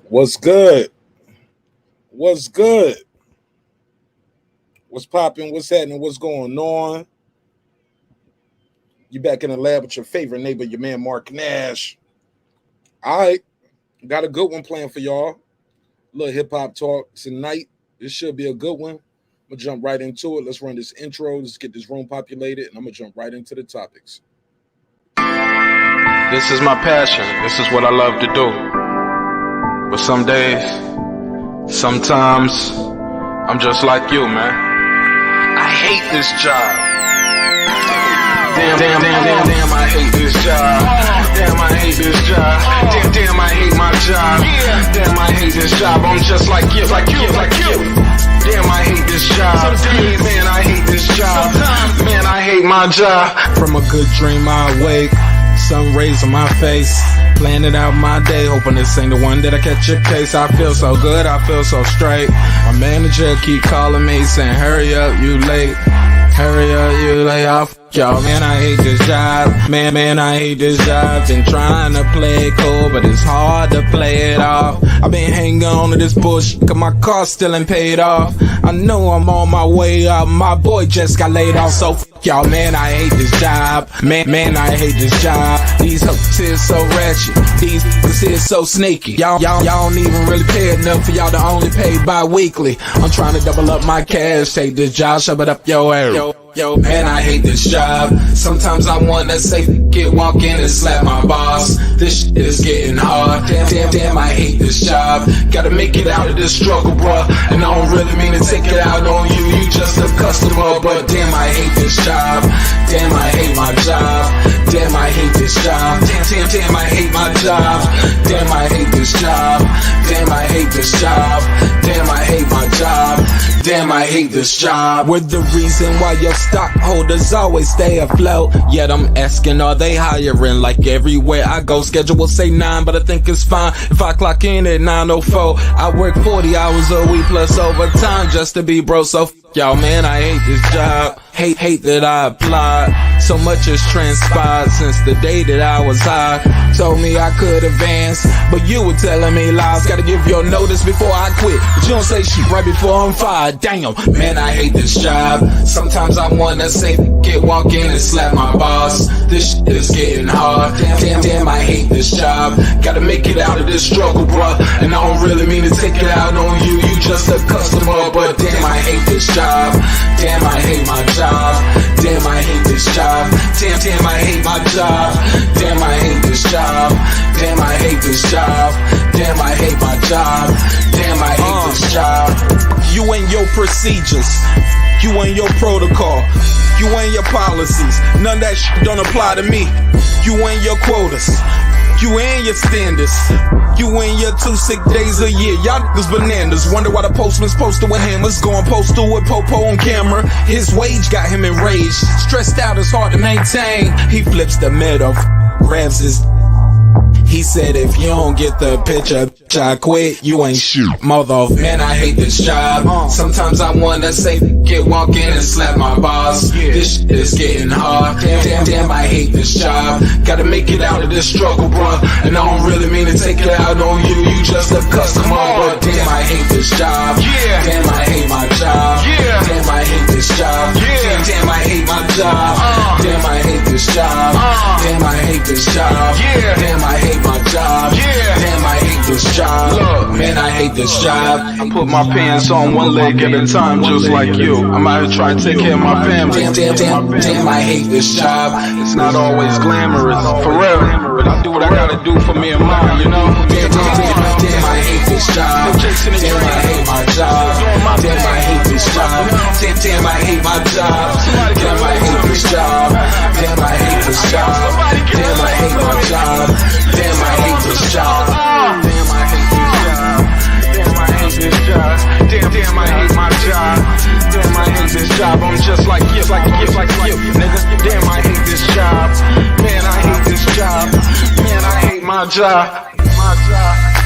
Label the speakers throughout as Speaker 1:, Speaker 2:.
Speaker 1: What's good? What's good? What's popping? What's happening? What's going on? You back in the lab with your favorite neighbor, your man Marq Nash. All right, got a good one planned for y'all. A little hip-hop talk tonight. This should be a good one. I'm going to jump right into it. Let's run this intro. Let's get this room populated, and I'm going to jump right into the topics.
Speaker 2: This is my passion. This is what I love to do. But some days, sometimes, I'm just like you, man. I hate this job. Damn, I hate this job. Damn, I hate this job. Damn, I hate my job. Damn, I hate this job. I'm just like you. Damn, I hate this job. Man, I hate this job. Man, I hate my job. From a good dream I wake, sun rays on my face, planning out my day, hoping this ain't the one that I catch a case. I feel so good, I feel so straight. My manager keep calling me saying, hurry up, you late. Hurry up, you lay off. Y'all, man, I hate this job. Man, I hate this job. Been trying to play it cool, but it's hard to play it off. I've been hanging on to this bush, cause my car still ain't paid off. I know I'm on my way up, my boy just got laid off, so y'all, man, I hate this job. Man, I hate this job. These hoes is so ratchet. These niggas is so sneaky. Y'all don't even really pay enough for y'all to only pay bi-weekly. I'm trying to double up my cash, take this job, shove it up your ass. Yo, man, I hate this job. Sometimes I wanna say, walk in and slap my boss. This shit is getting hard. Damn, I hate this job. Gotta make it out of this struggle, bruh. And I don't really mean to take it out on you. You just a customer, but damn, I hate this job. Damn, I hate my job. Damn, I hate this job. Damn, I hate my job. Damn, I hate this job. Damn, I hate this job. Damn, I hate my job. Damn, I hate this job. We're the reason why your stockholders always stay afloat. Yet I'm asking, are they hiring? Like everywhere I go, schedule will say 9, but I think it's fine if I clock in at 9:04. I work 40 hours a week plus overtime just to be bro. So y'all, man, I hate this job. Hate that I applied. So much has transpired since the day that I was high. Told me I could advance, but you were telling me lies. Gotta give your notice before I quit, but you don't say shit right before I'm fired. Damn, man, I hate this job. Sometimes I wanna say, walk in and slap my boss. This shit is getting hard. Damn, I hate this job. Gotta make it out of this struggle, bruh. And I don't really mean to take it out on you. You just a customer, but damn, I hate this job. Damn, I hate my job. Damn, I hate this job. Damn, I hate my job. Damn, I hate this job. Damn, I hate this job. Damn, I hate my job. Damn, I hate this job. You and your procedures, you and your protocol, you and your policies, none of that shit don't apply to me. You and your quotas, you and your standards, you and your 2 sick days a year. Y'all niggas bananas. Wonder why the postman's posted with hammers, going postal with Popo on camera. His wage got him enraged, stressed out, it's hard to maintain. He flips the middle, grabs his. He said, if you don't get the picture, I quit, you ain't shoot. Mother, man, I hate this job. Sometimes I wanna say, walk in and slap my boss. This shit is getting hard. Damn, I hate this job. Gotta make it out of this struggle, bruh. And I don't really mean to take it out on you. You just a customer, but damn, I hate this job. Damn, I hate my job. Damn, I hate this job. Damn, I hate my job. Damn, I hate this job. Damn, I hate this job. Damn, I hate my job. Damn, I hate this job. Look, man, I hate this job. I put my pants on one leg at a time, just like you. I'm out here trying to take care of my family. Damn, I hate this job. It's not always glamorous, for real, but I do what I gotta do for me and mine, you know. Damn, I hate this job. Damn, I hate my job. Damn, I hate this job. Damn, I hate my job. Damn, I hate this job. Damn, I hate this job. Damn, I hate my job. Damn, I hate this job. Damn, I hate this job. Damn, I hate this job. Damn, I hate my job. Damn, I hate this job. I'm just like you, nigga. Damn, I hate this job. Man, I hate this job. Man, I hate my job. My job.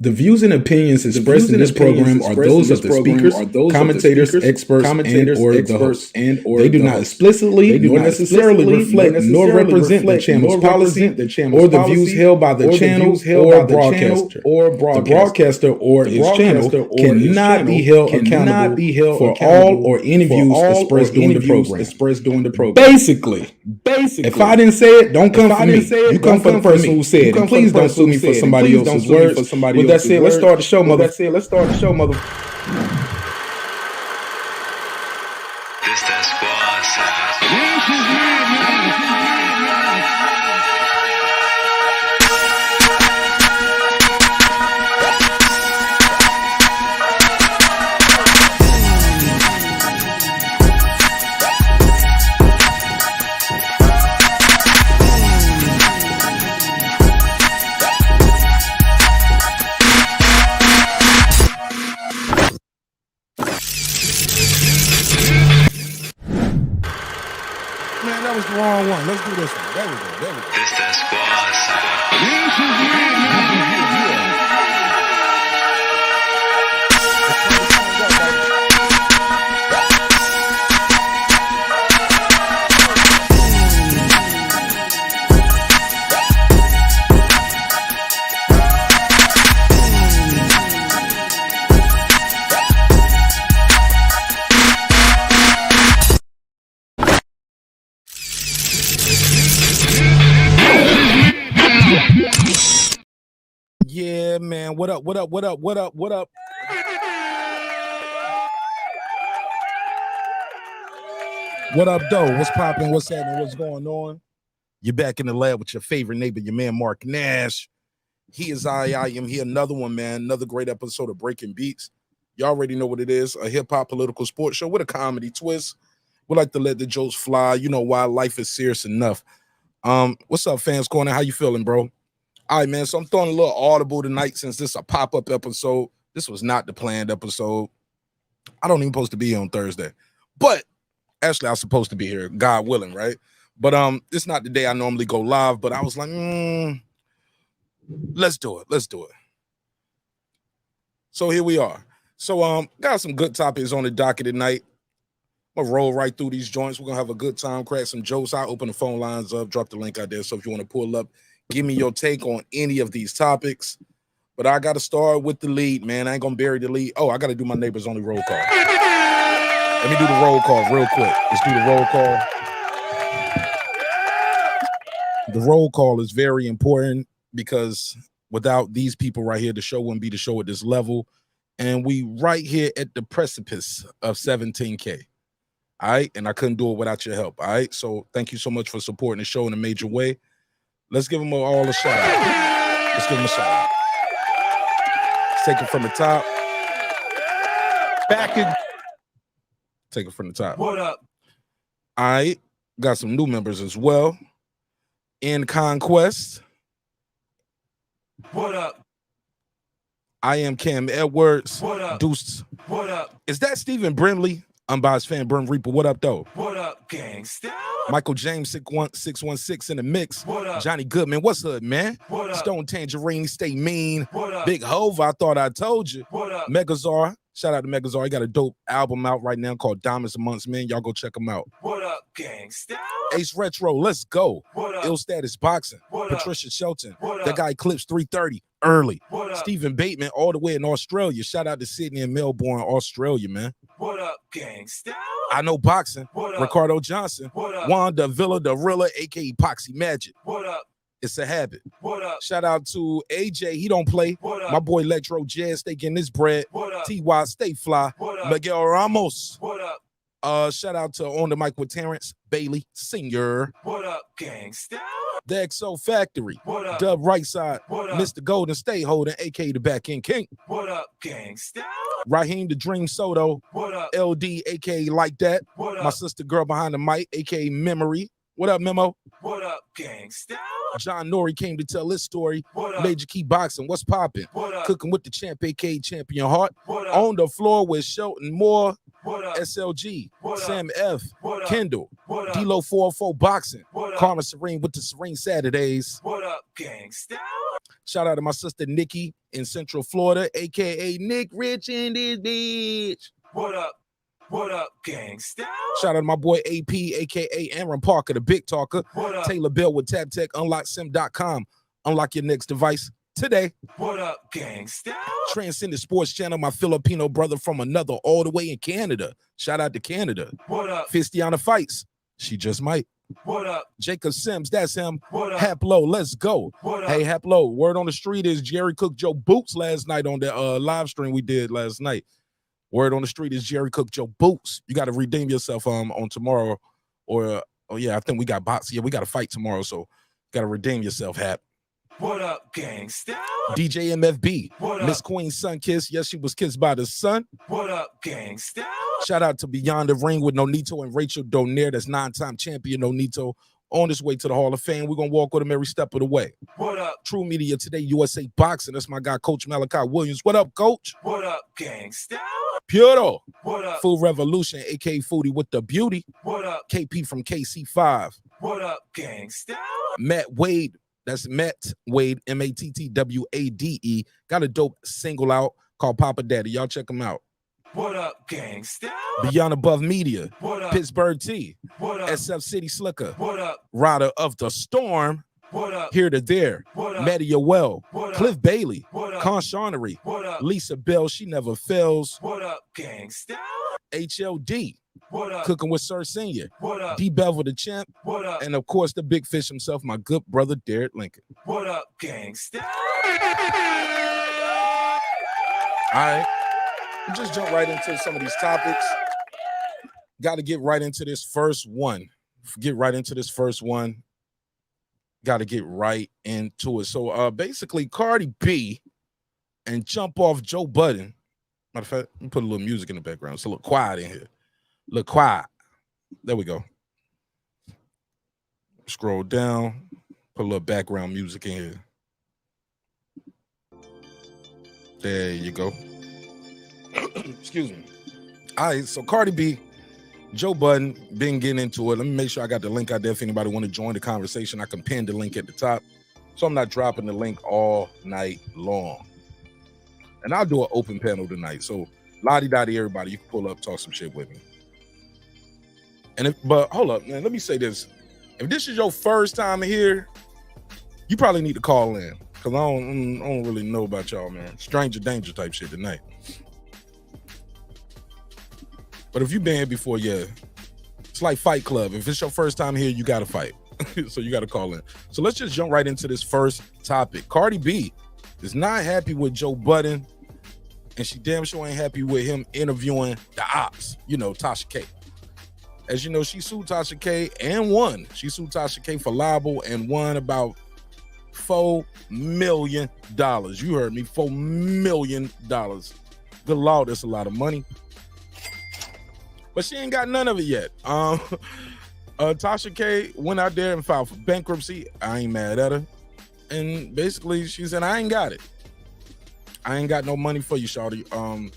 Speaker 1: The views and opinions expressed in this program are those of the speakers, commentators, experts, and/or the hosts. They do not explicitly nor necessarily reflect nor represent the channel's policy or the views held by the channel or broadcaster. The broadcaster or its channel cannot be held accountable for all or any views expressed during the program. Basically, if I didn't say it, don't come for me. You come for the person who said it. And please don't sue me for somebody else's words. With that said, let's start the show, mother.
Speaker 2: This that squad
Speaker 1: Man, that was the wrong one. Let's do this one. There we go.
Speaker 2: This that squad
Speaker 1: Yeah, man. What up? What up, though? What's popping? What's happening? What's going on? You're back in the lab with your favorite neighbor, your man, Marq Nash. He is I am here. Another one, man. Another great episode of Breaking Beats. You already know what it is. A hip-hop political sports show with a comedy twist. We like to let the jokes fly. You know why life is serious enough. What's up, fans? Corner? How you feeling, bro? All right, man. So I'm throwing a little audible tonight since this is a pop-up episode. This was not the planned episode. I don't even supposed to be here on Thursday. But actually, I was supposed to be here, God willing, right? But it's not the day I normally go live, but I was like, let's do it. So here we are. So got some good topics on the docket tonight. I'm gonna roll right through these joints. We're gonna have a good time, crack some jokes. I'll open the phone lines up, drop the link out there. So if you want to pull up, give me your take on any of these topics. But I got to start with the lead, man. I ain't going to bury the lead. Oh, I got to do my neighbors only roll call. Let me do the roll call real quick. Let's do the roll call. The roll call is very important because without these people right here, the show wouldn't be the show at this level. And we right here at the precipice of 17K. All right. And I couldn't do it without your help. All right. So thank you so much for supporting the show in a major way. Let's give them all a shout out. Let's give them a shout out. Let's take it from the top. Take it from the top.
Speaker 2: What up?
Speaker 1: All right. Got some new members as well. In Conquest.
Speaker 2: What up?
Speaker 1: I am Cam Edwards.
Speaker 2: What up?
Speaker 1: Deuce.
Speaker 2: What up?
Speaker 1: Is that Stephen Brimley? Unbiased fan, Brim Reaper. What up, though?
Speaker 2: What up, gangsta?
Speaker 1: Michael James 616 in the mix.
Speaker 2: What up?
Speaker 1: Johnny Goodman, what's up, man?
Speaker 2: What up?
Speaker 1: Stone Tangerine, stay mean.
Speaker 2: What up?
Speaker 1: Big Hove, I thought I told you.
Speaker 2: What up?
Speaker 1: Megazar, shout out to Megazar. He got a dope album out right now called Diamonds Amongst Men. Y'all go check him out.
Speaker 2: What up, gangsta?
Speaker 1: Ace Retro, let's go.
Speaker 2: What up?
Speaker 1: Ill Status Boxing.
Speaker 2: What up?
Speaker 1: Patricia Shelton.
Speaker 2: What
Speaker 1: That
Speaker 2: up?
Speaker 1: guy clips 330 early.
Speaker 2: What up?
Speaker 1: Stephen Bateman, all the way in Australia. Shout out to Sydney and Melbourne, Australia, man.
Speaker 2: What up, gangsta?
Speaker 1: I know boxing.
Speaker 2: What up?
Speaker 1: Ricardo Johnson.
Speaker 2: What up?
Speaker 1: Wanda Villa, the Rilla, aka Epoxy Magic.
Speaker 2: What up?
Speaker 1: It's a habit.
Speaker 2: What up?
Speaker 1: Shout out to AJ. He don't play.
Speaker 2: What up?
Speaker 1: My boy Electro Jazz, stay getting his bread.
Speaker 2: What up?
Speaker 1: TY, stay fly.
Speaker 2: What up?
Speaker 1: Miguel Ramos.
Speaker 2: What up?
Speaker 1: Shout out to On the Mic with Terrence Bailey Sr.
Speaker 2: What up, gangsta?
Speaker 1: The XO Factory.
Speaker 2: What up?
Speaker 1: Dub Right Side.
Speaker 2: What up?
Speaker 1: Mr. Golden State Holding, aka the Back End King.
Speaker 2: What up, gangsta?
Speaker 1: Raheem the Dream Soto.
Speaker 2: What up?
Speaker 1: LD, aka Like That.
Speaker 2: What up?
Speaker 1: My sister girl behind the mic, aka Memory. What up, Memo?
Speaker 2: What up, gangsta?
Speaker 1: John Nori came to tell his story.
Speaker 2: What up?
Speaker 1: Major Key Boxing. What's popping?
Speaker 2: What up?
Speaker 1: Cooking with the champ, aka Champion Heart.
Speaker 2: What up?
Speaker 1: On the floor with Shelton Moore,
Speaker 2: What up?
Speaker 1: SLG,
Speaker 2: What up?
Speaker 1: Sam F,
Speaker 2: What up?
Speaker 1: Kendall,
Speaker 2: What up?
Speaker 1: D-Lo 404 Boxing,
Speaker 2: What up?
Speaker 1: Karma Serene with the Serene Saturdays.
Speaker 2: What up, gangsta?
Speaker 1: Shout out to my sister Nikki in Central Florida, aka Nick Rich in this bitch.
Speaker 3: What up? What up, gangsta?
Speaker 1: Shout out to my boy AP, aka Aaron Parker, the big talker.
Speaker 3: What up?
Speaker 1: Taylor Bell with TapTech, unlocksim.com. Unlock your next device today.
Speaker 3: What up, gangsta?
Speaker 1: Transcendent Sports Channel, my Filipino brother from another all the way in Canada. Shout out to Canada.
Speaker 3: What up?
Speaker 1: Fistiana Fights. She just might.
Speaker 3: What up?
Speaker 1: Jacob Sims, that's him.
Speaker 3: What up?
Speaker 1: Haplo, let's go.
Speaker 3: What up?
Speaker 1: Hey, Haplo, word on the street is Jerry cooked Joe Boots last night on the live stream we did last night. Word on the street is Jerry cooked Joe Boots. You got to redeem yourself on tomorrow. Or, oh yeah, I think we got bots. Yeah, we got to fight tomorrow, so got to redeem yourself, Hap.
Speaker 3: What up, gangsta?
Speaker 1: DJ MFB,
Speaker 3: What up?
Speaker 1: Miss Queen's son kissed. Yes, she was kissed by the son.
Speaker 3: What up, gangsta?
Speaker 1: Shout out to Beyond the Ring with Nonito and Rachel Donaire. That's 9-time champion Nonito on his way to the Hall of Fame. We're going to walk with him every step of the way.
Speaker 3: What up?
Speaker 1: True Media Today, USA Boxing. That's my guy, Coach Malachi Williams. What up, Coach?
Speaker 3: What up, gangsta?
Speaker 1: Puro.
Speaker 3: What up?
Speaker 1: Food Revolution, a.k.a. Foodie with the beauty.
Speaker 3: What up?
Speaker 1: KP from KC5.
Speaker 3: What up, gangsta?
Speaker 1: Matt Wade. That's Matt Wade, Mattwade. Got a dope single out called Papa Daddy. Y'all check him out.
Speaker 3: What up, gangsta?
Speaker 1: Beyond Above Media.
Speaker 3: What up?
Speaker 1: Pittsburgh T.
Speaker 3: What up?
Speaker 1: SF City Slicker.
Speaker 3: What up?
Speaker 1: Rider of the Storm.
Speaker 3: What up?
Speaker 1: Here to There.
Speaker 3: What up?
Speaker 1: Media Well.
Speaker 3: What up?
Speaker 1: Cliff Bailey.
Speaker 3: What up?
Speaker 1: Con Shawnery.
Speaker 3: What up?
Speaker 1: Lisa Bell. She Never Fails.
Speaker 3: What up, gangsta?
Speaker 1: HLD.
Speaker 3: What up?
Speaker 1: Cooking with Sir Senior.
Speaker 3: What up?
Speaker 1: D Bevel the Champ.
Speaker 3: What up?
Speaker 1: And of course, the big fish himself, my good brother, Derek Lincoln.
Speaker 3: What up, gangsta?
Speaker 1: All right. We'll just jump right into some of these topics. Got to get right into this first one. Got to get right into it. So basically, Cardi B and Jump Off Joe Budden. Matter of fact, let me put a little music in the background. It's a little quiet in here. Look quiet. There we go. Scroll down. Put a little background music in here. There you go. Excuse me. All right, so Cardi B, Joe Budden, been getting into it. Let me make sure I got the link out there if anybody want to join the conversation. I can pin the link at the top, so I'm not dropping the link all night long. And I'll do an open panel tonight. So lottie-dottie, everybody, you can pull up, talk some shit with me. But hold up, man. Let me say this. If this is your first time here, you probably need to call in, because I don't really know about y'all, man. Stranger danger type shit tonight. But if you've been here before, yeah, it's like Fight Club. If it's your first time here, you got to fight. So you got to call in. So let's just jump right into this first topic. Cardi B is not happy with Joe Budden, and she damn sure ain't happy with him interviewing the ops, TASHA K. As you know, she sued TASHA K and won. She sued TASHA K for libel and won about $4 million. You heard me, $4 million. Good Lord, that's a lot of money. But she ain't got none of it yet. TASHA K went out there and filed for bankruptcy. I ain't mad at her. And basically, she said, I ain't got it. I ain't got no money for you, shawty.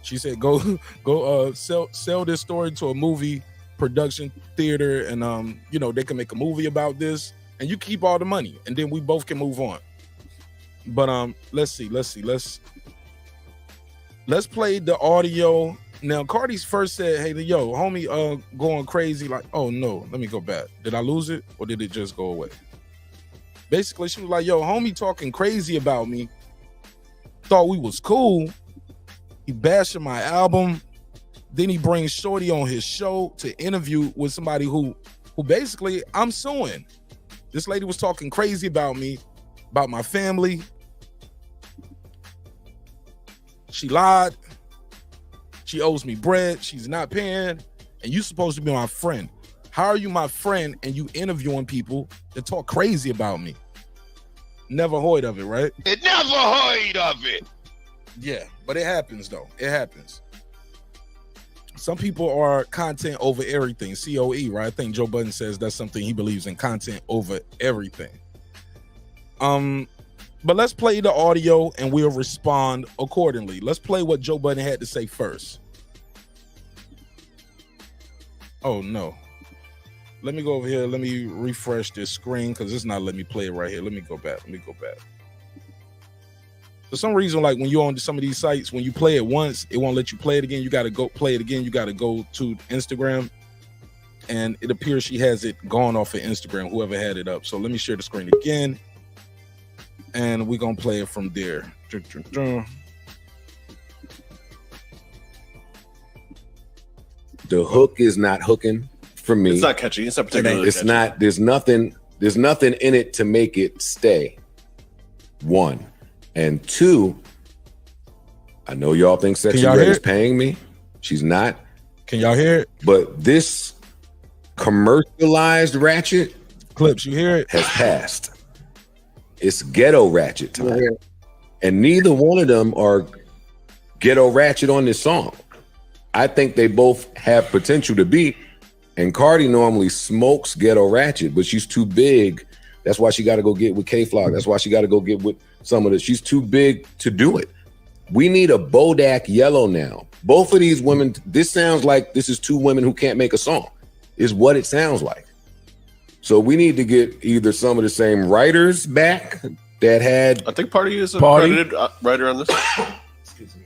Speaker 1: She said, go sell this story to a movie production theater, and they can make a movie about this, and you keep all the money, and then we both can move on. But let's see. Let's play the audio. Now, Cardi's first said, hey, yo, homie, going crazy. Like, oh, no, let me go back. Did I lose it, or did it just go away? Basically, she was like, yo, homie talking crazy about me. Thought we was cool. He bashing my album. Then he brings Shorty on his show to interview with somebody who basically I'm suing. This lady was talking crazy about me, about my family. She lied. She owes me bread. She's not paying. And you supposed to be my friend. How are you my friend and you interviewing people that talk crazy about me? Never heard of it, right?
Speaker 4: It never heard of it.
Speaker 1: Yeah, but it happens, though. It happens. Some people are content over everything. COE, right? I think Joe Budden says that's something he believes in, content over everything. But let's play the audio and we'll respond accordingly. Let's play what Joe Budden had to say first. Oh, no. Let me go over here. Let me refresh this screen because it's not letting me play it right here. Let me go back. For some reason, like when you're on some of these sites, when you play it once, it won't let you play it again. You got to go play it again. You got to go to Instagram, and it appears she has it gone off of Instagram, whoever had it up. So let me share the screen again, and we're going to play it from there.
Speaker 5: The hook is not hooking for me.
Speaker 6: It's not catchy. It's not particularly
Speaker 5: It's
Speaker 6: catchy.
Speaker 5: not. There's nothing in it to make it stay. One. And two, I know y'all think Sexy
Speaker 1: y'all
Speaker 5: Red
Speaker 1: hear
Speaker 5: is
Speaker 1: it?
Speaker 5: paying me. She's not.
Speaker 1: Can y'all hear it?
Speaker 5: But this commercialized ratchet
Speaker 1: Clips, you hear it?
Speaker 5: has passed. It's ghetto ratchet time. And neither one of them are ghetto ratchet on this song. I think they both have potential to be. And Cardi normally smokes ghetto ratchet, but she's too big. That's why she got to go get with K-Flock. That's why she got to go get with some of the. She's too big to do it. We need a Bodak Yellow now. Both of these women, this sounds like this is two women who can't make a song, is what it sounds like. So we need to get either some of the same writers back that had.
Speaker 6: I think Party is a
Speaker 1: Party.
Speaker 6: credited writer on this.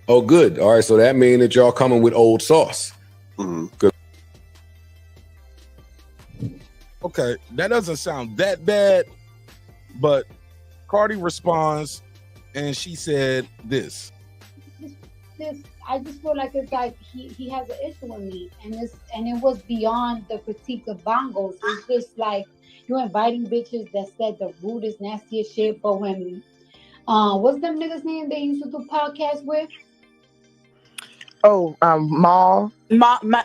Speaker 5: Oh, good. All right. So that means that y'all coming with old sauce.
Speaker 6: Mhm.
Speaker 1: Okay, that doesn't sound that bad, but Cardi responds, and she said this.
Speaker 7: I just feel like it's like he has an issue with me, and it was beyond the critique of bongos. It's just like you inviting bitches that said the rudest, nastiest shit. But when what's them niggas name they used to do podcasts with?
Speaker 8: Oh, Maul.
Speaker 9: Mal, and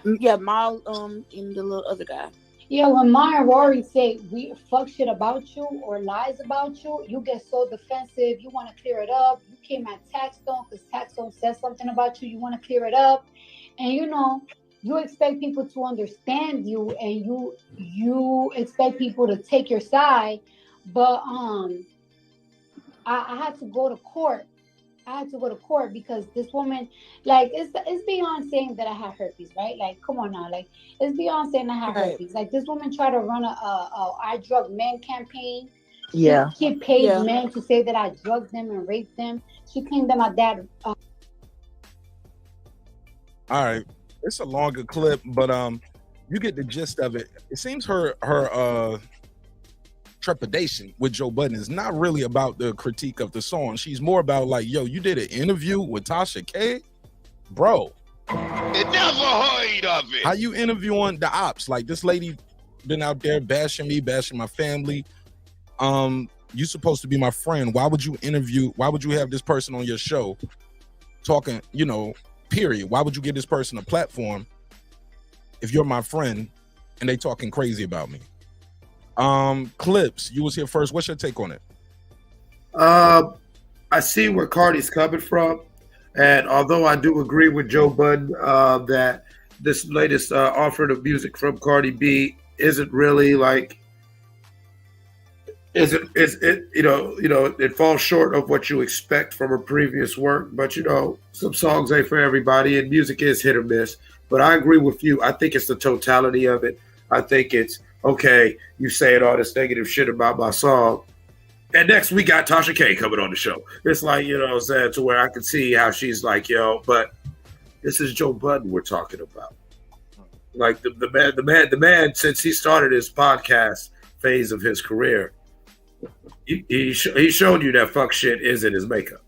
Speaker 9: the little other guy.
Speaker 7: Yeah, when Ma and Rory say we fuck shit about you or lies about you, you get so defensive. You want to clear it up. You came at Taxstone because Taxstone said something about you. You want to clear it up, and you expect people to understand you, and you expect people to take your side. But I had to go to court. Because this woman, like, it's beyond saying that I have herpes, right? Like, come on now, like, it's beyond saying I have herpes. Like, this woman tried to run a I drug men campaign.
Speaker 8: Yeah.
Speaker 7: She paid men to say that I drugged them and raped them. She claimed that my dad.
Speaker 1: All right, it's a longer clip, but you get the gist of it. It seems her trepidation with Joe Budden is not really about the critique of the song. She's more about like, yo, you did an interview with TASHA K, bro.
Speaker 4: Never heard of it.
Speaker 1: How you interviewing the ops? Like, this lady been out there bashing me, bashing my family. You supposed to be my friend. Why would you have this person on your show talking, period? Why would you give this person a platform if you're my friend and they talking crazy about me? Clips, you was here first. What's your take on it?
Speaker 10: I see where Cardi's coming from, and although I do agree with Joe Budden that this latest offering of music from Cardi B isn't really like, it falls short of what you expect from her previous work. But some songs ain't for everybody, and music is hit or miss. But I agree with you. I think it's the totality of it. I think it's okay, you saying all this negative shit about my song, and next we got TASHA K coming on the show. It's like, what I'm saying, to where I can see how she's like, but this is Joe Budden we're talking about. Like the man, since he started his podcast phase of his career, he showed you that fuck shit is in his makeup.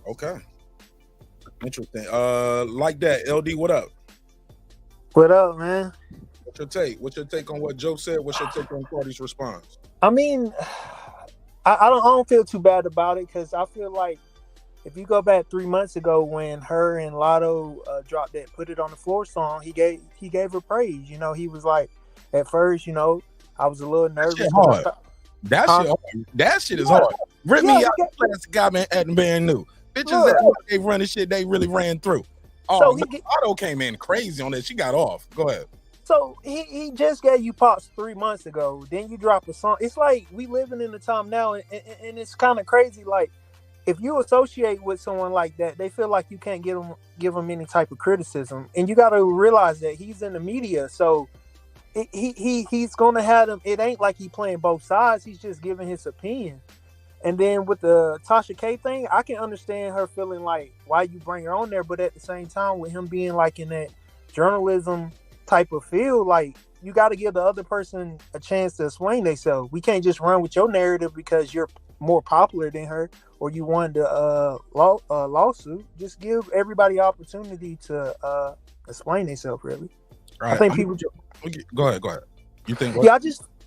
Speaker 1: Okay. Interesting. Like that, LD, what up?
Speaker 8: What up, man?
Speaker 1: What's your take? What's your take on what Joe said? What's your take on Cardi's response?
Speaker 8: I mean, I don't feel too bad about it, because I feel like if you go back 3 months ago when her and Lotto dropped that "Put It on the Floor" song, he gave her praise. He was like, at first, I was a little nervous.
Speaker 1: That shit hard. That shit is hard. Rip me out. That's the guy man at the band new. Bitches that they running shit they really ran through. Oh, so Lotto came in crazy on that. She got off. Go ahead.
Speaker 8: So he just gave you pops 3 months ago. Then you drop a song. It's like we living in a time now, and it's kind of crazy. Like, if you associate with someone like that, they feel like you can't give them any type of criticism, and you got to realize that he's in the media, so he's gonna have them. It ain't like he playing both sides. He's just giving his opinion. And then with the Tasha K thing, I can understand her feeling like why you bring her on there, but at the same time, with him being like in that journalism type of field, like you got to give the other person a chance to explain themselves. We can't just run with your narrative because you're more popular than her or you won the lawsuit. Just give everybody opportunity to explain themselves. Really,
Speaker 1: Right.
Speaker 8: I think people.
Speaker 1: Go ahead. You think? What?
Speaker 8: Yeah,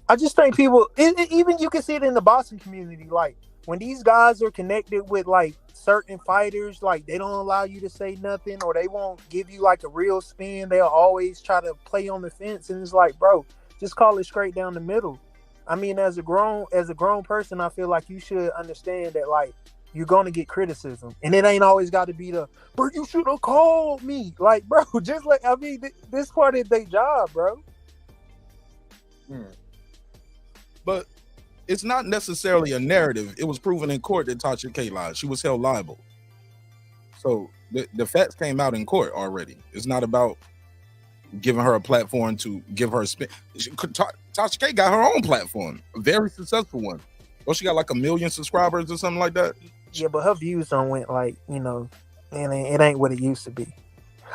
Speaker 8: I just think people, even you can see it in the boxing community, like when these guys are connected with like certain fighters, like they don't allow you to say nothing or they won't give you like a real spin. They'll always try to play on the fence, and it's like, bro, just call it straight down the middle. I mean, as a grown person, I feel like you should understand that like you're gonna get criticism, and it ain't always got to be the, bro, you should have called me. Like, bro, just like, I mean, this part is their job, bro.
Speaker 1: But it's not necessarily a narrative. It was proven in court that Tasha K lied. She was held liable. So the facts came out in court already. It's not about giving her a platform to give her a spin. Tasha K got her own platform, a very successful one. Well, she got like 1 million subscribers or something like that.
Speaker 8: Yeah, but her views don't went like, you know, and it ain't what it used to be.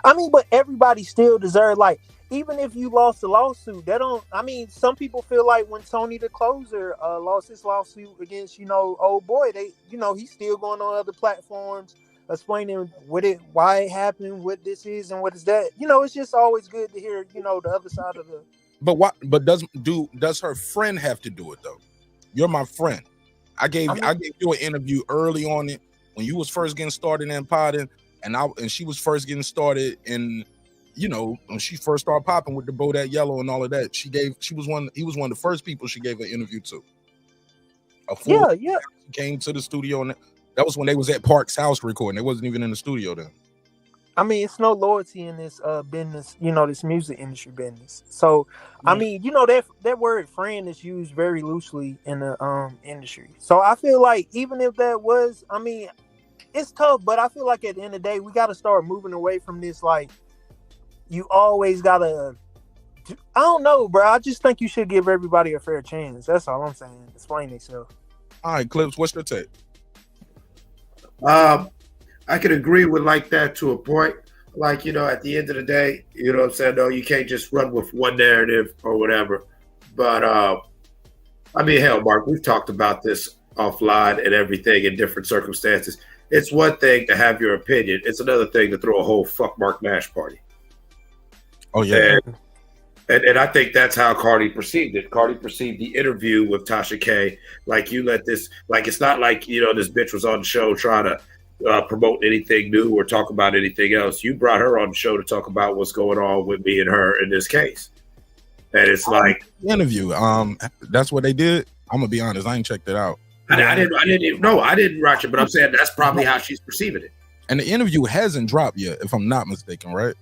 Speaker 8: I mean, but everybody still deserve, like, even if you lost the lawsuit, that don't, I mean, some people feel like when Tony the Closer lost his lawsuit against, you know, old boy, they, you know, he's still going on other platforms explaining why it happened, what this is and what is that. You know, it's just always good to hear, you know, the other side of the.
Speaker 1: But does her friend have to do it though? You're my friend. I gave you an interview early on it when you was first getting started in potting, and she was first getting started in, you know, when she first started popping with the Bodak Yellow and all of that. He was one of the first people she gave an interview to.
Speaker 8: Yeah.
Speaker 1: She came to the studio, and that was when they was at Park's house recording. They wasn't even in the studio then.
Speaker 8: I mean, it's no loyalty in this business, you know, this music industry business. So, I mean, you know, that word friend is used very loosely in the industry. So I feel like even if that was, I mean, it's tough, but I feel like at the end of the day, we got to start moving away from this, like, you always got to, I don't know, bro. I just think you should give everybody a fair chance. That's all I'm saying. Explain yourself.
Speaker 1: All right, Clips, what's your take?
Speaker 10: I could agree with like that to a point. Like, you know, at the end of the day, you know what I'm saying? No, you can't just run with one narrative or whatever. But, I mean, hell, Mark, we've talked about this offline and everything in different circumstances. It's one thing to have your opinion. It's another thing to throw a whole fuck Marq Nash party.
Speaker 1: Oh, yeah.
Speaker 10: And I think that's how Cardi perceived it. Cardi perceived the interview with Tasha K like, you let this, like, it's not like, you know, this bitch was on the show trying to promote anything new or talk about anything else. You brought her on the show to talk about what's going on with me and her in this case. And it's like
Speaker 1: interview. That's what they did. I'm gonna be honest, I ain't checked it out.
Speaker 10: I didn't watch it, but I'm saying that's probably how she's perceiving it.
Speaker 1: And the interview hasn't dropped yet, if I'm not mistaken, right?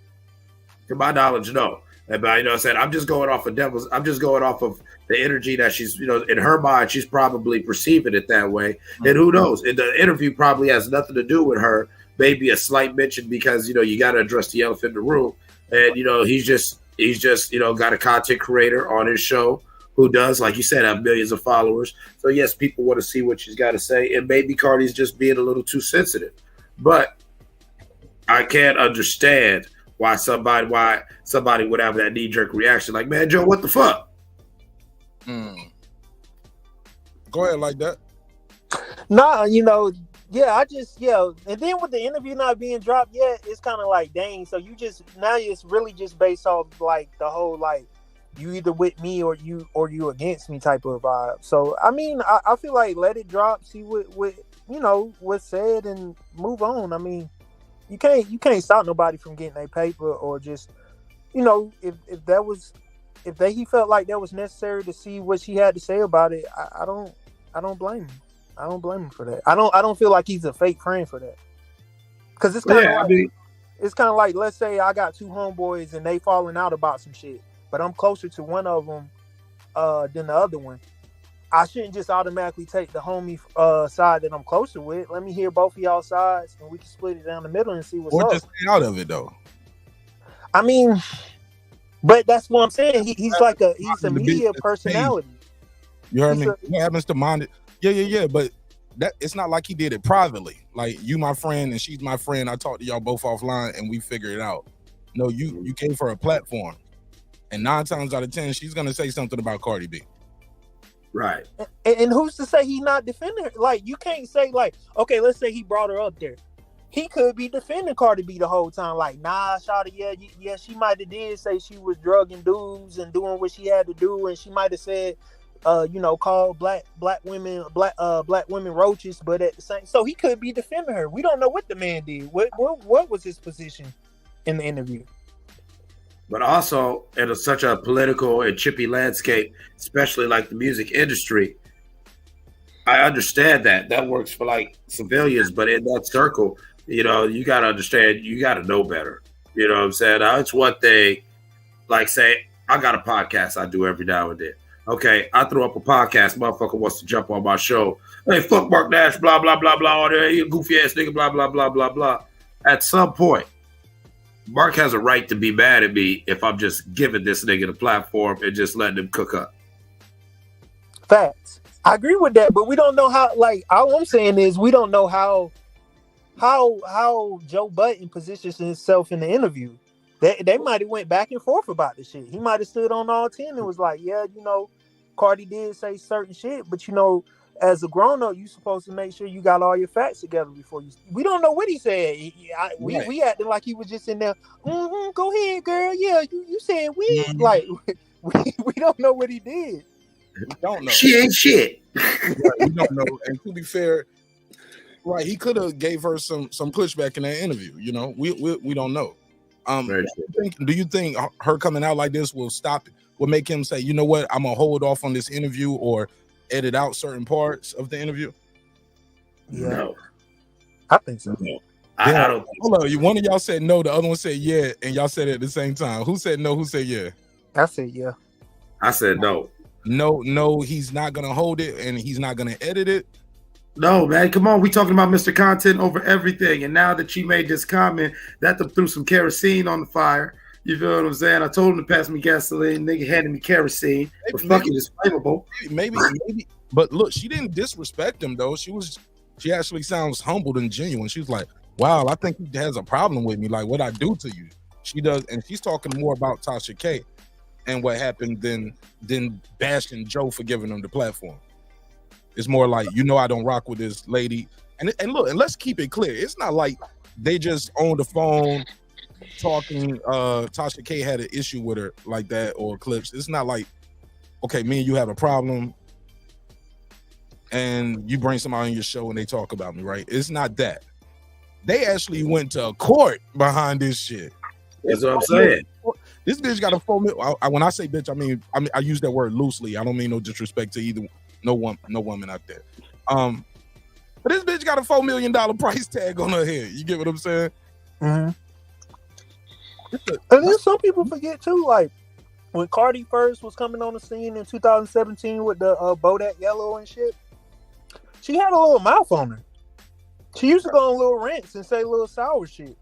Speaker 10: To my knowledge, no. But you know what I'm saying? I'm just going off of the energy that she's, you know, in her mind, she's probably perceiving it that way. And who knows? And the interview probably has nothing to do with her. Maybe a slight mention because, you know, you got to address the elephant in the room. And, you know, he's just, you know, got a content creator on his show who does, like you said, have millions of followers. So, yes, people want to see what she's got to say. And maybe Cardi's just being a little too sensitive. But I can't understand why somebody would have that knee-jerk reaction like, man, Joe, what the fuck?
Speaker 1: Go ahead like that.
Speaker 8: Nah, you know, yeah, and then with the interview not being dropped yet, it's kind of like, dang, so you just, now it's really just based off like the whole, like, you either with me or you against me type of vibe. So, I mean, I feel like let it drop, see what you know, what's said and move on. I mean, you can't stop nobody from getting a paper or just, you know, if he felt like that was necessary to see what she had to say about it. I don't blame him. I don't blame him for that. I don't feel like he's a fake friend for that. Because it's kind of it's kind of like, let's say I got two homeboys and they falling out about some shit, but I'm closer to one of them than the other one. I shouldn't just automatically take the homie side that I'm closer with. Let me hear both of y'all sides, and we can split it down the middle and see what's up.
Speaker 1: Or just stay out of it, though.
Speaker 8: I mean, but that's what I'm saying. He's a media personality.
Speaker 1: You heard me? What happens to mind? Yeah. But that it's not like he did it privately. Like, you my friend and she's my friend. I talked to y'all both offline and we figured it out. No, you gave her a platform, and 9 times out of 10, she's gonna say something about Cardi B.
Speaker 10: Right.
Speaker 8: And who's to say he's not defending her? Like, you can't say, like, okay, let's say he brought her up there. He could be defending Cardi B the whole time. Like, nah, shawty, yeah, she might have did say she was drugging dudes and doing what she had to do, and she might have said, called black women roaches, but at the same, so he could be defending her. We don't know what the man did. What was his position in the interview?
Speaker 10: But also, in such a political and chippy landscape, especially like the music industry, I understand that works for like civilians, but in that circle, you got to understand, you got to know better. You know what I'm saying? Now, it's one thing, like, say, I got a podcast I do every now and then. Okay, I throw up a podcast, motherfucker wants to jump on my show. Hey, fuck Marq Nash, blah, blah, blah, blah, all that, he a goofy ass nigga, blah, blah, blah, blah, blah. At some point, Marq has a right to be mad at me if I'm just giving this nigga the platform and just letting him cook up.
Speaker 8: Facts. I agree with that, but we don't know how, like, all I'm saying is we don't know how Joe Budden positions himself in the interview. They might have went back and forth about this shit. He might have stood on all 10 and was like, yeah, Cardi did say certain shit, but as a grown-up, you supposed to make sure you got all your facts together before you. We don't know what he said. We acted like he was just in there. Go ahead, girl. Yeah, you said we like we don't know what he did.
Speaker 1: We don't know.
Speaker 10: She ain't shit.
Speaker 1: Right, we don't know. And to be fair, right, he could have gave her some pushback in that interview. We don't know. Do you think her coming out like this will make him say, you know what, I'm gonna hold off on this interview or edit out certain parts of the interview?
Speaker 8: Yeah.
Speaker 10: No.
Speaker 8: I think so.
Speaker 10: No. I don't think
Speaker 1: hold on. One of y'all said no, the other one said yeah, and y'all said it at the same time. Who said no? Who said yeah?
Speaker 8: I said yeah.
Speaker 10: I said no.
Speaker 1: No, he's not gonna hold it and he's not gonna edit it.
Speaker 10: No, man, come on. We talking about Mr. Content over everything. And now that she made this comment, that threw some kerosene on the fire. You feel what I'm saying? I told him to pass me gasoline. Nigga handed me kerosene. But fucking it's flammable.
Speaker 1: Maybe. But look, she didn't disrespect him though. She actually sounds humbled and genuine. She was like, wow, I think he has a problem with me. Like, what I do to you. She does, and she's talking more about TASHA K and what happened than bashing Joe for giving him the platform. It's more like, I don't rock with this lady. And look, and let's keep it clear. It's not like they just on the phone talking. TASHA K had an issue with her like that or clips. It's not like, okay, me and you have a problem and you bring somebody on your show and they talk about me, right? It's not that. They actually went to court behind this shit.
Speaker 10: That's what I'm saying.
Speaker 1: This bitch got a $4 million. When I say bitch, I mean I use that word loosely. I don't mean no disrespect to either. No woman out there. But this bitch got a $4 million price tag on her head. You get what I'm saying?
Speaker 8: Mm-hmm. And then some people forget too, like when Cardi first was coming on the scene in 2017 with the Bodak Yellow and shit, she had a little mouth on her. She used to go on little rants and say little sour shit.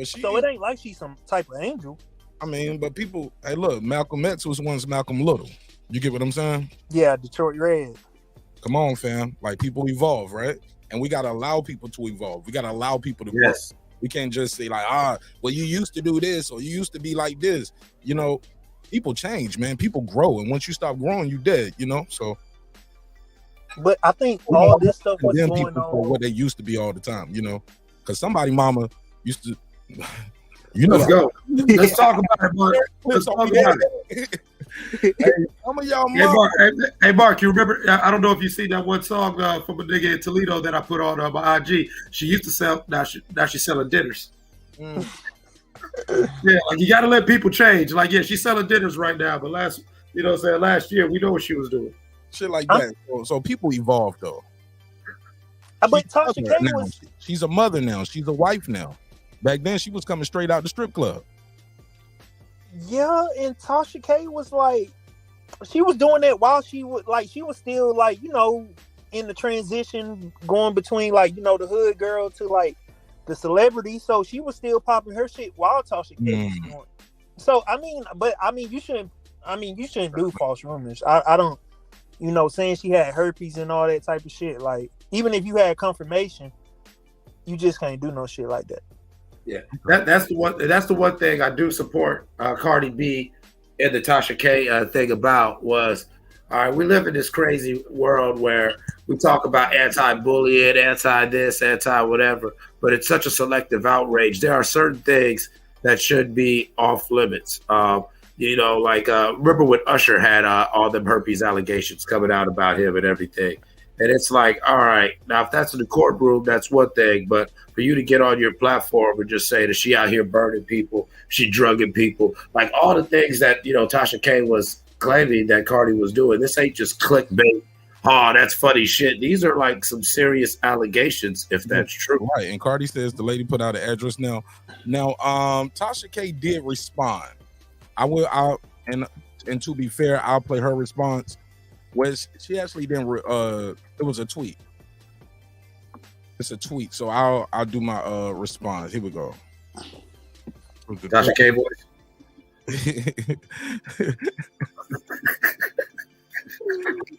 Speaker 8: So it ain't like she's some type of angel.
Speaker 1: I mean, but people, hey, look, Malcolm X was once Malcolm Little. You get what I'm saying?
Speaker 8: Yeah, Detroit Red.
Speaker 1: Come on, fam. Like, people evolve, right? And we got to allow people to evolve. We got to allow people to grow. We can't just say like, well, you used to do this or you used to be like this. People change, man. People grow. And once you stop growing, you dead, So.
Speaker 8: But I think all this stuff was going
Speaker 1: people
Speaker 8: on.
Speaker 1: For what they used to be all the time, Because somebody mama used to,
Speaker 10: Let's go. Let's talk about it, Mark. Let's talk about it.
Speaker 1: Some of y'all
Speaker 10: hey, Mark, you remember? I don't know if you see that one song from a nigga in Toledo that I put on my IG. She used to sell. Now she's selling dinners. Yeah, like you got to let people change. Like, yeah, she's selling dinners right now. But last year we know what she was doing.
Speaker 1: Shit like that. So people evolve though.
Speaker 8: But TASHA K
Speaker 1: she's a mother now. She's a wife now. Back then she was coming straight out the strip club.
Speaker 8: Yeah, and TASHA K was like, she was doing that while she was still like, in the transition going between like, the hood girl to like the celebrity. So she was still popping her shit while TASHA K was going. So you shouldn't do false rumors. I don't. saying she had herpes and all that type of shit. Like, even if you had confirmation, you just can't do no shit like that.
Speaker 10: Yeah, that's the one. That's the one thing I do support Cardi B and the Tasha K thing about was, all right, we live in this crazy world where we talk about anti-bullying, anti-this, anti-whatever, but it's such a selective outrage. There are certain things that should be off limits. Like remember when Usher had all them herpes allegations coming out about him and everything. And it's like, all right, now if that's in the courtroom, that's one thing. But for you to get on your platform and just say that she out here burning people, she drugging people, like all the things that, Tasha K was claiming that Cardi was doing, this ain't just clickbait. Oh, that's funny shit. These are like some serious allegations, if that's true.
Speaker 1: Right. And Cardi says the lady put out an address now. Now, Tasha K did respond. And to be fair, I'll play her response. Was she actually didn't it was a tweet. It's a tweet. So I'll do my response. Here we go.
Speaker 10: Tasha K voice.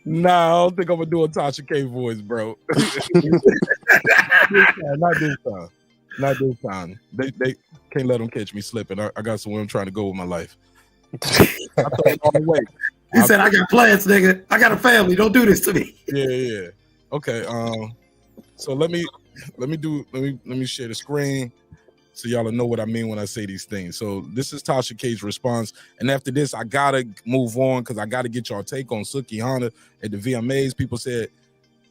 Speaker 1: Nah, I don't think I'm gonna do a Tasha K voice, bro. Not this time. They can't let them catch me slipping. I got somewhere I'm trying to go with my life. I thought it on the way.
Speaker 10: He said, I got plans, nigga. I got a family. Don't do this to me.
Speaker 1: Yeah. Okay. So let me share the screen so y'all know what I mean when I say these things. So this is Tasha K's response. And after this, I gotta move on because I gotta get y'all take on SUKIHANA at the VMAs. People said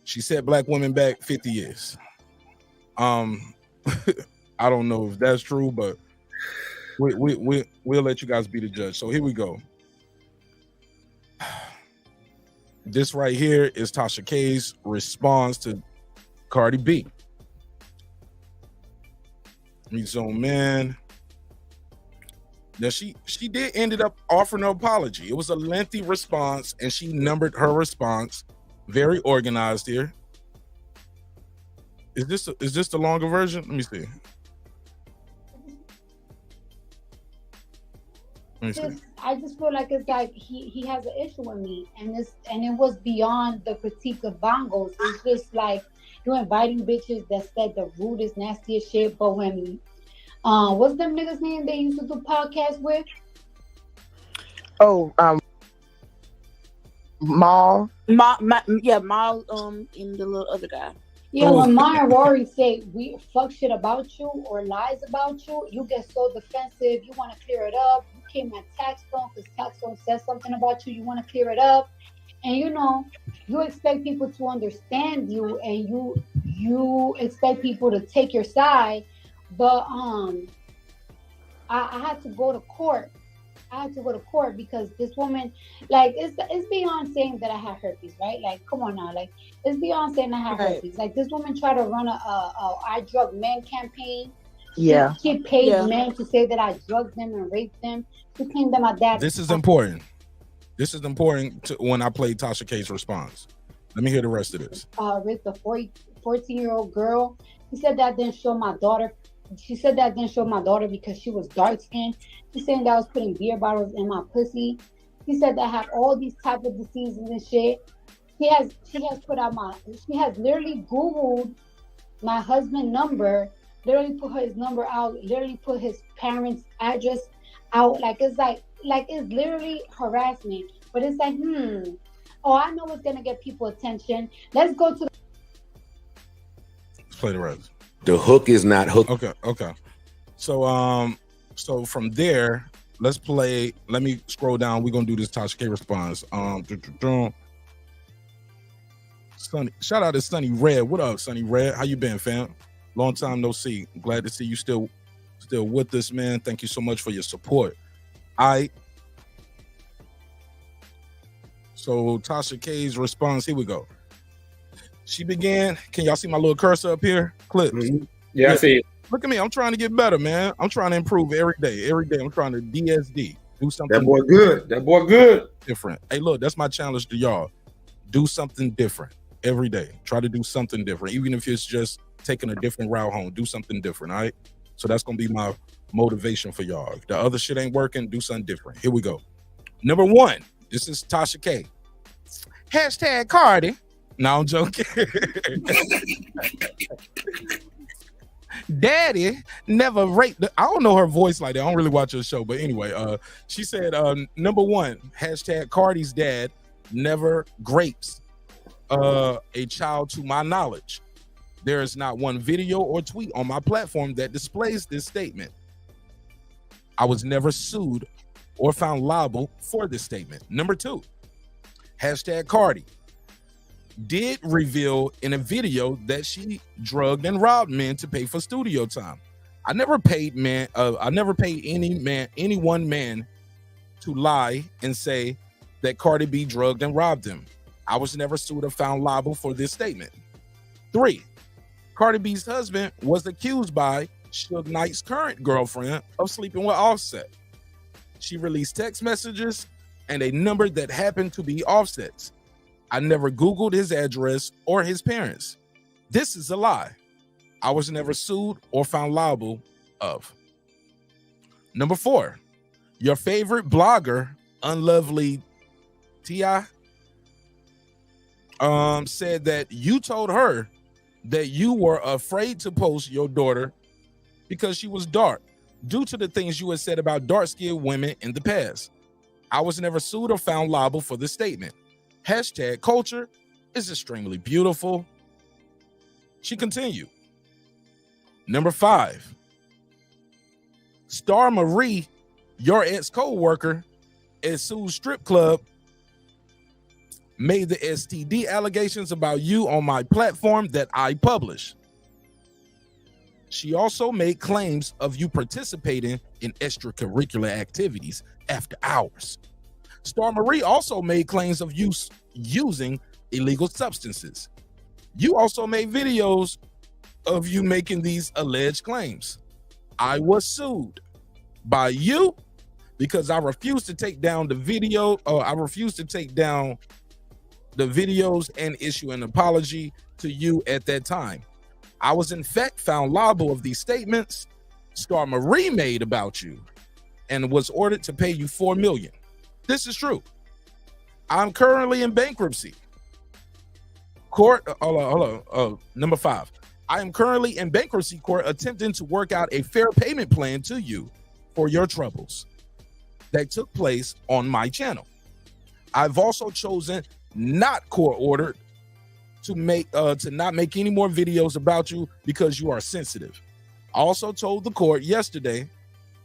Speaker 1: she set black women back 50 years. I don't know if that's true, but we'll let you guys be the judge. So here we go. This right here is Tasha K's response to Cardi B. Let me zoom in. Now she did ended up offering an apology. It was a lengthy response, and she numbered her response. Very organized here. Is this the longer version? Let me see.
Speaker 7: I just feel like it's like he has an issue with me, and it was beyond the critique of bongos. It's just like you inviting bitches that said the rudest, nastiest shit. But when what's them niggas' name they used to do podcasts with?
Speaker 11: Oh, Maul.
Speaker 9: Maul, and the little other guy.
Speaker 7: Yeah, when Ma and Rory say we fuck shit about you or lies about you, you get so defensive. You want to clear it up. You came at Taxstone because Taxstone said something about you. You want to clear it up, and you expect people to understand you, and you expect people to take your side. But I had to go to court. Because this woman, like, it's beyond saying that I have herpes, right? Like, come on now, like, it's beyond saying I have herpes. Like, this woman tried to run a I drug men campaign.
Speaker 11: Yeah,
Speaker 7: she paid men to say that I drugged them and raped them. She claimed that my dad.
Speaker 1: This is important. This is important to when I play Tasha K's response. Let me hear the rest of this.
Speaker 7: Raped a 14-year-old girl. She said that didn't show my daughter. She said that didn't show my daughter because she was dark skinned. She's saying that I was putting beer bottles in my pussy. She said that I have all these type of diseases and shit. She has literally Googled my husband's number, literally put his number out, literally put his parents' address out. Like it's literally harassment. But it's like, oh, I know what's gonna get people attention. Let's go to
Speaker 1: Let's play the rest.
Speaker 5: The hook is not hook.
Speaker 1: Okay. So from there, let's play. Let me scroll down. We're gonna do this Tasha K response. Sunny, shout out to Sunny Red. What up, Sunny Red? How you been, fam? Long time no see. Glad to see you still with us, man. Thank you so much for your support. So Tasha K's response. Here we go. She began. Can y'all see my little cursor up here? Clips.
Speaker 10: Mm-hmm. Yeah, I see it.
Speaker 1: Look at me. I'm trying to get better, man. I'm trying to improve every day. I'm trying to DSD. Do something.
Speaker 10: That boy good.
Speaker 1: Different. Hey, look, that's my challenge to y'all. Do something different every day. Try to do something different. Even if it's just taking a different route home, do something different, all right? So that's going to be my motivation for y'all. If the other shit ain't working, do something different. Here we go. Number one, this is Tasha K. Hashtag Cardi. No, I'm joking. Daddy never raped. I don't know her voice like that. I don't really watch her show, but anyway, she said, number one, hashtag Cardi's dad never grapes a child to my knowledge. There is not one video or tweet on my platform that displays this statement. I was never sued or found liable for this statement. Number two, hashtag Cardi did reveal in a video that she drugged and robbed men to pay for studio time. I never paid any one man to lie and say that Cardi B drugged and robbed him. I was never sued or found liable for this statement. 3, Cardi B's husband was accused by Suge Knight's current girlfriend of sleeping with Offset. She released text messages and a number that happened to be Offset's. I never Googled his address or his parents. This is a lie. I was never sued or found liable of. Number 4, your favorite blogger, Unlovely T.I., said that you told her that you were afraid to post your daughter because she was dark due to the things you had said about dark-skinned women in the past. I was never sued or found liable for this statement. Hashtag culture is extremely beautiful. She continued. Number 5, Star Marie, your ex-co-worker at Sue's strip club, made the STD allegations about you on my platform that I publish. She also made claims of you participating in extracurricular activities after hours. Star Marie also made claims of you using illegal substances. You also made videos of you making these alleged claims. I was sued by you because I refused to take down the video, or I refused to take down the videos and issue an apology to you at that time. I was in fact found liable of these statements Star Marie made about you and was ordered to pay you $4 million. This is true. I'm currently in bankruptcy court. Hold on. Number 5. I am currently in bankruptcy court attempting to work out a fair payment plan to you for your troubles that took place on my channel. I've also chosen not court ordered to not make any more videos about you because you are sensitive. I also told the court yesterday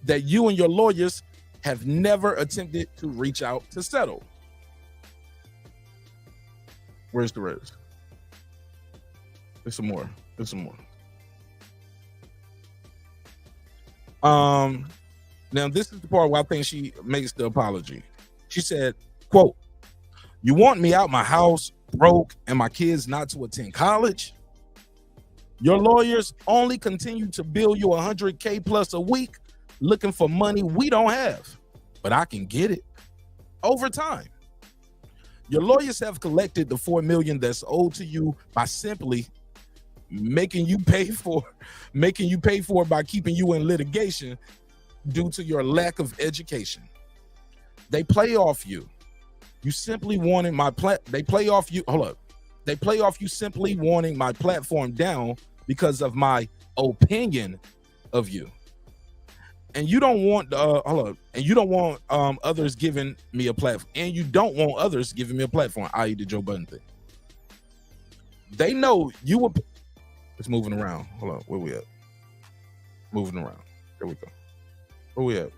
Speaker 1: that you and your lawyers have never attempted to reach out to settle. Where's the rest? There's some more. Now this is the part where I think she makes the apology. She said, quote, "You want me out my house, broke, and my kids not to attend college? Your lawyers only continue to bill you $100K plus a week looking for money we don't have, but I can get it over time. Your lawyers have collected the $4 million that's owed to you by simply making you pay for it by keeping you in litigation due to your lack of education. They play off you. You simply wanted they play off you. Hold up. They play off you simply wanting my platform down because of my opinion of you. And you don't want and you don't want others giving me a platform. And you don't want others giving me a platform, i.e. the Joe Budden thing. They know you were. It's moving around. Hold on. Where we at? Moving around. There we go. Where we at?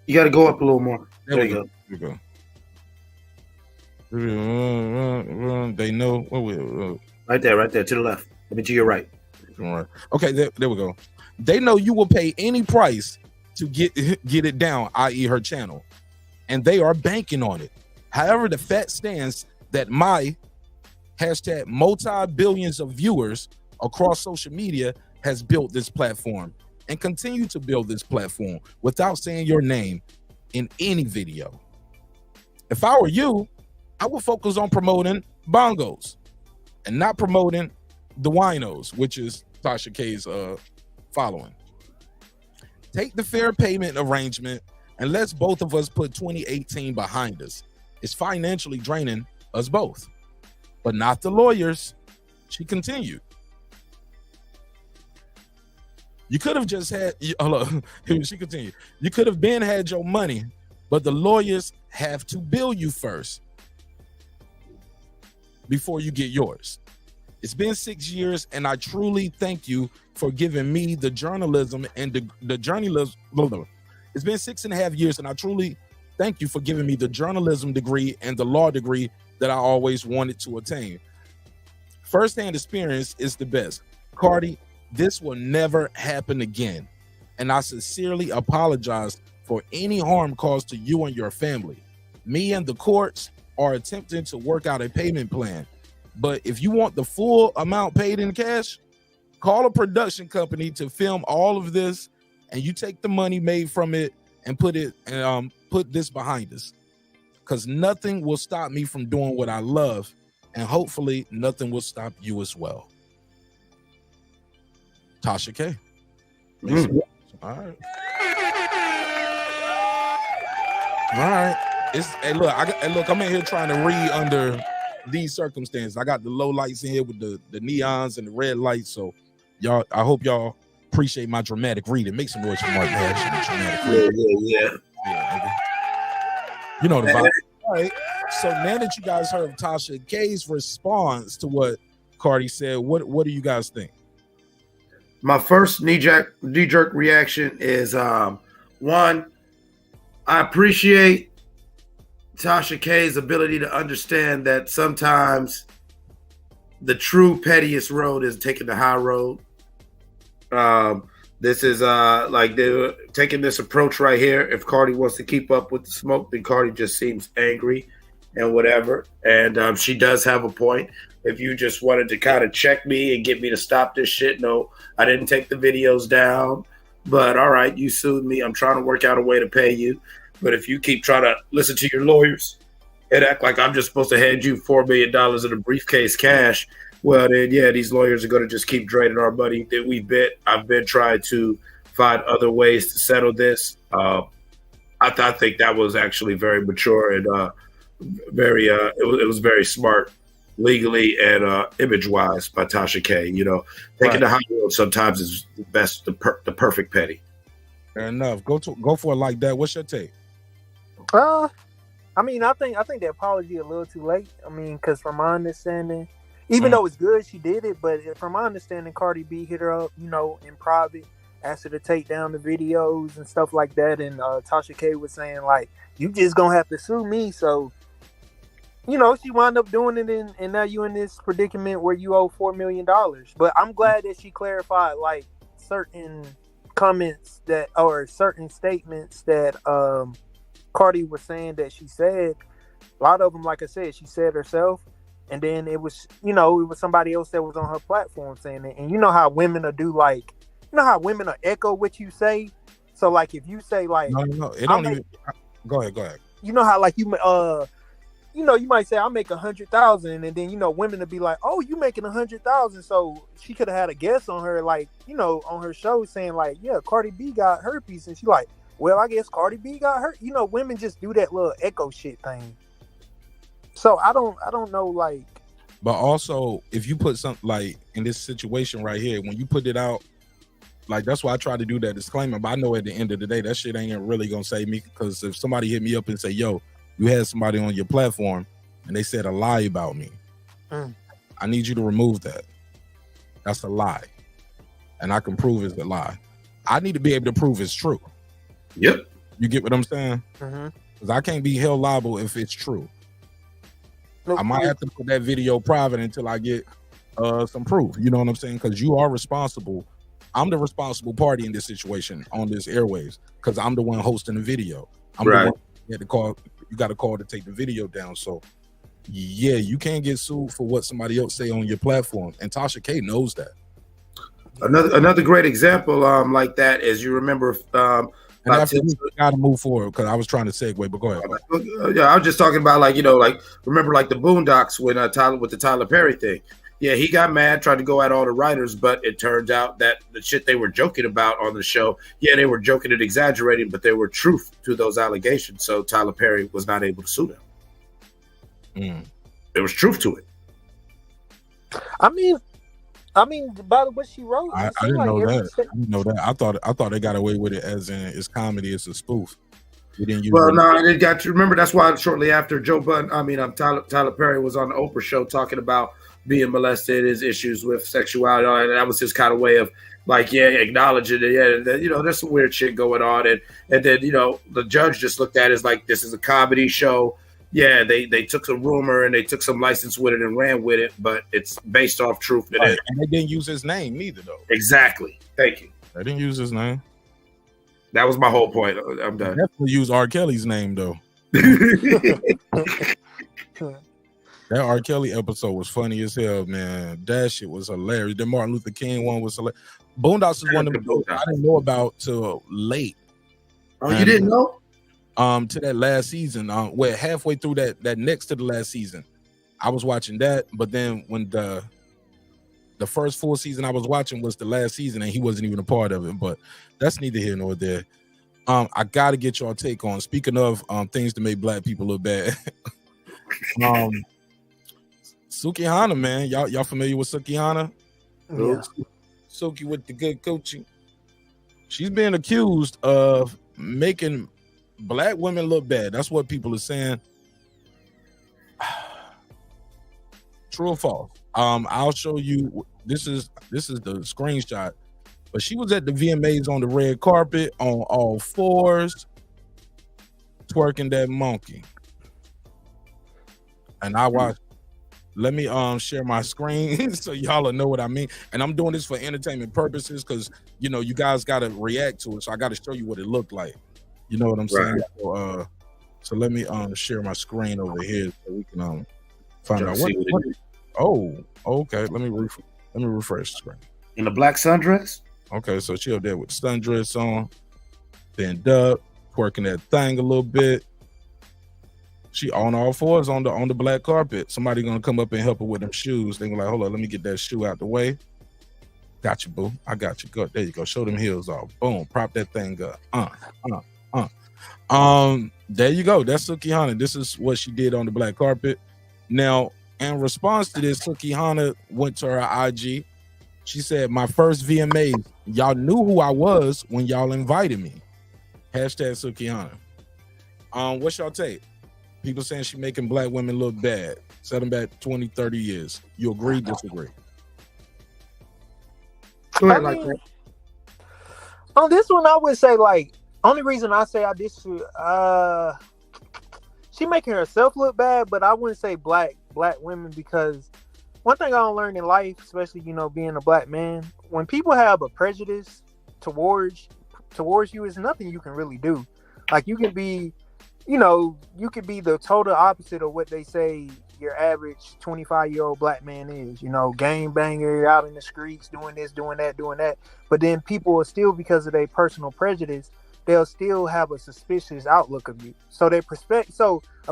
Speaker 10: You got to go up a little more. There you go.
Speaker 1: There we go. They know.
Speaker 10: Right there, to the left. I mean, to your right.
Speaker 1: Okay, there we go. They know you will pay any price to get it down, i.e. her channel, and they are banking on it. However, the fact stands that my hashtag multi-billions of viewers across social media has built this platform and continue to build this platform without saying your name in any video. If I were you, I would focus on promoting bongos and not promoting the winos, which is Tasha K's following. Take the fair payment arrangement and let's both of us put 2018 behind us. It's financially draining us both, but not the lawyers. She continued. You could have just had, she continued. You could have been had your money, but the lawyers have to bill you first before you get yours. It's been 6 years, and I truly thank you for giving me the journalism and the journalism. It's been 6.5 years, and I truly thank you for giving me the journalism degree and the law degree that I always wanted to attain. First-hand experience is the best. Cardi, this will never happen again, and I sincerely apologize for any harm caused to you and your family. Me and the courts are attempting to work out a payment plan, but if you want the full amount paid in cash, call a production company to film all of this, and you take the money made from it and put this behind us, because nothing will stop me from doing what I love, and hopefully nothing will stop you as well. Tasha K. All right. Look, I'm in here trying to read under these circumstances. I got the low lights in here with the neons and the red lights. So y'all, I hope y'all appreciate my dramatic reading. Make some noise for Marq Nash. Yeah. You know the vibe. All right. So now that you guys heard Tasha K's response to what Cardi said, what do you guys think?
Speaker 10: My first knee-jerk reaction is one, I appreciate Tasha K's ability to understand that sometimes the true pettiest road is taking the high road. This is like they're taking this approach right here. If Cardi wants to keep up with the smoke, then Cardi just seems angry and whatever. And she does have a point. If you just wanted to kind of check me and get me to stop this shit, no, I didn't take the videos down. But all right, you sued me. I'm trying to work out a way to pay you. But if you keep trying to listen to your lawyers and act like I'm just supposed to hand you $4 million in a briefcase cash, well, then, yeah, these lawyers are going to just keep draining our money that we bit. I've been trying to find other ways to settle this. I think that was actually very mature and it was very smart legally and image-wise by Tasha K. You know, taking the high road sometimes is the best, the perfect petty.
Speaker 1: Fair enough. Go for it like that. What's your take?
Speaker 8: I mean, I think the apology a little too late. I mean, because from my understanding, even though it's good she did it, but from my understanding, Cardi B hit her up, you know, in private, asked her to take down the videos and stuff like that. And Tasha K was saying, like, you just gonna have to sue me. So, you know, she wound up doing it, and now you in this predicament where you owe $4 million. But I'm glad that she clarified, like, certain comments that, or certain statements that Cardi was saying that she said. A lot of them, like I said, she said herself. And then it was, you know, it was somebody else that was on her platform saying it. And you know how women will do, like, you know how women will echo what you say? So, like, if you say, like... No, it don't even...
Speaker 1: Go ahead.
Speaker 8: You know how, like, you know, you might say, I make 100,000, and then, you know, women will be like, oh, you making 100,000. So she could have had a guest on her, like, you know, on her show saying, like, yeah, Cardi B got herpes. And she like, well, I guess Cardi B got hurt. You know, women just do that little echo shit thing. So I don't know, like.
Speaker 1: But also, if you put something like in this situation right here, when you put it out, like, that's why I try to do that disclaimer. But I know at the end of the day, that shit ain't really gonna save me, because if somebody hit me up and say, yo, you had somebody on your platform and they said a lie about me, I need you to remove that. That's a lie. And I can prove it's a lie. I need to be able to prove it's true.
Speaker 10: Yep.
Speaker 1: You get what I'm saying? Because I can't be held liable if it's true. I might have to put that video private until I get some proof. You know what I'm saying? Because you are responsible. I'm the responsible party in this situation on this airwaves, because I'm the one hosting the video. I'm the one you had to call. You got to call to take the video down. So, yeah, you can't get sued for what somebody else say on your platform. And Tasha K knows that.
Speaker 10: Another great example like that is, you remember.
Speaker 1: And after you got to move forward, because I was trying to segue, but go ahead.
Speaker 10: Yeah, I was just talking about, like, you know, like, remember, like, the Boondocks when with the Tyler Perry thing. Yeah, he got mad, tried to go at all the writers, but it turns out that the shit they were joking about on the show, yeah, they were joking and exaggerating, but there were truth to those allegations. So Tyler Perry was not able to sue them. There was truth to it.
Speaker 8: I mean, by what she wrote,
Speaker 1: I didn't know that. I didn't know that. I thought they got away with it as in it's comedy, it's a spoof. We didn't use
Speaker 10: They got to remember that's why shortly after Tyler Perry was on the Oprah show talking about being molested, his issues with sexuality, and that was his kind of way of like, acknowledging it. There's some weird shit going on, and then the judge just looked at it as like this is a comedy show. Yeah, they took a rumor and they took some license with it and ran with it, but it's based off truth.
Speaker 1: And they didn't use his name neither, though.
Speaker 10: Exactly. Thank you.
Speaker 1: They didn't use his name.
Speaker 10: That was my whole point. I'm done.
Speaker 1: They definitely use R. Kelly's name, though. That R. Kelly episode was funny as hell, man. That shit was hilarious. The Martin Luther King one was hilarious. Boondocks is one of them I didn't know about till late.
Speaker 10: Oh, you didn't know?
Speaker 1: To that last season, where halfway through that next to the last season, I was watching that. But then when the first full season I was watching was the last season, and he wasn't even a part of it. But that's neither here nor there. I gotta get y'all take on. Speaking of things to make black people look bad. SUKIHANA, man, y'all familiar with SUKIHANA?
Speaker 8: Yeah.
Speaker 1: Suki with the good coaching. She's being accused of making black women look bad. That's what people are saying. True or false? I'll show you. This is the screenshot. But she was at the VMAs on the red carpet on all fours, twerking that monkey. And I watched. Let me share my screen so y'all will know what I mean. And I'm doing this for entertainment purposes because you guys gotta react to it. So I gotta show you what it looked like. You know what I'm saying? So let me share my screen over here so we can find out what oh, okay. Let me refresh the screen.
Speaker 10: In the black sundress?
Speaker 1: Okay, so she up there with the sundress on, bend up, twerking that thing a little bit. She on all fours on the black carpet. Somebody gonna come up and help her with them shoes. They gonna like, hold on, let me get that shoe out the way. Got you, boo. I got you. Go there you go. Show them heels off. Boom. Prop that thing up. There you go. That's SUKIHANA. This is what she did on the black carpet. Now, in response to this, SUKIHANA went to her IG. She said, "My first VMA. Y'all knew who I was when y'all invited me." Hashtag SUKIHANA. What's y'all take? People saying she making black women look bad. Set them back 20, 30 years. You agree, disagree?
Speaker 8: On this one, I would say, like, only reason I say I disagree, she making herself look bad, but I wouldn't say black women, because one thing I don't learn in life, especially, being a black man, when people have a prejudice towards you, is nothing you can really do. Like, you can be the total opposite of what they say your average 25-year-old black man is, gang banger, out in the streets, doing this, doing that. But then people will still, because of their personal prejudice, they'll still have a suspicious outlook of you. So a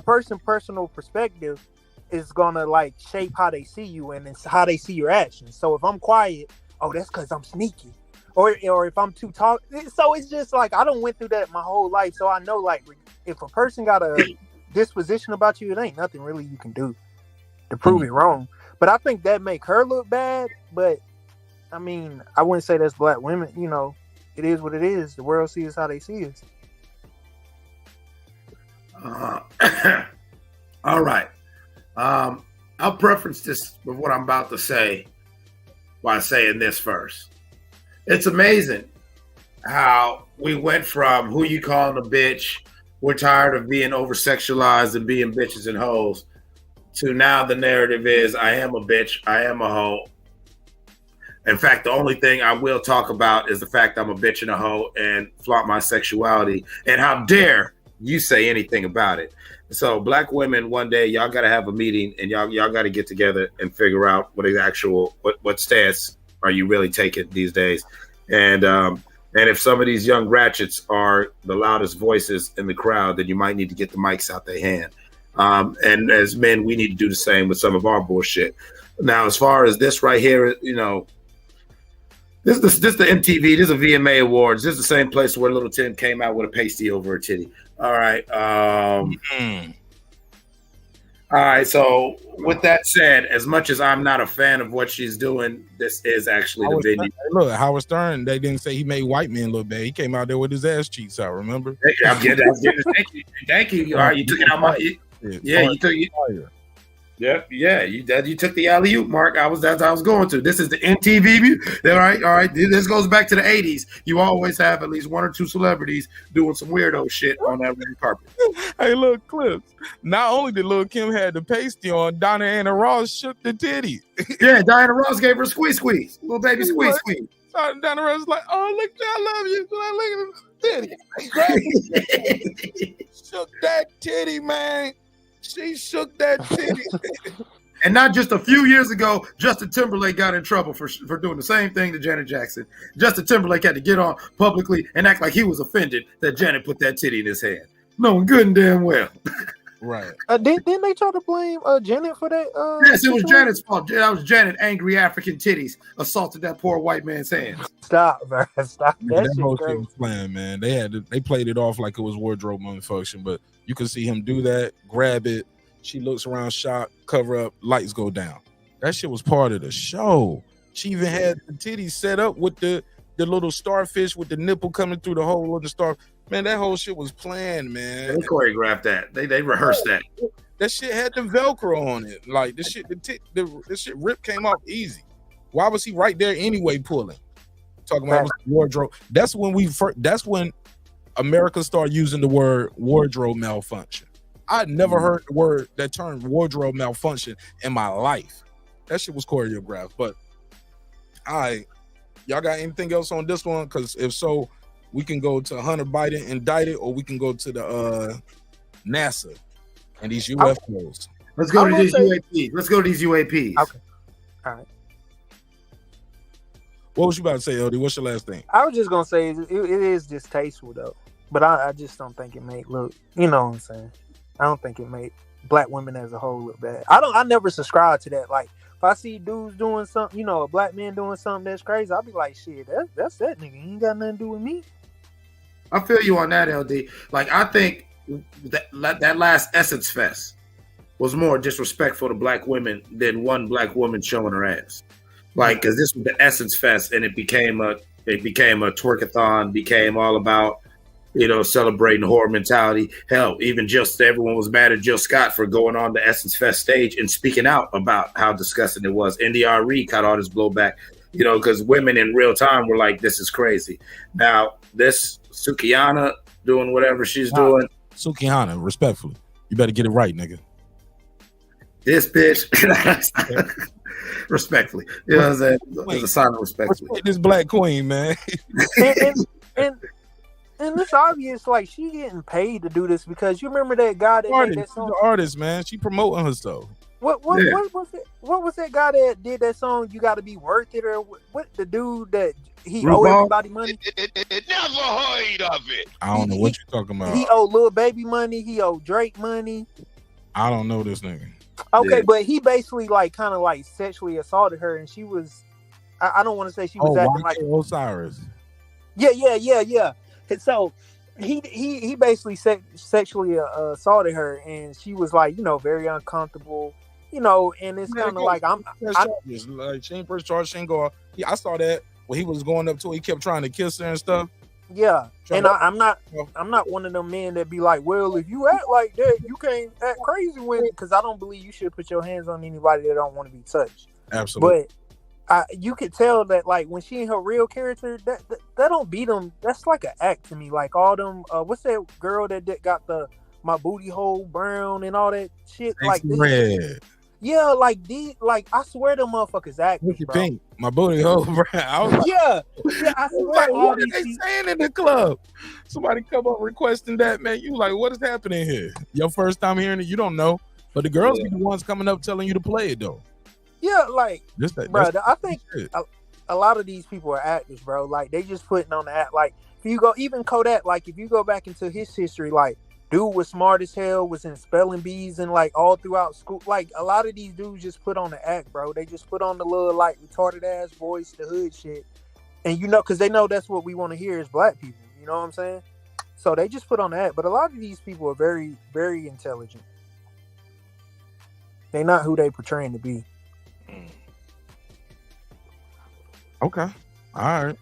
Speaker 8: person's personal perspective is gonna like shape how they see you and it's how they see your actions. So if I'm quiet, oh, that's because I'm sneaky. Or if I'm too talk, so it's just like I done went through that my whole life. So I know, like, if a person got a disposition about you, it ain't nothing really you can do to prove it wrong. But I think that make her look bad. But I mean, I wouldn't say that's black women. It is what it is. The world sees how they see us.
Speaker 10: All right. I'll preference this with what I'm about to say by saying this first. It's amazing how we went from who you calling a bitch, we're tired of being over-sexualized and being bitches and hoes, to now the narrative is I am a bitch, I am a hoe. In fact, the only thing I will talk about is the fact I'm a bitch and a hoe and flaunt my sexuality. And how dare you say anything about it. So black women, one day, y'all got to have a meeting and y'all got to get together and figure out what stance are you really taking these days. And if some of these young ratchets are the loudest voices in the crowd, then you might need to get the mics out their hand. And as men, we need to do the same with some of our bullshit. Now, as far as this right here, this is the MTV, this is a VMA Awards. This is the same place where Little Tim came out with a pasty over her titty. All right. All right. So with that said, as much as I'm not a fan of what she's doing, this is actually the video.
Speaker 1: Look, Howard Stern. They didn't say he made white men look bad. He came out there with his ass cheeks out. Remember?
Speaker 10: I'm getting thank you. All right, you took it out my. You took it. Yeah. You took the alley oop, Mark. I was going to. This is the MTV. All right. This goes back to the '80s. You always have at least one or two celebrities doing some weirdo shit on that red carpet.
Speaker 1: Hey, look, clips. Not only did Lil Kim had the pasty on, Diana Ross shook the titty.
Speaker 10: Yeah, Diana Ross gave her a squeeze, little baby squeeze.
Speaker 1: So Diana Ross was like, "Oh, look, I love you." Look at the titty. Shook that titty, man. She shook that titty.
Speaker 10: And not just a few years ago, Justin Timberlake got in trouble for doing the same thing to Janet Jackson. Justin Timberlake had to get on publicly and act like he was offended that Janet put that titty in his hand, knowing good and damn well.
Speaker 1: Right.
Speaker 8: Didn't they try to blame Janet for that?
Speaker 10: Yes, it was Janet's fault. That was Janet, angry African titties, assaulted that poor white man's hands.
Speaker 8: Stop, man. Stop.
Speaker 1: That whole shit was playing, man. They played it off like it was wardrobe malfunction, but you can see him do that, grab it. She looks around, shocked, cover up, lights go down. That shit was part of the show. She even had the titties set up with the little starfish with the nipple coming through the hole of the star. Man, that whole shit was planned, man.
Speaker 10: They choreographed that. They rehearsed that.
Speaker 1: That shit had the Velcro on it. Like this shit, this shit rip came off easy. Why was he right there anyway pulling? Talking about wardrobe. That's when America started using the word wardrobe malfunction. I never heard that term wardrobe malfunction in my life. That shit was choreographed. But y'all got anything else on this one? Because if so, we can go to Hunter Biden Indicted, or we can go to the NASA and these UFOs.
Speaker 10: Let's go to these UAPs.
Speaker 8: Okay. All right.
Speaker 1: What was you about to say, LD? What's your last thing?
Speaker 8: I was just gonna say it is distasteful though, but I just don't think it made look. You know what I'm saying? I don't think it made black women as a whole look bad. I never subscribe to that. Like if I see dudes doing something, a black man doing something that's crazy, I'll be like, shit, that's that nigga. He ain't got nothing to do with me.
Speaker 10: I feel you on that, LD. Like I think that last Essence Fest was more disrespectful to black women than one black woman showing her ass. Like, because this was the Essence Fest, and it became a twerkathon, became all about celebrating horror mentality. Hell, even everyone was mad at Jill Scott for going on the Essence Fest stage and speaking out about how disgusting it was. NDRE caught all this blowback, because women in real time were like, "This is crazy." Now, this SUKIHANA doing whatever she's doing.
Speaker 1: SUKIHANA, respectfully, you better get it right, nigga.
Speaker 10: This bitch, respectfully, what I'm saying? There's a sign of respect.
Speaker 1: Respect this black queen, man.
Speaker 8: And it's obvious, like, she getting paid to do this because you remember that guy that made that song?
Speaker 1: The artist, man. She promoting herself.
Speaker 8: What was it? What was that guy that did that song? You Got to Be Worth It, or what? The dude that he owed everybody money.
Speaker 4: It never heard of it.
Speaker 1: I don't know what you're talking about.
Speaker 8: He owed Lil Baby money. He owed Drake money.
Speaker 1: I don't know this nigga.
Speaker 8: Okay, but he basically kind of sexually assaulted her, and she was. I don't want to say she was acting like
Speaker 1: Osiris.
Speaker 8: Yeah. And so he basically sexually assaulted her, and she was very uncomfortable, and it's kind of like
Speaker 1: she ain't first charge, she ain't go. I saw that when he was going up to her, he kept trying to kiss her and stuff.
Speaker 8: Yeah, and I'm not one of them men that be like, well, if you act like that, you can't act crazy with it, because I don't believe you should put your hands on anybody that don't want to be touched.
Speaker 1: Absolutely.
Speaker 8: But you could tell that when she in her real character, that don't beat them. That's like an act to me. Like all them, what's that girl that got my booty hole brown and all that shit? Like
Speaker 1: red.
Speaker 8: Yeah, I swear them motherfuckers act.
Speaker 1: Pink, my booty hole brown. I swear. What are they saying in the club? Somebody come up requesting that, man. You like, what is happening here? Your first time hearing it, you don't know, but the girls be the ones coming up telling you to play it though.
Speaker 8: Yeah, bro, I think a lot of these people are actors, bro. Like, they just putting on the act. Like, if you go, even Kodak, if you go back into his history, dude was smart as hell, was in spelling bees and, all throughout school. Like, a lot of these dudes just put on the act, bro. They just put on the little, retarded-ass voice, the hood shit. And, because they know that's what we want to hear as black people. You know what I'm saying? So they just put on the act. But a lot of these people are very, very intelligent. They're not who they portraying to be.
Speaker 1: Okay. All right.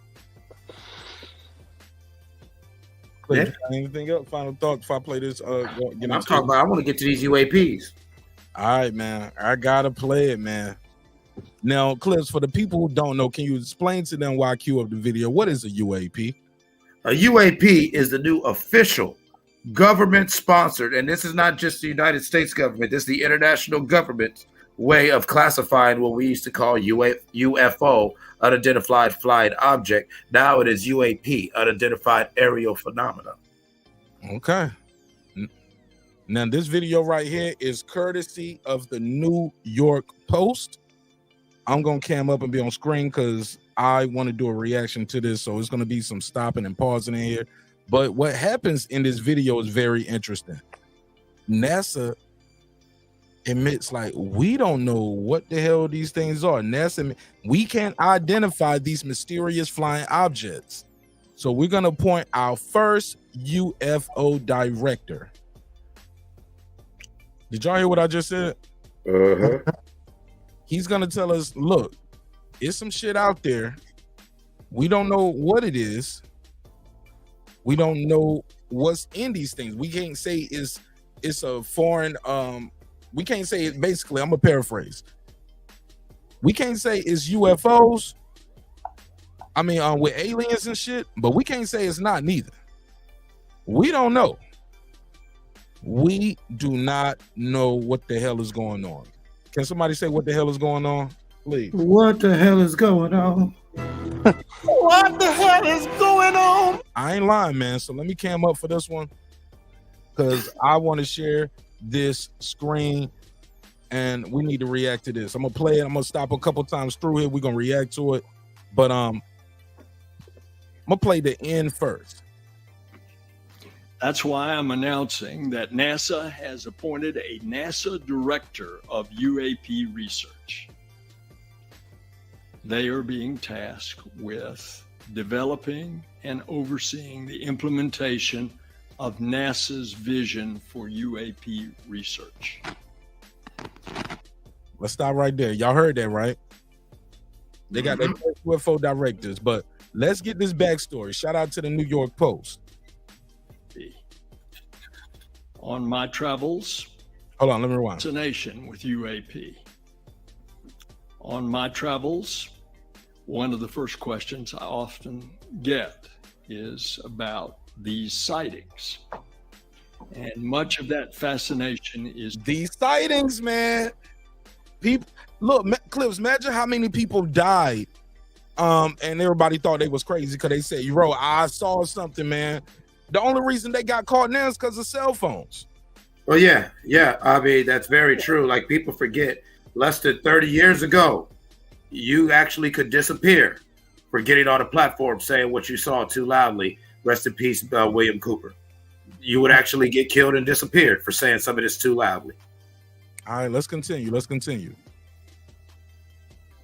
Speaker 10: Yeah.
Speaker 1: Anything else? Final thoughts before I play this?
Speaker 10: I'm talking about. I want to get to these UAPs.
Speaker 1: All right, man. I gotta play it, man. Now, Clips, for the people who don't know, can you explain to them why I queue up the video? What is a UAP?
Speaker 10: A UAP is the new official government-sponsored, and this is not just the United States government. This is the international government's way of classifying what we used to call UFO, unidentified flying object. Now it is UAP, unidentified aerial phenomena.
Speaker 1: Okay. Now, this video right here is courtesy of the New York Post. I'm going to cam up and be on screen because I want to do a reaction to this. So it's going to be some stopping and pausing in here. But what happens in this video is very interesting. NASA admits, like, we don't know what the hell these things are. NASA, we can't identify these mysterious flying objects. So we're going to appoint our first UFO director. Did y'all hear what I just said?
Speaker 10: Uh-huh.
Speaker 1: He's going to tell us, look, it's some shit out there. We don't know what it is. We don't know what's in these things. We can't say it's a foreign, we can't say it. Basically, I'm gonna paraphrase. We can't say it's UFOs. I mean, with aliens and shit, but we can't say it's not neither. We don't know. We do not know what the hell is going on. Can somebody say what the hell is going on, please?
Speaker 10: What the hell is going on?
Speaker 3: What the hell is going on?
Speaker 1: I ain't lying, man. So let me cam up for this one because I want to share this screen and we need to react to this. I'm gonna play it. I'm gonna stop a couple times through here. We're gonna react to it, but I'm gonna play the end first.
Speaker 11: That's why I'm announcing that NASA has appointed a NASA director of UAP research. They are being tasked with developing and overseeing the implementation of NASA's vision for UAP research.
Speaker 1: Let's stop right there. Y'all heard that, right? They got their UFO directors, but let's get this backstory. Shout out to the New York Post.
Speaker 11: On my travels,
Speaker 1: hold on, let me rewind.
Speaker 11: Fascination with UAP. On my travels, one of the first questions I often get is about these sightings. And much of that fascination is
Speaker 1: these sightings, man. People, look, Clips, imagine how many people died. And everybody thought they was crazy because they said, bro, I saw something, man. The only reason they got caught now is because of cell phones.
Speaker 10: Well, yeah. I mean, that's very true. Like, people forget, less than 30 years ago, you actually could disappear for getting on a platform saying what you saw too loudly. Rest in peace, William Cooper. You would actually get killed and disappeared for saying some of this too loudly.
Speaker 1: All right, let's continue.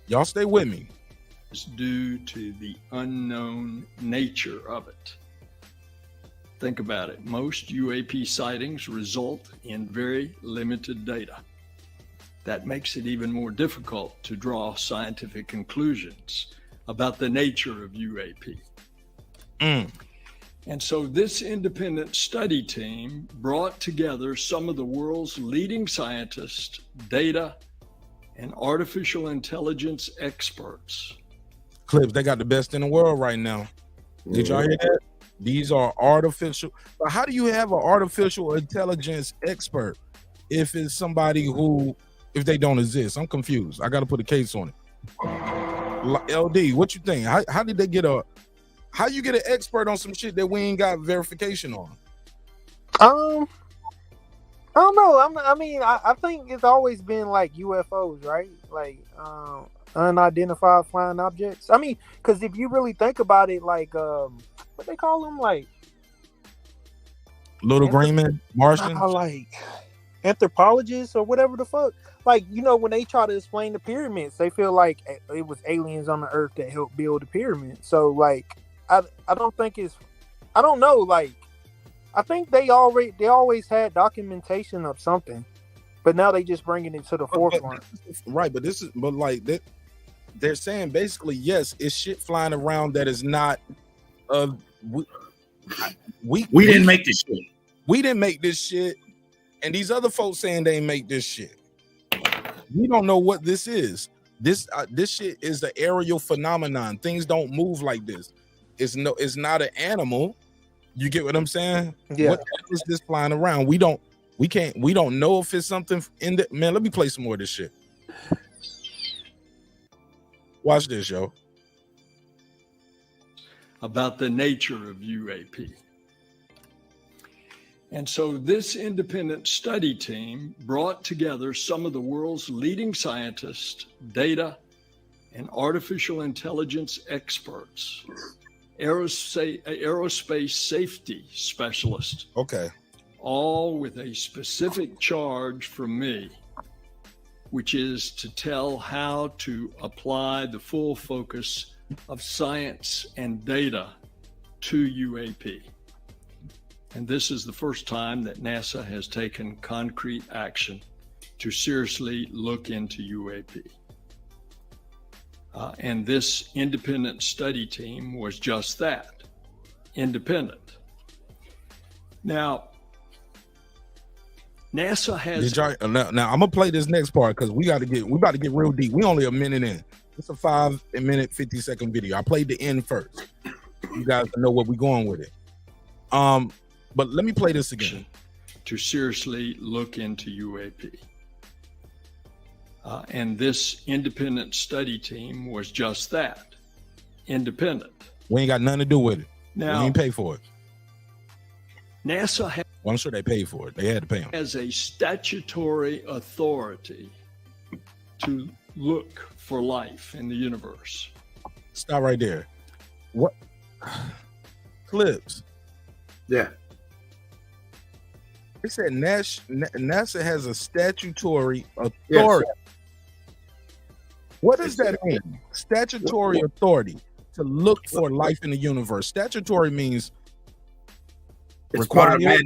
Speaker 1: Y'all stay with me.
Speaker 11: It's due to the unknown nature of it. Think about it. Most UAP sightings result in very limited data. That makes it even more difficult to draw scientific conclusions about the nature of UAP. And so this independent study team brought together some of the world's leading scientists, data, and artificial intelligence experts.
Speaker 1: Clips, they got the best in the world right now. Did y'all hear that? These are artificial. But how do you have an artificial intelligence expert if it's somebody who, if they don't exist? I'm confused. I got to put a case on it. LD, what you think? How did they get how you get an expert on some shit that we ain't got verification on?
Speaker 8: I don't know. I think it's always been like UFOs, right? Like unidentified flying objects. I mean, because if you really think about it, like what they call them, like
Speaker 1: little green men, Martians,
Speaker 8: like anthropologists or whatever the fuck. Like, you know, when they try to explain the pyramids, they feel like it was aliens on the earth that helped build the pyramid. So, like, I don't think it's, I don't know, like, I think they always had documentation of something. But now they just bringing it to the forefront.
Speaker 1: Right, but this is like that. They're saying basically, yes, it's shit flying around that is not. We
Speaker 10: didn't make this shit.
Speaker 1: We didn't make this shit, and these other folks saying they make this shit. We don't know what this is. This shit is the aerial phenomenon. Things don't move like this. It's not an animal. You get what I'm saying?
Speaker 8: Yeah.
Speaker 1: What is this flying around? We don't know if it's something in the man. Let me play some more of this shit. Watch this, yo.
Speaker 11: About the nature of UAP. And so this independent study team brought together some of the world's leading scientists, data and artificial intelligence experts, aerospace safety specialists.
Speaker 1: Okay.
Speaker 11: All with a specific charge from me, which is to tell how to apply the full focus of science and data to UAP. And this is the first time that NASA has taken concrete action to seriously look into UAP. And this independent study team was just that, independent. Now, NASA has.
Speaker 1: Now I'm gonna play this next part because we about to get real deep. We only a minute in. It's a 5-minute 50-second video. I played the end first. You guys know where we're going with it. But let me play this again.
Speaker 11: To seriously look into UAP. And this independent study team was just that, independent.
Speaker 1: We ain't got nothing to do with it.
Speaker 11: Now,
Speaker 1: we ain't pay for it.
Speaker 11: NASA
Speaker 1: well, I'm sure they paid for it. They had to pay them.
Speaker 11: Has a statutory authority to look for life in the universe.
Speaker 1: Stop right there. What? Clips.
Speaker 10: Yeah.
Speaker 1: They said NASA has a statutory authority.
Speaker 10: Yes.
Speaker 1: What does that mean? Statutory authority to look for life in the universe. Statutory means
Speaker 10: it's
Speaker 1: required,
Speaker 10: yeah,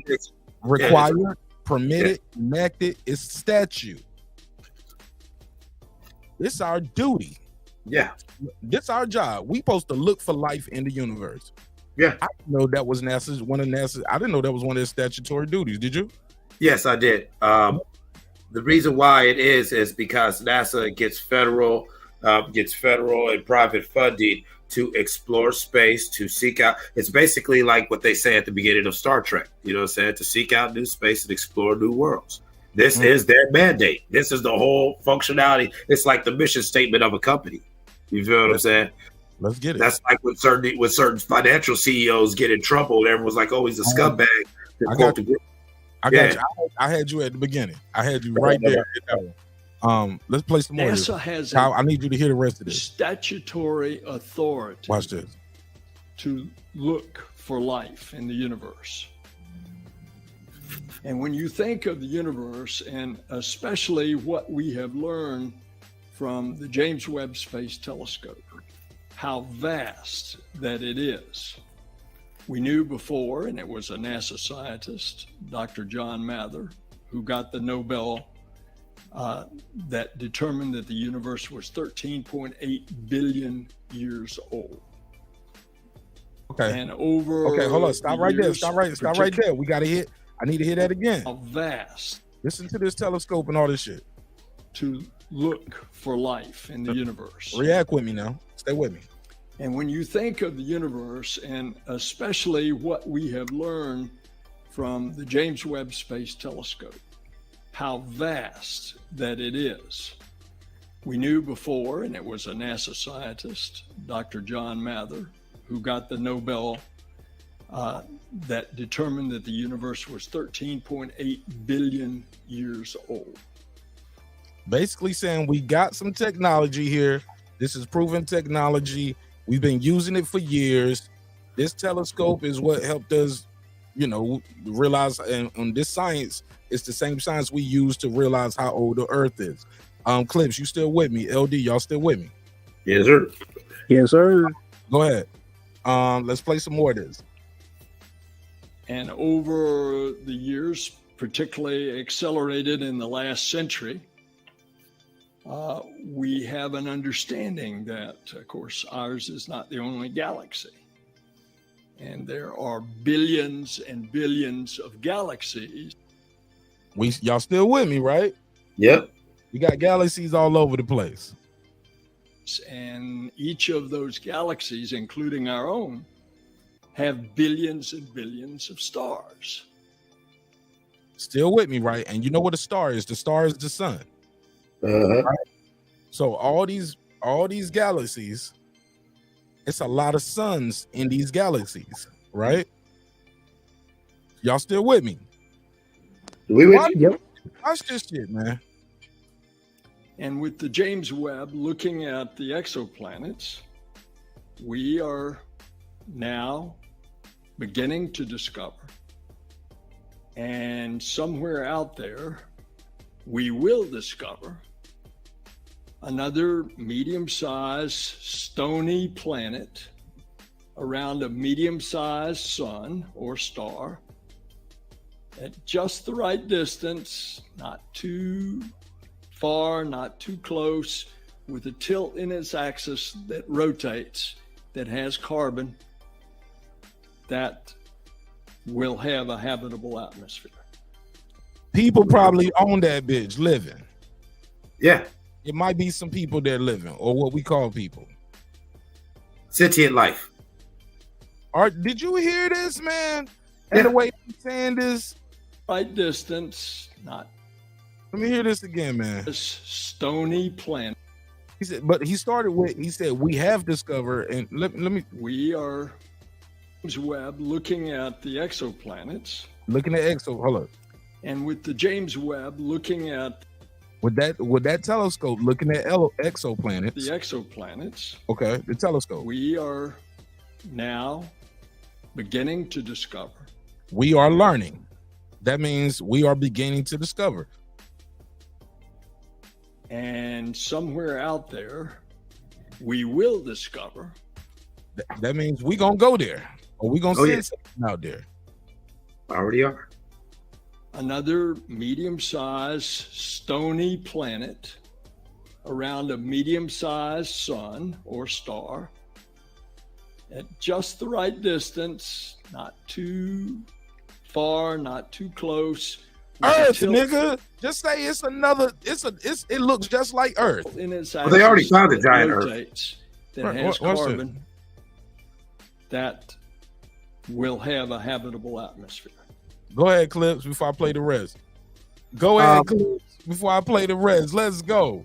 Speaker 1: permitted, enacted. It's statute. It's our duty.
Speaker 10: Yeah.
Speaker 1: This our job. We supposed to look for life in the universe.
Speaker 10: Yeah.
Speaker 1: I didn't know that was NASA's one of NASA's. I didn't know that was one of their statutory duties. Did you?
Speaker 10: Yes, I did. The reason why it is because NASA gets federal and private funding to explore space, to seek out. It's basically like what they say at the beginning of Star Trek. You know what I'm saying? To seek out new space and explore new worlds. This is their mandate. This is the whole functionality. It's like the mission statement of a company. You feel what I'm saying?
Speaker 1: Let's get it.
Speaker 10: That's like when certain financial CEOs get in trouble. Everyone's like, "Oh, he's a scumbag."
Speaker 1: I got you. I had you at the beginning. I had you right there. Let's play some more.
Speaker 11: NASA has
Speaker 1: I need you to hear the rest of this.
Speaker 11: Statutory authority.
Speaker 1: Watch this.
Speaker 11: To look for life in the universe. And when you think of the universe, and especially what we have learned from the James Webb Space Telescope, how vast that it is. We knew before, and it was a NASA scientist, Dr. John Mather, who got the Nobel that determined that the universe was 13.8 billion years old.
Speaker 1: Okay.
Speaker 11: And over.
Speaker 1: Okay, hold on. Stop right there. Stop right there. We got to hit. I need to hear that again.
Speaker 11: How vast.
Speaker 1: Listen to this telescope and all this shit.
Speaker 11: To look for life in the universe.
Speaker 1: React with me now. Stay with me.
Speaker 11: And when you think of the universe, and especially what we have learned from the James Webb Space Telescope, how vast that it is. We knew before, and it was a NASA scientist, Dr. John Mather, who got the Nobel that determined that the universe was 13.8 billion years old.
Speaker 1: Basically saying we got some technology here. This is proven technology. We've been using it for years. This telescope is what helped us, realize, and on this science, it's the same science we use to realize how old the Earth is. Clips, you still with me? LD, y'all still with me?
Speaker 10: Yes, sir.
Speaker 8: Yes, sir.
Speaker 1: Go ahead. Let's play some more of this.
Speaker 11: And over the years, particularly accelerated in the last century, we have an understanding that, of course, ours is not the only galaxy. And there are billions and billions of galaxies.
Speaker 1: Y'all still with me, right?
Speaker 10: Yep.
Speaker 1: We got galaxies all over the place.
Speaker 11: And each of those galaxies, including our own, have billions and billions of stars.
Speaker 1: Still with me, right? And you know what a star is? The star is the sun.
Speaker 10: Right?
Speaker 1: So all these galaxies, it's a lot of suns in these galaxies, right? Y'all still with me? Watch this shit, man.
Speaker 11: And with the James Webb looking at the exoplanets, we are now beginning to discover, and somewhere out there, we will discover another medium-sized stony planet around a medium-sized sun or star at just the right distance, not too far, not too close, with a tilt in its axis that rotates, that has carbon, that will have a habitable atmosphere.
Speaker 1: People probably own that bitch living.
Speaker 10: Yeah.
Speaker 1: It might be some people there living, or what we call people.
Speaker 10: Sentient life.
Speaker 1: Did you hear this, man? And the way he's saying this,
Speaker 11: right distance, not.
Speaker 1: Let me hear this again, man.
Speaker 11: This stony planet.
Speaker 1: He said, but he started with, he said, we have discovered, and let me.
Speaker 11: We are James Webb looking at the exoplanets.
Speaker 1: Looking at hold up.
Speaker 11: And with the James Webb looking at.
Speaker 1: With that telescope looking at exoplanets.
Speaker 11: The exoplanets.
Speaker 1: Okay, the telescope.
Speaker 11: We are now beginning to discover.
Speaker 1: We are learning. That means we are beginning to discover.
Speaker 11: And somewhere out there, we will discover.
Speaker 1: That means we gonna go there, or we gonna send something out there.
Speaker 10: Already are.
Speaker 11: Another medium-sized stony planet around a medium-sized sun or star at just the right distance, not too far, not too close.
Speaker 1: Earth, nigga. Just say it's another. It looks just like Earth.
Speaker 11: In its
Speaker 10: they already found a giant Earth
Speaker 11: that has carbon that will have a habitable atmosphere.
Speaker 1: Go ahead, Clips, before I play the rest. Go ahead, Clips, before I play the rest. Let's go.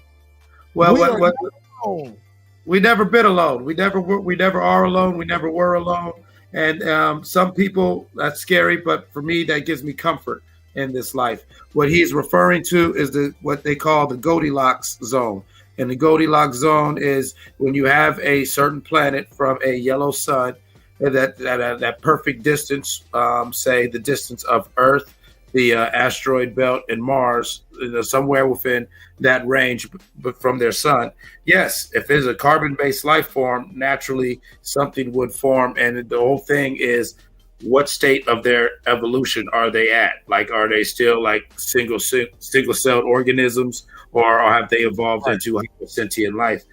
Speaker 10: Well, we never been alone. We never are alone. We never were alone. And some people, that's scary, but for me, that gives me comfort in this life. What he's referring to is what they call the Goldilocks zone. And the Goldilocks zone is when you have a certain planet from a yellow sun, that perfect distance, say the distance of Earth, the asteroid belt, and Mars, somewhere within that range, but from their sun. Yes, if there's a carbon-based life form, naturally something would form, and the whole thing is what state of their evolution are they at? Like, are they still like single-celled organisms, or have they evolved into sentient life?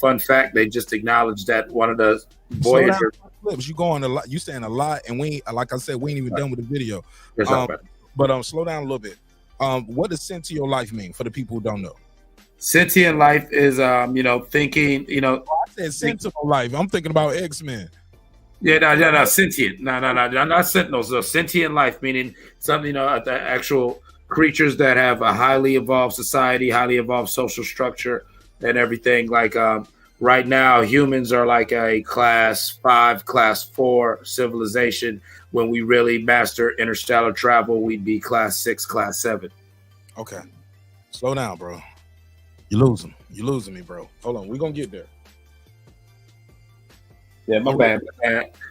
Speaker 10: Fun fact: they just acknowledged that one of the Voyager.
Speaker 1: Clips, you going a lot. You saying a lot, and we, like I said, we ain't even done with the video. But slow down a little bit. What does sentient life mean for the people who don't know?
Speaker 10: Sentient life is, thinking.
Speaker 1: I said sentient life. I'm thinking about X-Men.
Speaker 10: Yeah, no, sentient. No, not sentinels. So sentient life meaning something, the actual creatures that have a highly evolved society, highly evolved social structure, and everything. Like right now, humans are like a class 5, class 4 civilization. When we really master interstellar travel, we'd be class 6, class 7.
Speaker 1: Okay, slow down, bro. You're losing me, bro. Hold on, we're gonna get there.
Speaker 10: Yeah, my bad.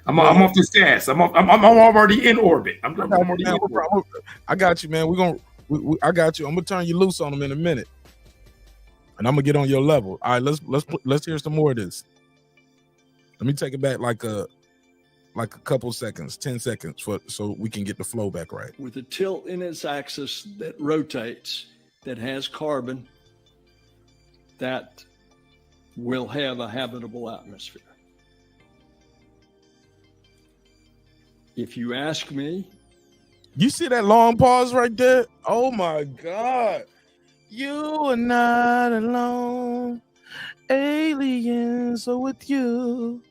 Speaker 10: I'm off this gas. I'm already in orbit. I
Speaker 1: got you, man. I got you. I'm gonna turn you loose on them in a minute, and I'm gonna get on your level. All right, let's hear some more of this. Let me take it back like like a couple seconds, 10 seconds, so we can get the flow back right.
Speaker 11: With a tilt in its axis that rotates, that has carbon, that will have a habitable atmosphere. If you ask me,
Speaker 1: you see that long pause right there? Oh my God. You are not alone. Aliens are with you.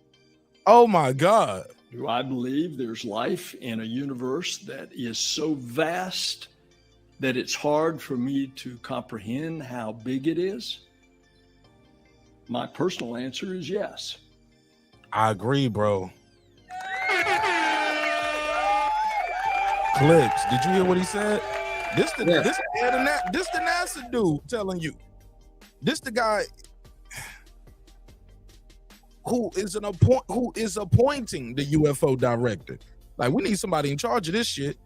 Speaker 1: Oh my God.
Speaker 11: Do I believe there's life in a universe that is so vast that it's hard for me to comprehend how big it is? My personal answer is yes.
Speaker 1: I agree, bro. Clips, did you hear what he said? This the NASA dude telling you. This the guy who is appointing the UFO director. Like, we need somebody in charge of this shit.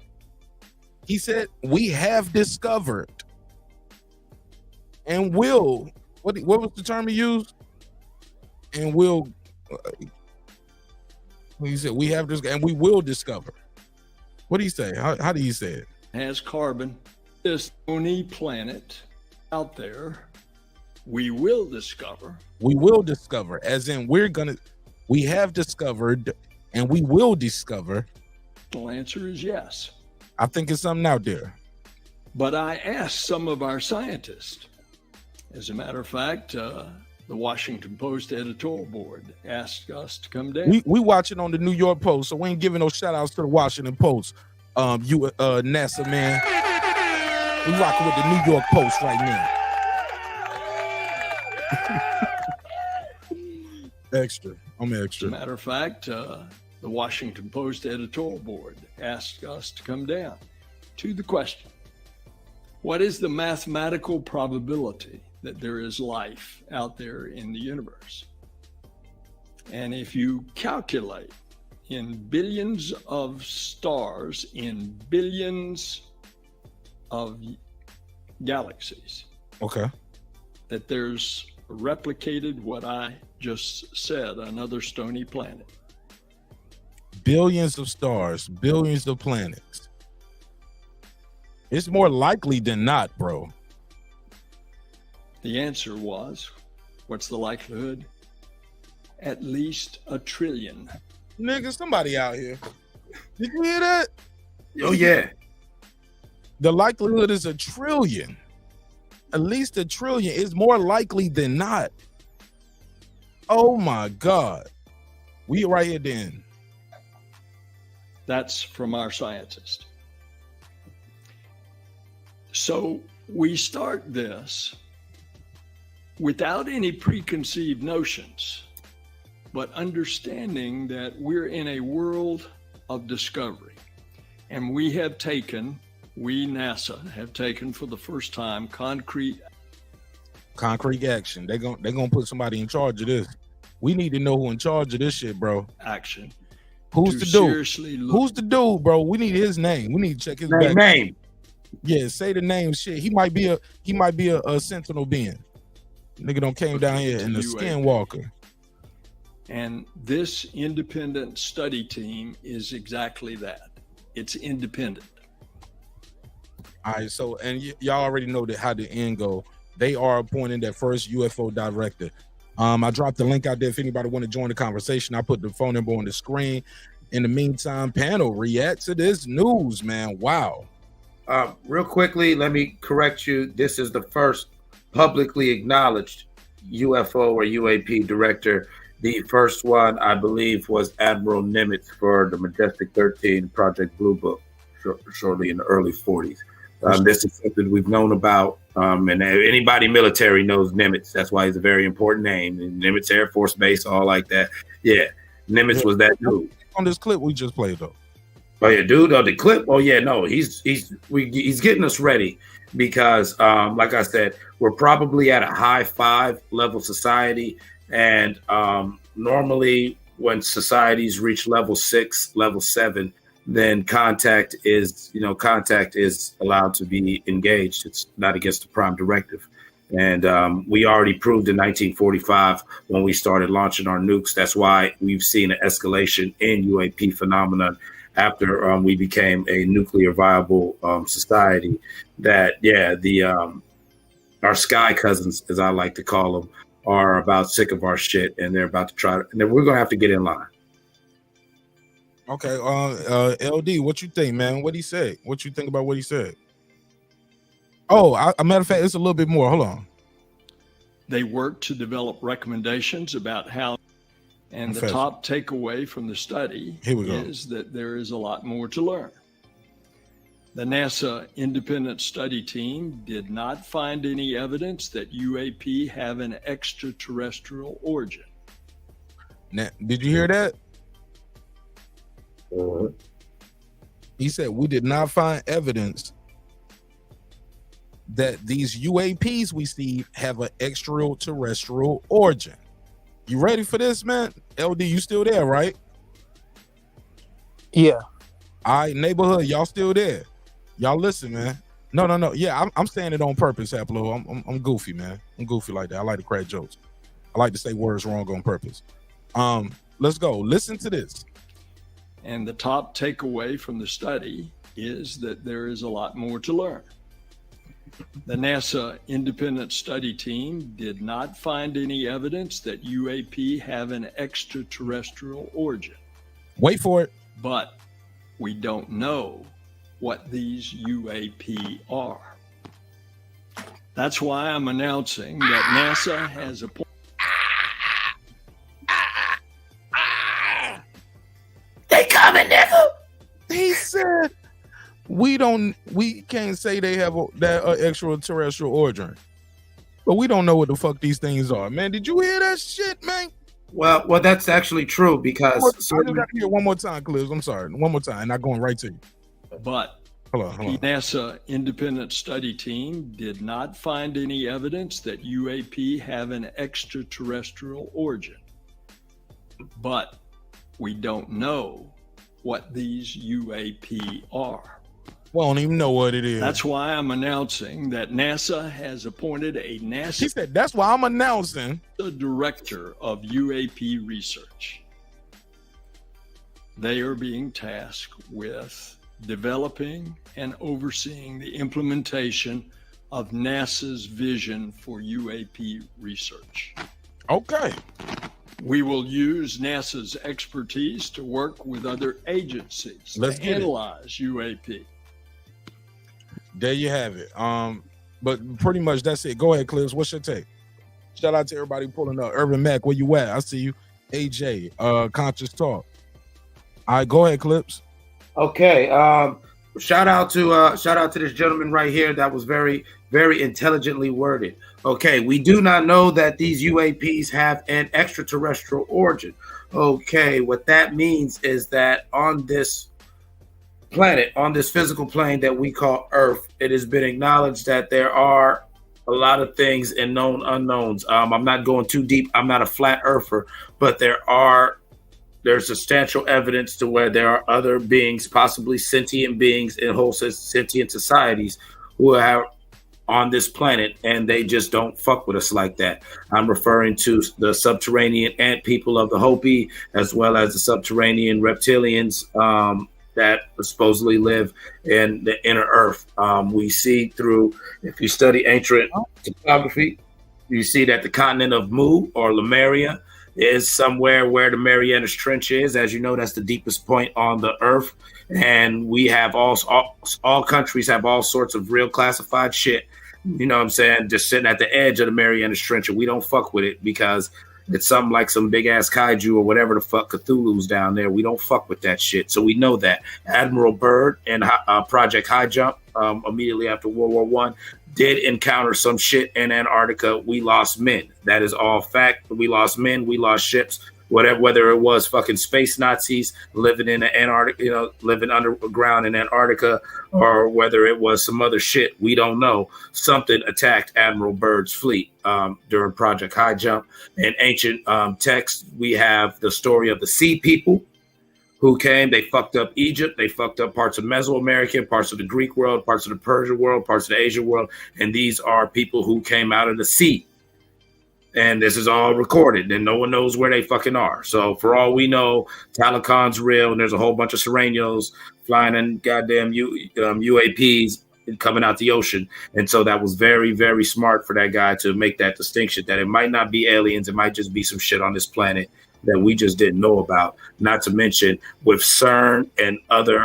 Speaker 1: He said, we have discovered and will, what was the term he used? And will, he said, we have this, and we will discover. What do you say? How do you say it?
Speaker 11: Has carbon. This only planet out there, we will discover.
Speaker 1: We will discover, as in we have discovered and we will discover.
Speaker 11: The answer is yes.
Speaker 1: I think it's something out there.
Speaker 11: But I asked some of our scientists. As a matter of fact, the Washington Post editorial board asked us to come down.
Speaker 1: We watch it on the New York Post, so we ain't giving no shout outs to the Washington Post. NASA man. We rocking with the New York Post right now. Extra. I'm extra.
Speaker 11: As a matter of fact, the Washington Post editorial board asked us to come down to the question, what is the mathematical probability that there is life out there in the universe? And if you calculate in billions of stars, in billions of galaxies,
Speaker 1: okay,
Speaker 11: that there's replicated what I just said, another stony planet.
Speaker 1: Billions of stars, billions of planets. It's more likely than not, bro.
Speaker 11: The answer was, what's the likelihood? At least 1 trillion.
Speaker 1: Nigga, somebody out here. Did you hear that?
Speaker 10: Oh, yeah.
Speaker 1: The likelihood is 1 trillion. At least 1 trillion is more likely than not. Oh my God. We right here then.
Speaker 11: That's from our scientist. So we start this without any preconceived notions, but understanding that we're in a world of discovery. And we have taken, NASA have taken for the first time concrete
Speaker 1: action. They're gonna put somebody in charge of this. We need to know who in charge of this shit, bro.
Speaker 11: Action.
Speaker 1: Who's the dude? Who's the dude, bro? We need his name. We need to check his
Speaker 10: name.
Speaker 1: Yeah, say the name. Shit, he might be a sentinel being. Nigga don't came down here in the skinwalker.
Speaker 11: And this independent study team is exactly that. It's independent.
Speaker 1: All right, so and y'all already know that how the end go. They are appointing their first UFO director. I dropped the link out there if anybody want to join the conversation. I put the phone number on the screen. In the meantime, panel, react to this news, man. Wow.
Speaker 10: Real quickly, let me correct you. This is the first publicly acknowledged UFO or UAP director. The first one, I believe, was Admiral Nimitz for the Majestic 13 Project Blue Book, shortly in the early 40s. This is something we've known about, and anybody military knows Nimitz. That's why he's a very important name. Nimitz Air Force Base, all like that. Yeah, Nimitz was that dude.
Speaker 1: On this clip we just played, though.
Speaker 10: Oh yeah, dude. Oh, the clip. Oh yeah, no, he's getting us ready because, like I said, we're probably at a high 5 level society, and normally when societies reach level 6, level 7, then contact is allowed to be engaged. It's not against the prime directive. And we already proved in 1945 when we started launching our nukes. That's why we've seen an escalation in UAP phenomenon after we became a nuclear viable society. That, our sky cousins, as I like to call them, are about sick of our shit, and they're about to try to, and we're going to have to get in line.
Speaker 1: Okay, LD, what you think, man? What he said? What you think about what he said? Oh, a matter of fact, it's a little bit more. Hold on.
Speaker 11: They work to develop recommendations about how, and the top takeaway from the study is that there is a lot more to learn. The NASA independent study team did not find any evidence that UAP have an extraterrestrial origin.
Speaker 1: Now, did you hear that? He said we did not find evidence that these UAPs we see have an extraterrestrial origin. You ready for this, man? LD, you still there, right?
Speaker 8: Yeah.
Speaker 1: All right, neighborhood, y'all still there? Y'all listen, man. No. Yeah, I'm saying it on purpose, Aplo. I'm goofy, man. I'm goofy like that. I like to crack jokes. I like to say words wrong on purpose. Let's go. Listen to this.
Speaker 11: And the top takeaway from the study is that there is a lot more to learn. The NASA independent study team did not find any evidence that UAP have an extraterrestrial origin.
Speaker 1: Wait for it.
Speaker 11: But we don't know what these UAP are. That's why I'm announcing that NASA has appointed.
Speaker 3: They coming, nigga.
Speaker 1: He said we can't say they have that extraterrestrial origin, but we don't know what the fuck these things are, man. Did you hear that shit, man?
Speaker 10: Well, that's actually true because
Speaker 1: I just got to hear one more time, Clips. I'm sorry, one more time, not going right to you.
Speaker 11: But
Speaker 1: hold on.
Speaker 11: NASA independent study team did not find any evidence that UAP have an extraterrestrial origin. But we don't know what these UAP are.
Speaker 1: We don't even know what it is.
Speaker 11: That's why I'm announcing that NASA has appointed a NASA.
Speaker 1: He said, that's why I'm announcing
Speaker 11: the director of UAP research. They are being tasked with developing and overseeing the implementation of NASA's vision for UAP research.
Speaker 1: Okay.
Speaker 11: We will use NASA's expertise to work with other agencies to analyze UAP.
Speaker 1: There you have it. But pretty much that's it. Go ahead, Clips. What's your take? Shout out to everybody pulling up. Urban Mac, where you at? I see you. AJ, Conscious Talk. All right, go ahead, Clips.
Speaker 10: Okay. Shout out to this gentleman right here. That was very, very intelligently worded. Okay, we do not know that these UAPs have an extraterrestrial origin. Okay, what that means is that on this planet, on this physical plane that we call Earth, it has been acknowledged that there are a lot of things and known unknowns. I'm not going too deep. I'm not a flat earther, but there's substantial evidence to where there are other beings, possibly sentient beings in whole sentient societies who are on this planet, and they just don't fuck with us like that. I'm referring to the subterranean ant people of the Hopi, as well as the subterranean reptilians that supposedly live in the inner earth. We see through, if you study ancient topography, you see that the continent of Mu or Lemuria is somewhere where the Marianas Trench is. As you know, that's the deepest point on the earth. And we have all countries have all sorts of real classified shit, you know what I'm saying, just sitting at the edge of the Marianas Trench, and we don't fuck with it because it's something like some big ass kaiju or whatever the fuck Cthulhu's down there. We don't fuck with that shit. So we know that. Admiral Byrd and Project High Jump, immediately after World War I, did encounter some shit in Antarctica. We lost men. That is all fact. We lost men. We lost ships. Whether it was fucking space Nazis living in Antarctica, living underground in Antarctica, or whether it was some other shit, we don't know. Something attacked Admiral Byrd's fleet during Project High Jump. In ancient texts, we have the story of the Sea People, who came. They fucked up Egypt. They fucked up parts of Mesoamerica, parts of the Greek world, parts of the Persian world, parts of the Asian world. And these are people who came out of the sea. And this is all recorded, and no one knows where they fucking are. So for all we know, Talacon's real, and there's a whole bunch of Serenos flying in goddamn UAPs coming out the ocean. And so that was very, very smart for that guy to make that distinction that it might not be aliens. It might just be some shit on this planet that we just didn't know about. Not to mention with CERN and other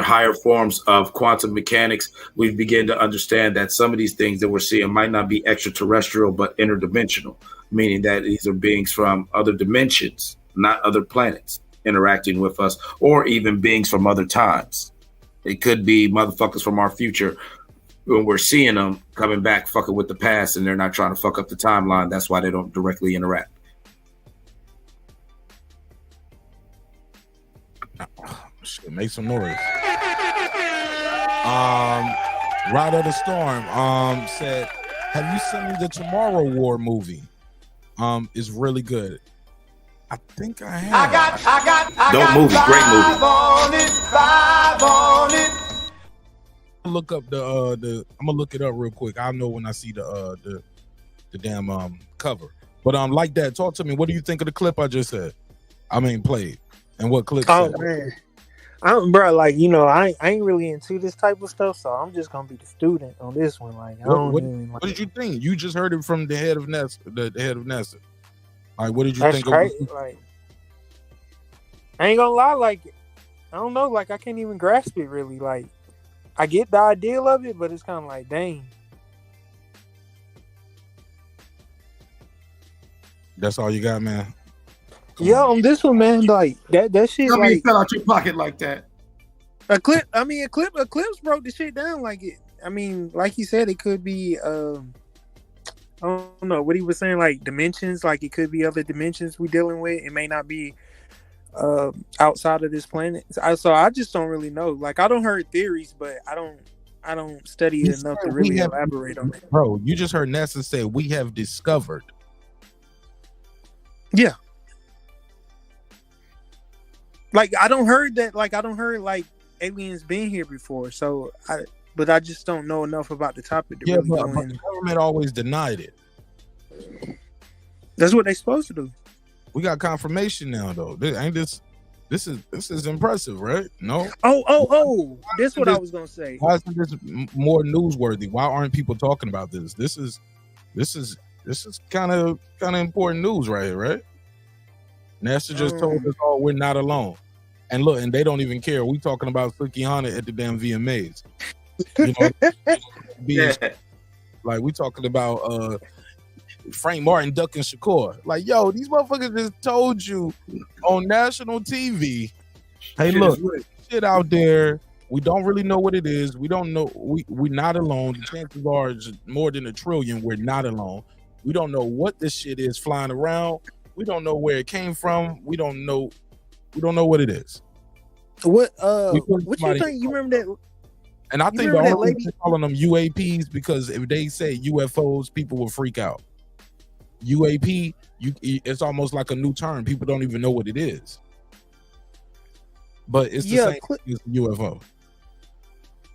Speaker 10: higher forms of quantum mechanics, we've begun to understand that some of these things that we're seeing might not be extraterrestrial, but interdimensional, meaning that these are beings from other dimensions, not other planets interacting with us, or even beings from other times. It could be motherfuckers from our future when we're seeing them coming back fucking with the past, and they're not trying to fuck up the timeline. That's why they don't directly interact.
Speaker 1: Shit, make some noise. Ride of the Storm said, have you seen the Tomorrow War movie? It's really good. I think I have.
Speaker 10: I got movie, great movie.
Speaker 3: Five on it.
Speaker 1: Look up the I'm gonna look it up real quick. I'll know when I see the damn cover. But like that, talk to me. What do you think of the clip I just said? I mean played. And what clip said?
Speaker 8: Man. Bro, like, you know, I ain't really into this type of stuff, so I'm just gonna be the student on this one. Like,
Speaker 1: what did you think? You just heard it from the head of NASA, the head of NASA. Like, what did you think?
Speaker 8: Like, I ain't gonna lie, like, I don't know, like, I can't even grasp it really. Like, I get the idea of it, but it's kind of like, dang.
Speaker 1: That's all you got, man.
Speaker 8: Yeah, on this one, man, like that shit.
Speaker 10: Tell me
Speaker 8: like,
Speaker 10: it fell out your pocket like that.
Speaker 8: A clips broke the shit down like it. I mean, like he said, it could be. I don't know what he was saying. Like dimensions, like it could be other dimensions we dealing with. It may not be outside of this planet. So I just don't really know. Like I don't heard theories, but I don't study it enough to really elaborate on it.
Speaker 1: Bro, you just heard NASA say we have discovered.
Speaker 8: Yeah. Like I don't heard like aliens been here before. So but I just don't know enough about the topic to really go in.
Speaker 1: The government always denied it.
Speaker 8: That's what they're supposed to do.
Speaker 1: We got confirmation now, though. This is impressive, right? No.
Speaker 8: Oh! This is what I was gonna say.
Speaker 1: Why isn't this more newsworthy? Why aren't people talking about this? This is kind of important news right here, right? NASA just told us all we're not alone. And look, and they don't even care. We talking about SUKIHANA at the damn VMAs. You know, like we talking about Frank Martin ducking Shakur. Like, yo, these motherfuckers just told you on national TV, hey, look, shit out there. We don't really know what it is. We don't know. We're not alone. The chances are it's more than 1 trillion. We're not alone. We don't know what this shit is flying around. We don't know where it came from. We don't know what it is.
Speaker 8: What you think? You remember that?
Speaker 1: And I think the only reason they're calling them UAPs because if they say UFOs, people will freak out. UAP, it's almost like a new term. People don't even know what it is. But it's the same as UFO.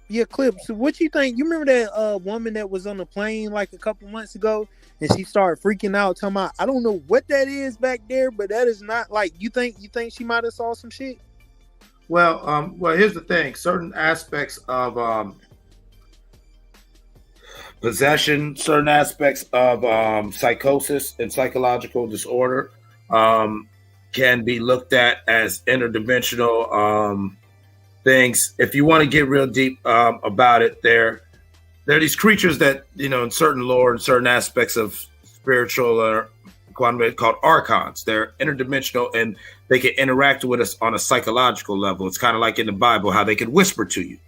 Speaker 8: Yeah, Clips. What you think? You remember that woman that was on the plane like a couple months ago, and she started freaking out, talking about, I don't know what that is back there, but that is not like you think she might have saw some shit.
Speaker 10: Well, here's the thing: certain aspects of possession, certain aspects of psychosis and psychological disorder can be looked at as interdimensional things. If you want to get real deep about it, there are these creatures that, you know, in certain lore and certain aspects of spiritual or quantum called archons. They're interdimensional and they can interact with us on a psychological level. It's kind of like in the Bible, how they can whisper to you.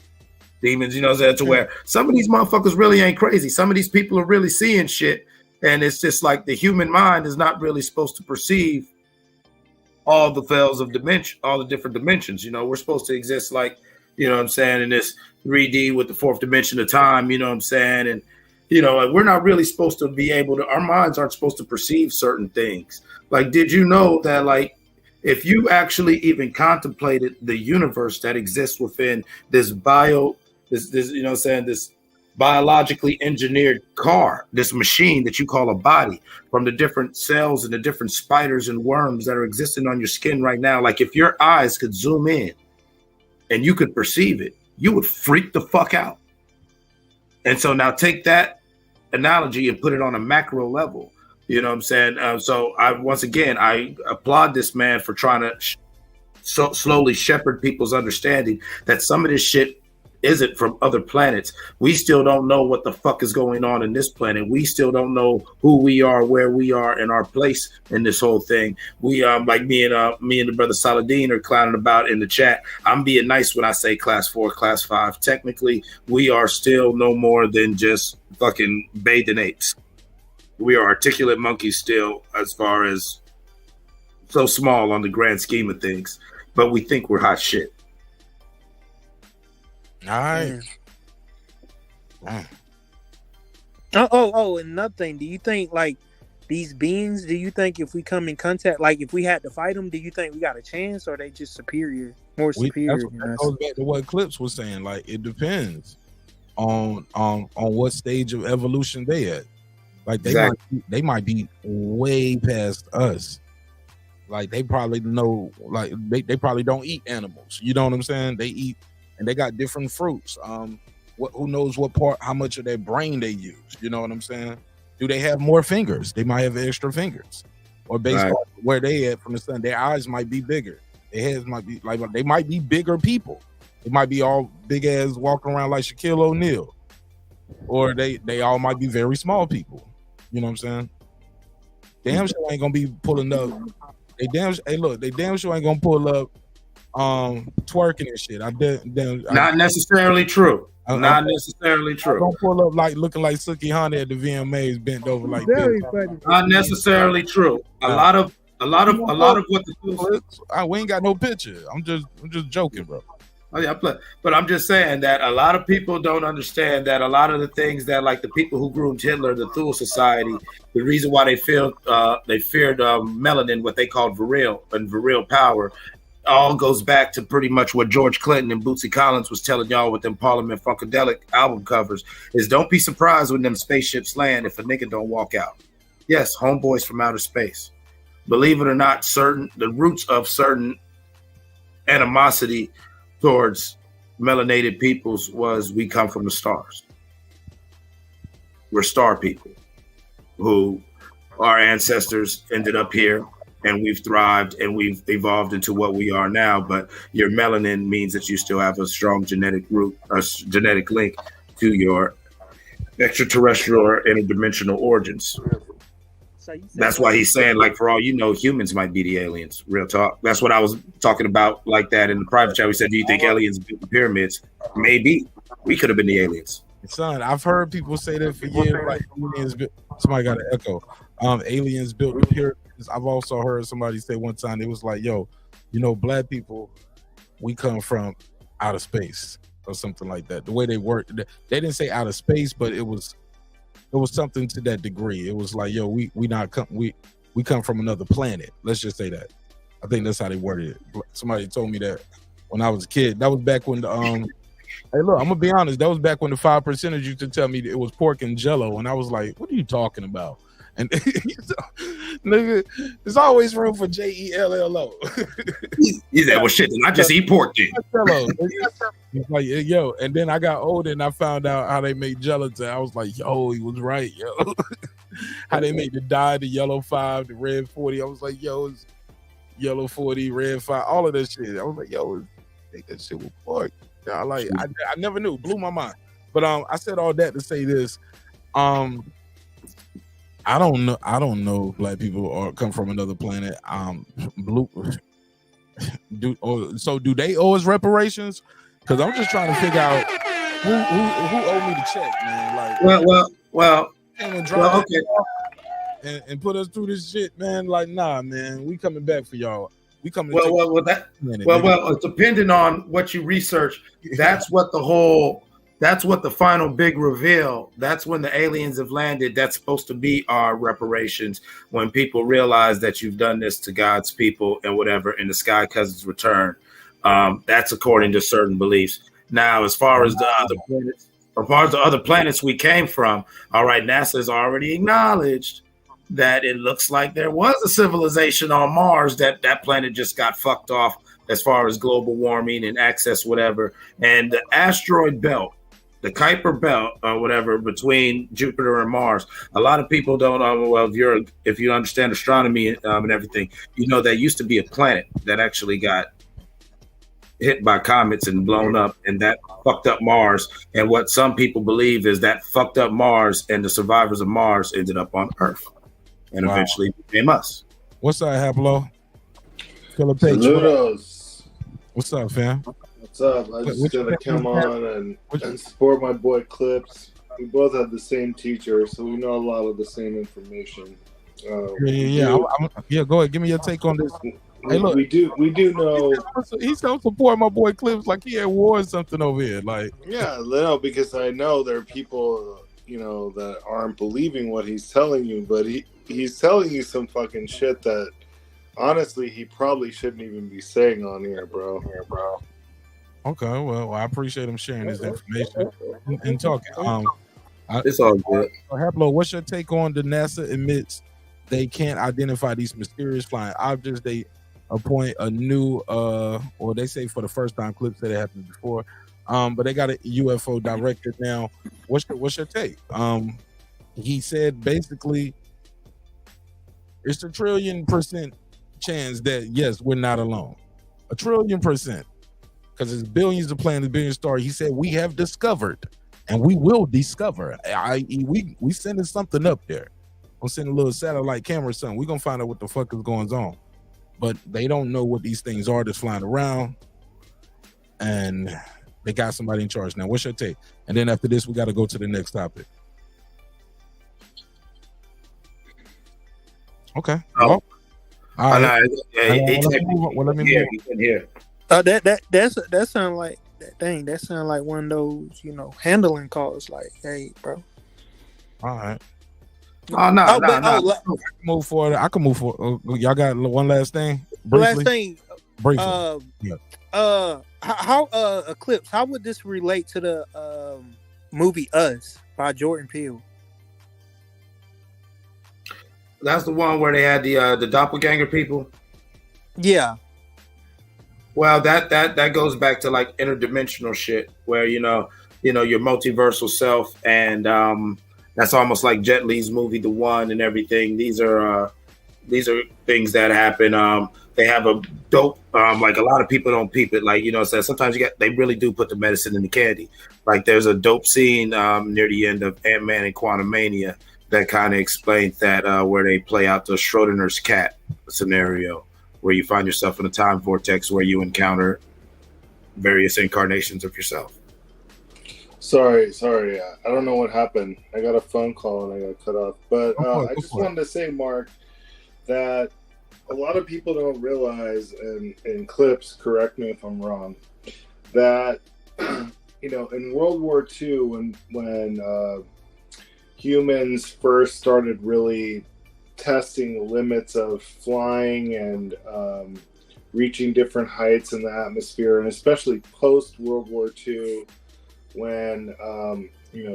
Speaker 10: Demons, you know, to where some of these motherfuckers really ain't crazy. Some of these people are really seeing shit. And it's just like the human mind is not really supposed to perceive all the fells of dimension, all the different dimensions. You know, we're supposed to exist like, you know what I'm saying, in this 3D with the fourth dimension of time, you know what I'm saying? And, you know, like we're not really supposed to be able to, our minds aren't supposed to perceive certain things. Like, did you know that, like, if you actually even contemplated the universe that exists within this this biologically engineered car, this machine that you call a body, from the different cells and the different spiders and worms that are existing on your skin right now, like if your eyes could zoom in and you could perceive it, you would freak the fuck out. And so now take that analogy and put it on a macro level. You know what I'm saying? So once again, I applaud this man for trying to slowly shepherd people's understanding that some of this shit isn't from other planets. We still don't know what the fuck is going on in this planet. We still don't know who we are, where we are, and our place in this whole thing. We like me and the brother Saladin are clowning about in the chat. I'm being nice when I say class 4, class 5. Technically, we are still no more than just fucking bathing apes. We are articulate monkeys still, as far as so small on the grand scheme of things, but we think we're hot shit.
Speaker 1: All right.
Speaker 8: Oh, another thing. Do you think like these beings? Do you think if we come in contact, like if we had to fight them, do you think we got a chance, or are they just superior, more superior?
Speaker 1: That goes back to what Clips was saying. Like it depends on what stage of evolution they at. Like they might be way past us. Like they probably know. Like they probably don't eat animals. You know what I'm saying? They eat. And they got different fruits. Who knows what part, how much of their brain they use? You know what I'm saying? Do they have more fingers? They might have extra fingers, or based on where they at from the sun, their eyes might be bigger. Their heads might be like they might be bigger people. They might be all big ass walking around like Shaquille O'Neal, or they all might be very small people. You know what I'm saying? Damn sure ain't gonna be pulling up. They damn sure ain't gonna pull up. Twerking and shit.
Speaker 10: Not necessarily true. Not necessarily true.
Speaker 1: Don't pull up like looking like SUKIHANA at the VMAs, bent over like
Speaker 8: very
Speaker 1: this.
Speaker 8: funny.
Speaker 10: Not necessarily true. A lot of what
Speaker 1: we ain't got no picture. I'm just joking, bro.
Speaker 10: Oh yeah, but I'm just saying that a lot of people don't understand that a lot of the things that, like the people who groomed Hitler, the Thule Society, the reason why they feared melanin, what they called virile and virile power, all goes back to pretty much what George Clinton and Bootsy Collins was telling y'all with them Parliament Funkadelic album covers, is don't be surprised when them spaceships land if a nigga don't walk out. Yes, homeboys from outer space. Believe it or not, the roots of certain animosity towards melanated peoples was we come from the stars. We're star people who our ancestors ended up here, and we've thrived and we've evolved into what we are now. But your melanin means that you still have a strong genetic root, a genetic link to your extraterrestrial or interdimensional origins. That's why he's saying, like, for all you know, humans might be the aliens. Real talk. That's what I was talking about, like that in the private chat. We said, do you think aliens built the pyramids? Maybe. We could have been the aliens.
Speaker 1: Son, I've heard people say that for years. Like aliens built. Somebody got an echo. Aliens built the pyramids. I've also heard somebody say one time, it was like, yo, you know, black people, we come from outer space or something like that. The way they work, they didn't say outer space, but it was something to that degree. It was like, yo, we come from another planet. Let's just say that. I think that's how they worded it. Somebody told me that when I was a kid. That was back when the hey, look, I'm gonna be honest. That was back when the 5%ers used to tell me it was pork and jello, and I was like, "What are you talking about?" And nigga, there's always room for JELLO.
Speaker 10: He said, "Well, shit, then I just eat pork then."
Speaker 1: Like, yo, and then I got older and I found out how they make gelatin. I was like, yo, he was right, yo. How they make the dye, the yellow 5, the red 40. I was like, yo, it's yellow 40, red 5, all of that shit. I was like, yo, that shit was pork. I never knew. It blew my mind. But I said all that to say this. I don't know if black people come from another planet. Do they owe us reparations? Because I'm just trying to figure out who owe me the check, man. Like,
Speaker 10: well,
Speaker 1: okay. And put us through this shit, man. Like, nah, man, we coming back for y'all. We coming.
Speaker 10: Well, depending on what you research, that's what the whole That's what the final big reveal. That's when the aliens have landed. That's supposed to be our reparations. When people realize that you've done this to God's people and whatever, and the Sky Cousins return. That's according to certain beliefs. Now, as far as the other planets we came from, all right, NASA has already acknowledged that it looks like there was a civilization on Mars. That planet just got fucked off as far as global warming and access, whatever. And the asteroid belt, the Kuiper belt or whatever between Jupiter and Mars. A lot of people don't know. Well, if you understand astronomy and everything, you know that used to be a planet that actually got hit by comets and blown up, and that fucked up Mars. And what some people believe is that fucked up Mars, and the survivors of Mars ended up on Earth, and eventually became us.
Speaker 1: What's up, Hablo?
Speaker 12: Saludos.
Speaker 1: What's up, fam?
Speaker 12: What's up? I just gotta come on and support my boy Clips. We both have the same teacher, so we know a lot of the same information.
Speaker 1: Yeah. Go ahead. Give me your take on this. Hey, look,
Speaker 12: we do know.
Speaker 1: He's still supporting my boy Clips like he at war or something over here. Like,
Speaker 12: yeah, no, because I know there are people, that aren't believing what he's telling you, but he's telling you some fucking shit that honestly he probably shouldn't even be saying on here, bro.
Speaker 1: Okay, well, I appreciate him sharing his information and talking.
Speaker 10: It's all good.
Speaker 1: Hablo, what's your take on the NASA admits they can't identify these mysterious flying objects? They appoint a new, or they say for the first time, Clips said it happened before, but they got a UFO director now. What's your take? He said basically it's a 1,000,000,000% chance that yes, we're not alone. 1,000,000,000%, because it's billions of planets, billion stars. He said we have discovered, and we will discover. I.e., we sending something up there. We'll send a little satellite camera or something. We're gonna find out what the fuck is going on. But they don't know what these things are that's flying around. And they got somebody in charge. Now, what's your take? And then after this, we got to go to the next topic. Okay.
Speaker 10: Oh.
Speaker 1: All right.
Speaker 10: Let me hear.
Speaker 8: That sound like that thing. That sound like one of those, handling calls. Like, hey, bro.
Speaker 1: All right.
Speaker 10: Oh no!
Speaker 1: I can move forward. Y'all got one last thing? Briefly?
Speaker 8: Last thing.
Speaker 1: Briefly.
Speaker 8: How Eclipse? How would this relate to the movie Us by Jordan Peele?
Speaker 10: That's the one where they had the doppelganger people.
Speaker 8: Yeah.
Speaker 10: Well, that goes back to like interdimensional shit, where your multiversal self, and that's almost like Jet Li's movie The One and everything. These are things that happen. They have a dope, like a lot of people don't peep it. Like, so sometimes they really do put the medicine in the candy. Like there's a dope scene near the end of Ant-Man and Quantumania that kind of explains that, where they play out the Schrodinger's cat scenario, where you find yourself in a time vortex where you encounter various incarnations of yourself.
Speaker 12: Sorry. I don't know what happened. I got a phone call and I got cut off. But I just wanted to say, Mark, that a lot of people don't realize, and Clips, correct me if I'm wrong, that in World War II, when humans first started really testing the limits of flying and reaching different heights in the atmosphere, and especially post World War II, when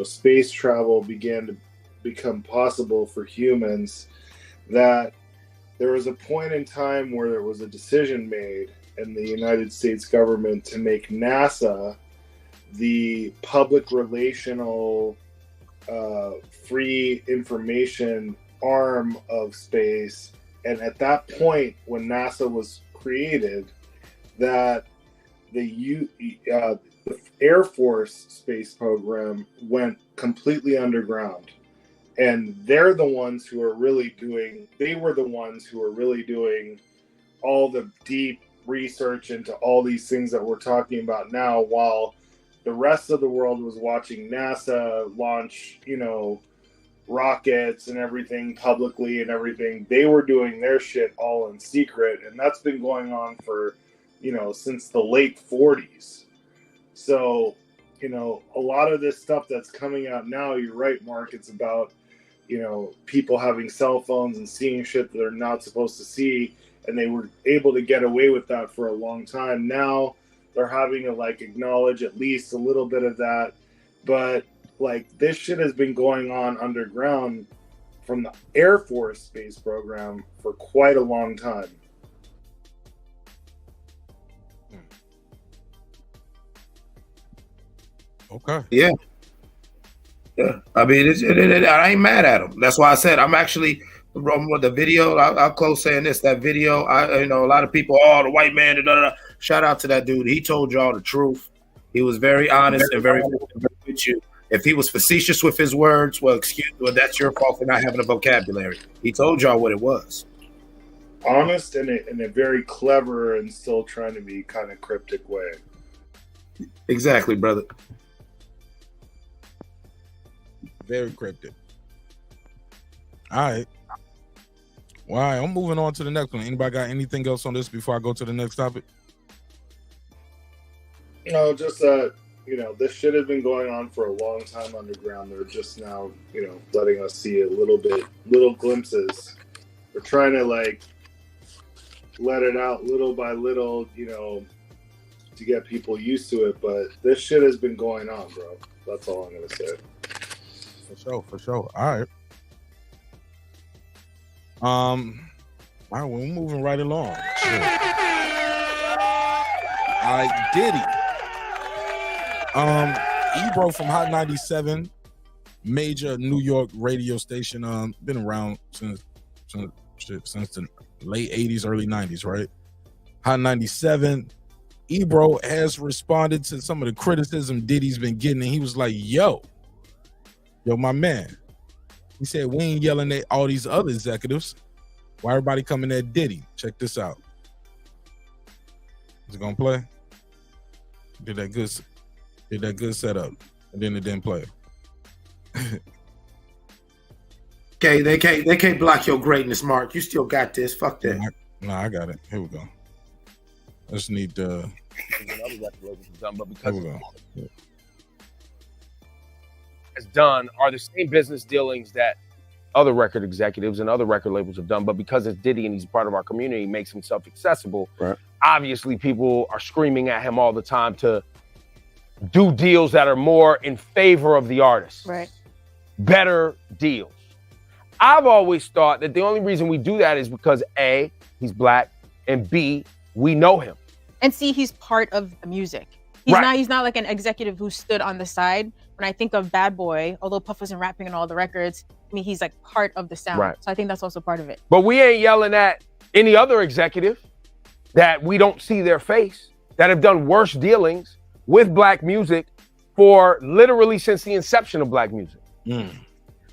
Speaker 12: space travel began to become possible for humans, that there was a point in time where there was a decision made in the United States government to make NASA the public relational free information arm of space. And at that point, when NASA was created, that the Air Force space program went completely underground. And they were the ones who were really doing all the deep research into all these things that we're talking about now, while the rest of the world was watching NASA launch, rockets and everything publicly and everything. They were doing their shit all in secret. And that's been going on for, since the late 40s. So you know, a lot of this stuff that's coming out now, you're right, Mark, it's about, you know, people having cell phones and seeing shit that they're not supposed to see, and they were able to get away with that for a long time. Now they're having to like acknowledge at least a little bit of that, but like this shit has been going on underground from the Air Force space program for quite a long time.
Speaker 1: Okay.
Speaker 10: Yeah. Yeah. I mean, I ain't mad at him. That's why I said I'm actually with the video. I'll close saying this. That video, you know, a lot of people, oh, the white man. Da, da, da. Shout out to that dude. He told y'all the truth. He was very honest and very with you. If he was facetious with his words, well, that's your fault for not having a vocabulary. He told y'all what it was.
Speaker 12: Honest and in a very clever and still trying to be kind of cryptic way.
Speaker 10: Exactly, brother.
Speaker 1: Very cryptic. All right. Well, all right, I'm moving on to the next one. Anybody got anything else on this before I go to the next topic?
Speaker 12: No, just that, you know, this shit has been going on for a long time underground. They're just now, you know, letting us see a little glimpses. They're trying to like let it out little by little, you know, to get people used to it. But this shit has been going on, bro. That's all I'm gonna say.
Speaker 1: For sure. All right. All right, we're moving right along. Sure. All right, Diddy. EBRO from Hot 97, major New York radio station. Been around since the late 80s, early 90s, right? Hot 97. EBRO has responded to some of the criticism Diddy's been getting, and he was like, yo, my man. He said, we ain't yelling at all these other executives. Why everybody coming at Diddy? Check this out. Is it gonna play? Did that good setup, and then it didn't play.
Speaker 10: Okay, they can't block your greatness, Mark. You still got this. Fuck that.
Speaker 1: No, I got it. Here we go. I just need the. Here we go.
Speaker 13: Has done are the same business dealings that other record executives and other record labels have done, but because it's Diddy and he's part of our community, makes himself accessible.
Speaker 10: Right.
Speaker 13: Obviously, people are screaming at him all the time to do deals that are more in favor of the artist.
Speaker 14: Right.
Speaker 13: Better deals. I've always thought that the only reason we do that is because A, he's black, and B, we know him.
Speaker 14: And C, he's part of the music. He's not like an executive who stood on the side. When I think of Bad Boy, although Puff wasn't rapping on all the records, I mean, he's like part of the sound.
Speaker 13: Right.
Speaker 14: So I think that's also part of it.
Speaker 13: But we ain't yelling at any other executive that we don't see their face, that have done worse dealings with black music for literally since the inception of black music.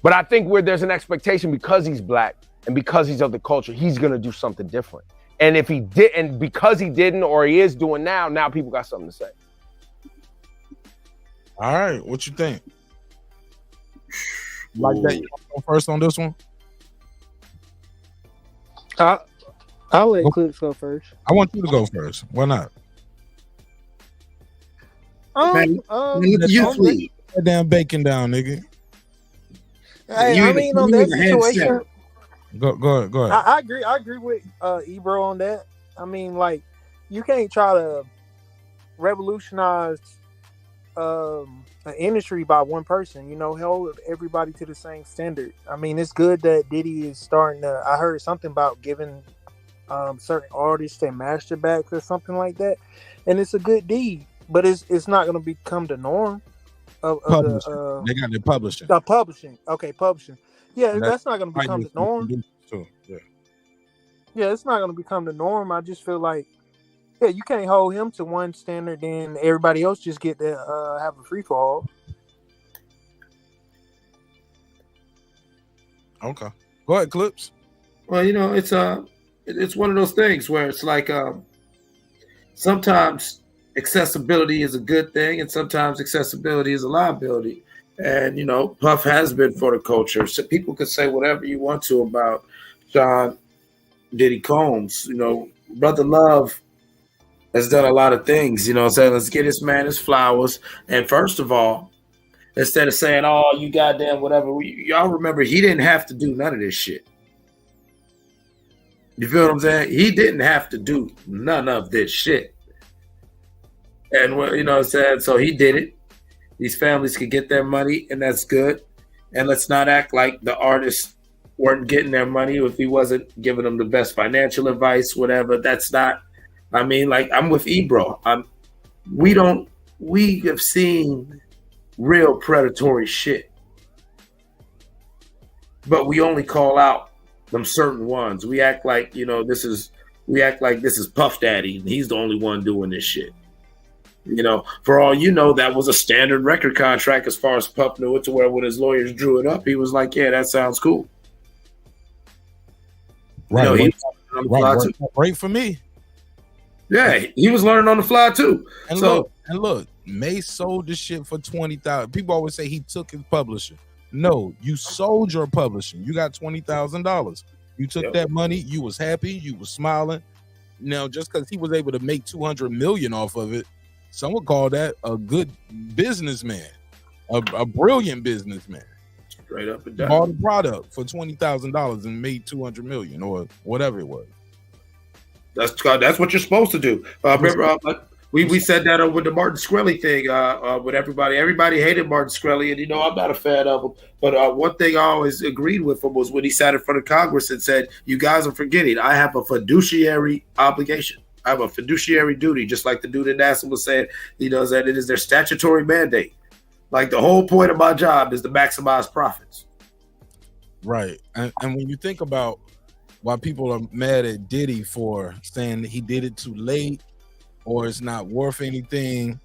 Speaker 13: But I think where there's an expectation because he's black and because he's of the culture, he's gonna do something different. And if he did, and because he didn't or he is doing now people got something to say.
Speaker 1: All right, what you think? Like that, you want to go first on this one?
Speaker 8: I'll let Clips go first.
Speaker 1: I want you to go first. Why not?
Speaker 10: You please.
Speaker 1: That damn bacon down, nigga.
Speaker 8: Hey, I mean, on that situation,
Speaker 1: go ahead.
Speaker 8: I agree with Ebro on that. I mean, like, you can't try to revolutionize an industry by one person, you know, hold everybody to the same standard. I mean, it's good that Diddy is starting to, I heard something about giving certain artists their master backs or something like that, and it's a good deed, but it's not going to become the norm of the
Speaker 1: they got their publishing.
Speaker 8: Publishing. Yeah, that's not going to become the norm. Yeah, it's not going to become the norm. I just feel like, yeah, you can't hold him to one standard, then everybody else just get to have a free fall.
Speaker 1: Okay, go ahead, Clips.
Speaker 10: Well, you know, it's one of those things where it's like sometimes accessibility is a good thing, and sometimes accessibility is a liability. And you know, Puff has been for the culture. So people could say whatever you want to about John Diddy Combs. You know, Brother Love has done a lot of things. You know what I'm saying? Let's get this man his flowers. And first of all, instead of saying, "Oh, you goddamn whatever," y'all remember he didn't have to do none of this shit. You feel what I'm saying? He didn't have to do none of this shit. And you know what I'm saying? So he did it. These families could get their money, and that's good. And let's not act like the artists weren't getting their money if he wasn't giving them the best financial advice, whatever. That's not, I mean, like, I'm with EBRO. We have seen real predatory shit, but we only call out them certain ones. We act like, you know, this is Puff Daddy, and he's the only one doing this shit. You know, for all you know, that was a standard record contract as far as Puff knew it, to where when his lawyers drew it up, he was like, yeah, that sounds cool.
Speaker 1: Right.
Speaker 10: You know,
Speaker 1: Right.
Speaker 10: he was on the fly too.
Speaker 1: Great for me.
Speaker 10: Yeah, he was learning on the fly too.
Speaker 1: And
Speaker 10: So
Speaker 1: look, Mace sold this shit for $20,000. People always say he took his publishing. No, you sold your publishing. You got $20,000. You took that money. You was happy. You was smiling. Now, just because he was able to make $200 million off of it, some would call that a good businessman, a brilliant businessman.
Speaker 10: Straight up and down.
Speaker 1: Bought a product for $20,000 and made $200 million or whatever it was.
Speaker 10: that's what you're supposed to do. Remember, we said that with the Martin Shkreli thing with everybody. Everybody hated Martin Shkreli, and you know I'm not a fan of him. But one thing I always agreed with him was when he sat in front of Congress and said, "You guys are forgetting. I have a fiduciary obligation. I have a fiduciary duty," just like the dude at NASA was saying. He knows that it is their statutory mandate. Like, the whole point of my job is to maximize profits.
Speaker 1: Right. And when you think about why people are mad at Diddy for saying that he did it too late or it's not worth anything,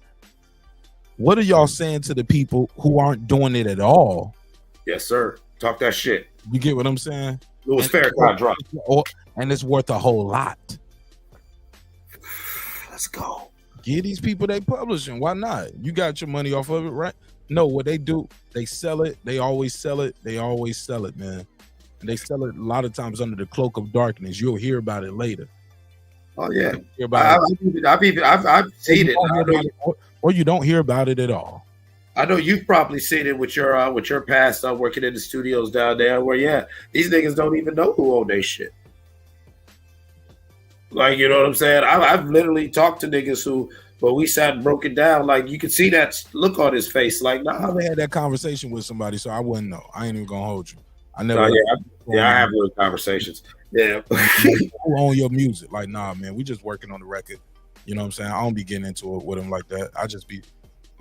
Speaker 1: what are y'all saying to the people who aren't doing it at all?
Speaker 10: Yes, sir. Talk that shit.
Speaker 1: You get what I'm saying?
Speaker 10: It was fair contract.
Speaker 1: And it's worth a whole lot.
Speaker 10: Let's go.
Speaker 1: Give these people they publishing. Why not? You got your money off of it, right? No, what they do, they sell it. They always sell it. They always sell it, man. And they sell it a lot of times under the cloak of darkness. You'll hear about it later.
Speaker 10: Oh yeah,
Speaker 1: I've seen it. Or you don't hear about it at all.
Speaker 10: I know you've probably seen it with your past working in the studios down there, where these niggas don't even know who own their shit. Like, you know what I'm saying? I've literally talked to niggas who, but we sat and broke it down. Like, you could see that look on his face. Like, nah.
Speaker 1: I never had that conversation with somebody, so I wouldn't know. I ain't even gonna hold you. I never.
Speaker 10: I have little conversations. Yeah.
Speaker 1: Who own your music? Like, nah, man, we just working on the record. You know what I'm saying? I don't be getting into it with them like that. I just be.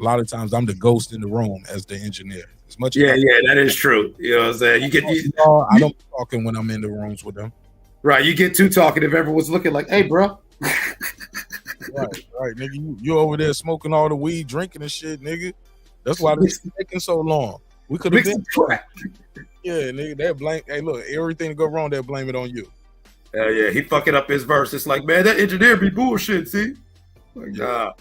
Speaker 1: A lot of times, I'm the ghost in the room as the engineer. As much.
Speaker 10: That is true. You know what I'm saying?
Speaker 1: I don't be talking when I'm in the rooms with them.
Speaker 10: Right, you get too talkative. Everyone's looking like, "Hey, bro."
Speaker 1: right, nigga. You over there smoking all the weed, drinking and shit, nigga. That's why this is taking so long. We could have been crack. Yeah, nigga. They blame. Hey, look, everything to go wrong, they blame it on you.
Speaker 10: Hell yeah, he fucking up his verse. It's like, man, that engineer be bullshit. See, like, nah.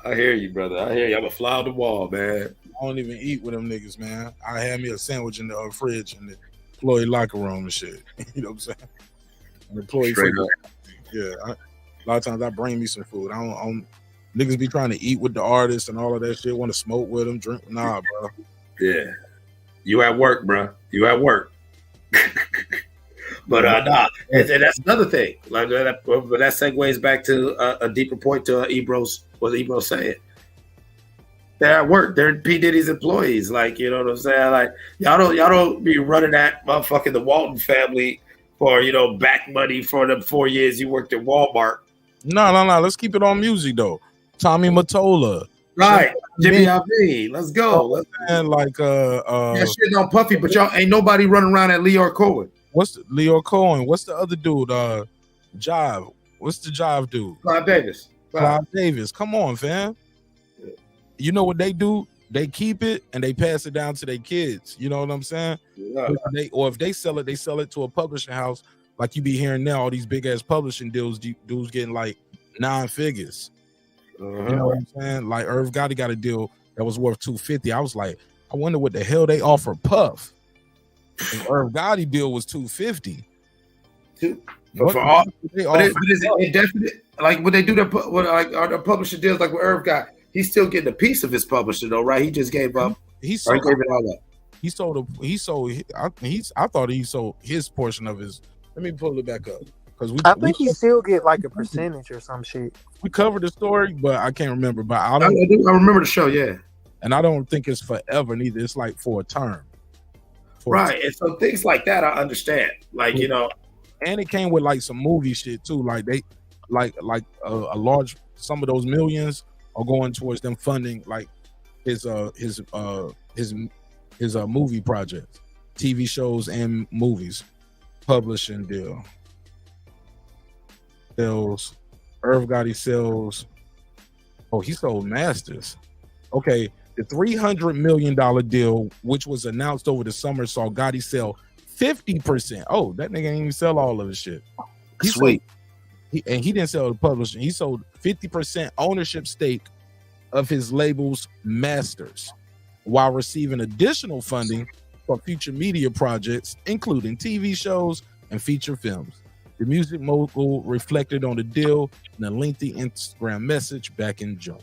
Speaker 10: I hear you, brother. I hear you. I'm a fly on the wall, man.
Speaker 1: I don't even eat with them niggas, man. I had me a sandwich in the fridge in the employee locker room and shit. You know what I'm saying? Employee food. Yeah, a lot of times I bring me some food. I don't niggas be trying to eat with the artists and all of that shit. Want to smoke with them, drink? Nah, bro.
Speaker 10: Yeah, you at work, bro. You at work. But nah, and that's another thing. Like that, but that segues back to a deeper point to Ebro's what Ebro saying. They're at work. They're P. Diddy's employees. Like, you know what I'm saying? Like, y'all don't be running that motherfucking the Walton family for, you know, back money for the 4 years you worked at Walmart.
Speaker 1: No. Let's keep it on music though. Tommy Mottola.
Speaker 10: Right. Jimmy Iovine. Let's go.
Speaker 1: Like
Speaker 10: that shit on Puffy, but y'all ain't nobody running around at Lyor Cohen.
Speaker 1: Lyor Cohen? What's the other dude? Jive. What's the Jive dude?
Speaker 10: Clive Davis.
Speaker 1: Clive Davis. Come on, fam. You know what they do? They keep it and they pass it down to their kids. You know what I'm saying? Yeah. If they sell it to a publishing house. Like you be hearing now, all these big ass publishing deals, dudes getting like 9 figures. You know what I'm saying? Like Irv Gotti got a deal that was worth $250. I was like, I wonder what the hell they offer Puff. And Irv Gotti deal was $250.
Speaker 10: For all, but is it definite? Like when they do their like our publisher deals, like with Irv got, he's still getting a piece of his publisher though, right? He just gave up.
Speaker 15: He
Speaker 10: gave it all up.
Speaker 15: I thought he sold his portion of his. Let me pull it back up because
Speaker 8: I think he still get like a percentage or some shit.
Speaker 15: We covered the story, but I can't remember. But I
Speaker 10: remember the show, yeah.
Speaker 15: And I don't think it's forever neither. It's like for a term.
Speaker 10: Right, and so things like that I understand. Like, you know,
Speaker 15: and it came with like some movie shit too. Like they, like a large, some of those millions are going towards them funding like his movie projects, TV shows and movies, publishing deal. Sells, Irv Gotti sells. Oh, he sold masters. Okay, the $300 million deal, which was announced over the summer, saw Gotti sell 50%. Oh, that nigga didn't even sell all of his shit.
Speaker 10: Sweet.
Speaker 15: He didn't sell the publishing. He sold 50% ownership stake of his label's masters, while receiving additional funding for future media projects, including TV shows and feature films. The music mogul reflected on the deal in a lengthy Instagram message back in June.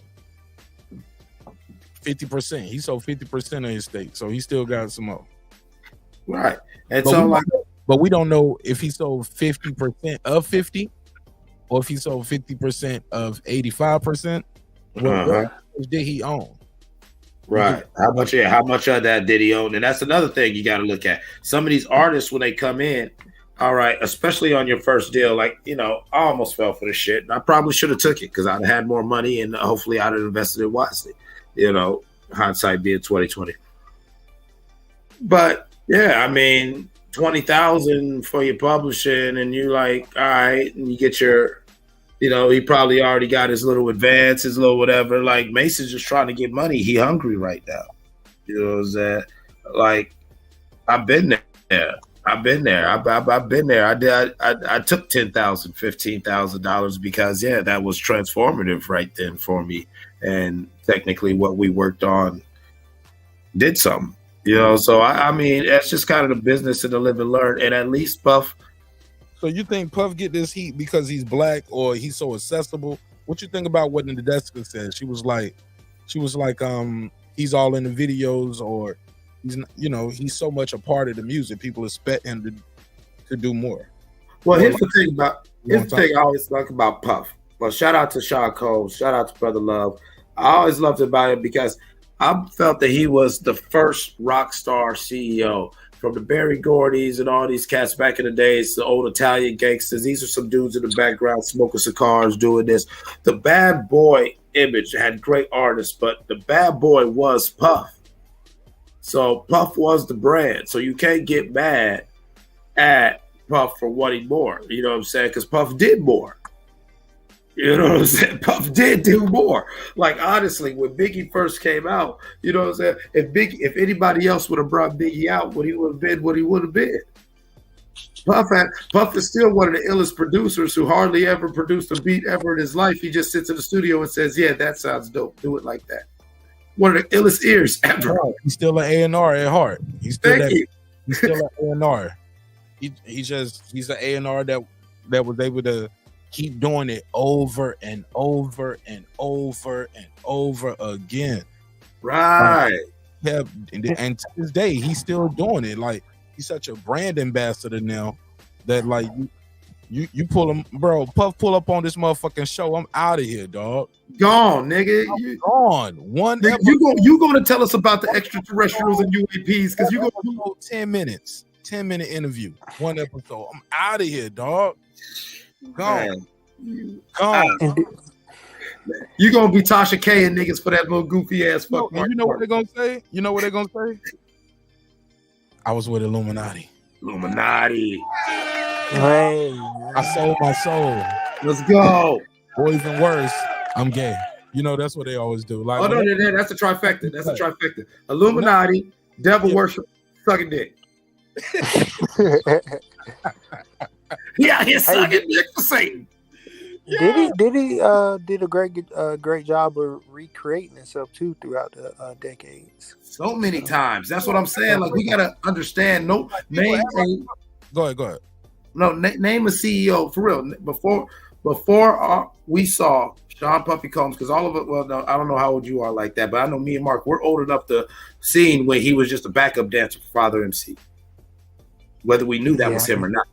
Speaker 15: 50%. He sold 50% of his stake, so he still got some more.
Speaker 10: Right. And
Speaker 15: but we don't know if he sold 50% of 50 or if he sold 50% of 85%. What did he own?
Speaker 10: Right. How much of that did he own? And that's another thing you got to look at. Some of these artists, when they come in, all right, especially on your first deal, like, you know, I almost fell for the shit. And I probably should have took it because I'd have had more money and hopefully I'd have invested it wisely. You know, hindsight being 2020. But yeah, I mean, $20,000 for your publishing, and you like, all right, and you get your, you know, he probably already got his little advance, his little whatever. Like Mason's just trying to get money. He hungry right now. You know what I'm saying? Like, I've been there. I've been there. I took $10,000, $15,000 because that was transformative right then for me. And technically what we worked on did something, you know? So I mean, that's just kind of the business of the live and learn. And at least Puff.
Speaker 15: So you think Puff get this heat because he's black or he's so accessible? What you think about what Nadeska said? She was like, he's all in the videos, or he's, you know, he's so much a part of the music. People expect him to do more.
Speaker 10: Well, here's the thing I always like about Puff. Well, shout out to Sean Cole. Shout out to Brother Love. I always loved about him because I felt that he was the first rock star CEO. From the Barry Gordys and all these cats back in the days, the old Italian gangsters. These are some dudes in the background smoking cigars, doing this. The bad boy image had great artists, but the bad boy was Puff. So Puff was the brand. So you can't get mad at Puff for wanting more. You know what I'm saying? Because Puff did more. You know what I'm saying? Puff did do more. Like, honestly, when Biggie first came out, you know what I'm saying? If anybody else would have brought Biggie out, would he would have been what he would have been? Puff is still one of the illest producers who hardly ever produced a beat ever in his life. He just sits in the studio and says, yeah, that sounds dope. Do it like that. One of the illest ears ever.
Speaker 15: He's still an A&R at heart. He's still an A&R. He's an A&R that was able to keep doing it over and over and over and over again.
Speaker 10: Right.
Speaker 15: And to this day, he's still doing it. Like, he's such a brand ambassador now that, like, you pull him, bro. Puff pull up on this motherfucking show. I'm out of here, dog.
Speaker 10: Gone, nigga.
Speaker 15: I'm gone. One
Speaker 10: nigga, you gonna tell us about the extraterrestrials and UAPs because you gonna
Speaker 15: do 10 minutes, 10-minute interview, one episode. I'm out of here, dog. Gone. Gone.
Speaker 10: You gonna be Tasha K and niggas for that little goofy ass fuck.
Speaker 15: You know what they're gonna say? You know what they're gonna say? I was with Illuminati.
Speaker 8: Hey,
Speaker 15: I sold my soul.
Speaker 10: Let's go.
Speaker 15: Or even worse, I'm gay. You know, that's what they always do. Like,
Speaker 10: oh no, that's a trifecta. That's a trifecta. Illuminati, devil worship, sucking dick. Yeah, he's sucking dick for Satan.
Speaker 8: Did he did a great job of recreating himself too throughout the decades.
Speaker 10: So many times. That's what I'm saying. Like, we gotta understand. No,
Speaker 15: Go ahead.
Speaker 10: No, name a CEO for real. Before we saw Sean Puffy Combs, because all of it. Well, no, I don't know how old you are like that, but I know me and Mark, we're old enough to see when he was just a backup dancer for Father MC, whether we knew that was him or not.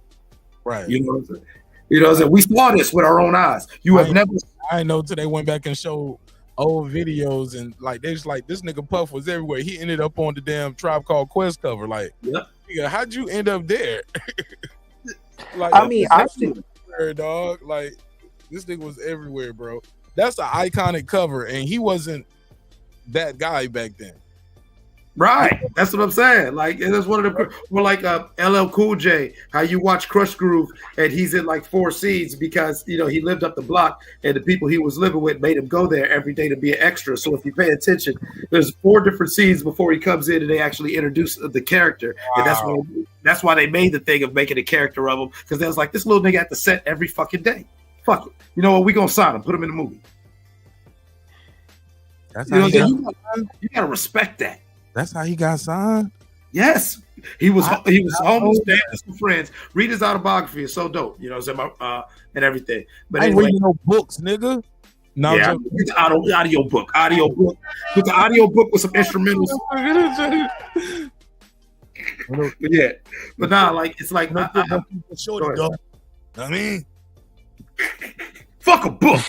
Speaker 15: Right.
Speaker 10: You know what I'm saying? You know what I'm saying? We saw this with our own eyes. You have never.
Speaker 15: I know till they went back and showed old videos and like they just like this nigga Puff was everywhere. He ended up on the damn Tribe Called Quest cover. Like, nigga, how'd you end up there? Like,
Speaker 8: I mean, I see,
Speaker 15: dog. Like, this nigga was everywhere, bro. That's an iconic cover, and he wasn't that guy back then.
Speaker 10: Right, that's what I'm saying. Like, and that's one of the more like LL Cool J. How you watch Crush Groove, and he's in like 4 scenes because you know he lived up the block, and the people he was living with made him go there every day to be an extra. So if you pay attention, there's 4 different scenes before he comes in, and they actually introduce the character, and that's why they made the thing of making a character of him because they was like this little nigga at the set every fucking day. Fuck it, you know what? We gonna sign him, put him in the movie.
Speaker 15: That's
Speaker 10: you know, you gotta respect that.
Speaker 15: That's how he got signed.
Speaker 10: Yes, he was homeless, dancing with friends. Read his autobiography; it's so dope. You know, and everything. But
Speaker 15: I ain't
Speaker 10: anyway,
Speaker 15: reading no books, nigga. No,
Speaker 10: yeah, get the audio book. Put the audio book with some instrumentals. But yeah, but nah, like it's like
Speaker 15: shorty dog. I mean,
Speaker 10: fuck a book,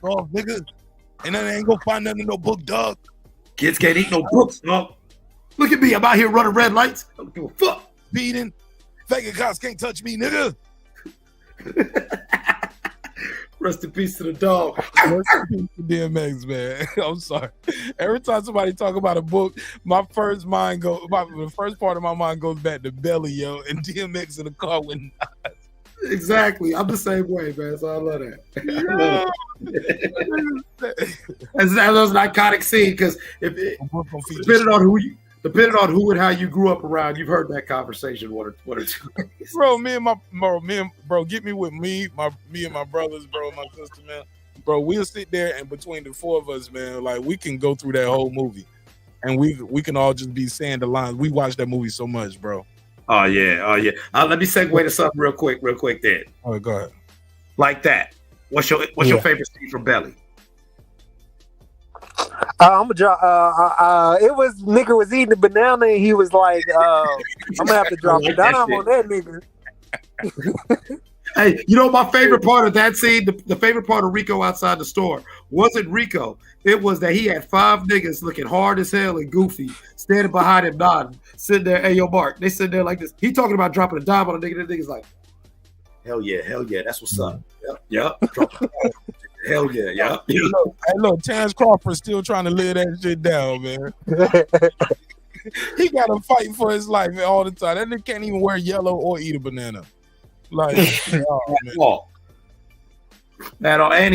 Speaker 15: oh nigga, and then they ain't gonna find nothing in no book, dog.
Speaker 10: Kids can't eat no books, dog. Look at me, I'm out here running red lights. I don't give a fuck.
Speaker 15: Beating, faggot cops can't touch me, nigga.
Speaker 10: Rest in peace to the dog.
Speaker 15: Rest in peace to DMX, man. I'm sorry. Every time somebody talk about a book, the first part of my mind goes back to Belly, yo, and DMX in the car with Nas.
Speaker 10: Exactly. I'm the same way, man. So I love that. That's an iconic scene because depending on who and how you grew up around, you've heard that conversation one or two.
Speaker 15: Bro, get me with me and my brothers, bro, my sister, man. Bro, we'll sit there and between the 4 of us, man, like we can go through that whole movie, and we can all just be saying the lines. We watched that movie so much, bro.
Speaker 10: Oh yeah. Let me segue to something real quick then.
Speaker 15: Oh, go ahead.
Speaker 10: Like that. What's your favorite scene from Belly?
Speaker 8: I'm gonna drop. It was nigga was eating a banana and he was like, "I'm gonna have to drop a dime on that nigga."
Speaker 10: Hey, you know my favorite part of that scene, the favorite part of Rico outside the store wasn't Rico. It was that he had 5 niggas looking hard as hell and goofy, standing behind him nodding, sitting there, hey, yo, Mark. They sitting there like this. He talking about dropping a dime on a nigga. That nigga's like, hell yeah, that's what's up. Yep. Hell yeah, yep.
Speaker 15: Hey, look, Terrence Crawford still trying to live that shit down, man. He got to fight for his life all the time. That nigga can't even wear yellow or eat a banana. Like,
Speaker 10: and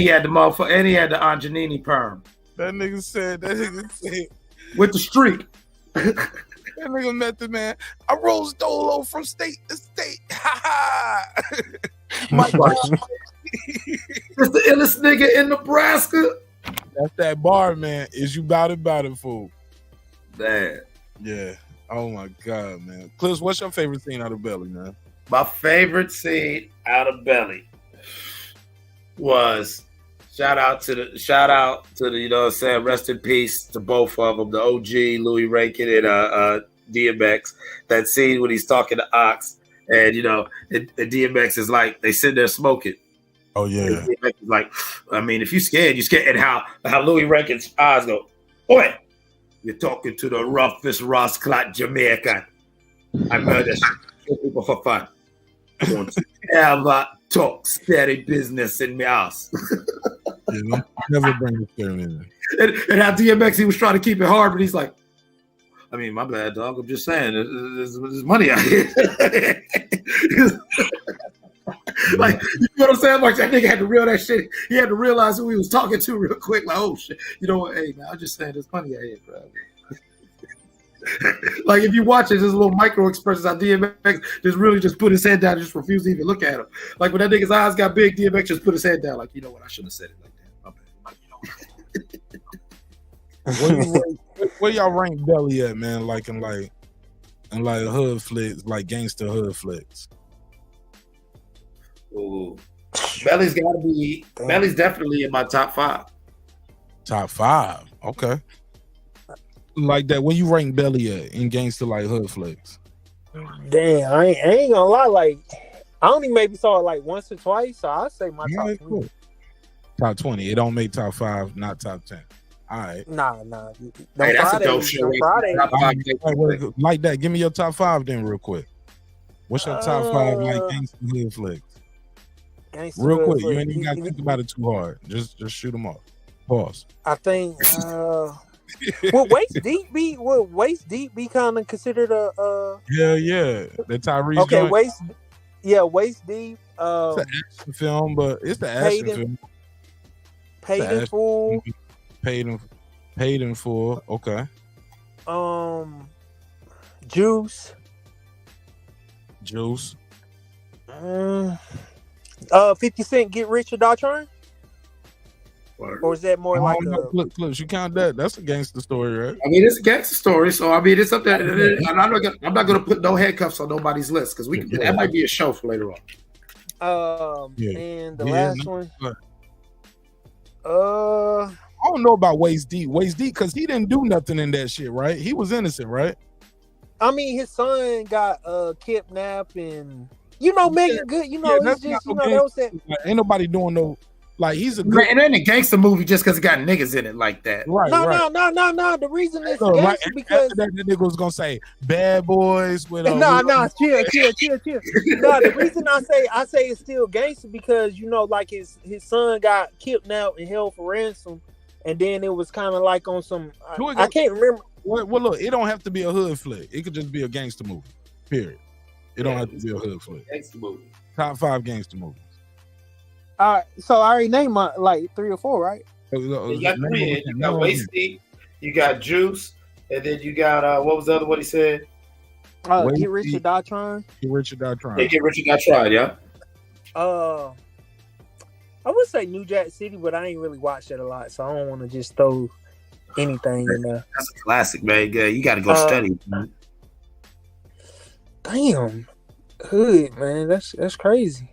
Speaker 10: he had the motherfucker, and he had the Anjanini perm.
Speaker 15: That nigga said
Speaker 10: with the streak.
Speaker 15: That nigga met the man. I rose dolo from state to state. Ha ha.
Speaker 10: It's the illest nigga in Nebraska.
Speaker 15: That's that bar, man. Is you bout it, fool?
Speaker 10: Man.
Speaker 15: Yeah. Oh my God, man. Clips, what's your favorite scene out of Belly, man?
Speaker 10: My favorite scene out of Belly was shout out to the you know what I'm saying, rest in peace to both of them, the OG Louis Rankin and DMX. That scene when he's talking to Ox and you know and DMX is like they sit there smoking.
Speaker 15: Oh yeah.
Speaker 10: And DMX is like, I mean, if you scared, and how Louis Rankin's eyes go, oi, you're talking to the roughest Ross Clot Jamaican. I murder people for fun. Don't ever talk steady business in my house.
Speaker 15: Yeah, never bring the scary in.
Speaker 10: And how DMX, he was trying to keep it hard, but he's like, I mean, my bad, dog. I'm just saying, there's money out here. Like, you know what I'm saying? Like, that nigga had to reel that shit. He had to realize who he was talking to real quick. Like, oh, shit. You know what? Hey, man, I'm just saying there's money out here, bro. Like if you watch it, there's a little micro expressions how DMX just really just put his head down and just refused to even look at him. Like when that nigga's eyes got big, DMX just put his head down. Like, you know what? I shouldn't have said it like
Speaker 15: that. Where y'all rank Belly at, man? Like in hood flicks, like gangster hood flicks.
Speaker 10: Ooh. Belly's got to be. Belly's definitely in my top 5.
Speaker 15: Top 5. Okay. Like that. When you rank Belly at in Gangsta like Hood Flex?
Speaker 8: Damn, I ain't gonna lie. Like, I only maybe saw it like once or twice, so I say my top 20.
Speaker 15: Cool. Top 20. It don't make top 5, not top 10. All right.
Speaker 8: Nah.
Speaker 10: Hey, that's a dope show.
Speaker 8: Friday.
Speaker 15: Like that. Give me your top 5 then, real quick. What's your top 5 like Gangsta Hood Flex? Real quick. You ain't even got to think about it too hard. Just shoot them off. Pause.
Speaker 8: I think. Would Waist Deep be kind of considered a?
Speaker 15: Yeah. The Tyrese.
Speaker 8: Okay,
Speaker 15: joint.
Speaker 8: Waist Deep.
Speaker 15: It's an action film, but it's the action film.
Speaker 8: Paid in Full.
Speaker 15: Paid in Full. Okay.
Speaker 8: Juice. 50 Cent, Get Rich or Die Trying? Or is that more like
Speaker 15: clips? You count that? That's a gangster story, right?
Speaker 10: I mean, it's a gangster story, so I mean, it's up there. And I'm not gonna put no handcuffs on nobody's list because that might be a show for later on.
Speaker 8: And the last one.
Speaker 15: I don't know about Waist Deep because he didn't do nothing in that shit, right? He was innocent, right?
Speaker 8: I mean, his son got kidnapped, and Megan Good. It's just that was that.
Speaker 15: Ain't nobody doing no. Like he's a
Speaker 10: good. It ain't a gangster movie just because it got niggas in it like that.
Speaker 15: Right.
Speaker 8: No. The reason it's gangster because
Speaker 15: that nigga was gonna say Bad Boys with
Speaker 8: chill. No, the reason I say it's still gangster because like his son got kidnapped and held for ransom, and then it was kind of like on some. I can't remember.
Speaker 15: Well, look, it don't have to be a hood flick. It could just be a gangster movie. Period. It don't have to be a hood flick.
Speaker 10: Gangster movie.
Speaker 15: Top 5 gangster movies.
Speaker 8: All right, so I already named my like 3 or 4, right?
Speaker 10: You got 3. You got Waist Deep, you got Juice, and then you got what was the other one he said?
Speaker 8: Get Rich or Die Trying.
Speaker 15: Get Rich or Die Trying.
Speaker 10: Yeah, Get Rich or Die Trying. Yeah.
Speaker 8: I would say New Jack City, but I ain't really watched it a lot, so I don't want to just throw anything in there.
Speaker 10: That's a classic, man. Yeah, you got to go study, man.
Speaker 8: Damn, hood, man. That's crazy.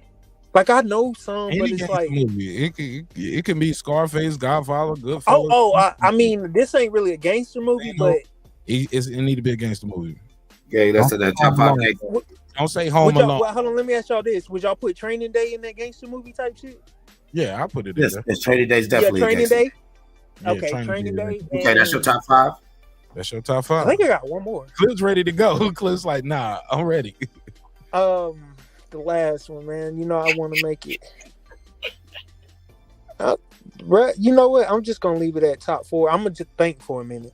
Speaker 8: Like I know some, but it's like
Speaker 15: movie. It can be Scarface, Godfather, Goodfellas.
Speaker 8: I mean, this ain't really a gangster movie, but
Speaker 15: it need to be a gangster movie.
Speaker 10: Yeah, that's that top 5.
Speaker 15: Don't say Home Alone.
Speaker 8: Well, hold on, let me ask y'all this: would y'all put Training Day in that gangster movie type shit?
Speaker 15: Yeah, I put it in there.
Speaker 10: Yes, Training Day's definitely
Speaker 8: Training Day.
Speaker 15: Yeah,
Speaker 8: Okay, Training Day.
Speaker 10: Okay, that's your top 5.
Speaker 15: That's your top 5.
Speaker 8: I think I got one more.
Speaker 15: Clip's ready to go. Clip's like, nah, I'm ready.
Speaker 8: The last one, man. I want to make it. You know what? I'm just gonna leave it at top 4. I'm gonna just think for a minute.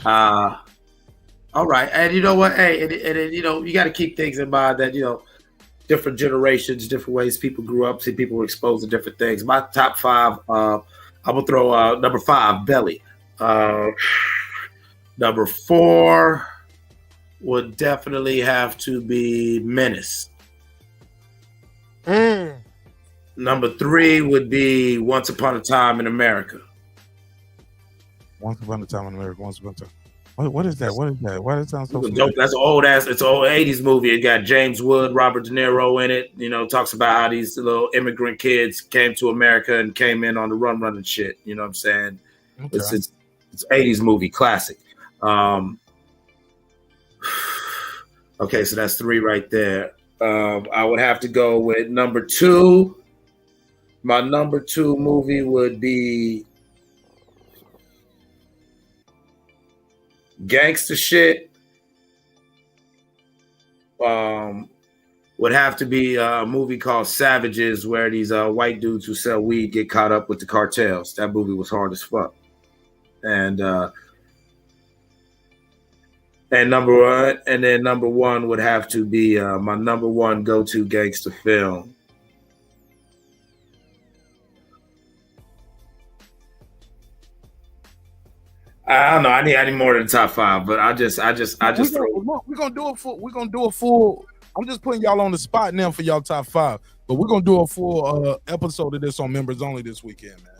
Speaker 10: All right, and you know what? Hey, and you got to keep things in mind that different generations, different ways people grew up, see people were exposed to different things. My top 5, I'm gonna throw number 5, Belly. Number 4 would definitely have to be Menace. Number 3 would be Once Upon a Time in America.
Speaker 15: Once Upon a Time in America. Once Upon a Time. What is that? Why does it sound so
Speaker 10: dope? That's an old ass. It's an old 80s movie. It got James Wood, Robert De Niro in it. Talks about how these little immigrant kids came to America and came in on the run running shit. You know what I'm saying? Okay. It's 80s movie classic. Okay, so that's 3 right there. I would have to go with number 2. My number 2 movie would be gangster shit. Would have to be a movie called Savages, where these white dudes who sell weed get caught up with the cartels. That movie was hard as fuck. And number 1 would have to be my number 1 go-to gangster film. I don't know. I need more than the top 5, but I just
Speaker 15: we're gonna do a full. I'm just putting y'all on the spot now for y'all top 5, but we're gonna do a full episode of this on members only this weekend, man.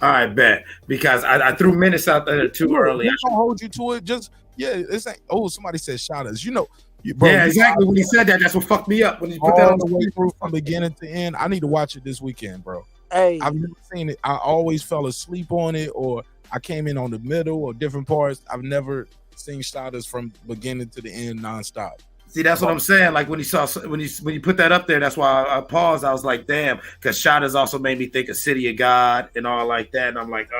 Speaker 10: All right, bet, because I threw Menace out there too early.
Speaker 15: I'm gonna hold you to it. Just it's like, somebody said shout outs. You
Speaker 10: Yeah, exactly. When he said that, that's what fucked me up. When he put that on
Speaker 15: the way through from beginning to end, I need to watch it this weekend, bro.
Speaker 8: Hey,
Speaker 15: I've never seen it. I always fell asleep on it, or I came in on the middle or different parts. I've never seen Shada's from beginning to the end nonstop.
Speaker 10: See, that's what I'm saying. Like when you put that up there, that's why I paused. I was like, damn, because Shada's also made me think of City of God and all like that. And I'm like,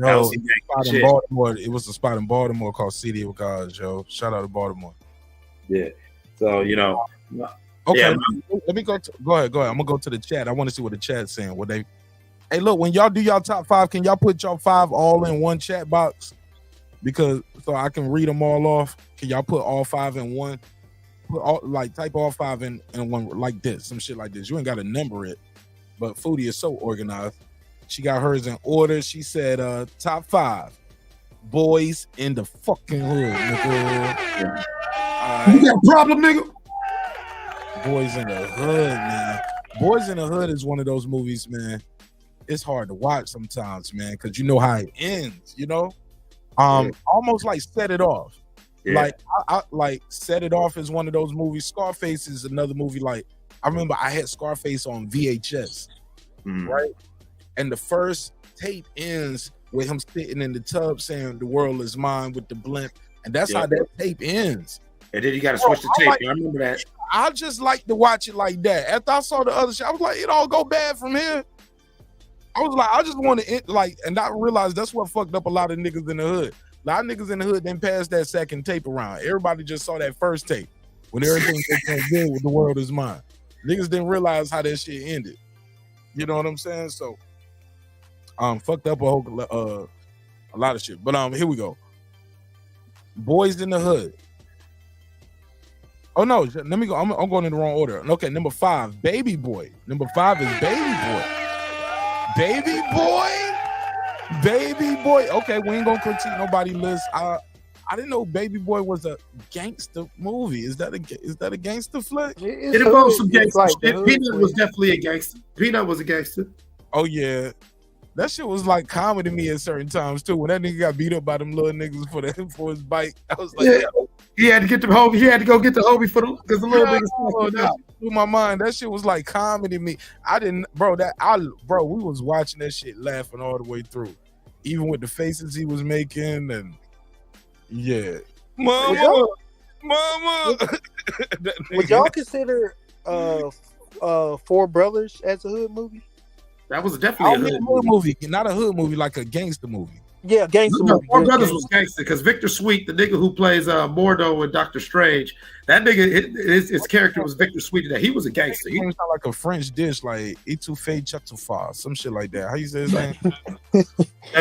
Speaker 15: Yo, in Baltimore, it was a spot in Baltimore called City of God, yo. Shout out to Baltimore.
Speaker 10: Yeah. So, you know.
Speaker 15: Okay,
Speaker 10: Yeah,
Speaker 15: let me go ahead. I'm gonna go to the chat. I want to see what the chat's saying. Hey, look, when y'all do y'all top 5, can y'all put y'all 5 all in one chat box? Because so I can read them all off. Can y'all put all 5 in one? Type all 5 in one like this, some shit like this. You ain't gotta number it, but Foodie is so organized. She got hers in order. She said top 5 boys in the fucking hood, nigga.
Speaker 10: You got a problem, nigga?
Speaker 15: Boys in the Hood, man. Boys in the Hood is one of those movies, man. It's hard to watch sometimes, man, because you know how it ends, you know? Almost like Set It Off.
Speaker 10: Yeah.
Speaker 15: Like I like Set It Off is one of those movies. Scarface is another movie. Like I remember I had Scarface on VHS, right? And the first tape ends with him sitting in the tub saying the world is mine with the blimp. And that's how that tape ends.
Speaker 10: And then you got to switch the tape. I remember that.
Speaker 15: I just like to watch it like that. After I saw the other shit, I was like, it all go bad from here. I was like, I just want to and I realized that's what fucked up a lot of niggas in the hood. A lot of niggas in the hood didn't pass that second tape around. Everybody just saw that first tape when everything was good with the world is mine. Niggas didn't realize how that shit ended. You know what I'm saying? So, fucked up a lot of shit. But here we go. Boys in the Hood. Oh no, let me go. I'm going in the wrong order. Okay, number 5, Baby Boy. Number 5 is Baby Boy. Baby Boy. Baby Boy. Okay, we ain't gonna critique nobody list. I didn't know Baby Boy was a gangster movie. Is that a gangster flick?
Speaker 10: It involves some gangster shit. Peanut was definitely a gangster. Peanut was a gangster.
Speaker 15: Oh yeah. That shit was like comedy to me at certain times too. When that nigga got beat up by them little niggas for his bike, I was like,
Speaker 10: yeah. He had to get the homie. He had to go get the homie because the little niggas.
Speaker 15: Through my mind, that shit was like comedy to me. I didn't, bro. We was watching that shit, laughing all the way through, even with the faces he was making, and yeah, mama.
Speaker 8: Would y'all consider Four Brothers as a hood movie?
Speaker 10: That was definitely a hood
Speaker 15: movie, not a hood movie, like a gangster movie.
Speaker 8: Yeah, gangster movie.
Speaker 10: Four Brothers was gangster because Victor Sweet, the nigga who plays Mordo in Doctor Strange, that nigga, his character was Victor Sweet. That he was a gangster.
Speaker 15: He sound like a French dish, like etouffee chatufa, some shit like that. How you say his name?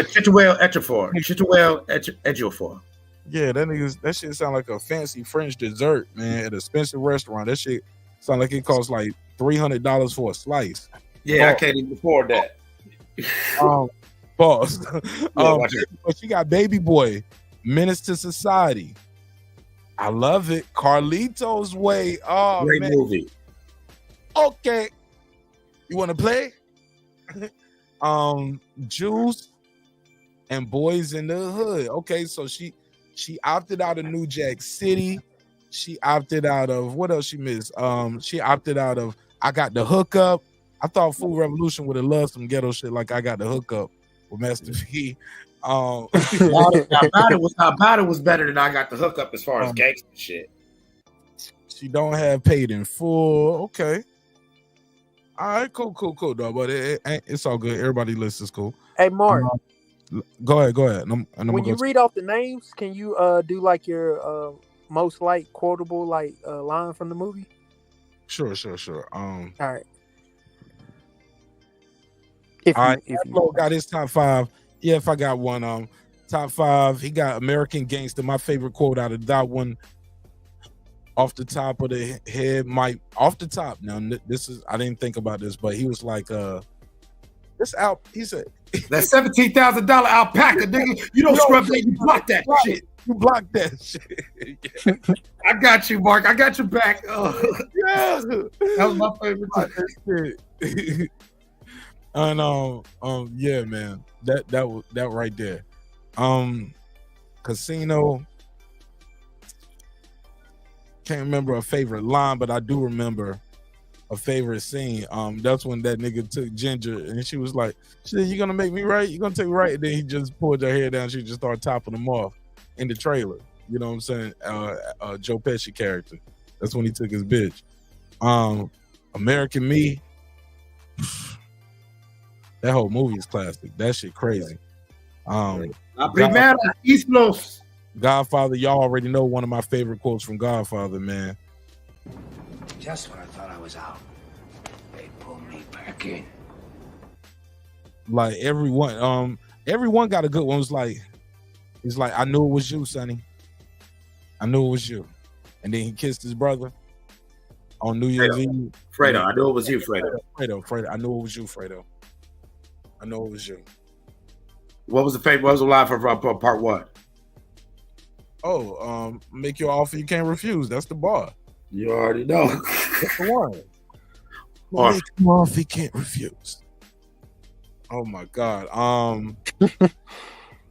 Speaker 10: Chituel Ejiofor. Chituel Ejiofor.
Speaker 15: Yeah, that shit sound like a fancy French dessert, man, at a expensive restaurant. That shit sound like it costs like $300 for a slice.
Speaker 10: Yeah, I can't even afford that.
Speaker 15: Pause. But you got Baby Boy, Menace to Society. I love it. Carlito's Way. Oh,
Speaker 10: great
Speaker 15: man.
Speaker 10: movie.
Speaker 15: Okay. You want to play? Juice and Boys in the Hood. Okay, so she opted out of New Jack City. She opted out of what else she missed? She opted out of I Got the Hookup. I thought Food Revolution would have loved some ghetto shit like I Got the Hookup with Master P.
Speaker 10: Now About It was better than I Got the Hookup as far as gangster shit.
Speaker 15: She don't have Paid in Full. Okay. All right, cool, dog. But it's all good. Everybody list is cool.
Speaker 8: Hey, Mark.
Speaker 15: Go ahead.
Speaker 8: When you read off the names, can you do like your most quotable line from the movie?
Speaker 15: Sure.
Speaker 8: All right.
Speaker 15: Flo got his top 5. Yeah, if I got one, top 5. He got American Gangster. My favorite quote out of that one, off the top of the head, off the top. Now this is I didn't think about this, but he was like, this out. He said
Speaker 10: that $17,000 alpaca, nigga. You don't scrub that. You block that shit.
Speaker 15: You block that shit.
Speaker 10: I got you, Mark. I got your back. Yeah, that was my favorite.
Speaker 15: And yeah, man, that right there. Casino. can't remember a favorite line, but I do remember a favorite scene. That's when that nigga took Ginger and she was like, "Shit, you gonna make me right? You gonna take me right?" And then he just pulled her hair down. She just started topping him off in the trailer. You know what I'm saying? Joe Pesci character. That's when he took his bitch. American Me. That whole movie is classic. That shit crazy. Godfather, y'all already know one of my favorite quotes from Godfather, man.
Speaker 16: Just when I thought I was out, they pulled me back in.
Speaker 15: Like everyone got a good one. It's like, I knew it was you, Sonny. I knew it was you. And then he kissed his brother on New Year's Eve.
Speaker 10: Fredo, I knew it was you, Fredo.
Speaker 15: Fredo, I knew it was you, Fredo. I know it was you.
Speaker 10: What was the favorite? What was the line for part one?
Speaker 15: Oh, make your offer you can't refuse. That's the bar.
Speaker 10: You already know.
Speaker 15: That's the one. Make your offer you can't refuse. Oh my God.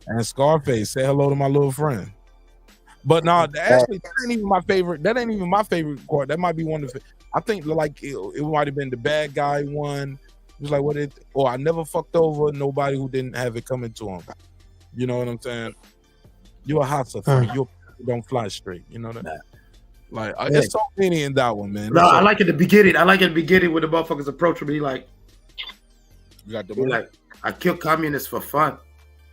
Speaker 15: And Scarface, say hello to my little friend. But no, actually, that ain't even my favorite. That ain't even my favorite part. That might be one of the. I think like it might have been the bad guy one. It was like what it. Or I never fucked over nobody who didn't have it coming to him. You know what I'm saying? You're a hustler. You don't fly straight. You know that. Like there's so many in that one, man.
Speaker 10: No, I like at the beginning. I like at the beginning when the motherfuckers approach me like,
Speaker 15: you got the
Speaker 10: like, I kill communists for fun.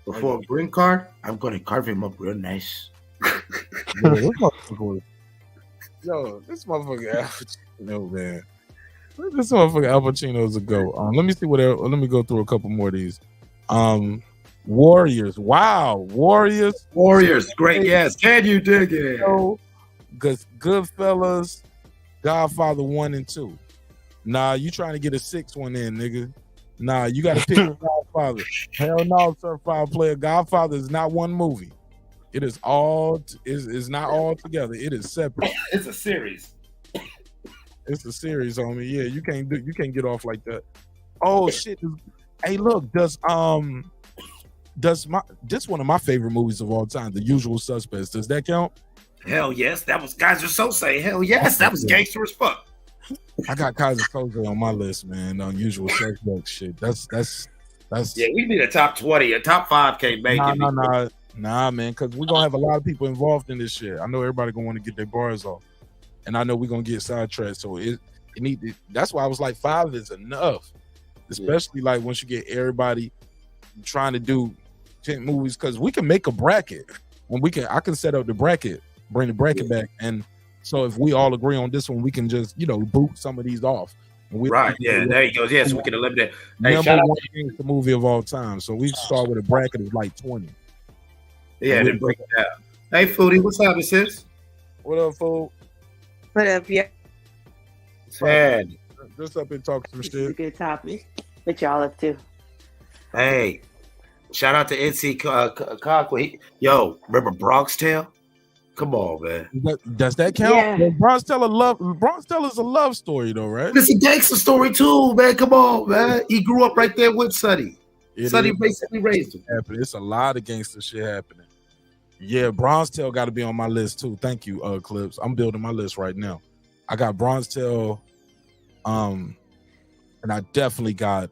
Speaker 10: Before a green card, I'm gonna carve him up real nice.
Speaker 15: Yo, this motherfucker Al Pacino, man. This motherfucker Al Pacino's a go. Let me see what else. Let me go through a couple more of these. Warriors. Wow, Warriors.
Speaker 10: Great. Yes. Can you dig it?
Speaker 15: Because Goodfellas, Godfather 1 and 2. Nah, you trying to get a 6th one in, nigga. Nah, you got to pick Godfather. Hell no, certified player. Godfather is not one movie. It is all. Is not all together. It is separate.
Speaker 10: It's a series.
Speaker 15: It's a series, homie. Yeah, you can't get off like that. Oh shit. Hey, look. This one of my favorite movies of all time, The Usual Suspects. Does that count?
Speaker 10: Hell yes. That was Guys Are So Say. Hell yes. That was gangster as fuck.
Speaker 15: I got Kaiser Soze on my list, man. Unusual Suspect shit. That's
Speaker 10: yeah. We need a top 20. A top 5 can't make it.
Speaker 15: Nah, man. Because we're gonna have a lot of people involved in this shit. I know everybody gonna want to get their bars off, and I know we're gonna get sidetracked. So that's why I was like 5 is enough, especially like once you get everybody trying to do 10 movies. Because we can make a bracket, and I can set up the bracket, bring the bracket back, and. So if we all agree on this one, we can just, boot some of these off.
Speaker 10: Right, yeah, there you go. Yeah, so we can eliminate. Hey,
Speaker 15: number one gangster movie of all time. So we start with a bracket of like 20.
Speaker 10: Yeah, then break it down. Hey, Foodie, what's happening, sis?
Speaker 15: What up, Food?
Speaker 17: What up, yeah?
Speaker 10: Sad.
Speaker 15: Just up and talk some shit.
Speaker 17: It's a good topic. What y'all up to?
Speaker 10: Hey, shout out to NC Conquest. Yo, remember Bronx Tale? Come on, man.
Speaker 15: Does that count?
Speaker 17: Yeah.
Speaker 15: Bronx Tale is a love story, though, right?
Speaker 10: It's a gangster story too, man. Come on, man. He grew up right there with Sonny. Sonny basically raised him.
Speaker 15: It's a lot of gangster shit happening. Yeah, Bronx Tale got to be on my list too. Thank you, Clips. I'm building my list right now. I got Bronx Tale, and I definitely got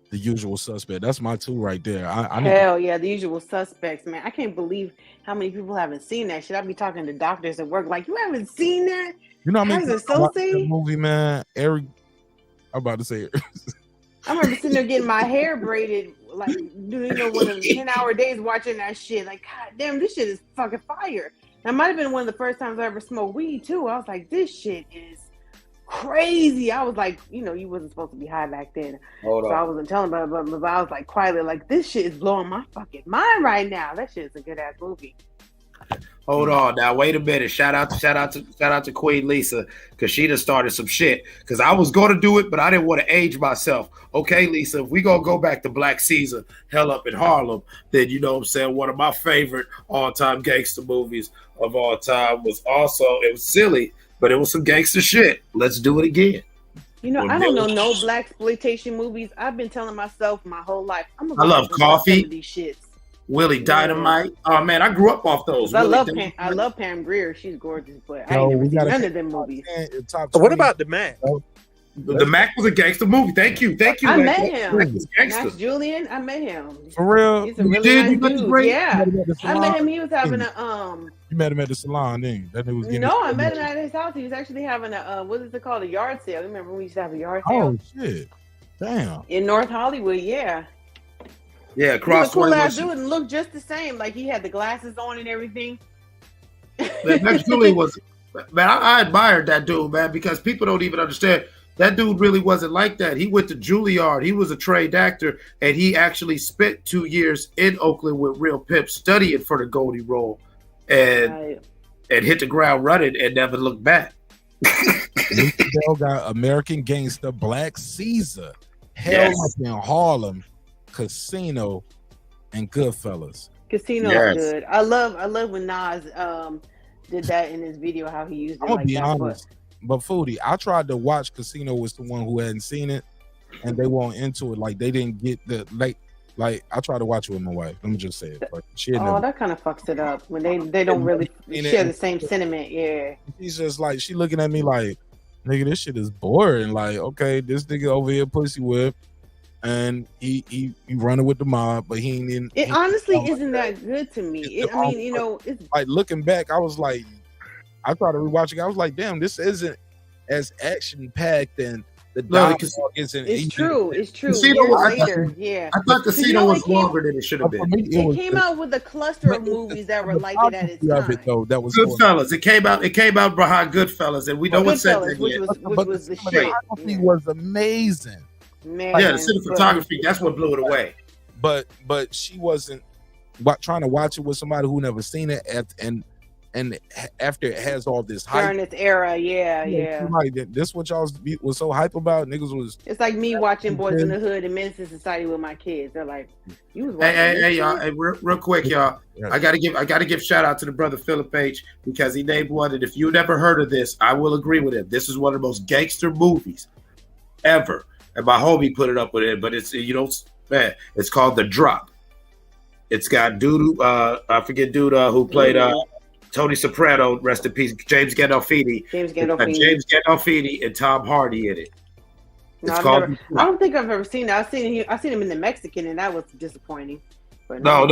Speaker 15: The Usual Suspect. That's my 2 right there.
Speaker 17: Hell yeah, The Usual Suspects, man. I can't believe how many people haven't seen that shit. I be talking to doctors at work like, you haven't seen that?
Speaker 15: You know what I mean?
Speaker 17: That
Speaker 15: movie, man. I'm about to say it.
Speaker 17: I remember sitting there getting my hair braided, like, one of them 10-hour days watching that shit. Like, god damn, this shit is fucking fire. That might have been one of the first times I ever smoked weed too. I was like, this shit is crazy. I was like, you wasn't supposed to be high back then. So I wasn't telling about it, but I was like quietly like, this shit is blowing my fucking mind right now. That shit is a good ass movie.
Speaker 10: Hold on now, wait a minute. Shout out to Queen Lisa, because she done started some shit. Because I was gonna do it, but I didn't want to age myself. Okay, Lisa, if we gonna go back to Black Caesar, Hell Up in Harlem, then you know what I'm saying, one of my favorite all-time gangster movies of all time was it was silly, but it was some gangster shit. Let's do it again.
Speaker 17: I don't know no black exploitation movies. I've been telling myself my whole life, I love
Speaker 10: Coffee.
Speaker 17: These shits.
Speaker 10: Willie Dynamite. Oh man, I grew up off those.
Speaker 17: I
Speaker 10: Willie
Speaker 17: love Pam Grier. She's gorgeous, but I
Speaker 15: Yo,
Speaker 17: ain't never
Speaker 15: we
Speaker 17: seen
Speaker 15: gotta
Speaker 17: none
Speaker 15: pick
Speaker 17: of them movies.
Speaker 8: What about the Mac?
Speaker 10: The Mac was a gangster movie. Thank you.
Speaker 17: I met him.
Speaker 10: Mac was gangster.
Speaker 17: Max Julian. I met him.
Speaker 15: For real?
Speaker 17: He's a really nice dude. Yeah, I met him. He was having
Speaker 15: You
Speaker 17: a
Speaker 15: met him at the salon, didn't you? That nigga was getting
Speaker 17: No, I met him at his house. He was actually having a what is it called? A yard sale. Remember when we used to have a yard sale?
Speaker 15: Oh shit! Damn.
Speaker 17: In North Hollywood, yeah.
Speaker 10: Yeah,
Speaker 17: He was a cool ass dude and looked just the same. Like he had the glasses on and everything.
Speaker 10: Max Julian was, man, I admired that dude, man, because people don't even understand. That dude really wasn't like that. He went to Juilliard. He was a trained actor, and he actually spent 2 years in Oakland with Real Pimp studying for the Goldie role, and hit the ground running and never looked back.
Speaker 15: Bell got American Gangster, Black Caesar, Hell Up in Harlem, Casino, and Goodfellas.
Speaker 17: Casino's good. I love when Nas did that in his video. How he used it.
Speaker 15: I'm gonna
Speaker 17: like
Speaker 15: be
Speaker 17: that,
Speaker 15: honest, but Foodie, I tried to watch Casino with someone who hadn't seen it, and they weren't into it. Like they didn't get the like. I tried to watch it with my wife. Let me just say it. But she had never.
Speaker 17: That kind of fucks it up when they don't really share the same sentiment. Yeah.
Speaker 15: She's just like she looking at me like, nigga, this shit is boring. Like, okay, this nigga over here pussy whip, and he running with the mob, but he ain't in.
Speaker 17: It honestly isn't that good to me. I mean, you know, it's
Speaker 15: like looking back, I was like, I tried to rewatch it. I was like, damn, this isn't as action packed and the dialogue isn't.
Speaker 17: It's true. It's true.
Speaker 10: Casino
Speaker 17: Years later, yeah.
Speaker 10: I thought Casino was longer than it should have been.
Speaker 17: It came out with a cluster of movies that were like it at its time.
Speaker 15: That was
Speaker 10: Goodfellas. It came out behind Goodfellas, and we know what said that
Speaker 17: which
Speaker 10: yet.
Speaker 17: was the
Speaker 15: The
Speaker 17: shit.
Speaker 15: photography was amazing.
Speaker 17: Man,
Speaker 10: Yeah, the cinematography, that's what blew it away.
Speaker 15: But she wasn't trying to watch it with somebody who never seen it and after it has all this hype.
Speaker 17: During its era, yeah.
Speaker 15: Like, this what y'all was so hype about? Niggas was.
Speaker 17: It's like me watching Boys in the Hood and Menace to Society with my kids. They're like, "You was watching
Speaker 10: Hey, y'all! Hey, real quick, y'all! I gotta give shout out to the brother Philip H because he named one, and if you never heard of this, I will agree with him. This is one of the most gangster movies ever, and my homie put it up with it. But it's it's called The Drop. It's got dude, I forget who played Tony Soprano, rest in peace, James Gandolfini. James Gandolfini and Tom Hardy in it.
Speaker 17: I don't think I've ever seen that. I seen him in The Mexican, and that was disappointing. But
Speaker 10: No.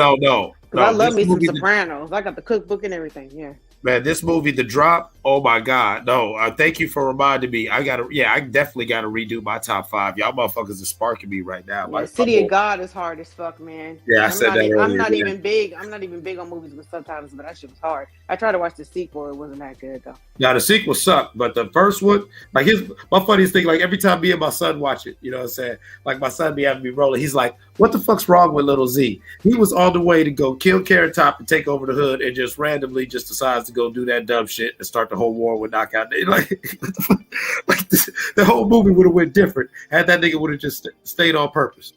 Speaker 17: I love me some Sopranos. I got the cookbook and everything. Yeah.
Speaker 10: Man, this movie, The Drop, oh my God. No, thank you for reminding me. I definitely got to redo my top 5. Y'all motherfuckers are sparking me right now.
Speaker 17: Yeah, City of God is hard as fuck, man.
Speaker 10: Yeah, I said that earlier.
Speaker 17: I'm not even big on movies with subtitles, but that shit was hard. I tried to watch the sequel. It wasn't that good, though.
Speaker 10: Now, the sequel sucked, but the first one, like my funniest thing, like every time me and my son watch it, you know what I'm saying? Like my son be having me rolling. He's like, what the fuck's wrong with Little Z? He was on the way to go kill Carrot Top and take over the hood and just randomly just decides to go do that dumb shit and start the whole war with Knockout. Like the whole movie would have went different had that nigga would have just stayed on purpose.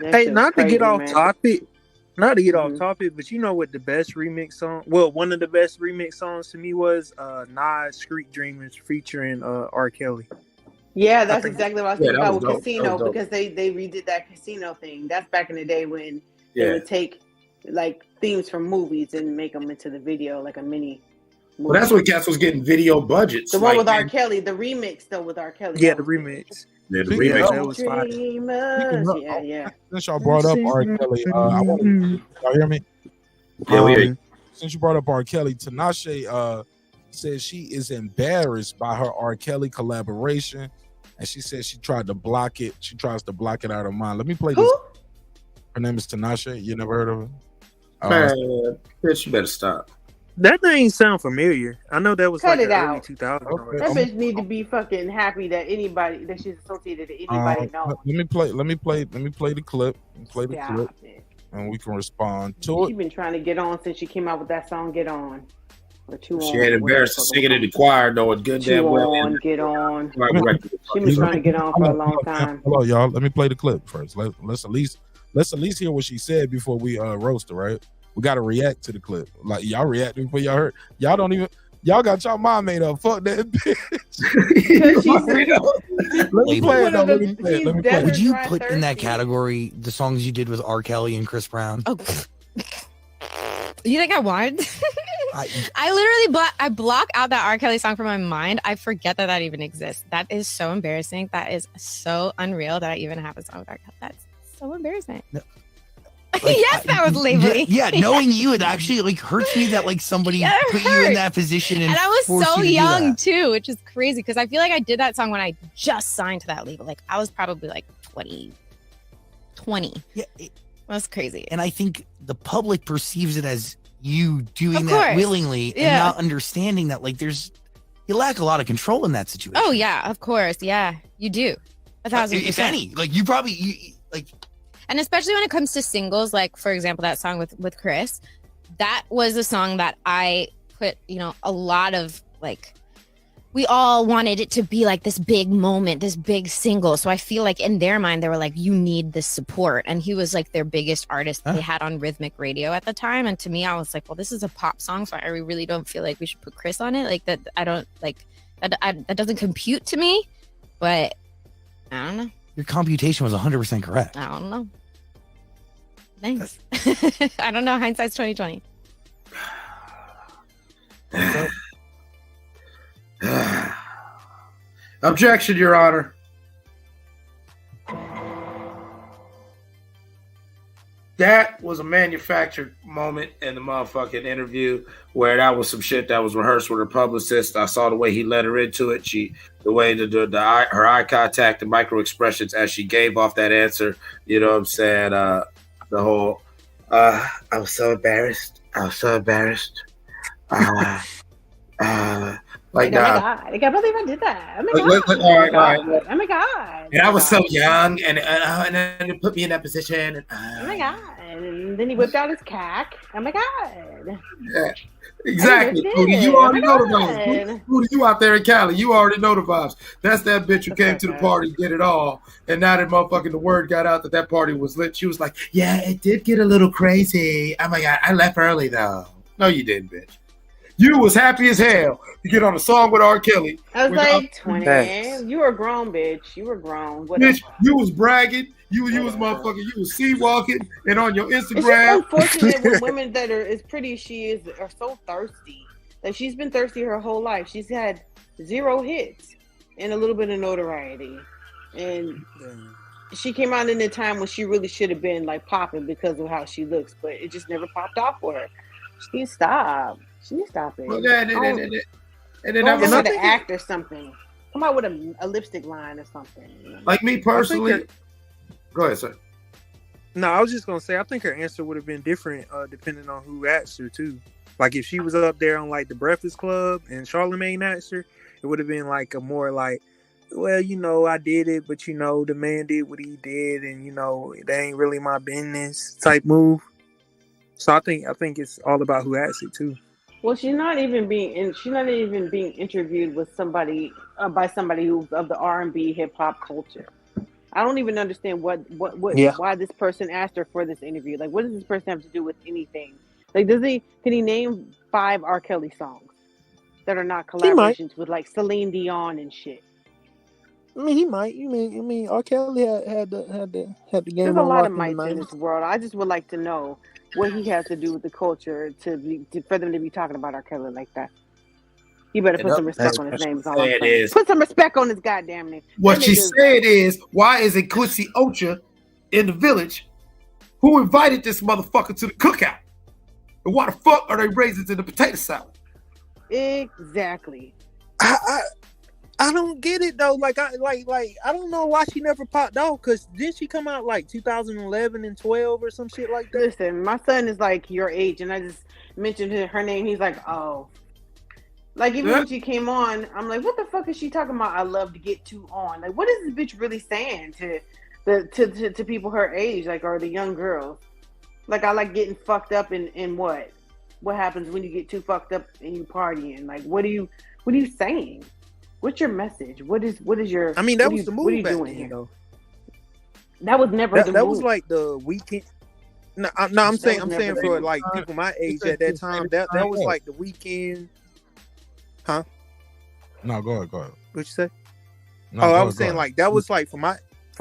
Speaker 8: Hey, not to get off topic, but you know what the best remix song? Well, one of the best remix songs to me was Nas Street Dreamers featuring R. Kelly.
Speaker 17: Yeah, that's exactly what I was thinking about with
Speaker 10: dope.
Speaker 17: Casino because they redid that Casino thing. That's back in the day when they would take like themes from movies and make them into the video, like a mini movie.
Speaker 10: Well, that's when cats was getting video budgets.
Speaker 17: The one with R. Kelly, the remix though with R. Kelly.
Speaker 8: Yeah, the remix.
Speaker 10: Yeah, the remix.
Speaker 8: That was fire.
Speaker 17: Yeah.
Speaker 15: Since y'all brought up R. Kelly, y'all hear me?
Speaker 10: Yeah, we hear you.
Speaker 15: Since you brought up R. Kelly, Tinashe says she is embarrassed by her R. Kelly collaboration, and she says she tried to block it. She tries to block it out of her mind. Let me play this. Her name is Tinashe. You never heard of her?
Speaker 10: Man, bitch, you better stop.
Speaker 8: That name sound familiar. I know that was
Speaker 17: Cut
Speaker 8: like
Speaker 17: it
Speaker 8: the
Speaker 17: out.
Speaker 8: early 2000s.
Speaker 17: That bitch need to be fucking happy that she's associated to anybody knows.
Speaker 15: Let me play the clip. And we can respond to
Speaker 17: She's been trying to get on since she came out with that song "Get On."
Speaker 10: She ain't embarrassed to sing it in the choir, knowing good damn well.
Speaker 17: Get on. She been trying to get on for a long time.
Speaker 15: Hello, y'all. Let me play the clip first. Let's at least hear what she said before we roast her, right? We got to react to the clip. Like y'all reacted before y'all heard. Y'all don't even. Y'all got y'all mind made up. Fuck that bitch. Let me
Speaker 18: Label.
Speaker 15: play it though. Let me play it. Let me play it.
Speaker 18: Would you put in that category the songs you did with R. Kelly and Chris Brown?
Speaker 19: Oh, you think I won? I literally block out that R. Kelly song from my mind. I forget that even exists. That is so embarrassing. That is so unreal that I even have a song with R. Kelly. That's so embarrassing.
Speaker 18: No.
Speaker 19: Yes, that was labeling.
Speaker 18: Yeah, knowing you, it actually like hurts me that like somebody put you in that position and
Speaker 19: I was
Speaker 18: forced
Speaker 19: so
Speaker 18: you to do
Speaker 19: young
Speaker 18: that.
Speaker 19: too, which is crazy because I feel like I did that song when I just signed to that label. Like I was probably like 20.
Speaker 18: Yeah,
Speaker 19: that's crazy.
Speaker 18: And I think the public perceives it as you doing
Speaker 19: Of
Speaker 18: that
Speaker 19: course.
Speaker 18: willingly and
Speaker 19: Yeah.
Speaker 18: not understanding that like you lack a lot of control in that situation.
Speaker 19: Oh yeah, of course. Yeah, you do. 1,000%.
Speaker 18: If any, like you probably like.
Speaker 19: And especially when it comes to singles, like for example, that song with Chris, that was a song that I put, a lot of like, we all wanted it to be like this big moment, this big single. So I feel like in their mind, they were like, you need this support. And he was like their biggest artist they had on rhythmic radio at the time. And to me, I was like, well, this is a pop song. So I really don't feel like we should put Chris on it. Like that, I don't like that doesn't compute to me, but I don't know.
Speaker 18: Your computation was 100% correct.
Speaker 19: I don't know. Thanks. I don't know. Hindsight's 2020.
Speaker 10: Objection, Your Honor. That was a manufactured moment in the motherfucking interview where that was some shit that was rehearsed with her publicist. I saw the way he led her into it. The way her eye contact and micro expressions as she gave off that answer. You know what I'm saying? The whole, I was so embarrassed. Like
Speaker 17: oh my God. I can't believe I did that. Oh my God.
Speaker 10: all right.
Speaker 17: Oh my God.
Speaker 10: And I was so young, and then it put me in that position. And,
Speaker 17: Oh my God. And then he whipped out his cack. Oh my God.
Speaker 10: yeah, exactly. Pootie, you already know the vibes. Pootie, you out there in Cali, you already know the vibes. That's that bitch who came to the party, did it all, and now that motherfucking the word got out that party was lit. She was like, "Yeah, it did get a little crazy. Oh my God, I left early though." No, you didn't, bitch. You was happy as hell to get on a song with R. Kelly.
Speaker 17: I was
Speaker 10: without
Speaker 17: like 20.
Speaker 10: thanks.
Speaker 17: You were grown, bitch. You were grown. Whatever.
Speaker 10: Bitch, you was bragging. You was motherfucking. You was sea walking and on your
Speaker 17: It's just
Speaker 10: Instagram.
Speaker 17: unfortunate when women that are as pretty as she is are so thirsty. Like she's been thirsty her whole life. She's had 0 hits and a little bit of notoriety. And she came out in a time when she really should have been like popping because of how she looks, but it just never popped off for her. She needs to stop. She needs to stop it.
Speaker 10: Well, and then
Speaker 17: I
Speaker 10: I was
Speaker 17: want to act or something. Come out with a lipstick line or something.
Speaker 10: like me personally. Go ahead, sir.
Speaker 8: No, I was just gonna say I think her answer would have been different depending on who asked her too. Like if she was up there on like the Breakfast Club and Charlamagne asked her, it would have been like a more like, well, I did it, but the man did what he did, and it ain't really my business type move. So I think it's all about who asked it too.
Speaker 17: Well, she's not even being interviewed with somebody by somebody who's of the R&B hip hop culture. I don't even understand why this person asked her for this interview. Like, what does this person have to do with anything? Like, can he name 5 R. Kelly songs that are not collaborations with like Celine Dion and shit?
Speaker 8: I mean, he might. I mean, R. Kelly had the game.
Speaker 17: There's a lot of mites in this world. I just would like to know what he has to do with the culture for them to be talking about R. Kelly like that. You better put some respect on his name. Is all I'm saying. Put some respect on his goddamn name.
Speaker 10: What she said is, why isn't Quincy Ocha in the village? Who invited this motherfucker to the cookout? And why the fuck are they raisins in the potato salad?
Speaker 17: Exactly.
Speaker 8: I don't get it though. Like I don't know why she never popped off. Cause didn't she come out like 2011 and 12 or some shit like that?
Speaker 17: Listen, my son is like your age, and I just mentioned her name. He's like, oh. Like even when she came on, I'm like, what the fuck is she talking about? I love to get too on. Like, what is this bitch really saying to people her age, like, or the young girls? Like, I like getting fucked up in what? What happens when you get too fucked up and you partying? Like, what are you saying? What's your message? What is your?
Speaker 8: I mean, that was the move.
Speaker 17: What are you
Speaker 8: back
Speaker 17: doing
Speaker 8: then,
Speaker 17: here?
Speaker 8: though.
Speaker 17: That was never the move.
Speaker 8: That was like the weekend. No, I'm saying for like people my age at that time. That was like the weekend. Huh?
Speaker 15: No, go ahead.
Speaker 8: What you say?
Speaker 15: No,
Speaker 8: I
Speaker 15: go
Speaker 8: was
Speaker 15: ahead,
Speaker 8: saying
Speaker 15: go
Speaker 8: like that was like for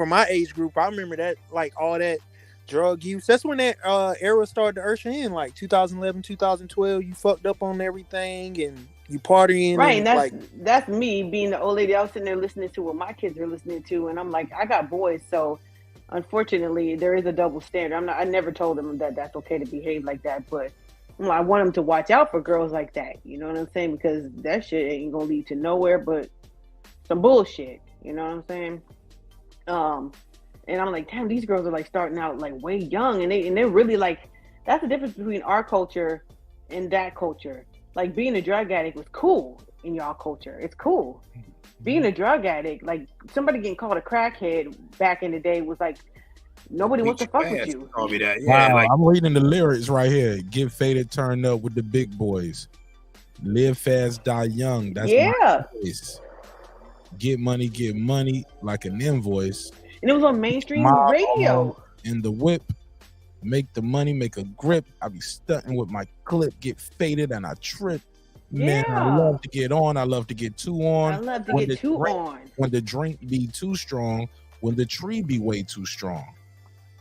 Speaker 8: my age group. I remember that like all that drug use. That's when that era started to usher in, like 2011, 2012. You fucked up on everything and you partying.
Speaker 17: Right,
Speaker 8: and
Speaker 17: and that's me being the old lady. I was sitting there listening to what my kids are listening to, and I'm like, I got boys, so unfortunately there is a double standard. I never told them that that's okay to behave like that, but I want them to watch out for girls like that. You know what I'm saying? Because that shit ain't gonna lead to nowhere but some bullshit. You know what I'm saying? And I'm like, damn, these girls are like starting out like way young, and they're really like, that's the difference between our culture and that culture. Like being a drug addict was cool in y'all culture. It's cool. Being a drug addict, like somebody getting called a crackhead back in the day was like, nobody wants to fuck with you.
Speaker 10: Call me that. Yeah,
Speaker 15: wow,
Speaker 10: like,
Speaker 15: I'm reading the lyrics right here. Get faded, turn up with the big boys. Live fast, die young. That's my voice. Get money like an invoice.
Speaker 17: And it was on mainstream
Speaker 15: My
Speaker 17: radio.
Speaker 15: arm in the whip. Make the money, make a grip. I be stunting with my clip, get faded, and I trip. Man, I love to get on. I love to get two on.
Speaker 17: I love to
Speaker 15: When
Speaker 17: get
Speaker 15: the
Speaker 17: two
Speaker 15: drink-
Speaker 17: on.
Speaker 15: When the drink be too strong, when the tree be way too strong.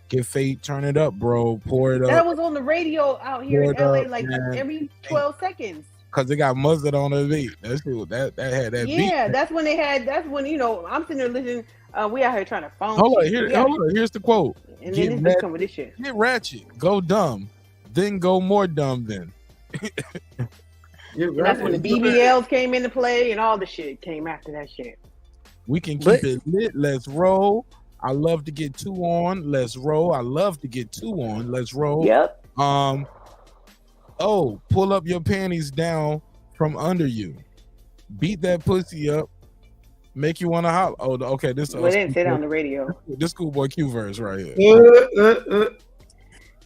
Speaker 15: Get fade, turn it up, bro. Pour it
Speaker 17: That
Speaker 15: up.
Speaker 17: was on the radio out here in
Speaker 15: Pour it
Speaker 17: LA
Speaker 15: up,
Speaker 17: like
Speaker 15: man.
Speaker 17: every 12 seconds.
Speaker 15: Cause it got muzzled on the beat. That's it. That had that beat.
Speaker 17: Yeah, that's when I'm sitting there listening. We out here trying to phone.
Speaker 15: Hold on,
Speaker 17: shit.
Speaker 15: here's the quote.
Speaker 17: And
Speaker 15: Get
Speaker 17: then this
Speaker 15: mad-
Speaker 17: bitch come with this shit.
Speaker 15: Get ratchet, go dumb, then go more dumb then.
Speaker 17: And that's when the BBLs came into play and all the shit came after that shit.
Speaker 15: We can keep it lit. Let's roll. I love to get two on. Let's roll. I love to get two on. Let's roll.
Speaker 17: Yep.
Speaker 15: Oh, pull up your panties down from under you. Beat that pussy up. Make you want to holler. Oh, okay. This.
Speaker 17: Well, they didn't say that on the radio.
Speaker 15: This Schoolboy Q verse right here.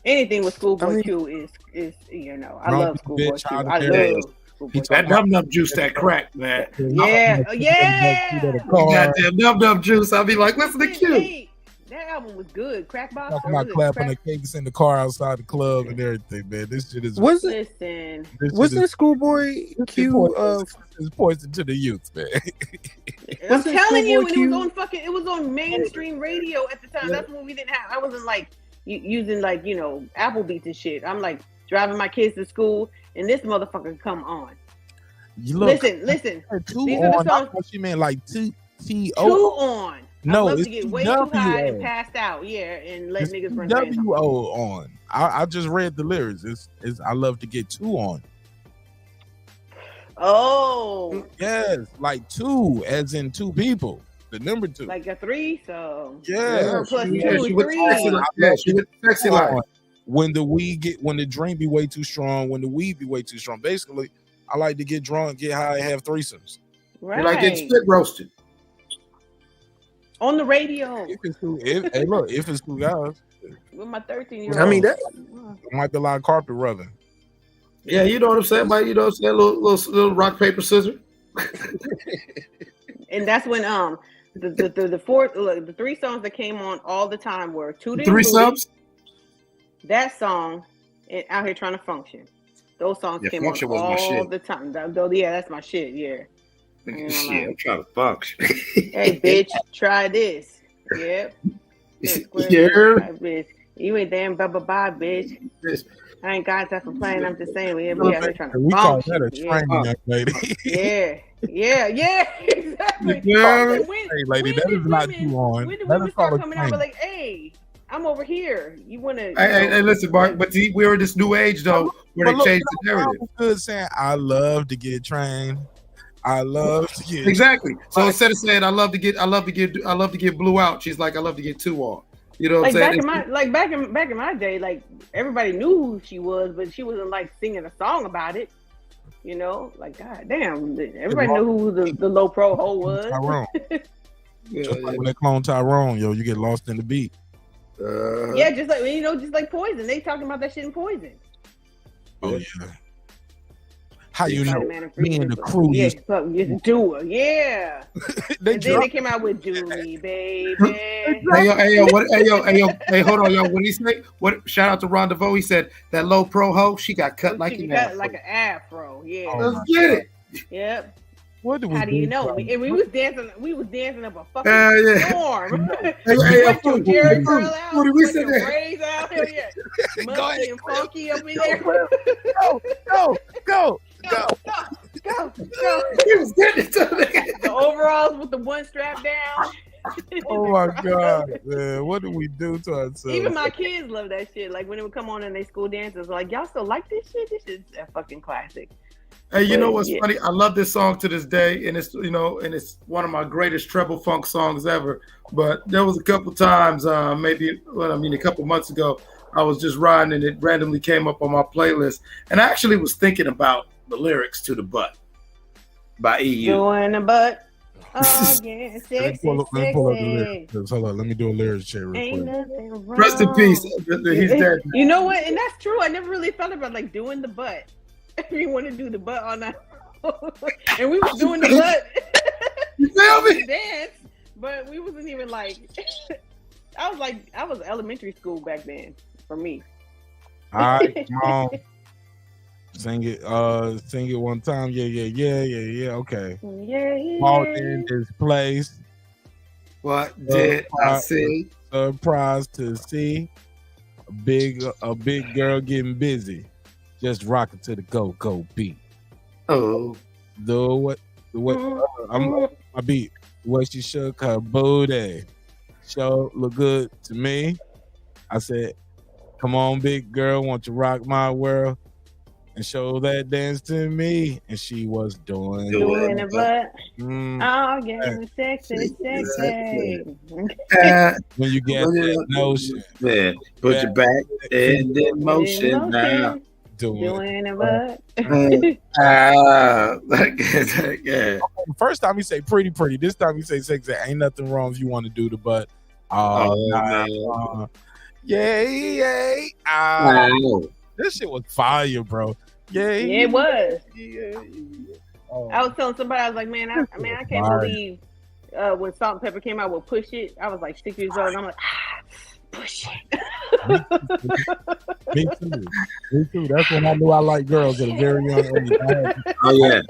Speaker 17: Anything with Schoolboy Q is I love Schoolboy Q. I love Schoolboy Q.
Speaker 10: that num juice, that crack, man.
Speaker 17: Yeah,
Speaker 10: Goddamn num juice. I'll be like, listen to Q.
Speaker 17: Hey, that album was good. Crackbox.
Speaker 15: Talking about clapping the cakes in the car outside the club and everything, man. This shit is.
Speaker 17: Listen.
Speaker 8: Wasn't Schoolboy Q
Speaker 15: is poison to the youth, man.
Speaker 17: I'm telling you, and it was on mainstream radio at the time. That's when we didn't have. I wasn't like using like Apple Beats and shit. I'm like driving my kids to school, and this motherfucker come on. Listen. These are the songs.
Speaker 15: She meant like two
Speaker 17: Two on.
Speaker 15: No,
Speaker 17: I love
Speaker 15: it's
Speaker 17: to get way too high and passed out. Yeah, and let niggas run hands on.
Speaker 15: WO on. I just read the lyrics. It's I love to get two on.
Speaker 17: Oh.
Speaker 15: Yes, like two, as in two people. The number two.
Speaker 17: Like a three, so
Speaker 15: Yeah.
Speaker 17: plus
Speaker 15: She
Speaker 17: two,
Speaker 15: was
Speaker 17: three.
Speaker 10: She was sexy like.
Speaker 15: When the drink be way too strong, when the weed be way too strong. Basically, I like to get drunk, get high, and have threesomes.
Speaker 17: Right.
Speaker 10: You like getting spit roasted.
Speaker 17: On the radio.
Speaker 15: Hey, look, if it's two guys.
Speaker 17: With my 13-year-old.
Speaker 15: I mean, that might be a lot of carpet rubbing.
Speaker 10: Yeah, you know what I'm saying, Mike? You know what I'm saying? Little rock, paper, scissors.
Speaker 17: And that's when the three songs that came on all the time were
Speaker 10: Three subs?
Speaker 17: That song and Out Here Trying to Function. Those songs came on all the time. Yeah, that's my shit. Yeah.
Speaker 10: Shit, I'm trying to function.
Speaker 17: Hey, bitch, try this. Yep.
Speaker 10: Yeah.
Speaker 17: Bitch. You ain't damn blah, bitch. I ain't got that for playing. I'm just saying, we out here trying to
Speaker 15: We call
Speaker 17: function.
Speaker 15: that a train, young lady.
Speaker 17: Yeah, exactly.
Speaker 15: Yeah. Hey, lady, that is not too on.
Speaker 17: When did
Speaker 15: That
Speaker 17: we
Speaker 15: is called
Speaker 17: start
Speaker 15: a
Speaker 17: coming out
Speaker 15: train.
Speaker 17: with like, hey, I'm over here. You want to?
Speaker 10: Hey, listen, Mark, but we're in this new age, though, where they changed the narrative.
Speaker 15: I was good saying, I love to get trained. I love to get
Speaker 10: Exactly. So instead of saying I love to get blew out, she's like I love to get two on. You know what I'm saying?
Speaker 17: Back in my day, like everybody knew who she was, but she wasn't like singing a song about it. You know, like God damn, everybody knew who the low pro hoe was.
Speaker 15: Tyrone. Just like when they clone Tyrone, yo, you get lost in the beat.
Speaker 17: Yeah, just like Poison. They talking about that shit in Poison.
Speaker 15: Oh yeah. How you know? Me and the crew used
Speaker 17: to do it. Yeah. Then they came out with "Do Me, Baby."
Speaker 10: Hey, hold on, yo. What he say? What? Shout out to Rendezvous. He said that low pro hoe, she got cut like an afro.
Speaker 17: Like an afro. Yeah.
Speaker 10: Let's get it.
Speaker 17: Yep.
Speaker 15: What do we
Speaker 17: How do you
Speaker 15: do?
Speaker 17: know? And we was dancing up a fucking
Speaker 10: yeah.
Speaker 17: storm.
Speaker 10: Hey,
Speaker 17: Jerry curl out,
Speaker 10: Foodie, we said that.
Speaker 17: braids out. Hell yeah. Musty and funky up in there.
Speaker 15: Go.
Speaker 10: He was getting it to me.
Speaker 17: The overalls with the one strap down.
Speaker 15: Oh my God, man. What do we do to ourselves?
Speaker 17: Even my kids love that shit. Like when it would come on in their school dances, like y'all still like this shit? This is a fucking classic.
Speaker 10: Hey, you
Speaker 17: But,
Speaker 10: know what's
Speaker 17: yeah.
Speaker 10: funny? I love this song to this day, and it's it's one of my greatest treble funk songs ever. But there was a couple times, a couple months ago, I was just riding and it randomly came up on my playlist, and I actually was thinking about the lyrics to "The Butt" by EU.
Speaker 17: Doing the butt. Oh yeah,
Speaker 15: Let me pull up the
Speaker 17: sexy.
Speaker 15: lyrics. Hold on, let me do a lyrics check real
Speaker 17: Ain't
Speaker 15: quick.
Speaker 17: nothing wrong.
Speaker 10: Rest in peace. He's dead.
Speaker 17: You know what? And that's true. I never really thought about like doing the butt. We want to do the butt all night, and we was doing the butt.
Speaker 10: You feel me?
Speaker 17: Dance, but we wasn't even like. I was elementary school back then for me.
Speaker 15: All right, come on. Sing it one time. Yeah. Okay.
Speaker 17: Yeah.
Speaker 15: Walked in this place.
Speaker 10: What did I see?
Speaker 15: Surprised to see a big girl getting busy. Just rocking to the go beat.
Speaker 10: Oh.
Speaker 15: The my beat. What she shook her booty. Show look good to me. I said, come on, big girl, want you rock my world and show that dance to me. And she was doing
Speaker 17: the butt. Oh yeah, sexy.
Speaker 15: When you get that notion.
Speaker 10: Yeah. Put your back in motion now.
Speaker 17: Doing the butt.
Speaker 10: Yeah.
Speaker 15: First time he say pretty. This time he say sexy. Ain't nothing wrong if you want to do the butt. Yay. This shit was fire, bro. Yeah,
Speaker 17: it was.
Speaker 15: Yeah.
Speaker 17: I was telling somebody, I was like, man, I can't believe when Salt and Pepper came out with Push It. I was like 6 years old, and I'm like, push it.
Speaker 15: Me too. That's when I knew I liked girls at a very young age.
Speaker 10: Oh yeah.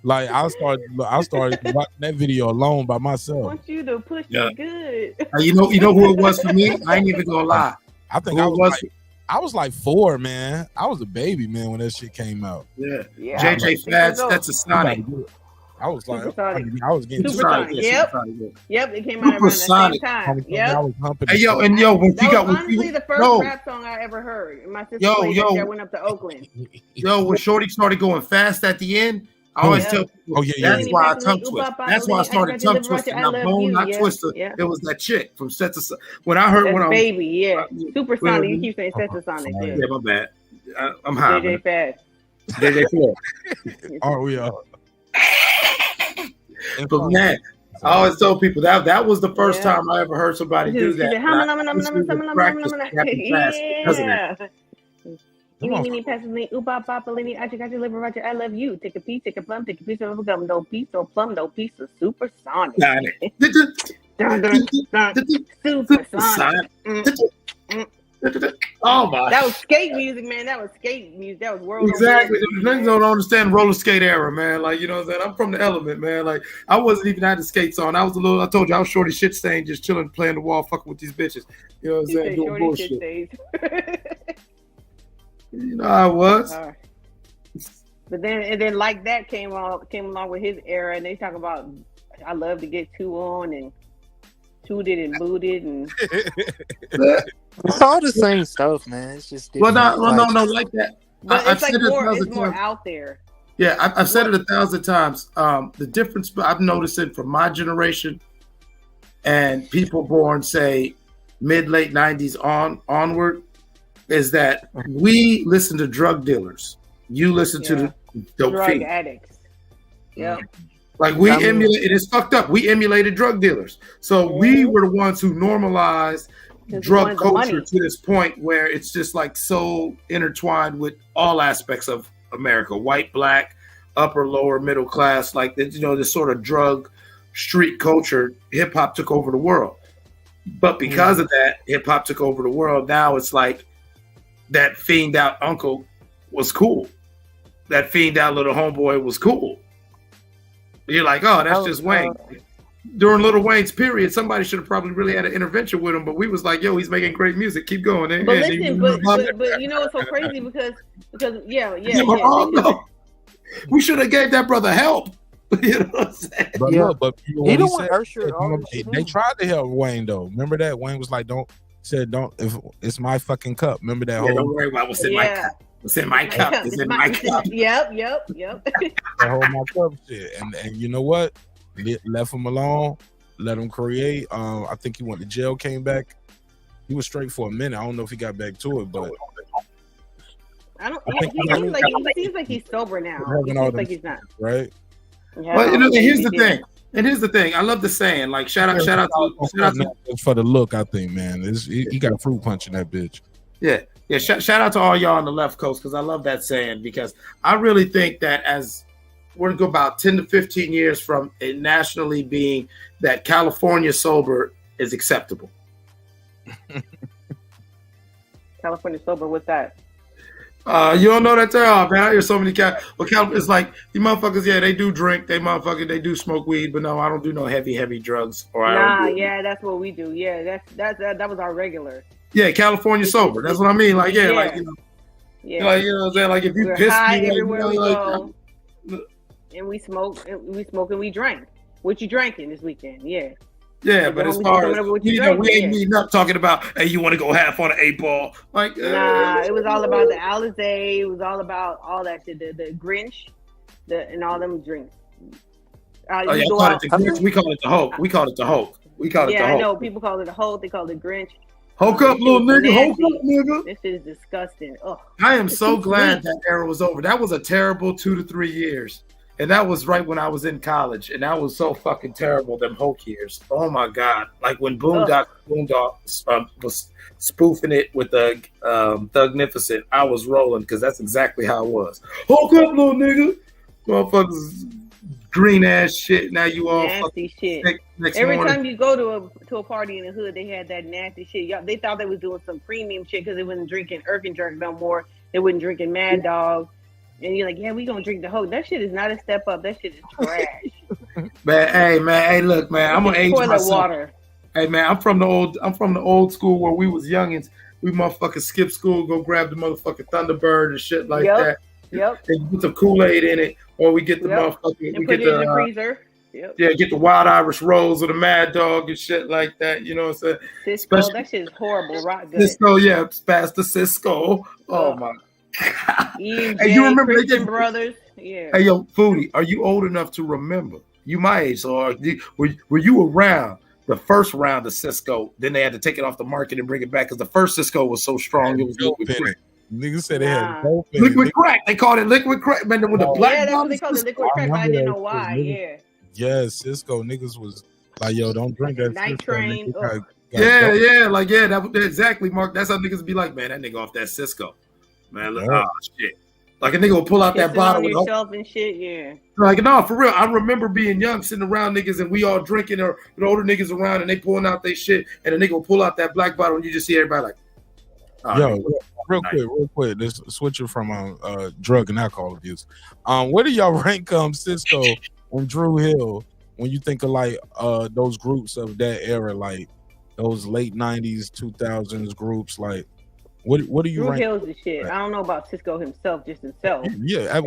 Speaker 15: Like I started watching that video alone by
Speaker 17: I
Speaker 15: myself.
Speaker 17: want you to push it good.
Speaker 10: You know who it was for me? I ain't even gonna lie.
Speaker 15: I think I was like 4, man. I was a baby, man, when that shit came out.
Speaker 10: Yeah.
Speaker 17: Yeah,
Speaker 10: JJ Fads, that's a Sonic.
Speaker 15: I was like,
Speaker 17: Supersonic.
Speaker 15: I was getting
Speaker 17: Supersonic. Yep, it came out around the same time. Yep.
Speaker 15: I was humping.
Speaker 10: Hey, yo, when
Speaker 17: That
Speaker 10: you got
Speaker 17: was honestly the first rap song I ever heard. And my sister played that shit. I went up to Oakland.
Speaker 10: When Shorty started going fast at the end, I always tell people, that's why I tongue twist. That's why I started tongue twisting. Not bone, not twister. It was that chick from Set to Sonic. When I heard
Speaker 17: Baby, yeah. Supersonic. You keep saying Set to Sonic.
Speaker 10: Yeah, my bad. I'm high.
Speaker 17: JJ Fad.
Speaker 10: JJ Fad.
Speaker 15: Oh, we are.
Speaker 10: But man, I always tell people that was the first time I ever heard somebody do that.
Speaker 17: I love you. Take a piece, take a plum, take a piece of gum, no piece, no plum, no piece of Supersonic. Supersonic.
Speaker 10: Oh my!
Speaker 17: That was skate music, man. That was skate music. That was world.
Speaker 10: Exactly. The niggas don't understand roller skate era, man. Like, you know what I'm saying? I'm from the element, man. Like, I wasn't even had the skates on. I told you I was shorty shit stain, just chilling, playing the wall, fucking with these bitches. You know what I'm saying? Doing bullshit. You know how I was.
Speaker 17: But then like that came along with his era, and they talk about I love to get two on and tooted and booted and
Speaker 8: it's all the same stuff, man. It's just
Speaker 10: no, like that.
Speaker 17: But it's like more out there.
Speaker 10: Yeah, I've said it 1,000 times. The difference I've noticed it from my generation and people born, say, mid-late 90s onward, is that we listen to drug dealers. You listen to the dope
Speaker 17: drug addicts. Yeah.
Speaker 10: Like we emulated, it's fucked up. We emulated drug dealers. So we were the ones who normalized drug culture to this point where it's just like so intertwined with all aspects of America, white, black, upper, lower, middle class, like this sort of drug street culture. Hip hop took over the world. But because of that, hip hop took over the world. Now it's like that fiend out uncle was cool. That fiend out little homeboy was cool. You're like, oh, that's just Wayne. During Lil Wayne's period, somebody should have probably really had an intervention with him, but we was like, yo, he's making great music. Keep going.
Speaker 17: But listen, but you know what's so crazy because
Speaker 10: we should have gave that brother help. You know what I'm saying?
Speaker 15: But look, but
Speaker 8: He don't want Usher.
Speaker 15: they tried to help Wayne though. Remember that Wayne was like, don't if it's my fucking cup. Remember that whole.
Speaker 10: Don't worry about what's in my cup. What's in my cup? It's in my cup.
Speaker 17: Yep.
Speaker 15: The whole my cup shit, and you know what? Left him alone. Let him create. I think he went to jail. Came back. He was straight for a minute. I don't know if he got back to it, but
Speaker 17: He seems like he's sober now. He seems like he's not.
Speaker 10: Right. Well, you know, here's the thing. And here's the thing. I love the saying. Like, shout out to
Speaker 15: for the look. I think, man, he got fruit punch in that bitch.
Speaker 10: Yeah. Shout out to all y'all on the left coast because I love that saying because I really think that as we're gonna go about 10 to 15 years from it nationally being that California sober is acceptable.
Speaker 17: California sober, what's that?
Speaker 10: You don't know that term, man. I hear so many it's like the motherfuckers, yeah, they do drink, they do smoke weed, but no, I don't do no heavy drugs.
Speaker 17: That's what we do. Yeah, that was our regular.
Speaker 10: Yeah, California sober. That's what I mean. Like, like, you know, like, you know what I'm saying? Like, if you piss me,
Speaker 17: everywhere we go, and we smoke, and we drank. What you drinking this weekend? Yeah.
Speaker 10: Yeah, but as far as we ain't meeting up talking about, hey, you want to go half on an 8-ball? Like,
Speaker 17: it was all about the Alizé. It was all about all that shit, the Grinch, and all them drinks.
Speaker 10: We call it the Grinch. We call it the Hulk. We call it the Hulk.
Speaker 17: I know people call it the Hulk. They call it Grinch.
Speaker 10: Hulk up, little nigga. Hulk up, nigga.
Speaker 17: This is disgusting. Ugh.
Speaker 10: I am so glad that era was over. That was a terrible 2 to 3 years. And that was right when I was in college, and that was so fucking terrible. Them Hulk years. Oh my god! Like when Boondock was spoofing it with the Thugnificent, I was rolling because that's exactly how it was. Hulk up, little nigga. Motherfuckers, green ass shit. Now you all
Speaker 17: nasty shit. Every time you go to a party in the hood, they had that nasty shit. They thought they was doing some premium shit because they wasn't drinking Jerk no more. They wasn't drinking Mad Dog. And you're like, yeah, we gonna drink the Hulk. That shit is not a step up. That shit is trash.
Speaker 10: Hey, look, man, I'm gonna age myself.
Speaker 17: Water.
Speaker 10: Hey, man, I'm from the old school where we was youngins. We motherfucking skip school, go grab the motherfucking Thunderbird and shit like that.
Speaker 17: Yep.
Speaker 10: And put some Kool-Aid in it, or we get the motherfucking
Speaker 17: and put it in the freezer. Yep.
Speaker 10: Yeah, get the Wild Irish Rose or the Mad Dog and shit like that. You know what I'm saying?
Speaker 17: Cisco, that shit is horrible. Rock good.
Speaker 10: Cisco, yeah, Pastor Cisco. Oh my.
Speaker 17: EJ,
Speaker 10: hey, you remember
Speaker 17: Christian Brothers? Yeah.
Speaker 10: Hey, yo, Foodie, are you old enough to remember? You my age, so were you around the first round of Cisco? Then they had to take it off the market and bring it back because the first Cisco was so strong. It was liquid crack.
Speaker 15: Niggas said they had
Speaker 10: liquid crack. They called it liquid crack. Man, with the black.
Speaker 17: Yeah, that's what they called it, liquid crack. But I didn't know why. Yeah.
Speaker 15: Yeah, Cisco niggas was like, yo, don't drink that.
Speaker 17: Night Train.
Speaker 10: That exactly, Mark. That's how niggas be like, man, that nigga off that Cisco. Man, look, shit. Like a nigga will pull out that bottle
Speaker 17: with yourself and shit, yeah.
Speaker 10: Like, no, for real. I remember being young, sitting around niggas, and we all drinking, or the older niggas around, and they pulling out their shit, and the nigga will pull out that black bottle, and you just see everybody like,
Speaker 15: yo, real quick, let's switch it from drug and alcohol abuse. Where do y'all rank Cisco and Drew Hill when you think of like those groups of that era, like those late 90s, 2000s groups, like? What do you
Speaker 17: Drew
Speaker 15: rank?
Speaker 17: Hill's the shit. I don't know about Cisco himself, just himself.
Speaker 15: Yeah,
Speaker 17: I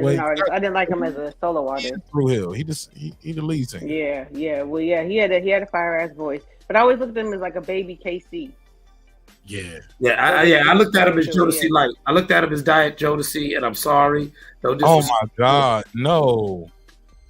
Speaker 17: didn't like him as a solo artist.
Speaker 15: Drew Hill, he the lead singer.
Speaker 17: Yeah. Well, yeah, he had a fire ass voice, but I always looked at him as like a baby KC.
Speaker 15: Yeah.
Speaker 10: I looked at him as Jodeci Light. I looked at him as Diet Jodeci, and I'm sorry.
Speaker 15: Oh my God, no.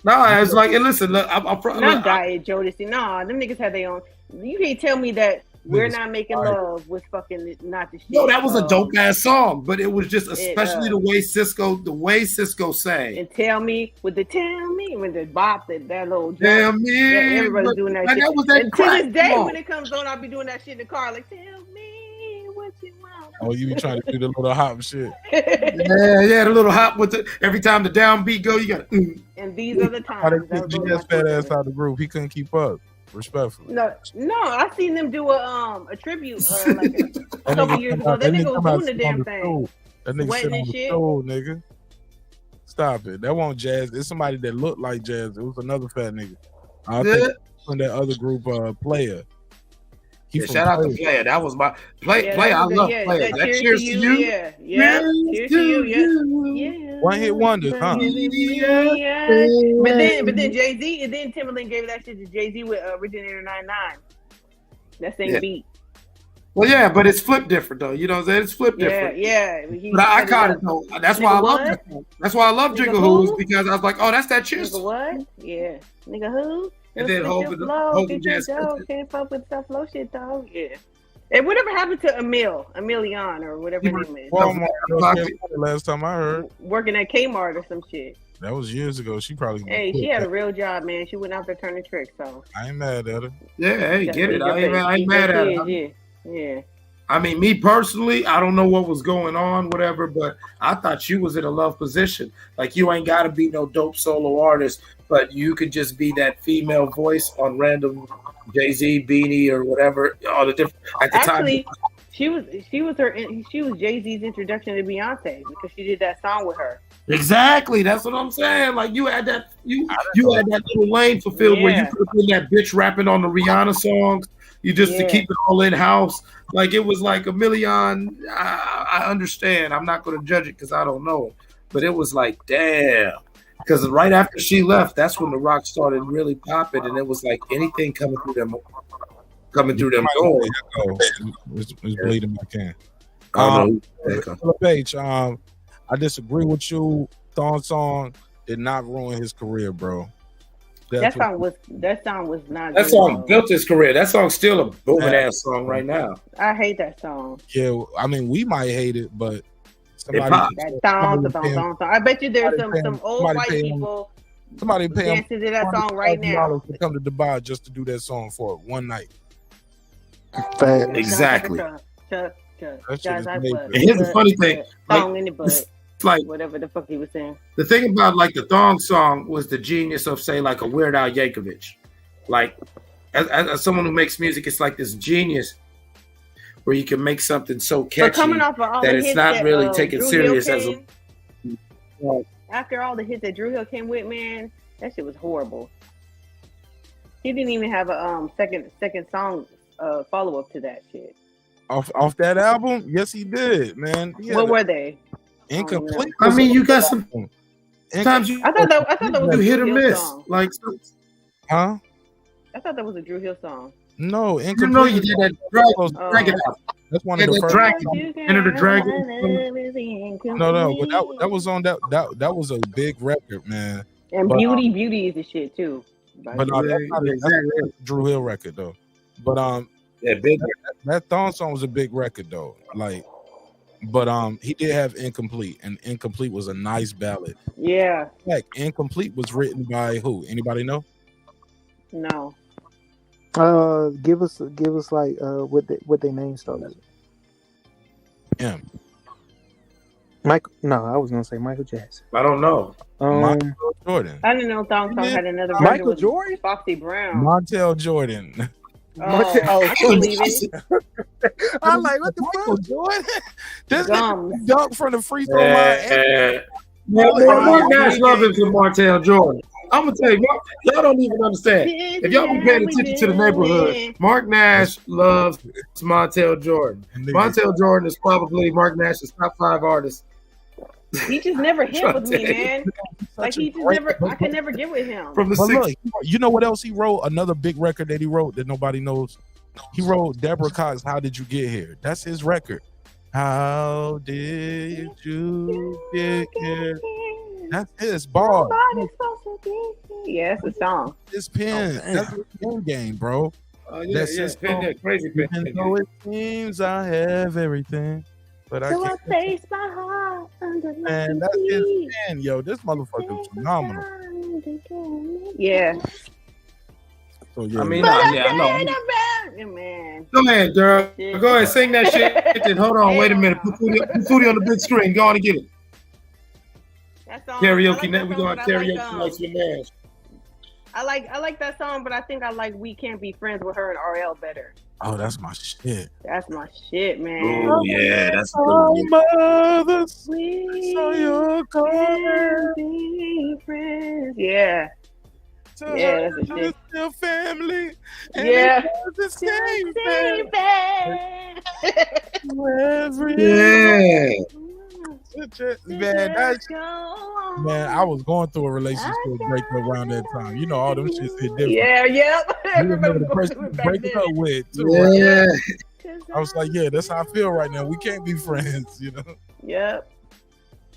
Speaker 10: No, I was like, and listen, look, I'm from
Speaker 17: not Diet Jodeci. No, them niggas had their own. You can't tell me that. We're not making love was fucking not the shit.
Speaker 10: No, that was a dope ass song, but it was just especially the way Cisco sang.
Speaker 17: And tell me with the bop that little
Speaker 10: tell me,
Speaker 17: everybody's doing that shit.
Speaker 10: That was that
Speaker 17: and to this day, when it comes on, I'll be doing that shit in the car. Like, tell me what you want.
Speaker 15: Oh, you be trying to do the little hop shit.
Speaker 10: yeah, the little hop with the every time the downbeat go, you got.
Speaker 17: And these are the times.
Speaker 15: GS fat ass out of the group. He couldn't keep up. Respectfully.
Speaker 17: No, I seen them do a tribute like a couple years ago. That nigga was doing the damn thing.
Speaker 15: That nigga sitting on the stool, nigga. Stop it. That wasn't Jazz. It's somebody that looked like Jazz. It was another fat nigga. I think from that other group, Player.
Speaker 10: Yeah, shout out to Player. That was my Player. I love Player. That cheers to you.
Speaker 17: Yeah. Cheers to you. Yeah.
Speaker 15: One hit wonders, huh?
Speaker 17: But then Jay-Z, and then Timberland gave that shit to Jay-Z with Originator 99. That same beat.
Speaker 10: Well, yeah, but it's flipped different though. You know what I'm saying? It's flipped different.
Speaker 17: Yeah.
Speaker 10: But I caught it though. That's why I love that song. That's why I love Jiggle Who's, because I was like, oh, that's that cheers.
Speaker 17: Nigga what? Yeah. Nigga who?
Speaker 10: And then Hogan Jazz.
Speaker 17: Can't fuck with stuff flow shit though. Yeah. And whatever happened to Emilion or whatever his name is.
Speaker 15: Last time I heard.
Speaker 17: Working at Kmart or some shit.
Speaker 15: That was years ago. She probably.
Speaker 17: Hey, she had a real job, man. She went out there turning tricks. So
Speaker 15: I ain't mad at her.
Speaker 10: Yeah, hey, get it. I ain't mad at her.
Speaker 17: Yeah.
Speaker 10: I mean, me personally, I don't know what was going on, whatever, but I thought you was in a love position. Like, you ain't got to be no dope solo artist, but you could just be that female voice on random Jay-Z, Beanie, or whatever. All the different at the
Speaker 17: Actually,
Speaker 10: time.
Speaker 17: she was Jay-Z's introduction to Beyonce because she did that song with her.
Speaker 10: Exactly, that's what I'm saying. Like, you had that little lane fulfilled where you could have been that bitch rapping on the Rihanna songs. You just to keep it all in house. Like, it was like a million. I understand. I'm not going to judge it because I don't know. But it was like, damn. Because right after she left, that's when the rock started really popping, and it was like anything coming through them doors.
Speaker 15: It's bleeding my can.
Speaker 10: Page,
Speaker 15: I disagree with you. Thong Song did not ruin his career, bro.
Speaker 17: That song was not.
Speaker 10: That song built his career. That song's still a booming ass song right now.
Speaker 17: I hate that song.
Speaker 15: Yeah, I mean, we might hate it, but somebody.
Speaker 17: That song. I bet you there's some old white people.
Speaker 15: Somebody pay
Speaker 17: dancing to that song right now.
Speaker 15: To come to Dubai just to do that song for one night.
Speaker 10: Exactly.
Speaker 17: Guys,
Speaker 10: and here's the funny thing.
Speaker 17: Song in the butt.
Speaker 10: Like
Speaker 17: whatever the fuck he was saying.
Speaker 10: The thing about like the Thong Song was the genius of, say, like a Weird Al Yankovic. Like as someone who makes music, it's like this genius where you can make something so catchy that it's not really taken serious as a.
Speaker 17: After all the hits that Drew Hill came with, man, that shit was horrible. He didn't even have a second song follow up to that shit.
Speaker 15: Off that album, yes, he did, man.
Speaker 17: What were they?
Speaker 15: Incomplete.
Speaker 10: I mean, you got some. Sometimes
Speaker 17: I thought that was a
Speaker 10: hit or
Speaker 17: Drew
Speaker 10: miss.
Speaker 17: Hill song.
Speaker 10: Like,
Speaker 15: huh?
Speaker 17: I thought that was a Drew Hill song.
Speaker 15: No,
Speaker 10: Incomplete. You know, you did that Dragon.
Speaker 15: That's one of the first.
Speaker 10: Dragon. Enter the Dragon.
Speaker 15: No, but that was on that was a big record, man.
Speaker 17: And
Speaker 15: but,
Speaker 17: Beauty is the shit too.
Speaker 15: But no, that's not a Drew Hill record though. But
Speaker 10: big.
Speaker 15: That Thong Song was a big record though. Like. But he did have Incomplete, and Incomplete was a nice ballad.
Speaker 17: Yeah.
Speaker 15: Like Incomplete was written by who? Anybody know?
Speaker 17: No.
Speaker 8: Give us like what they name started.
Speaker 15: M.
Speaker 8: Michael. No, I was gonna say Michael Jackson.
Speaker 10: I don't know.
Speaker 15: Michael Jordan.
Speaker 17: I didn't know Thong Song had another.
Speaker 8: Michael Jordan.
Speaker 17: Foxy Brown.
Speaker 15: Montel Jordan.
Speaker 17: I can believe it.
Speaker 8: I'm like, what the fuck?
Speaker 15: Jordan? This dunk from the free throw line.
Speaker 10: Marq Nash loves him to Montel Jordan. I'm gonna tell you, y'all don't even understand. If y'all been paying attention to the neighborhood, Marq Nash loves Montel Jordan. Montel Jordan is probably Marq Nash's top 5 artist.
Speaker 17: He just never hit with me, man. Like he just never. I can never get with him.
Speaker 10: From the
Speaker 15: look, you know what else he wrote? Another big record that he wrote that nobody knows. He wrote Deborah Cox, "How Did You Get Here?" That's his record. How did you get here? That's his bar.
Speaker 17: Yeah, it's a song.
Speaker 15: His pen. That's his pen game, bro. That's his
Speaker 10: pen. Crazy pen.
Speaker 15: Even though it seems I have everything, but I can't.
Speaker 17: Face my heart under
Speaker 15: Man, that's his pen, yo. This motherfucker's phenomenal.
Speaker 17: Yeah.
Speaker 15: So, yeah.
Speaker 10: I mean, I know.
Speaker 17: Man.
Speaker 10: Go ahead, girl. Go ahead, sing that shit. Then hold on, wait a minute. Put Foodie on the big screen. Go on and get it. Karaoke night. We going karaoke nights with Nash.
Speaker 17: I like that song, but I think I like We Can't Be Friends with Her and RL better.
Speaker 15: Oh, that's my shit.
Speaker 17: That's my shit, man.
Speaker 6: Oh yeah, that's a good
Speaker 15: Oh,
Speaker 6: one.
Speaker 15: mothers,
Speaker 17: We
Speaker 15: so you're
Speaker 17: can be friends. Yeah. Yeah, that's a shit.
Speaker 15: Your family. And
Speaker 17: Yeah.
Speaker 15: it was the same
Speaker 17: Same
Speaker 15: thing. Every
Speaker 6: Yeah.
Speaker 15: Man, man, I was going through a relationship breakup around that time. You know, all them shits hit different.
Speaker 17: Yeah, yep.
Speaker 15: You remember the person you break it up with, too.
Speaker 6: Yeah.
Speaker 15: I was like, yeah, that's how I feel right now. We can't be friends, you know?
Speaker 17: Yep.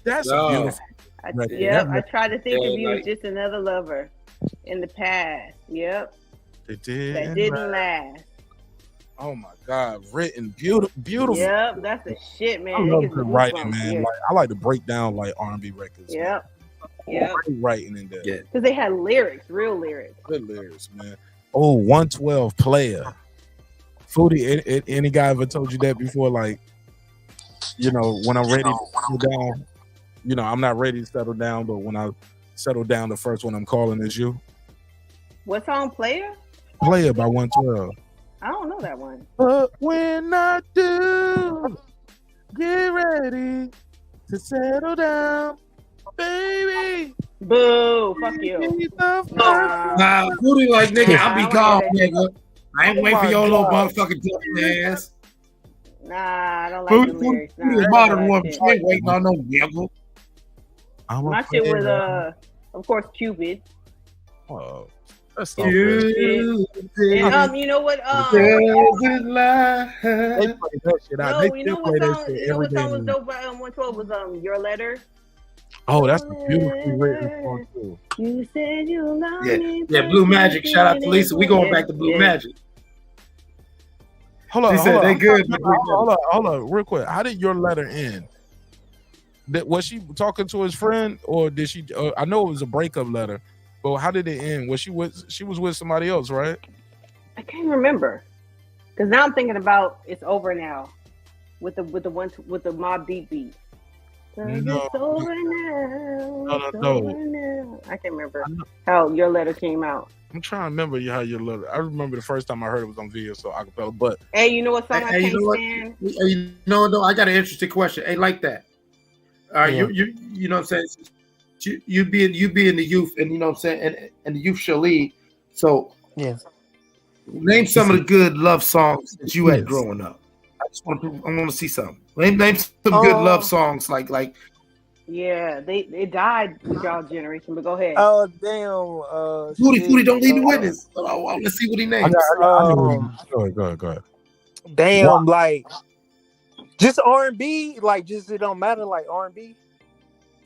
Speaker 15: That's
Speaker 6: No.
Speaker 15: beautiful. record.
Speaker 17: Yep.
Speaker 15: That
Speaker 17: I tried to think
Speaker 6: Yeah,
Speaker 17: of you
Speaker 6: like-
Speaker 17: as just another lover in the past. Yep.
Speaker 15: It did.
Speaker 17: That didn't last.
Speaker 15: Oh my God, written beautiful.
Speaker 17: Yep, that's the shit, man.
Speaker 15: I
Speaker 17: It
Speaker 15: love
Speaker 17: gives
Speaker 15: good
Speaker 17: me
Speaker 15: writing,
Speaker 17: goosebumps,
Speaker 15: man.
Speaker 17: yeah.
Speaker 15: Like I like to break down like R&B records.
Speaker 17: Yep.
Speaker 15: Man.
Speaker 17: Yep.
Speaker 15: Great writing in there.
Speaker 6: Yeah.
Speaker 17: Because they had lyrics, real lyrics.
Speaker 15: Good lyrics, man. Oh, 112 player. Foodie, any guy ever told you that before? Like, you know, when I'm ready to settle down, you know, I'm not ready to settle down, but when I settle down, the first one I'm calling is you.
Speaker 17: What song, Player?
Speaker 15: Player by 112.
Speaker 17: I don't know that one.
Speaker 15: But when I do, get ready to settle down, baby.
Speaker 17: Boo, fuck you.
Speaker 10: Nah, Foodie like, nigga, I'll be gone, nigga. I ain't
Speaker 15: Oh
Speaker 10: waiting for
Speaker 15: my
Speaker 10: your little
Speaker 15: God.
Speaker 10: motherfucking dumb ass.
Speaker 17: Nah, I don't like the lyrics. Nah, I
Speaker 10: Foodie
Speaker 17: don't
Speaker 10: modern
Speaker 17: like
Speaker 10: woman.
Speaker 17: that
Speaker 10: She ain't waiting on no nigga.
Speaker 17: My shit was, of course, Cupid.
Speaker 15: Oh, that's so
Speaker 10: You,
Speaker 17: And, you know what?
Speaker 10: doesn't lie.
Speaker 15: They play that shit out.
Speaker 17: No,
Speaker 15: They
Speaker 17: you know
Speaker 15: still
Speaker 17: what
Speaker 15: play that
Speaker 17: song?
Speaker 15: shit
Speaker 17: You know
Speaker 15: every
Speaker 17: what
Speaker 15: day.
Speaker 17: song was dope by 112 was Your Letter.
Speaker 15: Oh, that's a beautifully written song too.
Speaker 17: You said you love
Speaker 10: Yeah,
Speaker 17: me.
Speaker 10: yeah, Blue Magic. Shout out to Lisa. We going back to Blue Magic.
Speaker 15: Hold on,
Speaker 10: She
Speaker 15: hold
Speaker 10: said
Speaker 15: on.
Speaker 10: they good.
Speaker 15: Hold on, real quick. How did your letter end? Was she talking to his friend, or did she? I know it was a breakup letter, but how did it end? Was she was with somebody else, right?
Speaker 17: I can't remember. Because now I'm thinking about It's Over Now with the Mob Deep beat.
Speaker 15: No.
Speaker 17: It's over now.
Speaker 15: No.
Speaker 17: It's over now. I can't remember how Your Letter came out.
Speaker 15: I'm trying to remember how your letter. I remember the first time I heard it was on video, so acapella. But
Speaker 17: Hey, you know what song I
Speaker 10: Hey,
Speaker 17: can't
Speaker 10: you know what?
Speaker 17: stand?
Speaker 10: Hey, you know what, though? I got an interesting question. Hey, like that.
Speaker 15: Yeah.
Speaker 10: You know what I'm saying? You be in the youth, and you know what I'm saying, and the youth shall lead. So
Speaker 8: yeah.
Speaker 10: Name some of the good love songs that you had
Speaker 15: Yes.
Speaker 10: growing up. I want to see something. Name some good love songs like
Speaker 17: Yeah, they died with y'all generation, but go ahead.
Speaker 8: Oh damn!
Speaker 10: Foodie, don't leave the witness. Let's see what he names.
Speaker 15: Go ahead.
Speaker 8: Damn, like just R&B, like just it don't matter, like R&B.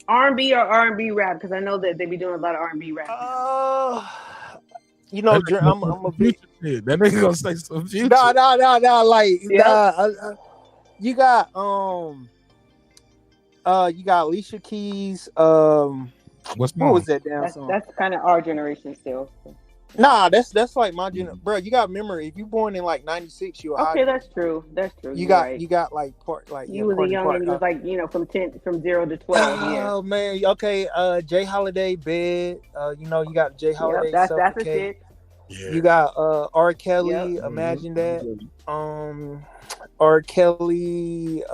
Speaker 17: R&B or R&B rap, because I know that they be doing a lot of R&B rap.
Speaker 8: You know, I'm a big.
Speaker 15: That nigga gonna say some future.
Speaker 8: Nah. Like,
Speaker 17: Yeah.
Speaker 8: you got Alicia Keys.
Speaker 15: What's
Speaker 8: what was that damn
Speaker 17: That's,
Speaker 8: song?
Speaker 17: that's kind of our generation still.
Speaker 8: Nah, that's like my gen. Bro, you got memory. If you born in like '96, you
Speaker 17: Okay, that's true. That's true.
Speaker 8: You
Speaker 17: You're
Speaker 8: got
Speaker 17: right.
Speaker 8: you got like part like
Speaker 17: You was a young and you was like, from 0 to 12.
Speaker 8: Oh man, okay. Jay Holiday, Bed. You know, you got Jay Holiday.
Speaker 17: Yep, that's a
Speaker 8: Suffocate.
Speaker 17: shit.
Speaker 8: You got R. Kelly.
Speaker 17: Yep.
Speaker 8: Imagine that. R. Kelly.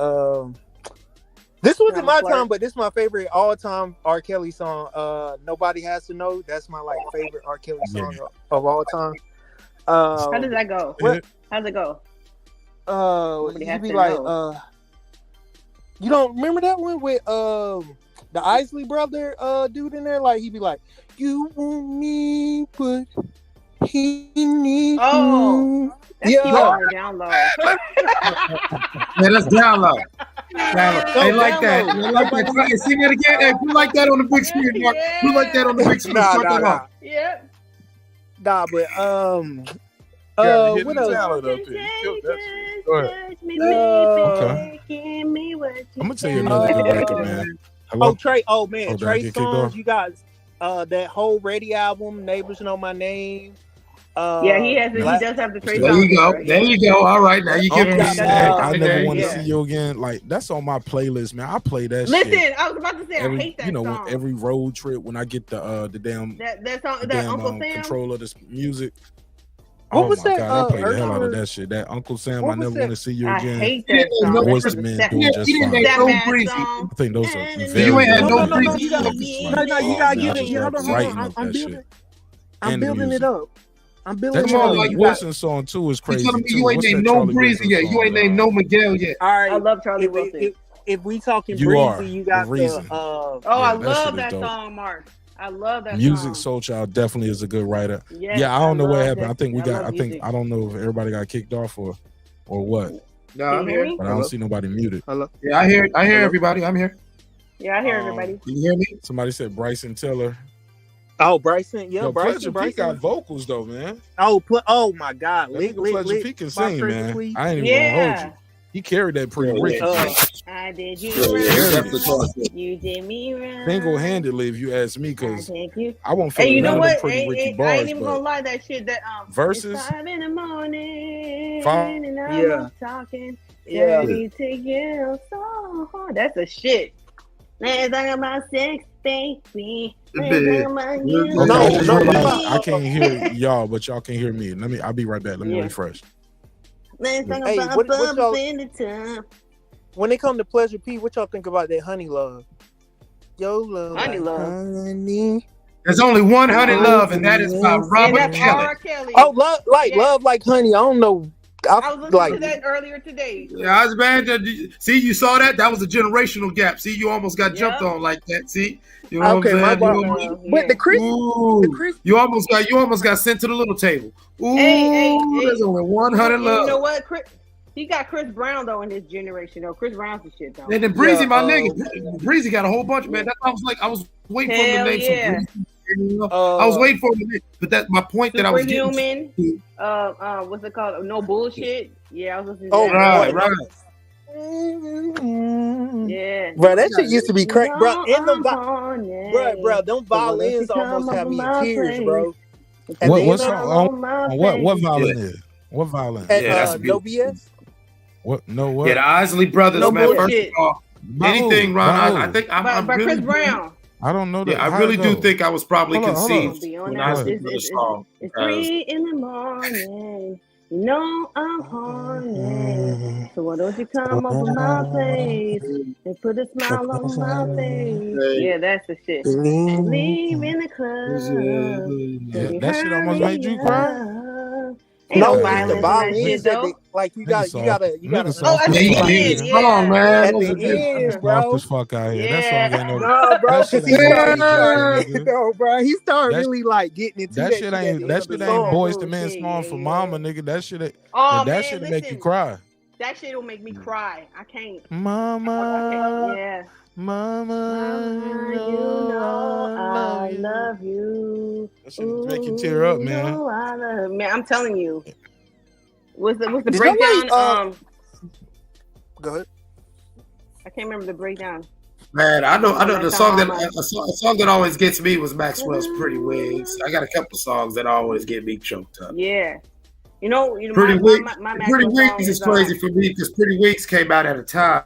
Speaker 8: This wasn't my time, but this is my favorite all-time R. Kelly song. Nobody Has to Know. That's my like favorite R. Kelly song of all time.
Speaker 17: How does that go? How's it go? Nobody
Speaker 8: You
Speaker 17: Has
Speaker 8: be
Speaker 17: to
Speaker 8: like,
Speaker 17: Know.
Speaker 8: you don't remember that one with the Isley brother dude in there? Like he be like, you want me, but he needs you.
Speaker 17: That's down low.
Speaker 10: Yeah, that's down low. They like that. They like that. Try and sing it again. Hey, put like that on the big screen, Mark. Put like that on the big screen. Start that off.
Speaker 17: Yeah.
Speaker 8: Nah, but what else?
Speaker 15: Go ahead. Okay. I'm gonna tell you another good record, man. Hello?
Speaker 8: Trey. Oh
Speaker 15: Oh,
Speaker 8: man,
Speaker 15: did I
Speaker 8: Trey
Speaker 15: get kicked off?
Speaker 8: Songz. You got that whole Ready album. Neighbors Know My Name.
Speaker 17: Yeah, he does have the Trey
Speaker 10: There you go.
Speaker 17: Songz.
Speaker 10: There you go. All right, now you give me.
Speaker 15: I never want to see you again. Like that's on my playlist, man. I play that
Speaker 17: Listen,
Speaker 15: shit.
Speaker 17: I was about to say I hate that song.
Speaker 15: When every road trip when I get the damn
Speaker 17: that song,
Speaker 15: the
Speaker 17: that
Speaker 15: damn
Speaker 17: Uncle Sam
Speaker 15: control of this music. Oh
Speaker 8: was
Speaker 15: my
Speaker 8: that?
Speaker 15: god, I played the hell out of
Speaker 8: Urban-
Speaker 15: that shit. That Uncle Sam,
Speaker 8: What
Speaker 15: I
Speaker 8: was
Speaker 15: never
Speaker 8: that?
Speaker 15: want to see you
Speaker 17: I
Speaker 15: again.
Speaker 17: hate that song.
Speaker 15: Boys
Speaker 17: That's
Speaker 15: to
Speaker 17: a-
Speaker 15: Men
Speaker 17: that-
Speaker 15: doing just
Speaker 10: You didn't
Speaker 15: fine.
Speaker 10: make no
Speaker 17: bad
Speaker 10: breezy.
Speaker 17: song.
Speaker 15: I think those are
Speaker 10: You
Speaker 15: very
Speaker 10: ain't had
Speaker 15: good
Speaker 10: no
Speaker 15: records.
Speaker 10: breezy.
Speaker 8: You got,
Speaker 15: Records, like,
Speaker 8: no, you gotta
Speaker 15: man, I
Speaker 8: give
Speaker 15: just
Speaker 8: it. Hold
Speaker 15: love
Speaker 8: on,
Speaker 15: the writing
Speaker 8: I'm
Speaker 15: of that
Speaker 8: building.
Speaker 15: shit
Speaker 8: I'm
Speaker 15: and the
Speaker 8: building it
Speaker 15: music.
Speaker 8: up. I'm building
Speaker 15: That
Speaker 8: it up.
Speaker 15: Charlie
Speaker 10: like
Speaker 8: You
Speaker 10: what?
Speaker 15: Wilson song too is
Speaker 10: You
Speaker 15: crazy
Speaker 10: telling me
Speaker 15: too.
Speaker 10: you ain't
Speaker 15: What's
Speaker 10: named
Speaker 15: that
Speaker 10: no
Speaker 15: Charlie
Speaker 10: breezy
Speaker 15: Wilson
Speaker 10: yet? You
Speaker 15: song?
Speaker 10: ain't named no Miguel yet.
Speaker 8: All right.
Speaker 17: I love Charlie Wilson.
Speaker 8: If we talking
Speaker 15: You
Speaker 8: breezy,
Speaker 15: are
Speaker 8: you got
Speaker 15: the reason.
Speaker 17: Oh,
Speaker 15: Yeah,
Speaker 17: I
Speaker 15: that
Speaker 17: love
Speaker 15: shit is
Speaker 17: that
Speaker 15: dope.
Speaker 17: song, Mark. I love that
Speaker 15: Music
Speaker 17: song.
Speaker 15: Soul Child definitely is a good writer.
Speaker 17: Yes,
Speaker 15: Yeah, I don't know what
Speaker 17: love
Speaker 15: happened.
Speaker 17: that.
Speaker 15: I think we
Speaker 17: I
Speaker 15: got.
Speaker 17: love
Speaker 15: I think
Speaker 17: music.
Speaker 15: I don't know if everybody got kicked off or what.
Speaker 10: No,
Speaker 17: Can
Speaker 10: I'm
Speaker 17: you hear
Speaker 10: here.
Speaker 17: me?
Speaker 15: But I don't see nobody muted.
Speaker 8: Hello.
Speaker 10: Yeah, I hear everybody. I'm here.
Speaker 17: Yeah, I hear everybody.
Speaker 10: Can you hear me?
Speaker 15: Somebody said Bryson Tiller.
Speaker 8: Oh, Bryson. Yeah,
Speaker 15: Yo,
Speaker 8: Bryson.
Speaker 15: Pleasure P got vocals though, man.
Speaker 8: Oh my God.
Speaker 15: That nigga Pleasure P can
Speaker 8: My
Speaker 15: sing,
Speaker 8: Treasure,
Speaker 15: man.
Speaker 8: please.
Speaker 15: I ain't even gonna hold you. He carried that pretty Ricky.
Speaker 17: I did you You did me right.
Speaker 15: Single-handedly, if you ask me, because
Speaker 17: Thank you.
Speaker 15: I won't feel
Speaker 17: Hey, you know
Speaker 15: none of
Speaker 17: what?
Speaker 15: them pretty Ricky
Speaker 17: I
Speaker 15: bars,
Speaker 17: ain't even gonna
Speaker 15: but
Speaker 17: lie. That shit. That
Speaker 15: verses?
Speaker 17: It's 5 in the morning.
Speaker 15: Five?
Speaker 17: And I'm
Speaker 8: Yeah.
Speaker 17: talking.
Speaker 8: Yeah.
Speaker 17: Dirty to you so hard. That's a shit. Let's talk about sex, baby. Let's talk about you.
Speaker 15: okay, I just
Speaker 8: no,
Speaker 15: realized I can't hear y'all, but y'all can hear me. I'll be right back. Let me
Speaker 17: Yeah.
Speaker 15: refresh.
Speaker 17: Let's talk
Speaker 8: Hey,
Speaker 17: about
Speaker 8: what
Speaker 17: bubbles
Speaker 8: y'all-
Speaker 17: in the tub.
Speaker 8: When it come to Pleasure P, what y'all think about that Honey Love? Yo, love.
Speaker 17: Honey
Speaker 8: like
Speaker 17: Love.
Speaker 8: Honey.
Speaker 10: There's only one Honey Love, and that is by
Speaker 17: And
Speaker 10: Robert
Speaker 17: that's
Speaker 10: Kelly.
Speaker 17: R. Kelly.
Speaker 8: Oh,
Speaker 17: Yeah.
Speaker 8: love like honey. I don't know.
Speaker 17: I was listening
Speaker 8: like
Speaker 17: to that earlier today.
Speaker 10: Yeah, I was mad. See, you saw that? That was a generational gap. See, you almost got jumped
Speaker 17: Yep.
Speaker 10: on like that. See, you know
Speaker 8: okay,
Speaker 10: what
Speaker 8: my
Speaker 10: I'm saying?
Speaker 8: bad. But the Chris,
Speaker 10: You almost got sent to the little table. Ooh,
Speaker 17: Hey,
Speaker 10: there's only one Honey
Speaker 17: You
Speaker 10: Love.
Speaker 17: know what? He got Chris Brown though in this generation though. Chris Brown's the shit though.
Speaker 10: And then Breezy, my nigga, Breezy got a whole bunch, man. That's why I was waiting for him
Speaker 17: Hell
Speaker 10: to name
Speaker 17: yeah.
Speaker 10: some Breezy. I was waiting for him to name, but that's my point that I was getting.
Speaker 17: Superhuman. What's it called? No bullshit. Yeah, I was listening to
Speaker 10: Oh,
Speaker 17: that.
Speaker 10: right.
Speaker 17: Yeah.
Speaker 8: bro, that shit used to be crack, bro. And them,
Speaker 17: Bro,
Speaker 8: bro, them violins almost had me in tears, bro.
Speaker 15: What's on what violin is? What violin?
Speaker 8: At,
Speaker 10: that's
Speaker 8: no BS.
Speaker 15: What? No what?
Speaker 10: Yeah, the Isley Brothers,
Speaker 17: No
Speaker 10: man.
Speaker 17: bullshit.
Speaker 10: First of all, anything, Ron, I think I'm
Speaker 17: By
Speaker 10: really,
Speaker 17: Chris Brown.
Speaker 15: I don't know that.
Speaker 10: Yeah, I
Speaker 15: How
Speaker 10: really
Speaker 15: it
Speaker 10: do
Speaker 15: go?
Speaker 10: think I was probably
Speaker 15: Hold on, hold on.
Speaker 10: conceived
Speaker 17: Be on
Speaker 10: when
Speaker 17: that.
Speaker 10: Isley Brothers song.
Speaker 17: It's 3 in the morning. You know I'm horny. So why don't you come over my place and put a smile on my face? Yeah, that's the shit. Leave in the club.
Speaker 15: Yeah, that shit almost made you cry.
Speaker 17: Ain't
Speaker 8: No,
Speaker 17: no
Speaker 8: it's
Speaker 17: violence
Speaker 8: the
Speaker 17: in that
Speaker 8: violins
Speaker 17: shit
Speaker 8: that
Speaker 17: though.
Speaker 8: they, like you gotta.
Speaker 17: Oh, at
Speaker 10: Yeah,
Speaker 17: the
Speaker 10: he
Speaker 17: end,
Speaker 10: needs strong,
Speaker 17: yeah.
Speaker 10: man.
Speaker 8: At
Speaker 10: Those
Speaker 8: the
Speaker 10: are good.
Speaker 8: end,
Speaker 15: Soft
Speaker 8: bro.
Speaker 15: as fuck out here. That song ain't no.
Speaker 8: No, bro,
Speaker 15: That shit
Speaker 8: because he
Speaker 15: ain't no
Speaker 8: started,
Speaker 15: nigga.
Speaker 8: no, bro, he started
Speaker 15: That's-
Speaker 8: really like getting into
Speaker 15: That shit ain't. That shit ain't Boys to Men
Speaker 17: bullshit,
Speaker 15: song for mama, nigga. That shit.
Speaker 17: Oh,
Speaker 15: that
Speaker 17: man,
Speaker 15: shit make you
Speaker 17: listen.
Speaker 15: cry.
Speaker 17: That shit will make me cry. I can't.
Speaker 15: Mama,
Speaker 17: Yeah.
Speaker 15: mama,
Speaker 17: You know I love you.
Speaker 15: That shit make you tear up, man.
Speaker 17: You know I love man. I'm telling you. What's the
Speaker 8: Did
Speaker 17: breakdown?
Speaker 8: somebody, go ahead.
Speaker 17: I can't remember the breakdown.
Speaker 10: Man, I know the
Speaker 17: That's
Speaker 10: song
Speaker 17: how
Speaker 10: that
Speaker 17: much.
Speaker 10: a song that always gets me was Maxwell's Pretty Wings. I got a couple songs that always get me choked up.
Speaker 17: Yeah. You know
Speaker 10: Pretty Wings,
Speaker 17: my
Speaker 10: Pretty
Speaker 17: Maxwell song
Speaker 10: Wings is crazy for me because Pretty Wings came out at a time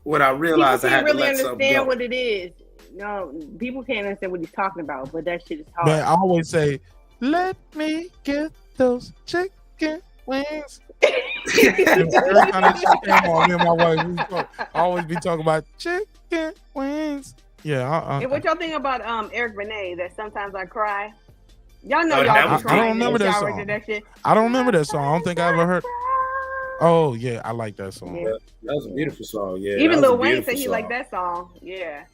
Speaker 10: when I
Speaker 17: People
Speaker 10: realized I
Speaker 17: can't
Speaker 10: had to
Speaker 17: really
Speaker 10: let something
Speaker 17: understand
Speaker 10: go.
Speaker 17: what it is. No, people can't understand what he's talking about, but that shit is hard.
Speaker 15: Man, I always say, "Let me get those chicken wings." Every time that shit came on, me and my wife, I always be talking about chicken wings. Yeah.
Speaker 17: And what y'all think about Eric Benet? That sometimes I cry. Y'all know
Speaker 10: Oh,
Speaker 17: y'all
Speaker 10: that
Speaker 17: be
Speaker 10: was
Speaker 17: crying
Speaker 15: I don't remember
Speaker 17: in the
Speaker 15: that
Speaker 17: shower
Speaker 15: song.
Speaker 17: to that shit.
Speaker 15: I don't remember that song. I don't think I ever heard. Oh yeah, I like that song.
Speaker 17: Yeah.
Speaker 10: That was a beautiful song. Yeah,
Speaker 17: Even
Speaker 10: that was
Speaker 17: Lil
Speaker 10: a
Speaker 17: Wayne
Speaker 10: beautiful
Speaker 17: said he
Speaker 10: song.
Speaker 17: liked that song. Yeah.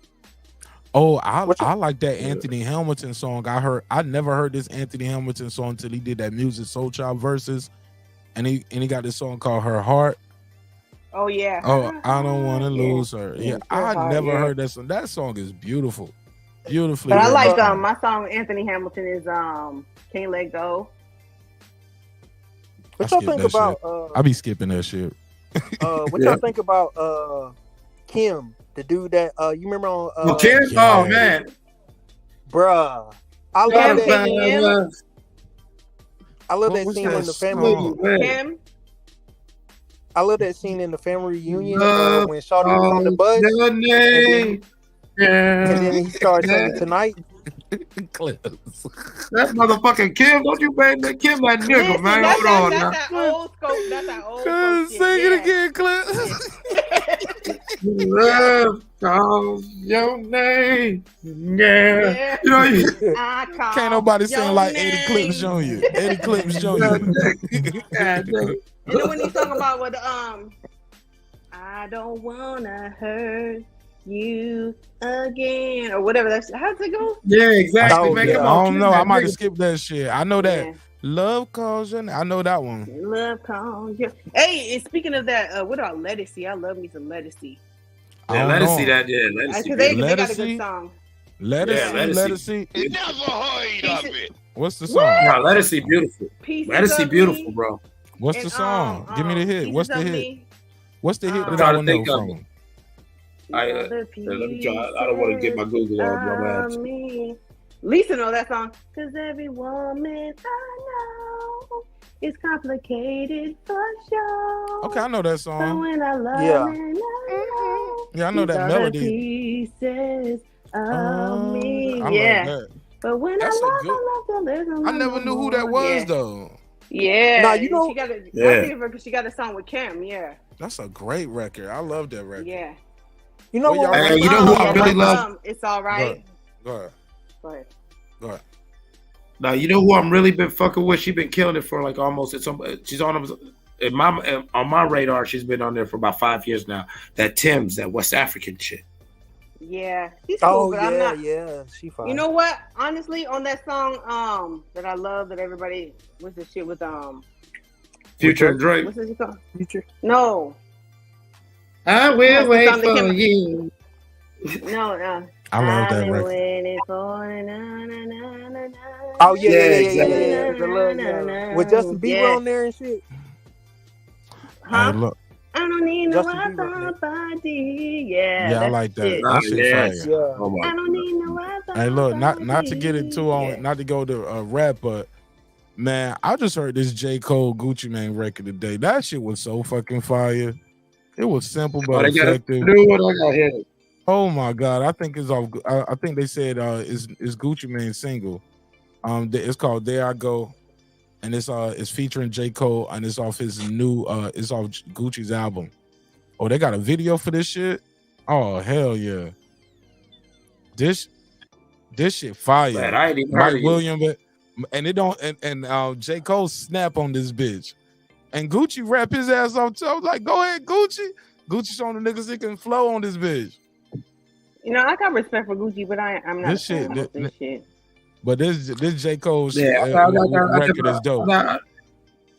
Speaker 15: Oh, I like that Anthony Hamilton song. I never heard this Anthony Hamilton song until he did that Music Soul Child verses, and he got this song called Her Heart.
Speaker 17: Oh yeah.
Speaker 15: Oh, I don't want to lose her. Yeah,
Speaker 17: Her
Speaker 15: I
Speaker 17: Heart,
Speaker 15: never
Speaker 17: yeah.
Speaker 15: heard that song. That song is beautiful, beautifully.
Speaker 17: But I
Speaker 15: written
Speaker 17: like
Speaker 15: song.
Speaker 17: my song with Anthony Hamilton is Can't Let Go.
Speaker 8: What
Speaker 15: I
Speaker 8: y'all
Speaker 15: skip
Speaker 8: think
Speaker 15: that
Speaker 8: about?
Speaker 15: shit. I be skipping that shit.
Speaker 8: What y'all think about Kim, the dude that you remember on?
Speaker 10: Kim? Oh man,
Speaker 8: bruh, I love
Speaker 17: Kim,
Speaker 8: that. I love that
Speaker 15: What
Speaker 8: scene
Speaker 15: was
Speaker 8: in the
Speaker 15: that
Speaker 8: family.
Speaker 15: song?
Speaker 17: Kim.
Speaker 8: I love that scene in the family reunion when Shawty was on the bus, and then he started singing Tonight.
Speaker 15: Clips.
Speaker 10: That motherfucking Kim, don't you bang that Kim that nigga,
Speaker 17: Listen,
Speaker 10: man.
Speaker 17: that's
Speaker 10: Hold on
Speaker 17: that,
Speaker 10: now.
Speaker 17: that's that old scope. That's that old scope shit.
Speaker 15: Sing it
Speaker 17: Yeah.
Speaker 15: again, Clip.
Speaker 10: Love calls your name. Yeah. You know what
Speaker 17: I call
Speaker 15: Can't nobody
Speaker 17: your
Speaker 15: sing like
Speaker 17: name.
Speaker 15: Eddie Clips Jr. Eddie Clips Jr.
Speaker 17: And then when you talk about what I don't wanna hurt you again or whatever that's how's it go?
Speaker 10: Yeah, exactly.
Speaker 15: Oh,
Speaker 10: Man,
Speaker 15: yeah.
Speaker 10: come
Speaker 15: I
Speaker 10: on.
Speaker 15: don't
Speaker 10: Kim
Speaker 15: know.
Speaker 10: that
Speaker 15: I might
Speaker 10: nigga.
Speaker 15: have skipped that shit. I know that.
Speaker 17: Yeah.
Speaker 15: Love calls your name. I know that one.
Speaker 17: Love calls you. Hey, and speaking of that, what about Lettucey? I love me some Lettucey.
Speaker 10: Yeah, let us see that. Yeah, let us see.
Speaker 17: They got a
Speaker 15: Lettucey?
Speaker 17: good song.
Speaker 15: Let us see.
Speaker 4: Never heard of it.
Speaker 15: What's the song?
Speaker 10: No, let us see beautiful.
Speaker 17: Pieces
Speaker 10: Let us see
Speaker 17: of
Speaker 10: beautiful,
Speaker 17: me.
Speaker 10: bro.
Speaker 15: What's the song? Give me the hit. What's the
Speaker 17: Pieces of
Speaker 15: hit?
Speaker 17: me.
Speaker 15: What's the hit
Speaker 10: I'm
Speaker 15: that
Speaker 10: trying
Speaker 15: I
Speaker 10: to
Speaker 15: want to know
Speaker 10: think of
Speaker 15: from
Speaker 10: it.
Speaker 15: him?
Speaker 10: Let me try. I don't want to get my Google on. I'm
Speaker 17: of me. Lisa know that song. Cause every woman I know is complicated for sure.
Speaker 15: Okay, I know that
Speaker 17: But
Speaker 15: song.
Speaker 17: when I love
Speaker 15: Yeah.
Speaker 17: and I know,
Speaker 15: Yeah, I know
Speaker 17: these
Speaker 15: that
Speaker 17: are
Speaker 15: melody.
Speaker 17: the pieces of me.
Speaker 15: I like
Speaker 17: Yeah.
Speaker 15: that.
Speaker 17: But when
Speaker 15: That's a
Speaker 17: I
Speaker 15: good-
Speaker 17: love to listen.
Speaker 15: I never knew who that was though.
Speaker 17: Yeah.
Speaker 8: Nah, you know-
Speaker 17: she got a,
Speaker 15: Yeah.
Speaker 17: I think of her because she got a song with Kim. Yeah.
Speaker 15: That's a great record. I love that record.
Speaker 17: Yeah.
Speaker 8: You know
Speaker 15: Well,
Speaker 8: what?
Speaker 15: y'all-
Speaker 10: you know who I really love?
Speaker 17: It's all right.
Speaker 15: Go ahead.
Speaker 17: Go ahead.
Speaker 15: Go ahead.
Speaker 10: Now you know who I'm really been fucking with. She been killing it for like almost. She's on my radar. She's been on there for about 5 years now. That Tim's, that West African shit.
Speaker 17: Yeah. She's cool,
Speaker 8: Oh
Speaker 17: but I'm
Speaker 8: yeah,
Speaker 17: not.
Speaker 8: yeah. She fine.
Speaker 17: You know what? Honestly, on that song, that I love, that everybody, what's the shit with
Speaker 10: Future and Drake.
Speaker 17: What's this called? Future. No.
Speaker 10: I will
Speaker 17: What's the
Speaker 10: wait
Speaker 17: song that
Speaker 10: for
Speaker 17: came out?
Speaker 10: you.
Speaker 17: No.
Speaker 15: I love
Speaker 17: I've
Speaker 15: that
Speaker 17: been
Speaker 15: record.
Speaker 17: waiting for na, na, na, na, na,
Speaker 8: Oh yeah,
Speaker 10: Yeah,
Speaker 8: yeah.
Speaker 10: exactly.
Speaker 8: The little, yeah. With Justin Bieber
Speaker 17: Yeah.
Speaker 8: on there and shit.
Speaker 15: Hey, look.
Speaker 17: I don't need no
Speaker 8: Justin Bieber.
Speaker 17: other body. Yeah.
Speaker 15: Yeah, I
Speaker 17: that's
Speaker 15: like
Speaker 17: the
Speaker 15: that.
Speaker 17: shit.
Speaker 15: That shit fire.
Speaker 8: Yeah.
Speaker 10: Oh my
Speaker 17: I don't need no other
Speaker 15: Hey, look, not to
Speaker 17: body.
Speaker 15: get into on, not to go to rap, but man, I just heard this J. Cole Gucci Mane record today. That shit was so fucking fire. It was simple but
Speaker 10: they got
Speaker 15: effective.
Speaker 10: do what I got here.
Speaker 15: Oh my god, I think it's off. I think they said it's Gucci Mane's single. It's called There I Go, and it's featuring J. Cole, and it's off his new it's off Gucci's album. Oh, they got a video for this shit. Oh hell yeah, this shit fire.
Speaker 10: Man, I ain't even heard
Speaker 15: Mike
Speaker 10: of you.
Speaker 15: Williams, and it don't and J. Cole snap on this bitch, and Gucci rap his ass off too. I was like, go ahead, Gucci. Gucci showing the niggas he can flow on this bitch.
Speaker 17: You know, I got respect for Gucci, but I'm not
Speaker 15: This
Speaker 17: a fan
Speaker 15: shit,
Speaker 17: of this shit.
Speaker 15: But this J. Cole
Speaker 10: Yeah,
Speaker 15: record is dope.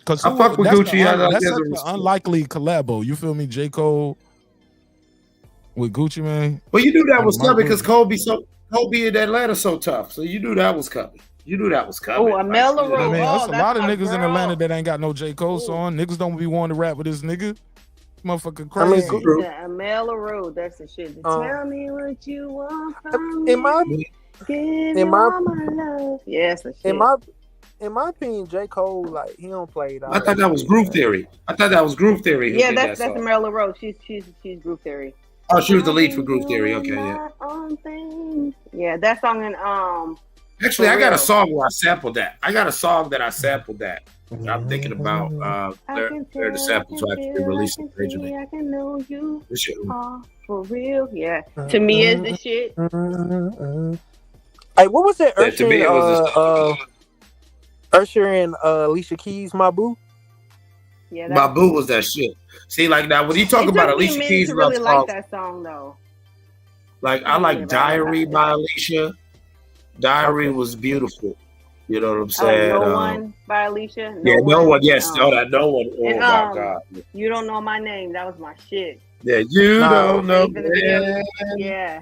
Speaker 15: Cause
Speaker 10: I fuck with
Speaker 15: that's
Speaker 10: Gucci.
Speaker 15: That's
Speaker 10: I
Speaker 15: such an unlikely collabo. You feel me? J. Cole with Gucci Mane.
Speaker 10: Well, you knew that
Speaker 15: and
Speaker 10: was
Speaker 15: Mike
Speaker 10: coming because
Speaker 15: Williams.
Speaker 10: Cole be in Atlanta so tough. So you knew that was coming. You knew that was coming.
Speaker 17: Oh, Amela
Speaker 15: I
Speaker 17: Rose.
Speaker 15: mean, that's
Speaker 17: Oh,
Speaker 15: a
Speaker 17: that's
Speaker 15: lot of
Speaker 17: my
Speaker 15: niggas in
Speaker 17: girl.
Speaker 15: Atlanta that ain't got no J. Cole song. Niggas don't be wanting to rap with this nigga. Motherfucker
Speaker 8: I mean,
Speaker 15: crazy.
Speaker 17: The Amela Rose. That's the shit. Tell me what you want from me.
Speaker 8: in my
Speaker 17: Give
Speaker 8: in
Speaker 17: you
Speaker 8: my-
Speaker 17: all my love. Yes, the shit.
Speaker 8: in my opinion, J. Cole, like, he don't play it out.
Speaker 10: I thought that was Groove Theory. I thought that was Groove Theory. Who
Speaker 17: Yeah,
Speaker 10: did
Speaker 17: that's
Speaker 10: that song.
Speaker 17: Amela Rose. She's Group Theory.
Speaker 10: Oh, she was the lead for Groove Theory. Okay, yeah.
Speaker 17: Yeah, that song in
Speaker 10: Actually,
Speaker 17: For
Speaker 10: I got a
Speaker 17: real.
Speaker 10: song where I sampled that. I got a song that I sampled that. I'm thinking about they're the samples to actually release it originally.
Speaker 17: I can know you
Speaker 10: This shit.
Speaker 17: are for real. Yeah, to me is the shit.
Speaker 8: Hey, what was that?
Speaker 10: Yeah, to me, it was
Speaker 8: Usher and Alicia Keys, My Boo.
Speaker 17: Yeah,
Speaker 10: My boo was that shit. See, like now when you talk
Speaker 17: it
Speaker 10: about
Speaker 17: took me a
Speaker 10: Alicia
Speaker 17: minute
Speaker 10: Keys
Speaker 17: to
Speaker 10: love
Speaker 17: really like
Speaker 10: songs,
Speaker 17: that song though.
Speaker 10: like I like Diary by Alicia. Diary was beautiful. You know what I'm saying?
Speaker 17: No One by Alicia.
Speaker 10: No one. Yes,
Speaker 17: Um,
Speaker 10: that No One. Oh
Speaker 17: and,
Speaker 10: my god.
Speaker 17: You Don't Know My Name. That was my shit.
Speaker 10: Yeah, you don't know.
Speaker 17: Even the video- Yeah.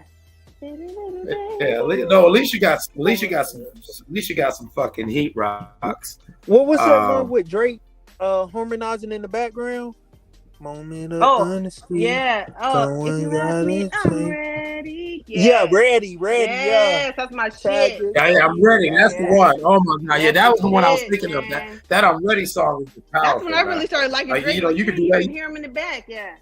Speaker 10: Yeah, no. Alicia got some fucking heat rocks.
Speaker 8: What was that one with Drake harmonizing in the background? Moment of honesty.
Speaker 17: Yeah. Oh, if
Speaker 8: Someone
Speaker 17: you
Speaker 8: got
Speaker 17: ask me,
Speaker 8: it,
Speaker 17: I'm
Speaker 8: say-
Speaker 17: ready.
Speaker 8: Yeah, ready.
Speaker 17: Yes, that's my shit.
Speaker 10: Yeah, I'm ready. That's the one. Oh my god, yeah, that was the one I was thinking of. That I'm ready song is powerful.
Speaker 17: That's when I really started liking
Speaker 10: Like,
Speaker 17: Drake.
Speaker 10: you know, you could do
Speaker 17: You
Speaker 10: that.
Speaker 17: can hear him in the back. Yeah.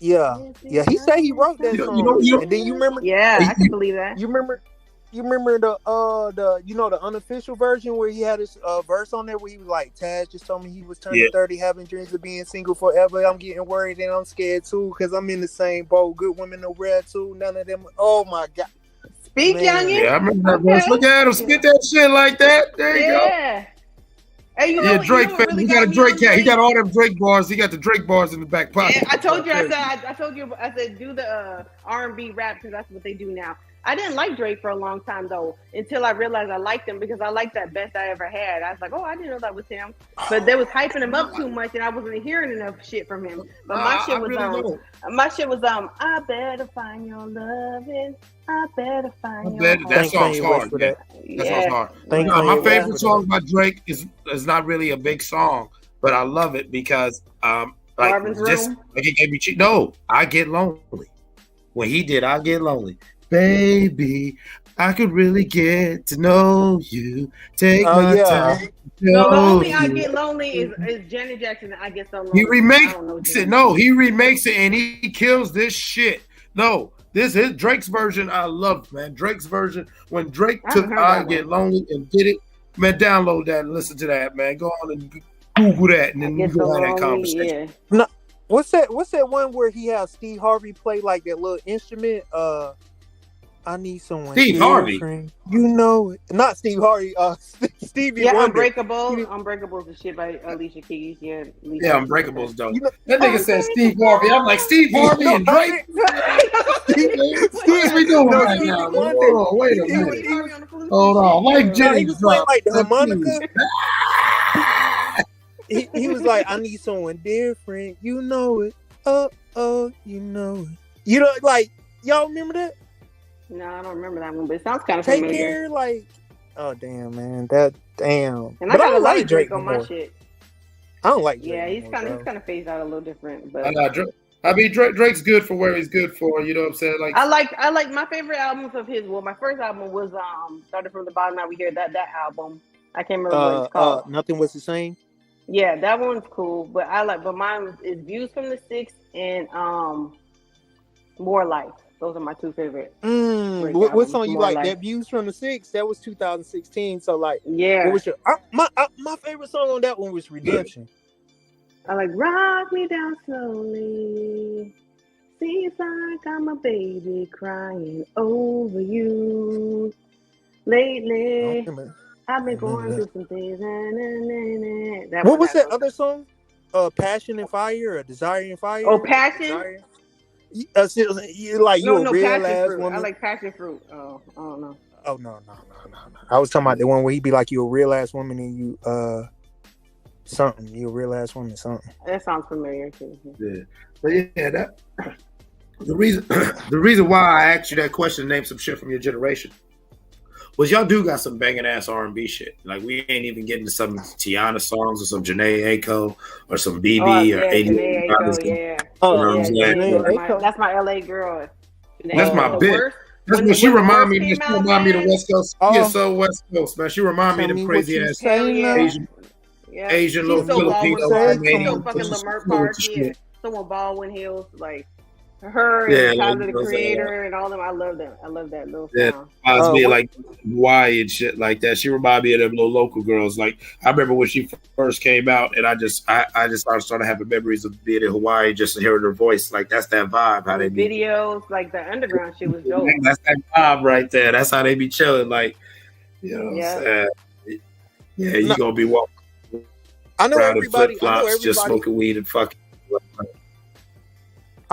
Speaker 8: Yeah. He said he wrote that
Speaker 10: You know-
Speaker 8: song.
Speaker 10: you know-
Speaker 8: And then you remember?
Speaker 17: Yeah, I can believe that.
Speaker 8: You remember? You remember the the unofficial version where he had his verse on there where he was like, Tash just told me he was turning 30, having dreams of being single forever. I'm getting worried and I'm scared too because I'm in the same boat. Good women no rare too. None of them. Oh my God.
Speaker 17: Speak, youngin.
Speaker 10: Yeah, I remember that verse. Look at him spit that shit like that. There you go.
Speaker 17: Hey,
Speaker 10: Drake fan. He got a Drake cat. He got all them Drake bars. He got the Drake bars in the back pocket.
Speaker 17: Yeah, I told you. I said do the R&B rap because that's what they do now. I didn't like Drake for a long time though, until I realized I liked him because I liked that Best I Ever Had. I was like, oh, I didn't know that was him. But they was hyping him up too much, and I wasn't hearing enough shit from him. But my shit was I better find your loving. I better find your home.
Speaker 10: That song's hard. That song's hard. My favorite song by Drake is not really a big song, but I love it because he gave me cheat. No, I Get Lonely. When he did I Get Lonely. Baby, I could really get to know you. Take my time.
Speaker 17: No, the only I Get Lonely is Janet Jackson. I Get So Lonely.
Speaker 10: He remakes it. No, he remakes it and he kills this shit. No, this is Drake's version. I love, man. Drake's version. When Drake took I Get Lonely and did it, man, download that and listen to that, man. Go on and Google that and then you go have that conversation.
Speaker 8: Yeah. No, what's that one where he has Steve Harvey play like that little instrument? I need someone.
Speaker 10: Steve Harvey.
Speaker 8: You know it. Not Steve Harvey. Stevie Wonder.
Speaker 17: Unbreakable is the shit by Alicia Keys. Yeah,
Speaker 10: Unbreakable's dope. That nigga said Steve Harvey. I'm like, Steve Harvey and Drake? What we doing right now? Hold on, wait a minute. Hold on. Like Jennings dropped.
Speaker 8: Like the harmonica. he was like, I need someone different. You know it. Oh, you know it. You know, like, y'all remember that?
Speaker 17: No, I don't remember that one, but it sounds kind of
Speaker 8: Take
Speaker 17: familiar.
Speaker 8: Care, like, oh damn, man, damn.
Speaker 17: And I got a lot of Drake on my shit.
Speaker 8: I don't like Drake.
Speaker 17: Yeah, he's kind of phased out a little different, but
Speaker 10: Drake's good for where he's good for. You know what I'm saying? Like,
Speaker 17: I like my favorite albums of his. Well, my first album was Started From the Bottom. Now we hear that album. I can't remember what it's called.
Speaker 8: Nothing Was the Same.
Speaker 17: Yeah, that one's cool, but mine is Views from the Six and More Life. Those are my two favorite.
Speaker 8: What song you like? That Views from the Six. That was 2016. So like,
Speaker 17: yeah.
Speaker 8: What was your my favorite song on that one was Redemption.
Speaker 17: I like Rock Me Down Slowly. Seems like I'm a baby crying over you. Lately, I've been going through some things.
Speaker 8: What was that other song? Passion and Fire or Desire and Fire?
Speaker 17: Oh, Passion.
Speaker 8: You like you a real ass woman.
Speaker 17: I like Passion Fruit. Oh, I don't know.
Speaker 8: Oh no. I was talking about the one where he be like, you a real ass woman and you something. You a real ass woman something.
Speaker 17: That sounds familiar too.
Speaker 10: Yeah, but yeah, that the reason why I asked you that question, name some shit from your generation, was y'all do got some banging ass R&B shit. Like we ain't even getting to some Tiana songs or some Janae Aiko or some BB or 80.
Speaker 17: Yeah. That's my LA girl.
Speaker 10: That's my bitch. That's what she remind me. She remind me of the West Coast. Yeah, so West Coast, man. She remind me of them crazy ass Asian little Filipino.
Speaker 17: So fucking Lamert Park. Yeah. Someone Baldwin Hills, like her and Tyler the Creator and all them. I love them. I love that little sound.
Speaker 10: Yeah, me like Hawaii and shit like that. She remind me of them little local girls. Like I remember when she first came out, and I just started having memories of being in Hawaii, just hearing her voice. Like that's that vibe. How they
Speaker 17: videos, like the underground shit was dope.
Speaker 10: That's that vibe right there. That's how they be chilling. Like, you know, what I'm saying? Yeah, you gonna be walking.
Speaker 8: I know everybody.
Speaker 10: Just smoking weed and fucking.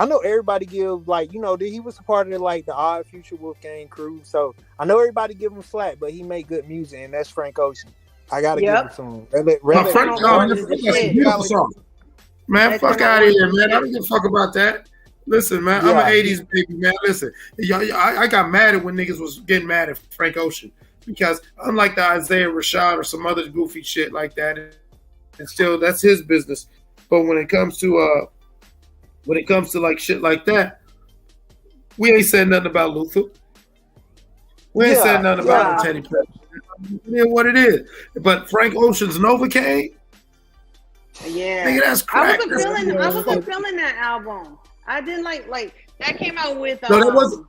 Speaker 8: I know everybody give like, you know, he was a part of like the Odd Future Wolfgang crew. So I know everybody give him slack, but he made good music, and that's Frank Ocean. I gotta give him some.
Speaker 10: Frank Ocean, that's a beautiful song. Man, fuck out of here, man. I don't give a fuck about that. Listen, man, I'm an 80s baby, man. Listen, I got mad at when niggas was getting mad at Frank Ocean because unlike the Isaiah Rashad or some other goofy shit like that, and still that's his business. But when it comes to like shit like that, we ain't said nothing about Luther. We ain't said nothing about Teddy Pepper. Yeah, what it is. But Frank Ocean's Novocaine.
Speaker 17: Yeah,
Speaker 10: nigga, that's crack.
Speaker 17: I wasn't feeling that album. I didn't like that came out with.
Speaker 8: No,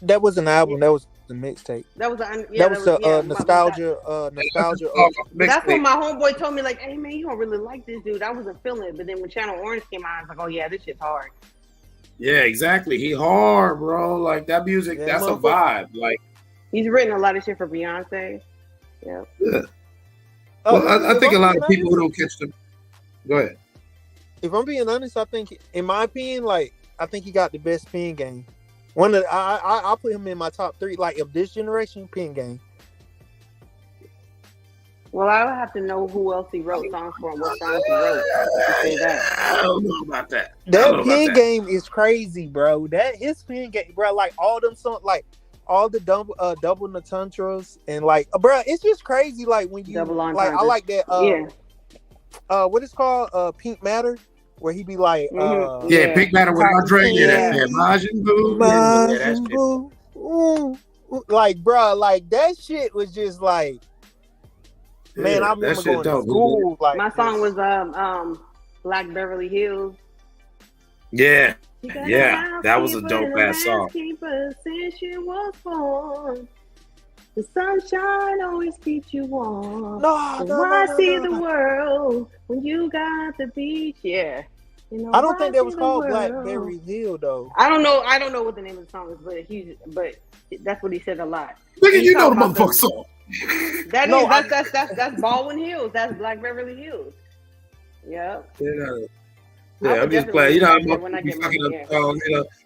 Speaker 8: that was an album. That was the mixtape.
Speaker 17: That was the
Speaker 8: nostalgia. Nostalgia.
Speaker 17: That's when my homeboy told me, like, "Hey man, you don't really like this dude." I wasn't feeling it, but then when Channel Orange came out, I was like, "Oh yeah, this shit's hard."
Speaker 10: Yeah, exactly. He hard, bro. Like that music,
Speaker 17: Yeah,
Speaker 10: that's a vibe. Like
Speaker 17: he's written a lot of shit for Beyonce. Yeah.
Speaker 10: Well, I think a lot of people who don't catch them. Go ahead.
Speaker 8: If I'm being honest, I think, in my opinion, like I think he got the best pen game. One of I put him in my top 3, like of this generation, pen game.
Speaker 17: Well, I would have to know who else he wrote songs for and what songs he wrote to say that.
Speaker 10: I don't know about that.
Speaker 8: That pen game is crazy, bro. That his pen game, bro. Like all them songs, like all the double entendres and like, bro, it's just crazy. Like when you
Speaker 17: Double
Speaker 8: like, I like that. What is called Pink Matter, where he be like,
Speaker 10: Pink Matter with Andre. Yeah, Majin Buu.
Speaker 8: Majin Buu. Like, bro, like that shit was just like, man, I remember going to school. Like
Speaker 17: my song was Black Beverly Hills.
Speaker 10: Yeah, that was a dope ass song.
Speaker 17: Since she was born, the sunshine always keeps you warm. I see the world when you got the beach. Yeah, you know,
Speaker 8: I don't think that was called Blackberry Hill though.
Speaker 17: I don't know what the name of the song is, but that's what he said a lot.
Speaker 10: Nigga, you know the motherfucking song.
Speaker 17: That's Baldwin Hills. That's Black Beverly Hills. Yep.
Speaker 10: Yeah, I'm just playing. You know, I'm be fucking up songs.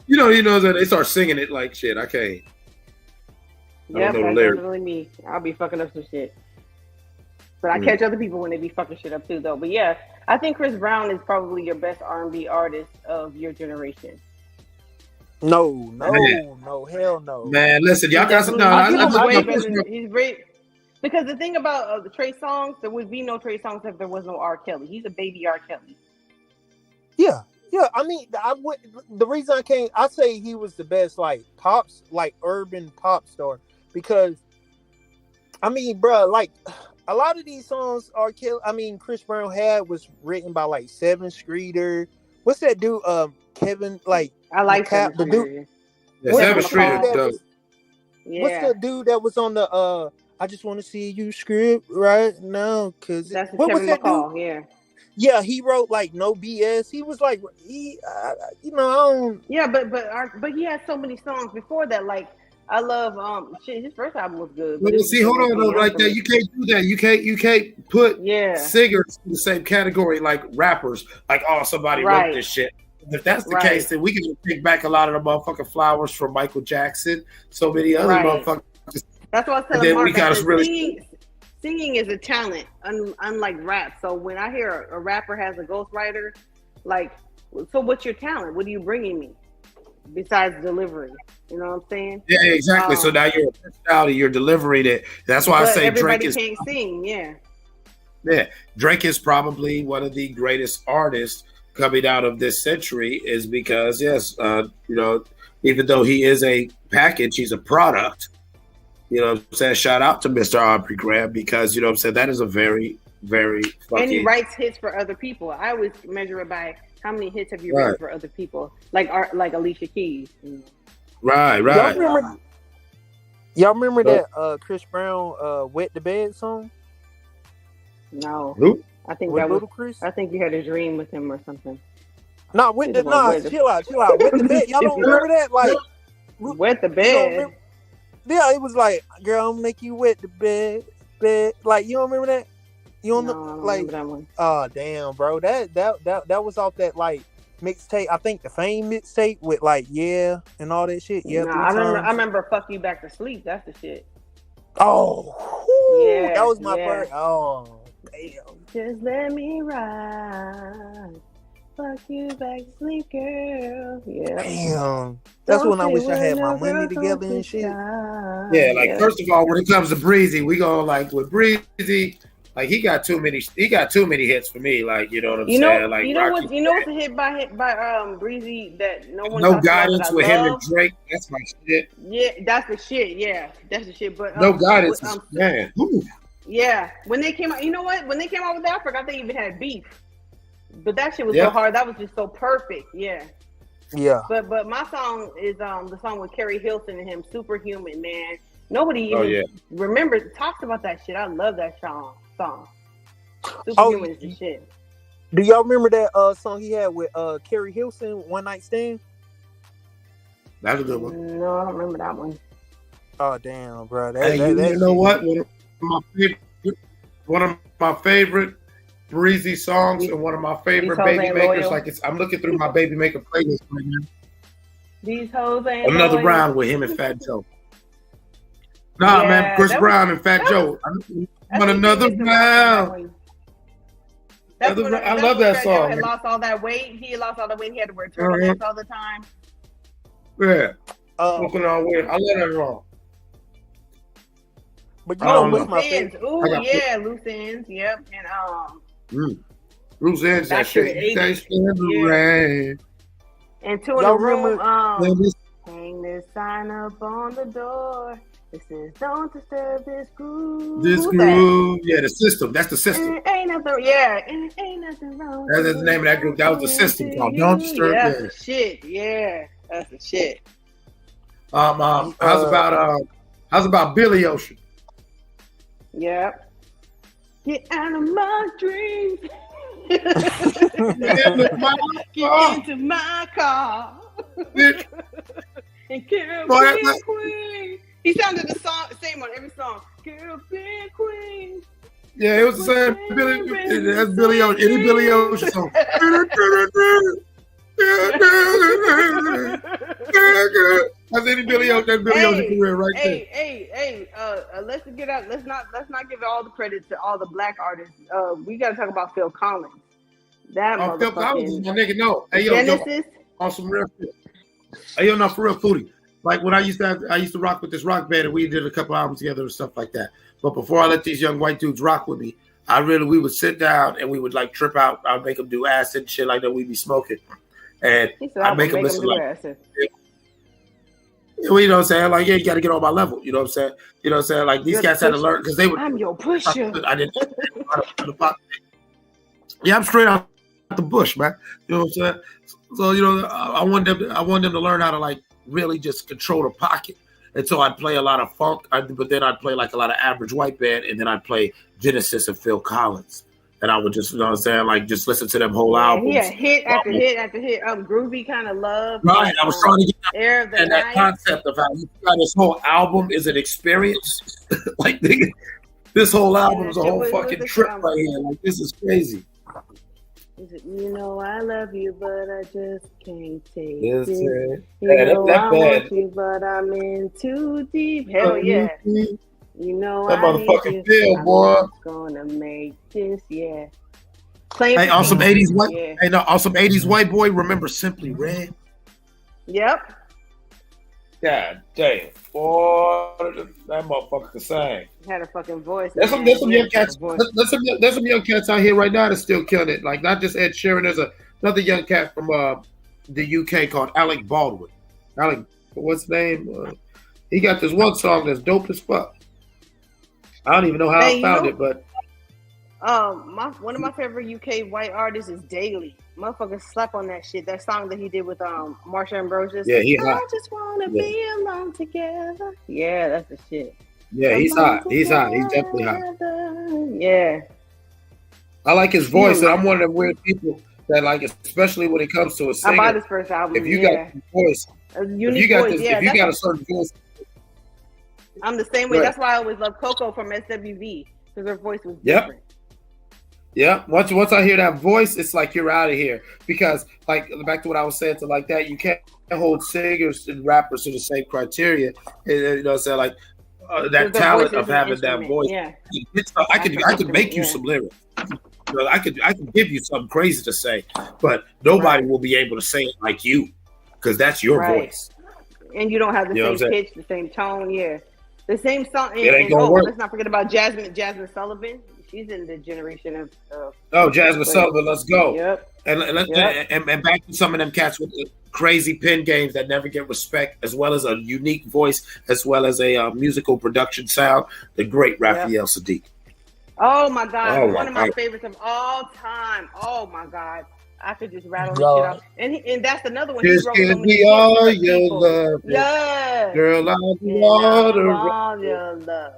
Speaker 10: You know that they start singing it like shit. I can't.
Speaker 17: Yeah, that's definitely me. I'll be fucking up some shit. But I catch other people when they be fucking shit up too, though. But yeah, I think Chris Brown is probably your best R&B artist of your generation.
Speaker 8: No, hell no.
Speaker 10: Man, listen, y'all got some.
Speaker 17: He's great. Because the thing about the Trey Songz, there would be no Trey Songz if there was no R. Kelly. He's a baby R. Kelly.
Speaker 8: Yeah. I mean, the reason I say he was the best, like pops, like urban pop star, because I mean, bro, like a lot of these songs Chris Brown had was written by like Seven Streeter. What's that dude? Kevin, like
Speaker 17: I like
Speaker 8: the dude.
Speaker 10: Yeah, Seven Streeter.
Speaker 8: What's the dude that was on the I just want to see you script right now? Cause
Speaker 17: that's
Speaker 8: what
Speaker 17: Kevin
Speaker 8: was that
Speaker 17: McCall,
Speaker 8: dude?
Speaker 17: yeah.
Speaker 8: Yeah, he wrote like No BS. He was like, I don't.
Speaker 17: Yeah, but he had so many songs before that. Like I love his first album was good.
Speaker 10: But see, hold on though, like that. You can't do that. You can't put singers in the same category like rappers. Like, oh, somebody wrote this shit. If that's the case, then we can take back a lot of the motherfucking flowers from Michael Jackson. So many other motherfuckers.
Speaker 17: That's what I said. Mark, singing is a talent, unlike rap. So when I hear a rapper has a ghostwriter, like, so what's your talent? What are you bringing me besides delivery? You know what I'm saying?
Speaker 10: Yeah, exactly. So now you're a personality, you're delivering it. That's why I say Drake is.
Speaker 17: Everybody can't sing.
Speaker 10: Yeah, Drake is probably one of the greatest artists coming out of this century, is because even though he is a package, he's a product. You know what I'm saying? Shout out to Mr. Aubrey Graham, because, you know what I'm saying, that is a very, very fucking...
Speaker 17: And he writes hits for other people. I always measure it by how many hits have you written for other people, like Alicia Keys.
Speaker 10: Right.
Speaker 8: Y'all remember that Chris Brown Wet the Bed song?
Speaker 17: No.
Speaker 10: Who?
Speaker 17: I think
Speaker 8: with
Speaker 17: that was
Speaker 8: Ludacris?
Speaker 17: I think you had a dream with him or something.
Speaker 8: Chill out. Wet the Bed. Y'all don't remember that? Like,
Speaker 17: Wet the Bed.
Speaker 8: Yeah, it was like, girl, I'll make you wet the bed. Like, you don't remember that? You don't like
Speaker 17: that one.
Speaker 8: Oh damn, bro. That was off that like mixtape. I think the Fame mixtape with like and all that shit. Yeah,
Speaker 17: I remember Fuck You Back to Sleep. That's the shit.
Speaker 8: Oh, yeah, that was my first. Oh, damn.
Speaker 17: Just let me ride. Fuck you back to sleep, girl. Yeah.
Speaker 8: Damn. That's when I wish I had my money together and shit.
Speaker 10: Yeah, like first of all, when it comes to Breezy, we go like with Breezy, like he got too many hits for me. Like, you know what I'm saying? Like,
Speaker 17: you know what's a hit by Breezy that no one
Speaker 10: No Guidance with him and Drake. That's my shit.
Speaker 17: Yeah, that's the shit. Yeah, that's the shit. But
Speaker 10: No Guidance, man. Ooh.
Speaker 17: Yeah, when they came out, you know what? When they came out with that, I forgot they even had beef. But that shit was so hard. That was just so perfect. Yeah.
Speaker 8: Yeah.
Speaker 17: But my song is the song with Carrie Hilson and him, Superhuman, man. Nobody even remembers, talks about that shit. I love that song. Superhuman is the shit.
Speaker 8: Do y'all remember that song he had with Carrie Hilson, One Night Stand?
Speaker 10: That's a good one.
Speaker 17: No, I don't remember that one.
Speaker 8: Oh damn, bro.
Speaker 10: You know what? One of my favorite breezy songs and one of my favorite baby makers.
Speaker 17: Loyal.
Speaker 10: Like I'm looking through my baby maker playlist right now.
Speaker 17: These hoes ain't
Speaker 10: Another
Speaker 17: loyal.
Speaker 10: round with him and Fat Joe. Nah, man, Chris Brown and Fat Joe. I want another round. I love that song.
Speaker 17: He had lost all that weight. He lost all the weight. He had to wear turtlenecks all the time.
Speaker 10: Yeah. Smoking all weird. I love that song.
Speaker 8: But you know what's my
Speaker 17: Loose ends.
Speaker 8: favorite?
Speaker 17: Ooh, yeah, loose ends. Yep. And
Speaker 10: Loose ends, that
Speaker 17: Back to the
Speaker 10: shit.
Speaker 17: 80s. And Two in
Speaker 8: Y'all
Speaker 17: the Room.
Speaker 8: remember-
Speaker 17: Hang this sign up on the door. It says, "Don't disturb this groove."
Speaker 10: This
Speaker 17: Who's
Speaker 10: groove. Yeah, the system. That's the system.
Speaker 17: that? Ain't nothing. Yeah, ain't nothing wrong.
Speaker 10: That's the name of that group. That was the system called Don't Disturb
Speaker 17: That's
Speaker 10: That.
Speaker 17: the shit. Yeah, that's the shit.
Speaker 10: How's about Billy Ocean?
Speaker 17: Yep. Get out of my dreams.
Speaker 10: Get
Speaker 17: into my car. And Caribbean Queen. He sounded the same on every song. Caribbean Queen.
Speaker 10: Yeah, it was the same. That's Billy Ocean. Any Billy Ocean song. That's any Billy Ocean. That's Billy Ocean career right there.
Speaker 17: Hey, let's get out. Let's not give all the credit to all the black artists. We gotta talk about Phil Collins. That
Speaker 10: Phil Collins is my nigga. No, hey yo,
Speaker 17: Genesis.
Speaker 10: On some real shit. Hey yo, no, for real, Foodie. Like when I used to rock with this rock band, and we did a couple albums together and stuff like that. But before I let these young white dudes rock with me, we would sit down and we would like trip out. I'd make them do acid and shit like that. We'd be smoking, and I'd make them listen like.
Speaker 17: Acid.
Speaker 10: You know what I'm saying? Like, yeah, you got to get on my level. You know what I'm saying? You know what I'm saying? Like these cats had to learn because they would.
Speaker 17: I'm your pusher.
Speaker 10: I didn't. Yeah, I'm straight out the bush, man. You know what I'm saying? So I want them to learn how to like really just control the pocket. And so I'd play a lot of funk, but then I'd play like a lot of average white band, and then I'd play Genesis and Phil Collins. And I would just, you know what I'm saying, like just listen to them whole albums.
Speaker 17: Yeah, hit after hit after hit. Groovy kind of love.
Speaker 10: Right, I was trying to get
Speaker 17: Air of the
Speaker 10: and that concept of how you got this whole album is an experience. Like, nigga, this whole album is a whole fucking trip right here. Like, this is crazy.
Speaker 17: You know I love you, but I just can't take
Speaker 10: Yes,
Speaker 17: it.
Speaker 10: yeah,
Speaker 17: You know
Speaker 10: that
Speaker 17: I
Speaker 10: bad.
Speaker 17: want you, but I'm in too deep. Hell yeah. You know
Speaker 10: That
Speaker 17: I need
Speaker 10: motherfucking
Speaker 17: you.
Speaker 10: feel,
Speaker 17: I'm
Speaker 10: boy.
Speaker 17: just gonna make this, yeah. Playing
Speaker 10: Hey,
Speaker 17: for
Speaker 10: on some
Speaker 17: me.
Speaker 10: 80s white,
Speaker 17: Yeah.
Speaker 10: hey, no, on some 80s white boy, remember Simply Red?
Speaker 17: Yep.
Speaker 10: God damn, boy, that motherfucker the same.
Speaker 17: Had a fucking voice.
Speaker 10: There's some young cats. There's some young cats out here right now that's still killing it. Like not just Ed Sheeran. There's another young cat from the UK called Alec Baldwin. Alec, what's his name? He got this one song that's dope as fuck. I don't even know how I found it, but
Speaker 17: one of my favorite UK white artists is Daly. Motherfucker slap on that shit. That song that he did with Marsha Ambrosius.
Speaker 10: Yeah, he
Speaker 17: I
Speaker 10: hot.
Speaker 17: just wanna be alone together. Yeah, that's the shit.
Speaker 10: yeah, he's hot. He's hot. He's definitely hot.
Speaker 17: Yeah.
Speaker 10: I like his voice, and I'm one of them weird people that like, especially when it comes to a singer.
Speaker 17: I bought his first album.
Speaker 10: If you got a voice,
Speaker 17: unique
Speaker 10: if you got
Speaker 17: voice,
Speaker 10: this,
Speaker 17: yeah,
Speaker 10: if you
Speaker 17: that's
Speaker 10: got a certain voice,
Speaker 17: I'm the same way.
Speaker 10: Right.
Speaker 17: That's why I always love Coco from SWV because her voice was
Speaker 10: Yep.
Speaker 17: different.
Speaker 10: yeah. Once I hear that voice, it's like you're out of here. Because like back to what I was saying to like that, you can't hold singers and rappers to the same criteria. And, you know what I'm saying? Like that
Speaker 17: Their
Speaker 10: talent
Speaker 17: voice
Speaker 10: of
Speaker 17: is an
Speaker 10: having that
Speaker 17: instrument,
Speaker 10: voice.
Speaker 17: yeah.
Speaker 10: I could make you
Speaker 17: Yeah.
Speaker 10: some lyrics. You know, I could give you something crazy to say, but nobody will be able to say it like you because that's your
Speaker 17: Right.
Speaker 10: voice.
Speaker 17: And you don't have the
Speaker 10: You know what
Speaker 17: same
Speaker 10: I'm saying?
Speaker 17: pitch, the same tone, yeah. The same song.
Speaker 10: It ain't gonna work.
Speaker 17: Let's not forget about Jasmine Sullivan. She's in the generation of.
Speaker 10: Oh, Jasmine Sullivan, let's go.
Speaker 17: Yep.
Speaker 10: And back to some of them cats with the crazy pen games that never get respect, as well as a unique voice, as well as a musical production sound. The great Raphael Sadiq.
Speaker 17: Oh my God,
Speaker 10: Oh,
Speaker 17: one of my
Speaker 10: God.
Speaker 17: favorites of all time. Oh my God, I could just rattle this
Speaker 10: Yo.
Speaker 17: shit off. And that's another one.
Speaker 10: This
Speaker 17: he wrote
Speaker 10: can
Speaker 17: so many
Speaker 10: be all
Speaker 17: hits for
Speaker 10: your
Speaker 17: people.
Speaker 10: love.
Speaker 17: Yeah.
Speaker 10: Girl, I'll do
Speaker 17: And
Speaker 10: all the
Speaker 17: all your love.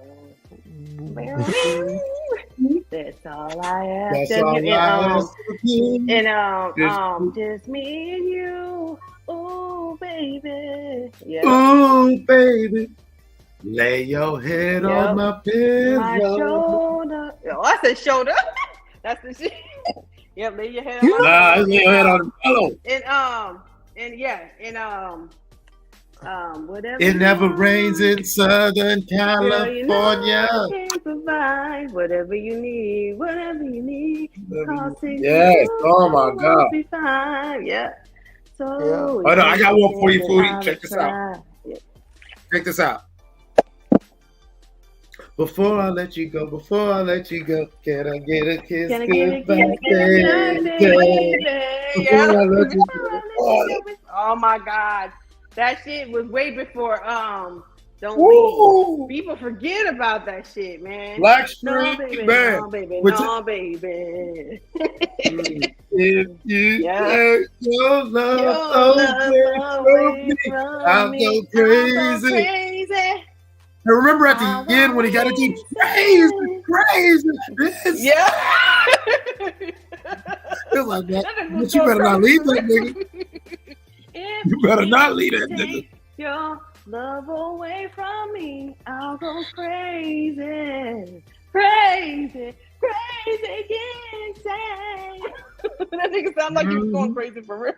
Speaker 17: That's all I ask
Speaker 10: That's
Speaker 17: of
Speaker 10: all
Speaker 17: you.
Speaker 10: I ask of you.
Speaker 17: And just me and you. Ooh, baby. Yeah.
Speaker 10: Ooh, baby. Lay your head
Speaker 17: Yep.
Speaker 10: on my pillow.
Speaker 17: My shoulder. Oh, I said shoulder. That's the shit. Yep, lay your head on my
Speaker 10: Nah, lay your head on the pillow.
Speaker 17: And whatever.
Speaker 10: It never rains in Southern
Speaker 17: Girl, you know
Speaker 10: California.
Speaker 17: I can provide whatever you need, whatever you need.
Speaker 10: Yes, oh my God.
Speaker 17: Be fine. Yeah. So
Speaker 10: Oh no, I got one for you, Foodie. Check this out. Check this out. Before I let you go, can I get a kiss
Speaker 17: Can I get a
Speaker 10: goodbye,
Speaker 17: kiss
Speaker 10: baby?
Speaker 17: Yeah.
Speaker 10: Before I let you go.
Speaker 17: Oh my God. That shit was way before Don't
Speaker 10: Woo!
Speaker 17: Leave. People forget about that shit, man.
Speaker 10: Blackstreet
Speaker 17: No, baby,
Speaker 10: Band.
Speaker 17: no, baby,
Speaker 10: Which-
Speaker 17: no, baby.
Speaker 10: If you take your love away from me, I'll go crazy. And remember at the end when he got to do crazy.
Speaker 17: Yeah.
Speaker 10: It's like that. But you better not leave that nigga. You better not leave that nigga.
Speaker 17: Your love away from me, I'll go crazy, crazy, crazy, insane. That nigga sound like he was going crazy for real.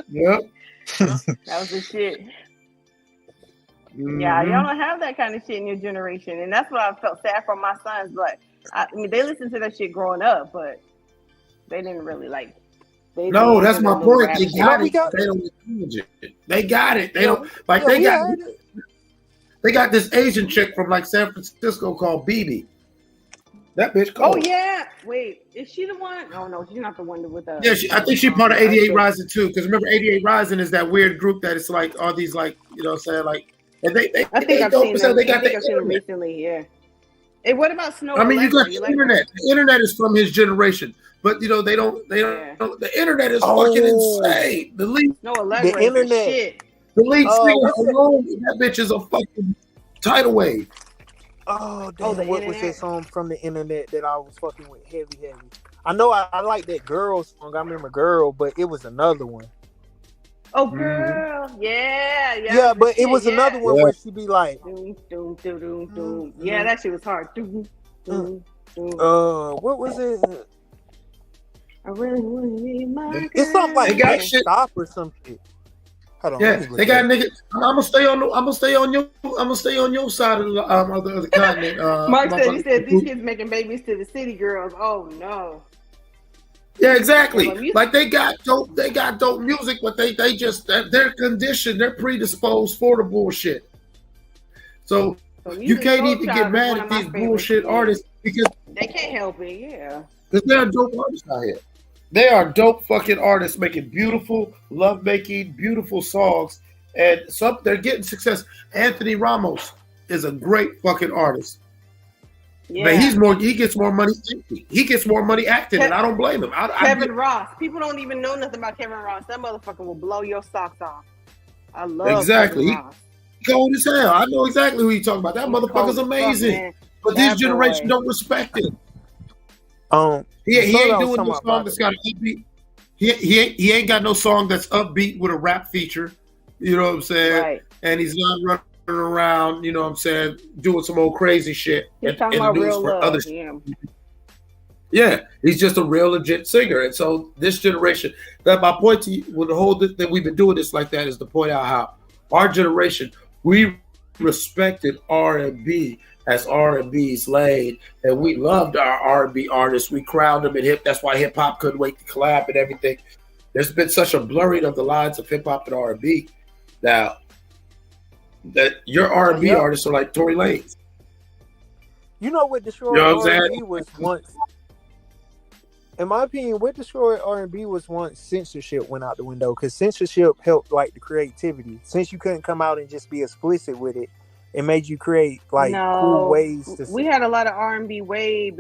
Speaker 10: Yep.
Speaker 17: That was the shit. Yeah, y'all don't have that kind of shit in your generation, and that's what I felt sad for my sons. But I mean, they listened to that shit growing up, but they didn't really like.
Speaker 10: No, that's my point. They got it.
Speaker 17: got
Speaker 10: They don't acknowledge it. They got it. They don't like. They got. They got this Asian chick from like San Francisco called BB. That bitch
Speaker 17: Oh
Speaker 10: cold.
Speaker 17: yeah, wait, is she the one? Oh no, she's not the one with the.
Speaker 10: Yeah, I think she's part of 88 Rising too. Because remember, 88 Rising is that weird group that it's like all these like you know what I'm saying like. And they
Speaker 17: I think I've seen them. I think I've seen them recently. Yeah. Hey, what about Snow?
Speaker 10: I mean, you got
Speaker 17: Allegra?
Speaker 10: the internet. The internet is from his generation, but you know they don't. The internet is fucking insane. The lead.
Speaker 17: Snow Allegra.
Speaker 8: The internet.
Speaker 17: Shit.
Speaker 10: The lead singer
Speaker 8: what's it-
Speaker 10: alone. That bitch is a fucking tidal wave.
Speaker 8: Oh damn!
Speaker 17: the
Speaker 8: What was
Speaker 17: internet.
Speaker 8: that song from the internet that I was fucking with heavy? I know I like that girl song. I remember Girl, but it was another one.
Speaker 17: Oh girl, yeah.
Speaker 8: Yeah, but it was
Speaker 17: yeah.
Speaker 8: another one where she be like,
Speaker 17: Doom, doom, doom, doom, doom. Yeah, that shit was hard. Doom, doom, doom.
Speaker 8: what was it?
Speaker 17: I really want to be my.
Speaker 8: It's something like
Speaker 10: They got
Speaker 8: Can't
Speaker 10: shit.
Speaker 8: Stop or some shit. Hold on, let
Speaker 10: Yeah,
Speaker 8: me look
Speaker 10: they
Speaker 8: it
Speaker 10: got
Speaker 8: up.
Speaker 10: niggas. I'm gonna stay on your side of the continent.
Speaker 17: Mark said, "You said these
Speaker 10: motherfucker.
Speaker 17: kids making babies to the city girls." Oh no.
Speaker 10: Yeah, exactly.
Speaker 17: Yeah, but
Speaker 10: Like they got dope music, but they just they're conditioned, they're predisposed for the bullshit. So you
Speaker 17: Music
Speaker 10: can't
Speaker 17: Soul
Speaker 10: even
Speaker 17: Child
Speaker 10: get
Speaker 17: is
Speaker 10: mad
Speaker 17: one
Speaker 10: at
Speaker 17: of my
Speaker 10: these
Speaker 17: favorites,
Speaker 10: bullshit
Speaker 17: yeah.
Speaker 10: artists because
Speaker 17: They can't help it. Yeah.
Speaker 10: there are dope artists out here. They are dope fucking artists making beautiful, love-making, beautiful songs, and they're getting success. Anthony Ramos is a great fucking artist.
Speaker 17: Yeah.
Speaker 10: But he gets more money acting. He gets more money acting, and I don't blame him.
Speaker 17: Kevin Ross. People don't even know nothing about Kevin Ross. That motherfucker will blow your socks off. I love
Speaker 10: Exactly.
Speaker 17: Kevin Ross.
Speaker 10: Cold as hell. I know exactly who you're talking about. That
Speaker 17: He's
Speaker 10: motherfucker's
Speaker 17: cold as fuck,
Speaker 10: amazing.
Speaker 17: man.
Speaker 10: But
Speaker 17: That
Speaker 10: this generation
Speaker 17: boy.
Speaker 10: don't respect it.
Speaker 8: So
Speaker 10: He ain't
Speaker 8: that was
Speaker 10: doing
Speaker 8: talking
Speaker 10: no
Speaker 8: about
Speaker 10: song that's got an upbeat. He ain't got no song that's upbeat with a rap feature. You know what I'm saying?
Speaker 17: Right.
Speaker 10: And he's not running around, you know what I'm saying, doing some old crazy shit
Speaker 17: He's
Speaker 10: in
Speaker 17: talking
Speaker 10: the
Speaker 17: about
Speaker 10: news
Speaker 17: real
Speaker 10: for
Speaker 17: love.
Speaker 10: other
Speaker 17: Yeah.
Speaker 10: Yeah, he's just a real legit singer. And so this generation, that my point to you, with the whole that we've been doing this like that is to point out how our generation, we respected R&B as R&B's laid, and we loved our R&B artists. We crowned them in hip. That's why hip hop couldn't wait to collab and everything. There's been such a blurring of the lines of hip hop and R&B now that your R&B
Speaker 8: Yeah.
Speaker 10: artists are like Tory Lanez.
Speaker 8: You know what destroyed
Speaker 10: You know what I'm
Speaker 8: R&B
Speaker 10: saying?
Speaker 8: was once. In my opinion, what destroyed R&B was once censorship went out the window, because censorship helped like the creativity. Since you couldn't come out and just be explicit with it, it made you create like cool ways to.
Speaker 17: We had a lot of R&B way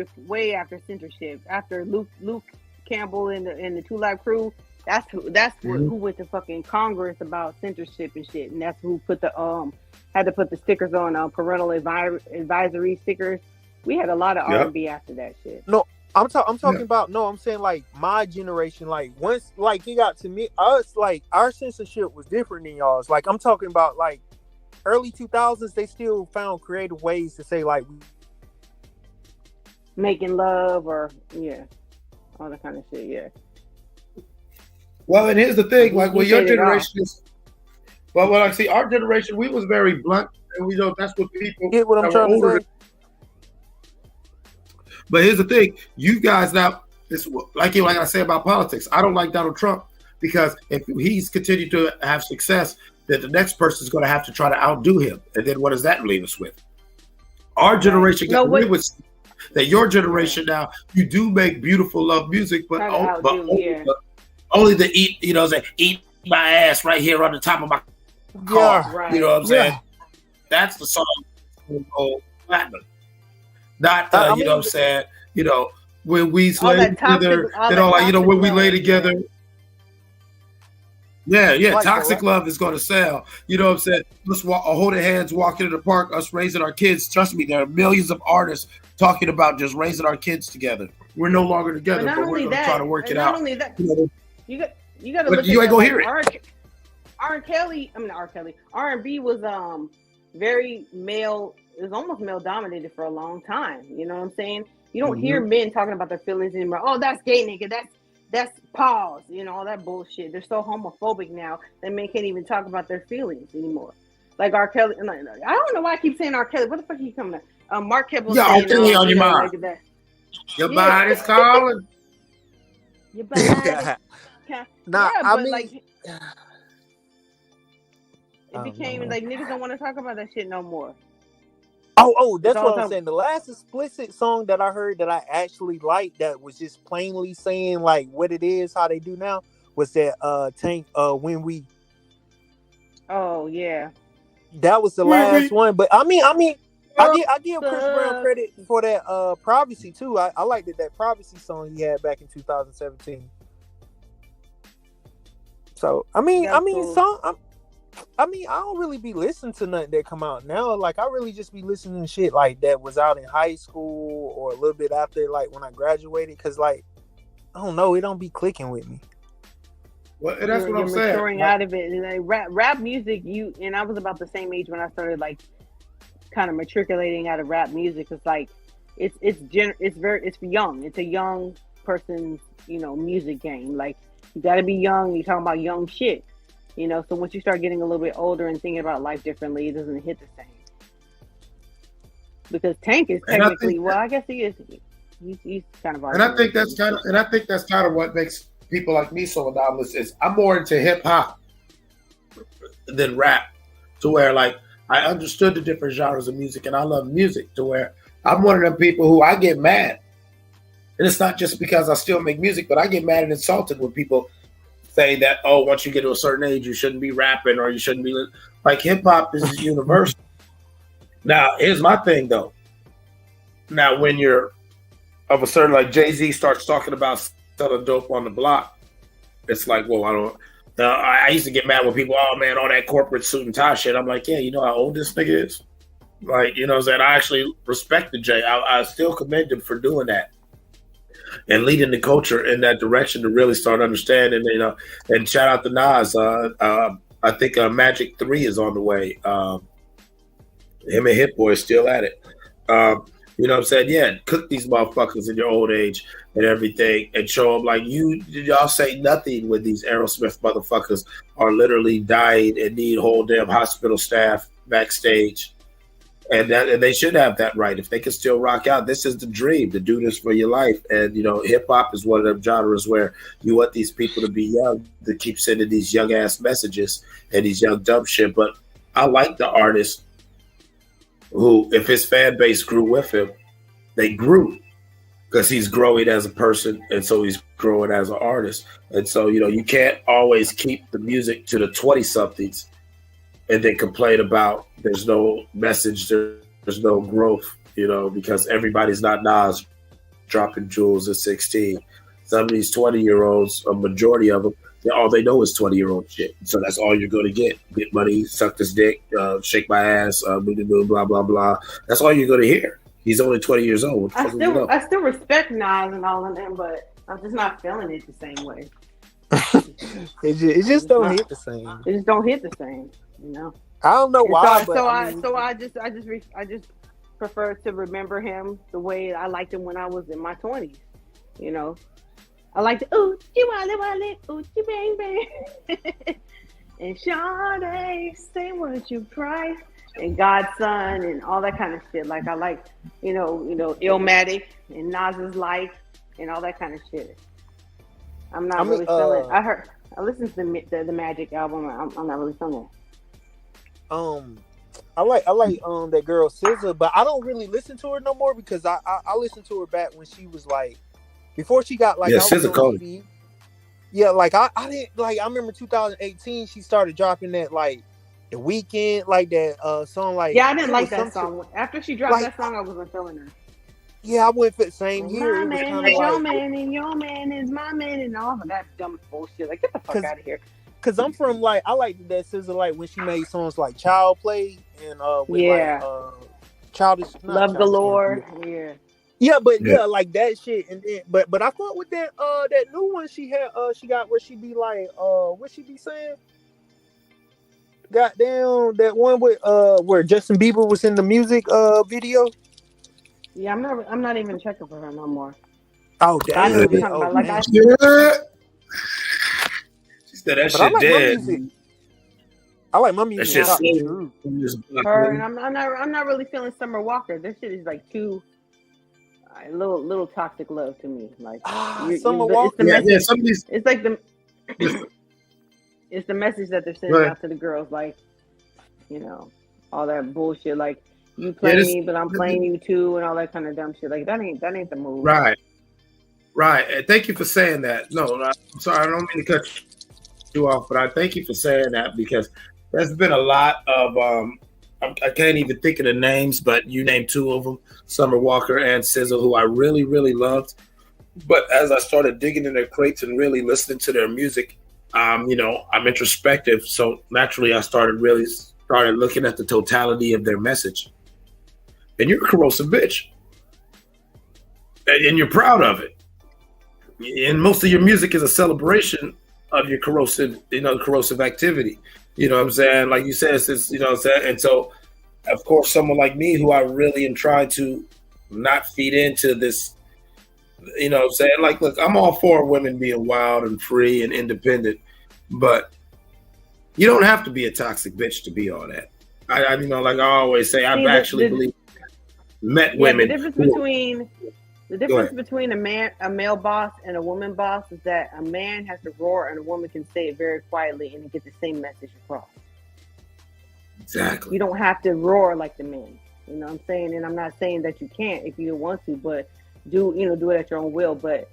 Speaker 17: after censorship. After Luke Campbell and the Two Live Crew. That's who went to fucking Congress about censorship and shit, and that's who put the had to put the stickers on parental advisory stickers. We had a lot of R&B after that shit.
Speaker 8: No, I'm talking about. No, I'm saying like my generation. Like once, like it got to me, us like our censorship was different than y'all's. Like I'm talking about like early 2000s. They still found creative ways to say like
Speaker 17: making love or all that kind of shit. Yeah.
Speaker 10: Well, and here's the thing, like when your generation is, well, when I see our generation, we was very blunt, and we know that's what people
Speaker 8: get what I'm trying to say.
Speaker 10: But here's the thing, you guys now, it's like I say about politics. I don't like Donald Trump because if he's continued to have success, then the next person is going to have to try to outdo him, and then what does that leave us with? Our generation got away with that. Your generation now, you do make beautiful love music, but only to eat, you know what I'm saying, eat my ass right here on the top of my car.
Speaker 8: Yeah, right.
Speaker 10: You know what I'm saying? That's the song that will go platinum. Not, you know what I'm saying, you know, when we lay together, you know, like, you know, when we lay together. Yeah, like Toxic Love is going to sell. You know what I'm saying? Let's hold hands, walking in the park, us raising our kids. Trust me, there are millions of artists talking about just raising our kids together. We're no longer together, but we're going to try to work it out.
Speaker 17: Not only that, you got to
Speaker 10: look at you ain't gonna hear it. R&B was very male. It was almost male dominated for a long time. You know what I'm saying? You don't hear men talking about their feelings anymore. Oh, that's gay nigga. That's pause. You know, all that bullshit. They're so homophobic now that men can't even talk about their feelings anymore. Like R. Kelly. I don't know why I keep saying R. Kelly. What the fuck are you coming at? Mark Keppel. Yeah, R. Kelly on your mind. Like your body's calling.
Speaker 17: Your body.
Speaker 8: Nah, I mean,
Speaker 17: like, it became like niggas don't want to talk about that shit no more.
Speaker 8: Oh, that's what I'm saying. The last explicit song that I heard that I actually liked that was just plainly saying like what it is, how they do now, was that Tank When We.
Speaker 17: Oh yeah.
Speaker 8: That was the last one. But I mean I give Chris Brown credit for that Privacy too. I liked that Privacy song he had back in 2017. So I don't really be listening to nothing that come out now. Like I really just be listening to shit like that was out in high school or a little bit after, like when I graduated. Cause like I don't know, it don't be clicking with me.
Speaker 10: Well, that's what I'm saying.
Speaker 17: Maturing out of it, and like rap music. And I was about the same age when I started like kind of matriculating out of rap music. It's like it's young. It's a young person's music game. Like you got to be young. You're talking about young shit. You know, so once you start getting a little bit older and thinking about life differently, it doesn't hit the same. Because Tank is technically, I guess he is. He's kind of.
Speaker 10: And I think that's kind of what makes people like me so anomalous. Is I'm more into hip hop than rap, to where like I understood the different genres of music and I love music. To where I'm one of them people who I get mad, and it's not just because I still make music, but I get mad and insulted when people say that, oh, once you get to a certain age, you shouldn't be rapping or you shouldn't be like hip hop is universal. Now, here's my thing though. Now, when you're of a certain, like Jay-Z starts talking about selling dope on the block, it's like, well, I used to get mad when people, oh man, all that corporate suit and tie shit. I'm like, yeah, you know how old this nigga is? Like, you know what I'm saying? I actually respected Jay. I still commend him for doing that and leading the culture in that direction to really start understanding, and shout out to Nas. I think Magic 3 is on the way. Him and Hit Boy is still at it. You know what I'm saying? Yeah, cook these motherfuckers in your old age and everything and show them like y'all say nothing when these Aerosmith motherfuckers are literally dying and need whole damn hospital staff backstage. And they should have that right. If they can still rock out, this is the dream, to do this for your life. And, hip hop is one of them genres where you want these people to be young, to keep sending these young ass messages and these young dumb shit. But I like the artist who, if his fan base grew with him, they grew because he's growing as a person. And so he's growing as an artist. And so, you can't always keep the music to the 20 somethings and then complain about there's no message, there's no growth, because everybody's not Nas dropping jewels at 16. some of these 20-year-olds, a majority of them, all they know is 20-year-old shit. So that's all you're going to get. Get money, suck this dick, shake my ass, blah, blah, blah. That's all you're going to hear. He's only 20 years old.
Speaker 17: I still respect Nas and all of them, but I'm just not feeling it the same way.
Speaker 8: It just don't hit the same.
Speaker 17: It just don't hit the same, you know.
Speaker 8: I don't know why,
Speaker 17: I just prefer to remember him the way I liked him when I was in my 20s. You know, I like the ooh wale wale ooh bang bang and Sade say what you price and Godson and all that kind of shit. Like I like you know Illmatic and Nas's Life and all that kind of shit. I'm not really feeling. I listened to the Magic album. I'm not really feeling it.
Speaker 8: I like that girl SZA, but I don't really listen to her no more because I listened to her back when she was like before she got like
Speaker 10: SZA called.
Speaker 8: Yeah, like I didn't like. I remember 2018 she started dropping that like The Weeknd, like that song. Like
Speaker 17: I didn't like that song. After she dropped that song, I wasn't feeling her.
Speaker 8: Yeah, I went for the same year.
Speaker 17: My man is your man and your man is my man and all of that dumb bullshit. Like get the fuck out of here.
Speaker 8: Cause I'm from like I like that SZA like when she made songs like Child Play and with Childish
Speaker 17: Love Galore.
Speaker 8: Yeah, but like that shit and then but I thought with that that new one she had she got where she be like what she be saying? Goddamn that one with where Justin Bieber was in the music video.
Speaker 17: Yeah, I'm not even checking for her no more.
Speaker 8: Oh damn.
Speaker 10: That shit dead.
Speaker 8: I like my music.
Speaker 17: Her and I'm not really feeling Summer Walker. This shit is like too a little toxic love to me. Like
Speaker 8: Summer Walker.
Speaker 17: It's like it's the message that they're sending out to the girls, like you know all that bullshit. Like you play me, but I'm playing you too, and all that kind of dumb shit. Like that ain't the move.
Speaker 10: Right. And thank you for saying that. No, I'm sorry. I don't mean to cut you off, but I thank you for saying that because there's been a lot of I can't even think of the names, but you named two of them, Summer Walker and SZA, who I really, really loved. But as I started digging in their crates and really listening to their music, I'm introspective, so naturally I started looking at the totality of their message. And you're a corrosive bitch, and you're proud of it. And most of your music is a celebration of your corrosive activity. You know what I'm saying? Like you said, it's, you know what I'm saying? And so, of course, someone like me who I really am trying to not feed into this, you know what I'm saying? Like, look, I'm all for women being wild and free and independent, but you don't have to be a toxic bitch to be all that. I like I always say, I've actually met women.
Speaker 17: The difference between a male boss and a woman boss is that a man has to roar and a woman can say it very quietly and get the same message across.
Speaker 10: Exactly.
Speaker 17: You don't have to roar like the men. You know what I'm saying? And I'm not saying that you can't if you don't want to, but do it at your own will. But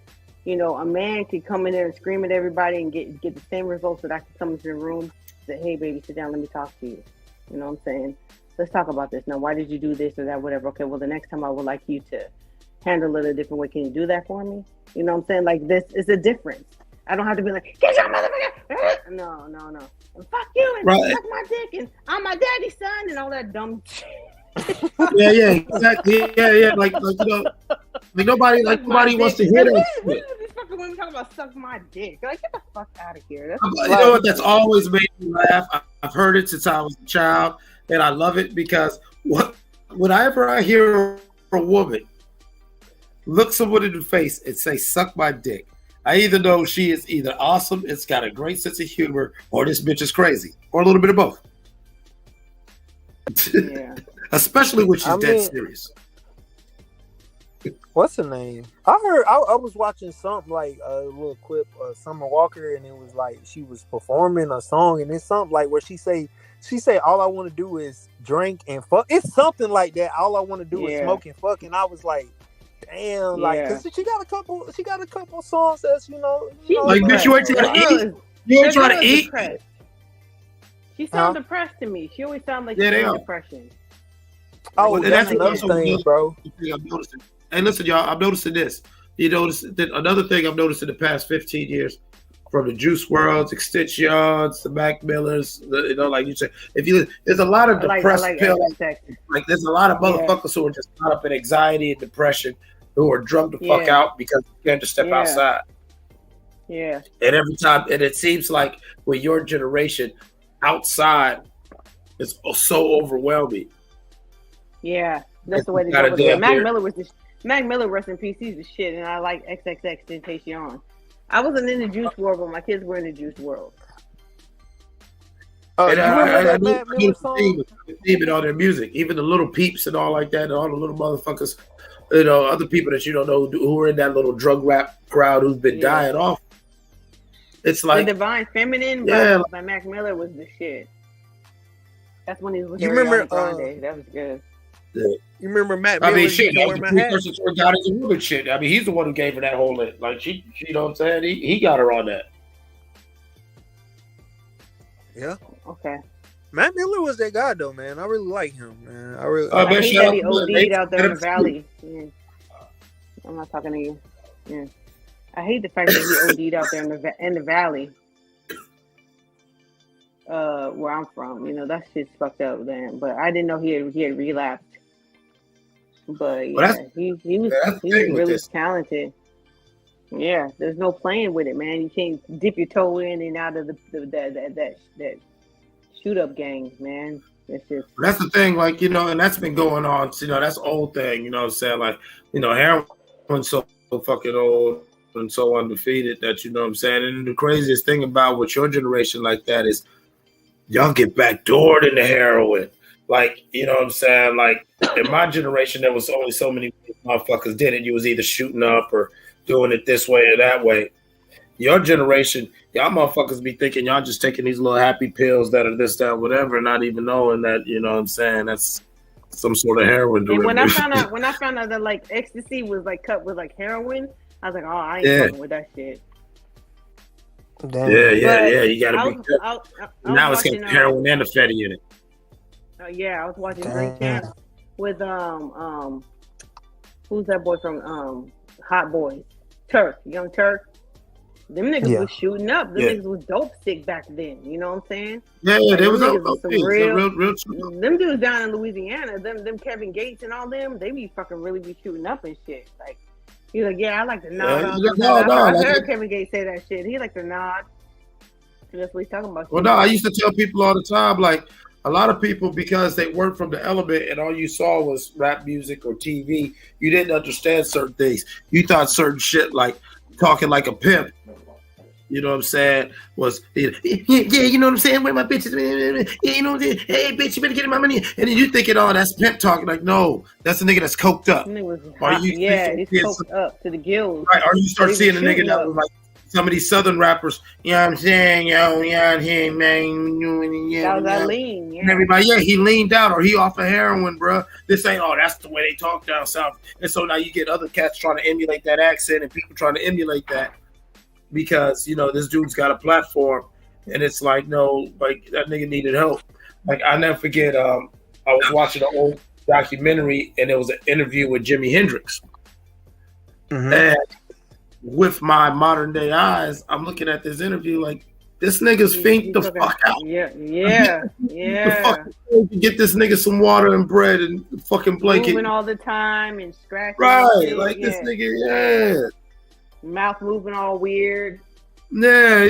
Speaker 17: a man can come in there and scream at everybody and get the same results that I can come into the room, say, hey baby, sit down, let me talk to you. You know what I'm saying? Let's talk about this. Now, why did you do this or that, whatever? Okay, well, the next time I would like you to handle it a different way. Can you do that for me? You know what I'm saying? Like, this is a difference. I don't have to be like, get your motherfucker. No. And fuck you and suck my dick and I'm my daddy's son and all that dumb shit.
Speaker 10: Yeah, exactly. Yeah. Like nobody wants to hear that shit.
Speaker 17: What are these fucking women talking about suck my dick? Like, get the fuck out of here.
Speaker 10: You know what? That's always made me laugh. I've heard it since I was a child, and I love it because whenever I hear a woman look someone in the face and say, suck my dick, I either know she is either awesome, it's got a great sense of humor, or this bitch is crazy, or a little bit of both.
Speaker 17: Yeah.
Speaker 10: Especially when she's dead serious.
Speaker 8: What's her name? I heard, I was watching something like a little clip of Summer Walker, and it was like she was performing a song, and it's something like where she say, all I want to do is drink and fuck. It's something like that. All I want to do is smoke and fuck. And I was like, damn, like, cause she got a couple songs that's,
Speaker 10: like, bitch, you ain't trying to eat. You ain't trying to eat.
Speaker 17: Depressed. She sounds depressed to me. She always sounds like she's in depression.
Speaker 8: Oh, that's another thing, bro.
Speaker 10: Hey, listen, y'all. I'm noticing this. You notice that another thing I've noticed in the past 15 years, from the Juice WRLDs, Extensions, the Mac Millers, like you said, there's a lot of depressed like there's a lot of motherfuckers who are just caught up in anxiety and depression, who are drunk the fuck out because you can't just step outside.
Speaker 17: Yeah.
Speaker 10: And every time, and it seems like with your generation, outside is so overwhelming.
Speaker 17: Yeah, that's the way to go with it. Mac Miller, rest in peace, he's the shit, and I like XXX Tentacion. I wasn't in the Juice WRLD, but my kids were in the Juice WRLD.
Speaker 10: And I even all their music, even the Little Peeps and all like that, and all the little motherfuckers, other people that you don't know who are in that little drug rap crowd who's been dying off. It's like
Speaker 17: The Divine Feminine by Mac Miller was the shit. That's when he was with
Speaker 8: remember
Speaker 17: Grande. That was good.
Speaker 10: Yeah.
Speaker 8: You remember Matt Miller?
Speaker 10: I mean, shit, that was the precursor to God is a woman shit. I mean, he's the one who gave her that whole lit. Like, she, you know what I'm saying? He got her on that.
Speaker 8: Yeah.
Speaker 17: Okay.
Speaker 8: Matt Miller was that guy, though, man. I really like him, man. I
Speaker 17: hate that he OD'd out there in the valley. Yeah. I'm not talking to you. Yeah. I hate the fact that he OD'd out there in the valley. Where I'm from, that shit's fucked up, then. But I didn't know he had relapsed. But he was really talented. Yeah, there's no playing with it, man. You can't dip your toe in and out of that shoot up gangs, man.
Speaker 10: That's the thing, like, and that's been going on. That's the old thing, you know what I'm saying? Like, heroin's so fucking old and so undefeated that, you know what I'm saying? And the craziest thing about with your generation like that is y'all get backdoored into heroin. Like, you know what I'm saying? Like, in my generation, there was only so many motherfuckers did it. You was either shooting up or doing it this way or that way. Your generation, y'all motherfuckers be thinking y'all just taking these little happy pills that are this, that, whatever, not even knowing that, you know what I'm saying, that's some sort of heroin derivative.
Speaker 17: And when I found out that like ecstasy was like cut with like heroin, I was like, oh, I ain't fucking with that shit.
Speaker 10: Damn. Yeah. You gotta be careful. Now it's got heroin and the fatty in it.
Speaker 17: I was watching Drink Champ with who's that boy from Hot Boys? Young Turk. Them niggas was shooting up. Them niggas was dope sick back then. You know what I'm saying?
Speaker 10: Yeah, they was real.
Speaker 17: Them dudes down in Louisiana, them Kevin Gates and all them, they be fucking really be shooting up and shit. Like, he's like, I like to nod. I heard Kevin Gates say that shit. He like to nod. That's what he's talking about.
Speaker 10: Well, no, I used to tell people all the time, like, a lot of people, because they weren't from the element and all you saw was rap music or TV, you didn't understand certain things. You thought certain shit like talking like a pimp, you know what I'm saying, was, you know what I'm saying, where my bitches, you know what I'm saying, hey, bitch, you better get my money. And then you thinking, oh, that's pimp talking. Like, no, that's a nigga that's coked up.
Speaker 17: He's coked up to the gills.
Speaker 10: Right, or you start seeing a nigga that was like, some of these Southern rappers, you know what I'm saying, man.
Speaker 17: That was that lean,
Speaker 10: And everybody, he leaned out or he off of heroin, bro. This ain't, that's the way they talk down south. And so now you get other cats trying to emulate that accent and people trying to emulate that because, this dude's got a platform. And it's like, no, like that nigga needed help. Like, I never forget, I was watching an old documentary and there was an interview with Jimi Hendrix. Mm-hmm. And with my modern day eyes, I'm looking at this interview like this nigga's finked the fuck out.
Speaker 17: Yeah.
Speaker 10: Get this nigga some water and bread and fucking blanket.
Speaker 17: Moving all the time and scratching.
Speaker 10: Right, like this nigga,
Speaker 17: mouth moving all weird.
Speaker 10: Yeah.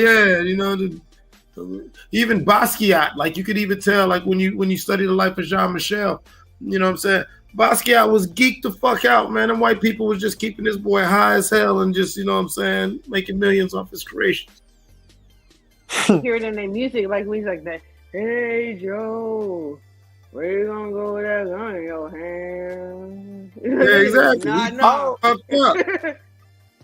Speaker 10: Even Basquiat, like you could even tell, like when you study the life of Jean-Michel, you know what I'm saying? Basquiat was geeked the fuck out, man. And white people was just keeping this boy high as hell and just, you know what I'm saying, making millions off his creations.
Speaker 17: You hear it in their music, like when he's like that, hey Joe, where you gonna go with that gun in your hand?
Speaker 10: Yeah, exactly.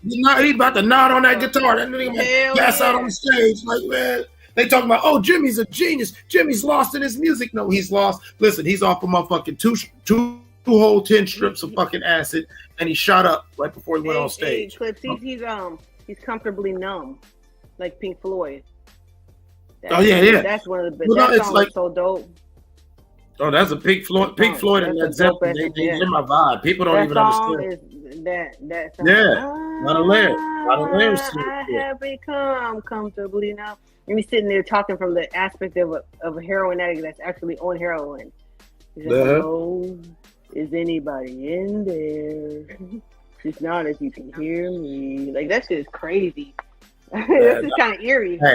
Speaker 10: He's about to nod on that guitar. That nigga pass out on the stage. Like, man, they talking about, oh, Jimmy's a genius. Jimmy's lost in his music. No, he's lost. Listen, he's off of motherfucking two whole 10 strips of fucking acid, and he shot up right before he went on stage.
Speaker 17: Clips, he's comfortably numb, like Pink Floyd. That's one of the best. That song was so dope.
Speaker 10: Oh, that's a Pink Floyd and Led Zeppelin. They're my vibe. People don't even understand.
Speaker 17: That song.
Speaker 10: Lot of layers.
Speaker 17: I have become comfortably now. And he's sitting there talking from the aspect of a heroin addict that's actually on heroin. He's like, hello, is anybody in there? Just not if you can hear me. Like, that shit is crazy. That's just kind of eerie.
Speaker 10: Hey,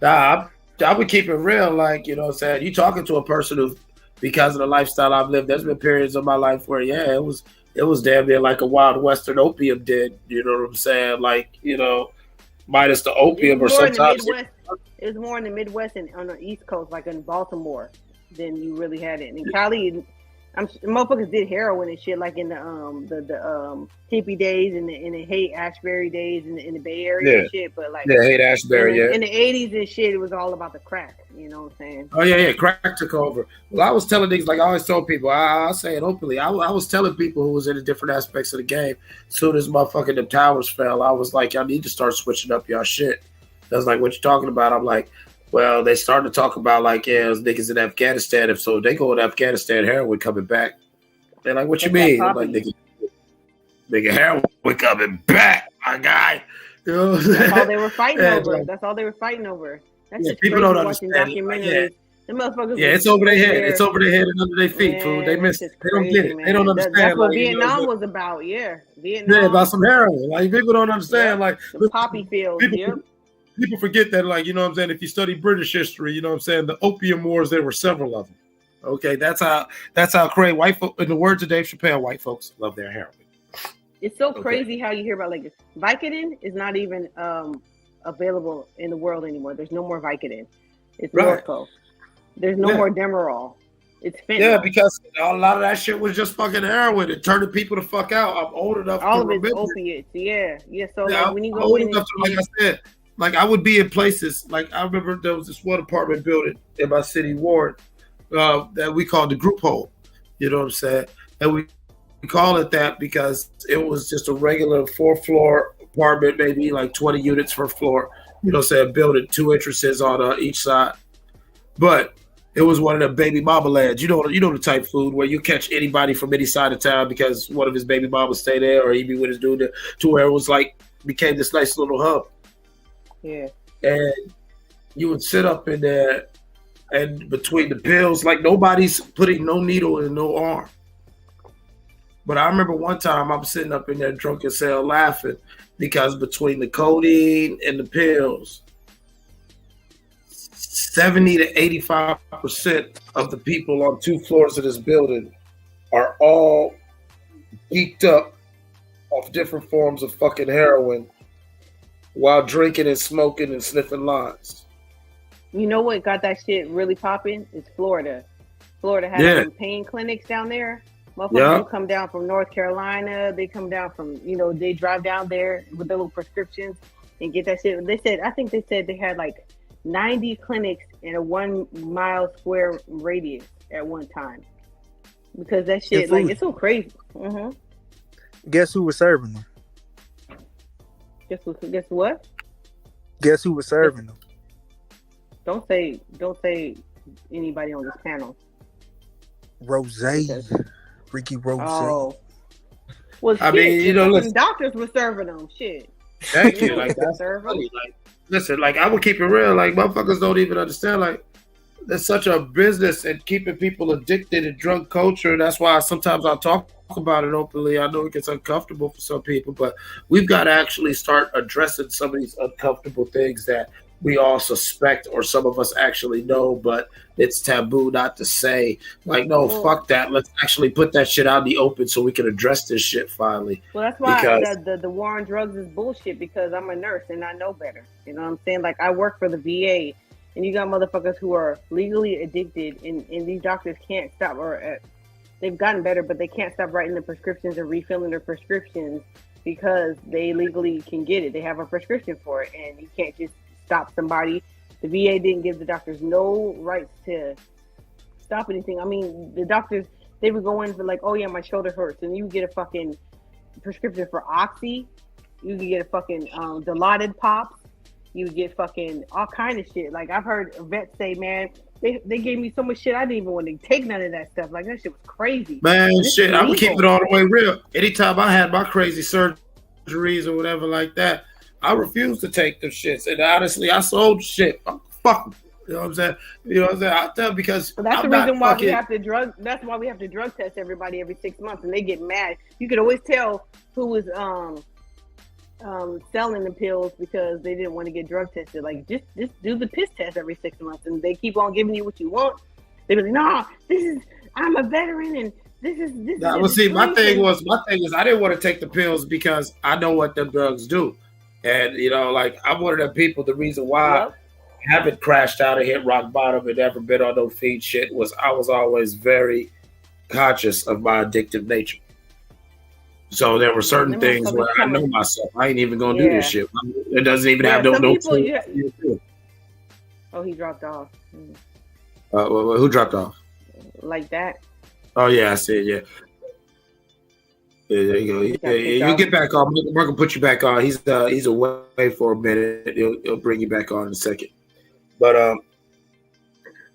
Speaker 10: I would keep it real. Like, you know what I'm saying? You talking to a person who, because of the lifestyle I've lived, there's been periods of my life where, it was damn near like a Wild Western opium did. You know what I'm saying? Like, you know, minus the opium or sometimes.
Speaker 17: It was more in the Midwest and on the East Coast, like in Baltimore, than you really had it. And in Cali, motherfuckers did heroin and shit, like in the hippie days and the Haight Ashbury days in the Bay Area and shit. But like
Speaker 10: Haight Ashbury,
Speaker 17: in the 80s and shit, it was all about the crack. You know what I'm saying?
Speaker 10: Oh yeah, crack took over. Well, I was telling niggas, like I always told people, I'll say it openly. I was telling people who was in the different aspects of the game. As soon as motherfucking the towers fell, I was like, y'all need to start switching up y'all shit. That's like, what you talking about? I'm like, well, they started to talk about like, there's niggas in Afghanistan. If so, they go in Afghanistan, heroin coming back. They're like, what you mean? I'm like, nigga, heroin coming back, my guy. You know
Speaker 17: that's all they were fighting over. That's all they were fighting over. That's just
Speaker 10: people don't understand.
Speaker 17: The motherfuckers.
Speaker 10: Yeah, it's over their head. It's over their head and under their feet, fool. They miss it. They don't get it. They don't understand.
Speaker 17: That's what
Speaker 10: like,
Speaker 17: Vietnam was about. Yeah, Vietnam.
Speaker 10: Yeah, about some heroin. Like people don't understand. Like
Speaker 17: the poppy fields.
Speaker 10: People forget that, like, you know what I'm saying? If you study British history, you know what I'm saying? The opium wars, there were several of them. Okay, that's how crazy white folks, in the words of Dave Chappelle, white folks love their heroin.
Speaker 17: It's so crazy how you hear about like Vicodin is not even available in the world anymore. There's no more Vicodin. It's Norco. There's no more Demerol. It's fentanyl.
Speaker 10: Yeah, because a lot of that shit was just fucking heroin. It turned people the fuck out. I'm old enough
Speaker 17: all
Speaker 10: to remember.
Speaker 17: All of it's opiates. Yeah. So
Speaker 10: yeah,
Speaker 17: like when you
Speaker 10: I'm
Speaker 17: go
Speaker 10: old
Speaker 17: in,
Speaker 10: enough to, like I said, like I would be in places. Like I remember there was this one apartment building in my city ward that we called the group home. You know what I'm saying? And we call it that because it was just a regular 4-floor apartment, maybe like 20 units per floor. You know what I'm saying? Building 2 entrances on each side. But it was one of the baby mama lands. You know the type food where you catch anybody from any side of town because one of his baby mamas stay there or he be with his dude there, to where it was like became this nice little hub.
Speaker 17: Yeah.
Speaker 10: And you would sit up in there and between the pills, like nobody's putting no needle in no arm. But I remember one time I'm sitting up in there drunk as hell laughing because between the codeine and the pills, 70 to 85% of the people on 2 floors of this building are all geeked up off different forms of fucking heroin while drinking and smoking and sniffing lines.
Speaker 17: You know what got that shit really popping? It's Florida. Florida has some pain clinics down there. Motherfuckers come down from North Carolina. They come down from, they drive down there with their little prescriptions and get that shit. I think they said they had like 90 clinics in a 1 mile square radius at one time. Because that shit, like, it's so crazy. Mm-hmm.
Speaker 8: Guess who was serving them?
Speaker 17: Guess what?
Speaker 8: Guess who was serving them?
Speaker 17: Don't say anybody on this panel.
Speaker 8: Rose. Ricky Rose.
Speaker 17: Oh. Well,
Speaker 10: I mean, listen,
Speaker 17: doctors were serving them. Shit.
Speaker 10: Thank you. Like, that's funny. Like, listen, like, I would keep it real. Like, motherfuckers don't even understand. Like, there's such a business in keeping people addicted in drug culture. That's why sometimes I talk about it openly. I know it gets uncomfortable for some people, but we've got to actually start addressing some of these uncomfortable things that we all suspect or some of us actually know, but it's taboo not to say. Like, no, fuck that. Let's actually put that shit out in the open so we can address this shit finally.
Speaker 17: Well, that's why the war on drugs is bullshit, because I'm a nurse and I know better. You know what I'm saying? Like, I work for the VA, and you got motherfuckers who are legally addicted, and these doctors can't stop, or they've gotten better, but they can't stop writing the prescriptions or refilling their prescriptions because they legally can get it. They have a prescription for it, and you can't just stop somebody. The VA didn't give the doctors no rights to stop anything. I mean, the doctors, they would go in for like, oh yeah, my shoulder hurts, and you get a fucking prescription for Oxy. You can get a fucking Dilaudid Pops. You get fucking all kind of shit. Like, I've heard vets say, man, they gave me so much shit, I didn't even want to take none of that stuff. Like, that shit was crazy.
Speaker 10: Man, shit, I would keep it all the way real. Anytime I had my crazy surgery surgeries or whatever like that. I refuse to take the shits. And honestly, I sold shit. Fuck. You know what I'm saying? You know what I'm saying? I tell because
Speaker 17: Well, that's
Speaker 10: I'm
Speaker 17: the reason
Speaker 10: not
Speaker 17: why
Speaker 10: fucking,
Speaker 17: we have to drug. That's why we have to drug test everybody every 6 months, and they get mad. You could always tell who was selling the pills because they didn't want to get drug tested. Like just do the piss test every 6 months, and they keep on giving you what you want. They be like, no, I'm a veteran, and this is.
Speaker 10: Nah, well, see, my thing is I didn't want to take the pills because I know what the drugs do, and you know, like I'm one of the people. The reason why. Yep. Haven't crashed out and hit rock bottom and never been on no feed shit was I was always very conscious of my addictive nature. So there were certain things where I know myself. I ain't even gonna do this shit. It doesn't even have no.
Speaker 17: Oh, he dropped off.
Speaker 10: Who dropped off?
Speaker 17: Like that.
Speaker 10: Oh yeah, I see it. Yeah. Yeah, there you go. Yeah, you get back on. Mark will put you back on. He's away for a minute. He'll bring you back on in a second. But like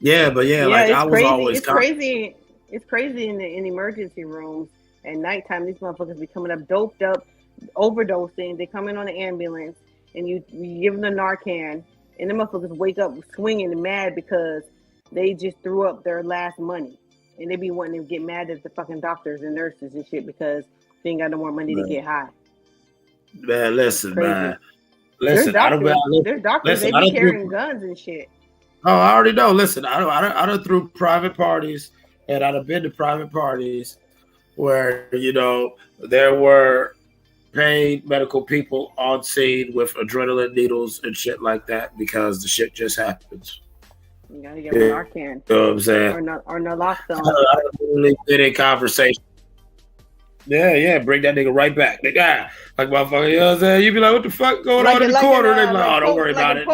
Speaker 10: I was always.
Speaker 17: It's crazy. It's crazy in emergency rooms at nighttime. These motherfuckers be coming up, doped up, overdosing. They come in on the ambulance, and you give them the Narcan, and the motherfuckers wake up swinging and mad because they just threw up their last money, and they be wanting to get mad at the fucking doctors and nurses and shit because they ain't got no more money to get high.
Speaker 10: Man, listen, man.
Speaker 17: Listen, there's doctors, they be carrying guns and shit.
Speaker 10: Oh, I already know. Listen, I done through private parties, and I'd have been to private parties where, you know, there were paid medical people on scene with adrenaline needles and shit like that because the shit just happens.
Speaker 17: You gotta get Narcan.
Speaker 10: You know what I'm saying?
Speaker 17: Or naloxone.
Speaker 10: I literally been in conversation. Yeah, bring that nigga right back. Like motherfucker, you know what I'm saying? You be like, what the fuck going on in the corner? They be like, oh, don't worry about it.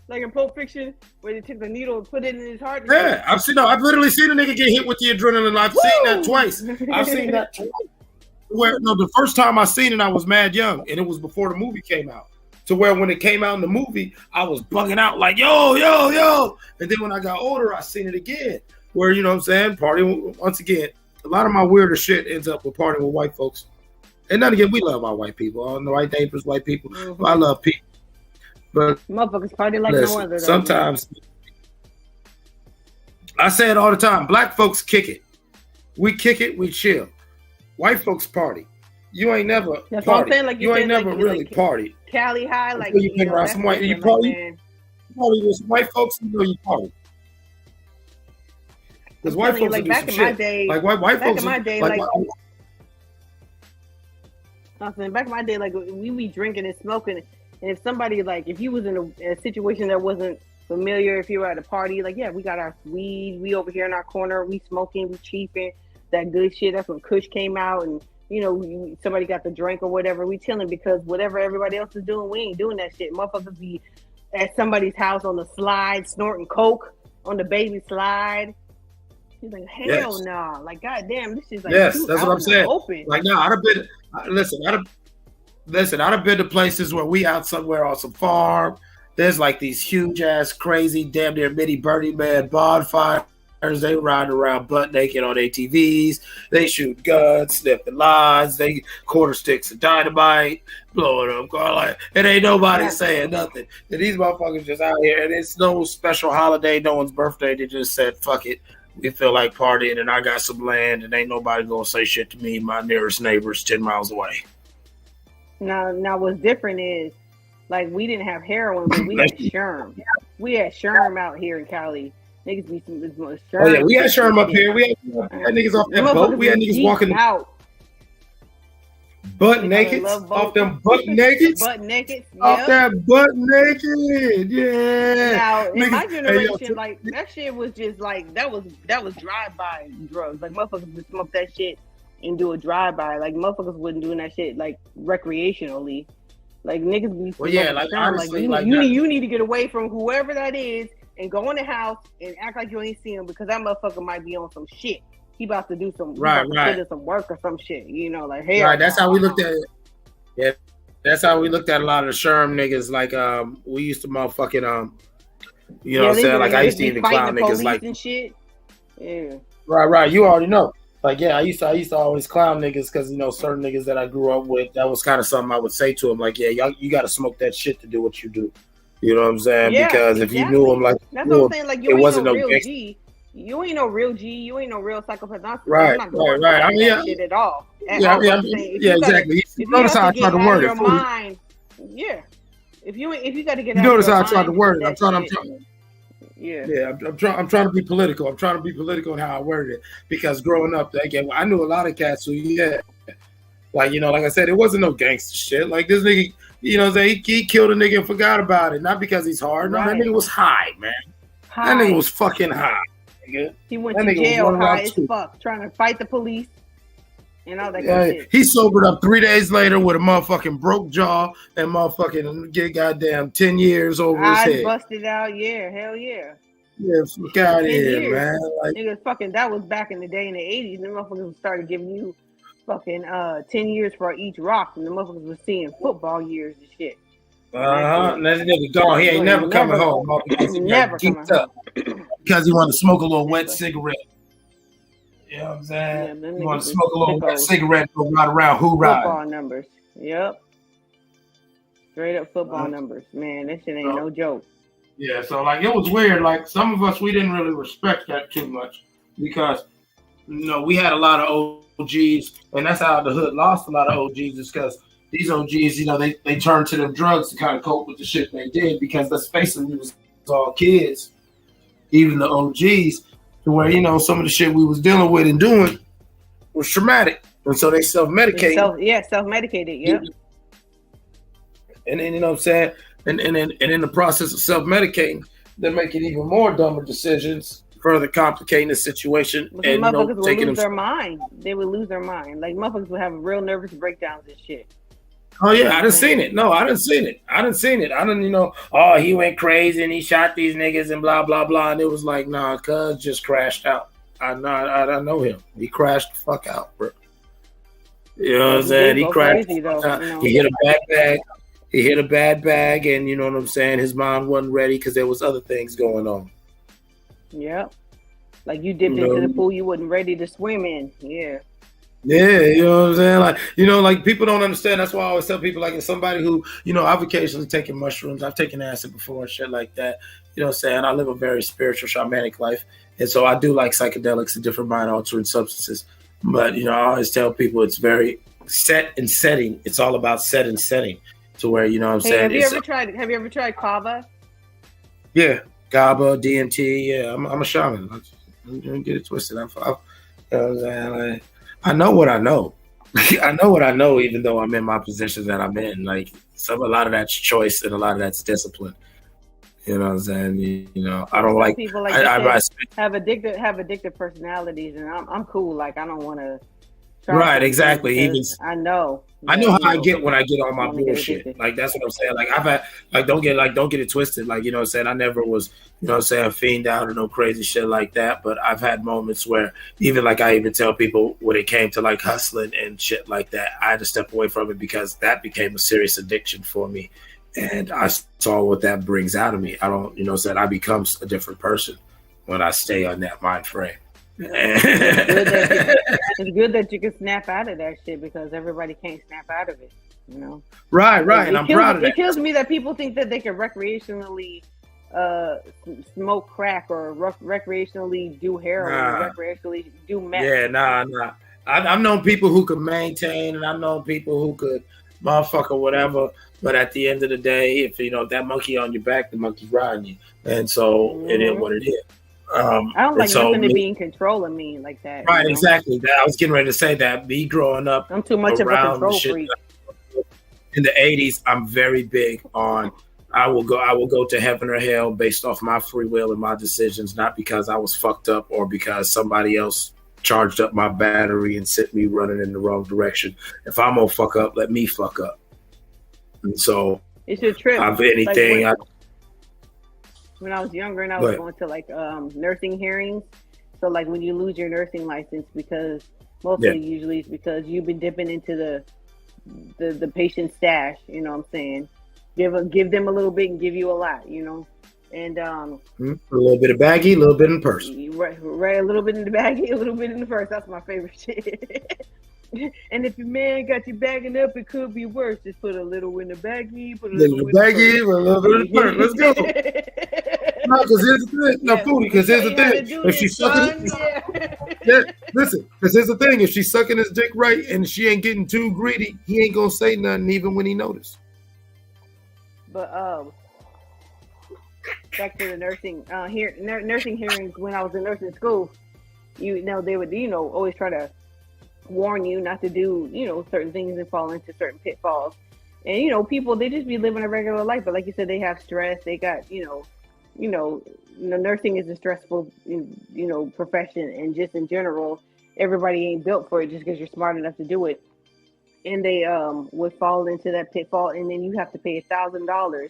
Speaker 17: Like in Pulp Fiction, where they took the needle and put it in his heart.
Speaker 10: Yeah, I've literally seen a nigga get hit with the adrenaline. I've seen that twice. I've seen that twice. The first time I seen it, I was mad young, and it was before the movie came out. To where when it came out in the movie, I was bugging out like, yo. And then when I got older, I seen it again. Where, you know what I'm saying, partying once again. A lot of my weirder shit ends up with partying with white folks. And then again, we love our white people. I don't know right name for white people. Mm-hmm. I love people. But
Speaker 17: motherfuckers party like no other.
Speaker 10: Sometimes I say it all the time. Black folks kick it. We kick it, we chill. White folks party. You ain't never
Speaker 17: that's
Speaker 10: party.
Speaker 17: What I'm saying, like
Speaker 10: you ain't
Speaker 17: said,
Speaker 10: never really party.
Speaker 17: Cali high, like
Speaker 10: you think around some white. You party with some white folks. You know you party. Because white folks
Speaker 17: like
Speaker 10: do
Speaker 17: back
Speaker 10: some
Speaker 17: in
Speaker 10: shit.
Speaker 17: my day,
Speaker 10: like white
Speaker 17: back
Speaker 10: folks.
Speaker 17: In my day,
Speaker 10: like
Speaker 17: back in my day, like we be drinking and smoking, and if somebody like if you was in a situation that wasn't familiar, if you were at a party, like yeah, we got our weed, we over here in our corner, we smoking, we cheaping, that good shit. That's when Kush came out, and you know somebody got the drink or whatever. We chilling because whatever everybody else is doing, we ain't doing that shit. Motherfuckers be at somebody's house on the slide, snorting coke on the baby slide. He's like, hell no. Like, goddamn, this is like
Speaker 10: that's what I'm saying.
Speaker 17: Open.
Speaker 10: Like, no, I'd have been to places where we out somewhere on some farm. There's like these huge ass, crazy, damn near mini Burning Man bonfires. They ride around butt naked on ATVs. They shoot guns, sniffing lines. They quarter sticks of dynamite, blowing up. Like, it ain't nobody saying nothing. And these motherfuckers just out here, and it's no special holiday, no one's birthday. They just said, fuck it. We feel like partying, and I got some land, and ain't nobody gonna say shit to me. My nearest neighbor's 10 miles away.
Speaker 17: Now what's different is, like, we didn't have heroin, but we had Sherm. We had Sherm out here in Cali. Niggas be some Sherm.
Speaker 10: Oh yeah, we had Sherm up here. We had niggas off that boat. We had niggas walking
Speaker 17: out.
Speaker 10: Butt naked, off them butt naked, off that butt naked, yeah.
Speaker 17: Now in my generation, like that shit was just like that was drive-by drugs. Like motherfuckers would smoke that shit and do a drive-by. Like motherfuckers wasn't doing that shit like recreationally. Like niggas be
Speaker 10: honestly,
Speaker 17: you need to get away from whoever that is and go in the house and act like you ain't see him because that motherfucker might be on some shit. He about to do some some work or some shit, you know, like hey.
Speaker 10: Right, that's how we looked at it. Yeah, that's how we looked at a lot of the Sherm niggas. Like we used to motherfucking you know what I'm saying? Like I used to even clown niggas like
Speaker 17: and shit. Yeah.
Speaker 10: Right. You already know. Like, yeah, I used to always clown niggas because, you know, certain niggas that I grew up with, that was kind of something I would say to them. Like, yeah, y'all, you got to smoke that shit to do what you do. You know what I'm saying?
Speaker 17: Yeah,
Speaker 10: because if you knew them like
Speaker 17: that's what I'm saying. Like, you
Speaker 10: it
Speaker 17: ain't
Speaker 10: wasn't
Speaker 17: no
Speaker 10: no
Speaker 17: real
Speaker 10: gangsta.
Speaker 17: G. You ain't no real G. You ain't no real psychopath.
Speaker 10: Right,
Speaker 17: I'm not going
Speaker 10: right.
Speaker 17: for that shit at all.
Speaker 10: Yeah, exactly. You notice how I tried to word it.
Speaker 17: Mind, yeah. If you got to get
Speaker 10: You
Speaker 17: out
Speaker 10: notice
Speaker 17: of your
Speaker 10: how I tried to
Speaker 17: mind
Speaker 10: word it.
Speaker 17: with
Speaker 10: I'm trying.
Speaker 17: that shit. Yeah.
Speaker 10: Yeah, I'm trying to be political. I'm trying to be political in how I worded it because growing up, again, I knew a lot of cats who, like, you know, like I said, it wasn't no gangster shit. Like this nigga, you know, he killed a nigga and forgot about it, not because he's hard. No, that nigga was high, man. That nigga was fucking high. Nigga.
Speaker 17: He went
Speaker 10: That
Speaker 17: to
Speaker 10: nigga was
Speaker 17: jail
Speaker 10: running
Speaker 17: high
Speaker 10: around
Speaker 17: as
Speaker 10: too.
Speaker 17: fuck, trying to fight the police and all that
Speaker 10: Yeah,
Speaker 17: good shit.
Speaker 10: he sobered up 3 days later with a motherfucking broke jaw and motherfucking get goddamn 10 years over his
Speaker 17: Eyes
Speaker 10: head.
Speaker 17: busted out, yeah, hell yeah.
Speaker 10: Yeah, fuck out of
Speaker 17: 10
Speaker 10: here,
Speaker 17: years.
Speaker 10: man. Like,
Speaker 17: Niggas fucking, that was back in the day in the 80s. Them motherfuckers started giving you fucking 10 years for each rock, and the motherfuckers was seeing football years and shit.
Speaker 10: and that nigga gone. He ain't never coming home. Motherfuckers got
Speaker 17: Never coming
Speaker 10: geeked up because he wanted to smoke a little wet cigarette. You know what I'm saying?
Speaker 17: Yeah,
Speaker 10: He wanted to smoke a little wet
Speaker 17: sickos.
Speaker 10: cigarette and go ride around hoorah.
Speaker 17: Football numbers. Yep. Straight up football numbers. Man, that shit ain't no joke.
Speaker 10: Yeah, so like it was weird. Like some of us, we didn't really respect that too much because, you know, we had a lot of OGs, and that's how the hood lost a lot of OGs, is because these OGs, you know, they turned to them drugs to kind of cope with the shit they did. Because let's face it, we was all kids, even the OGs, to where, you know, some of the shit we was dealing with and doing was traumatic, and so they self-medicated.
Speaker 17: Self-medicated. Yep.
Speaker 10: And then, you know what I'm saying? And in the process of self-medicating, they're making even more dumber decisions, further complicating the situation.
Speaker 17: But
Speaker 10: And,
Speaker 17: the
Speaker 10: you know,
Speaker 17: motherfuckers would
Speaker 10: taking
Speaker 17: lose
Speaker 10: them.
Speaker 17: their mind. They would lose their mind. Like, motherfuckers would have real nervous breakdowns and shit.
Speaker 10: Oh yeah, I done seen it. No, I done seen it. I done, you know, oh, he went crazy and he shot these niggas and blah, blah, blah. And it was like, nah, cuz just crashed out. I know him. He crashed the fuck out, bro. You know what I'm saying? He crashed.
Speaker 17: Crazy, though, you know?
Speaker 10: He hit a bad bag. He hit a bad bag, and you know what I'm saying? His mind wasn't ready because there was other things going on.
Speaker 17: Yep. Like, you dipped into the pool you wasn't ready to swim in. Yeah.
Speaker 10: Yeah, you know what I'm saying? Like, you know, like people don't understand. That's why I always tell people, like, as somebody who, you know, I've occasionally taken mushrooms, I've taken acid before and shit like that. You know what I'm saying? I live a very spiritual, shamanic life. And so I do like psychedelics and different mind altering substances. But, you know, I always tell people it's very set and setting. It's all about set and setting to where, you know what I'm saying?
Speaker 17: Have you ever tried kava?
Speaker 10: Yeah. GABA, DMT. Yeah. I'm a shaman. I don't get it twisted. You know what I'm saying? Like, I know what I know. I know what I know, even though I'm in my position that I'm in. Like, a lot of that's choice and a lot of that's discipline. You know what I'm saying? You know, I don't like
Speaker 17: people like have addictive personalities, and I'm cool. Like, I don't want to.
Speaker 10: Right, exactly. Even
Speaker 17: I know
Speaker 10: how I get when I get on my bullshit. Like, that's what I'm saying. Like, I've had, like, don't get it twisted. Like, you know what I'm saying? I never was, you know what I'm saying, a fiend out or no crazy shit like that. But I've had moments where even, like, I even tell people when it came to, like, hustling and shit like that, I had to step away from it because that became a serious addiction for me. And I saw what that brings out of me. I don't, you know what I'm saying, I become a different person when I stay on that mind frame.
Speaker 17: It's good that you can snap out of that shit because everybody can't snap out of it, you know.
Speaker 10: Right, and I'm proud of that.
Speaker 17: It kills me that people think that they can recreationally smoke crack or recreationally do heroin or recreationally do meth.
Speaker 10: Yeah, nah. I've known people who could maintain, and I've known people who could motherfucker whatever. But at the end of the day, if you know that monkey on your back, the monkey's riding you, and so it is what it is.
Speaker 17: I don't like nothing to be in control of me like that.
Speaker 10: Right,
Speaker 17: you know?
Speaker 10: exactly. I was getting ready to say that. Me growing up,
Speaker 17: I'm too much of a control freak.
Speaker 10: In the 80s, I'm very big on I will go to heaven or hell based off my free will and my decisions, not because I was fucked up or because somebody else charged up my battery and sent me running in the wrong direction. If I'm gonna fuck up, let me fuck up. And so
Speaker 17: it's your trip. When I was younger and I was going to like nursing hearings, so like when you lose your nursing license, because mostly usually it's because you've been dipping into the patient's stash, you know what I'm saying? Give them a little bit and give you a lot, you know. And
Speaker 10: a little bit of baggy, a little bit in purse.
Speaker 17: Right, a little bit in the baggy, a little bit in the purse. That's my favorite shit. And if your man got you bagging up, it could be worse. Just put a little in the baggy, put a little in the
Speaker 10: baggy, a little bit in the purse. Let's go. No, because here's the thing. No, Foodie, because here's the thing. If she's sucking, listen, because here's the thing. If she's sucking his dick right and she ain't getting too greedy, he ain't gonna say nothing even when he notice.
Speaker 17: But back to the nursing nursing hearings when I was in nursing school, they would always try to warn you not to do certain things and fall into certain pitfalls. And people, they just be living a regular life, but like you said, they have stress. They got nursing is a stressful profession, and just in general, everybody ain't built for it just because you're smart enough to do it. And they would fall into that pitfall, and then you have to pay $1,000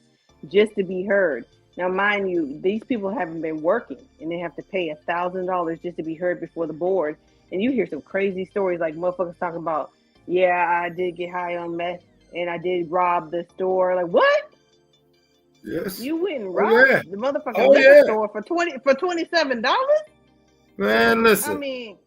Speaker 17: just to be heard. Now, mind you, these people haven't been working, and they have to pay $1,000 just to be heard before the board. And you hear some crazy stories like motherfuckers talking about, yeah, I did get high on meth and I did rob the store. Like, what?
Speaker 10: Yes.
Speaker 17: You went and robbed the motherfucking liquor store for $27?
Speaker 10: Man, listen.
Speaker 17: I mean,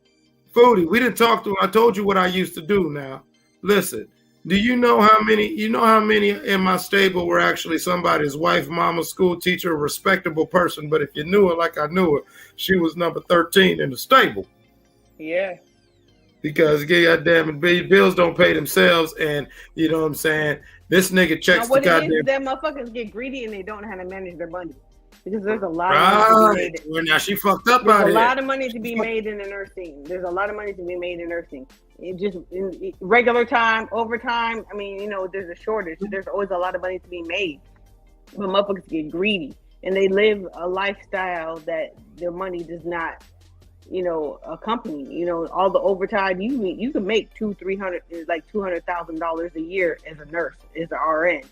Speaker 10: Foodie, we didn't talk to. I told you what I used to do. Now, listen. Do you know how many? You know how many in my stable were actually somebody's wife, mama, school teacher, a respectable person? But if you knew her like I knew her, she was number 13 in the stable.
Speaker 17: Yeah.
Speaker 10: Because goddamn it, bills don't pay themselves, and you know what I'm saying. This nigga checks the goddamn.
Speaker 17: That motherfuckers get greedy and they don't know how to manage their money, because there's a lot of money to be made.
Speaker 10: Well, now she fucked up
Speaker 17: There's
Speaker 10: out
Speaker 17: a
Speaker 10: here.
Speaker 17: lot of money to be made in the nursing. There's a lot of money to be made in nursing. It just in regular time, overtime. I mean, there's a shortage. There's always a lot of money to be made, but motherfuckers get greedy and they live a lifestyle that their money does not, accompany. All the overtime you can make $200,000 a year as a nurse, as an RN,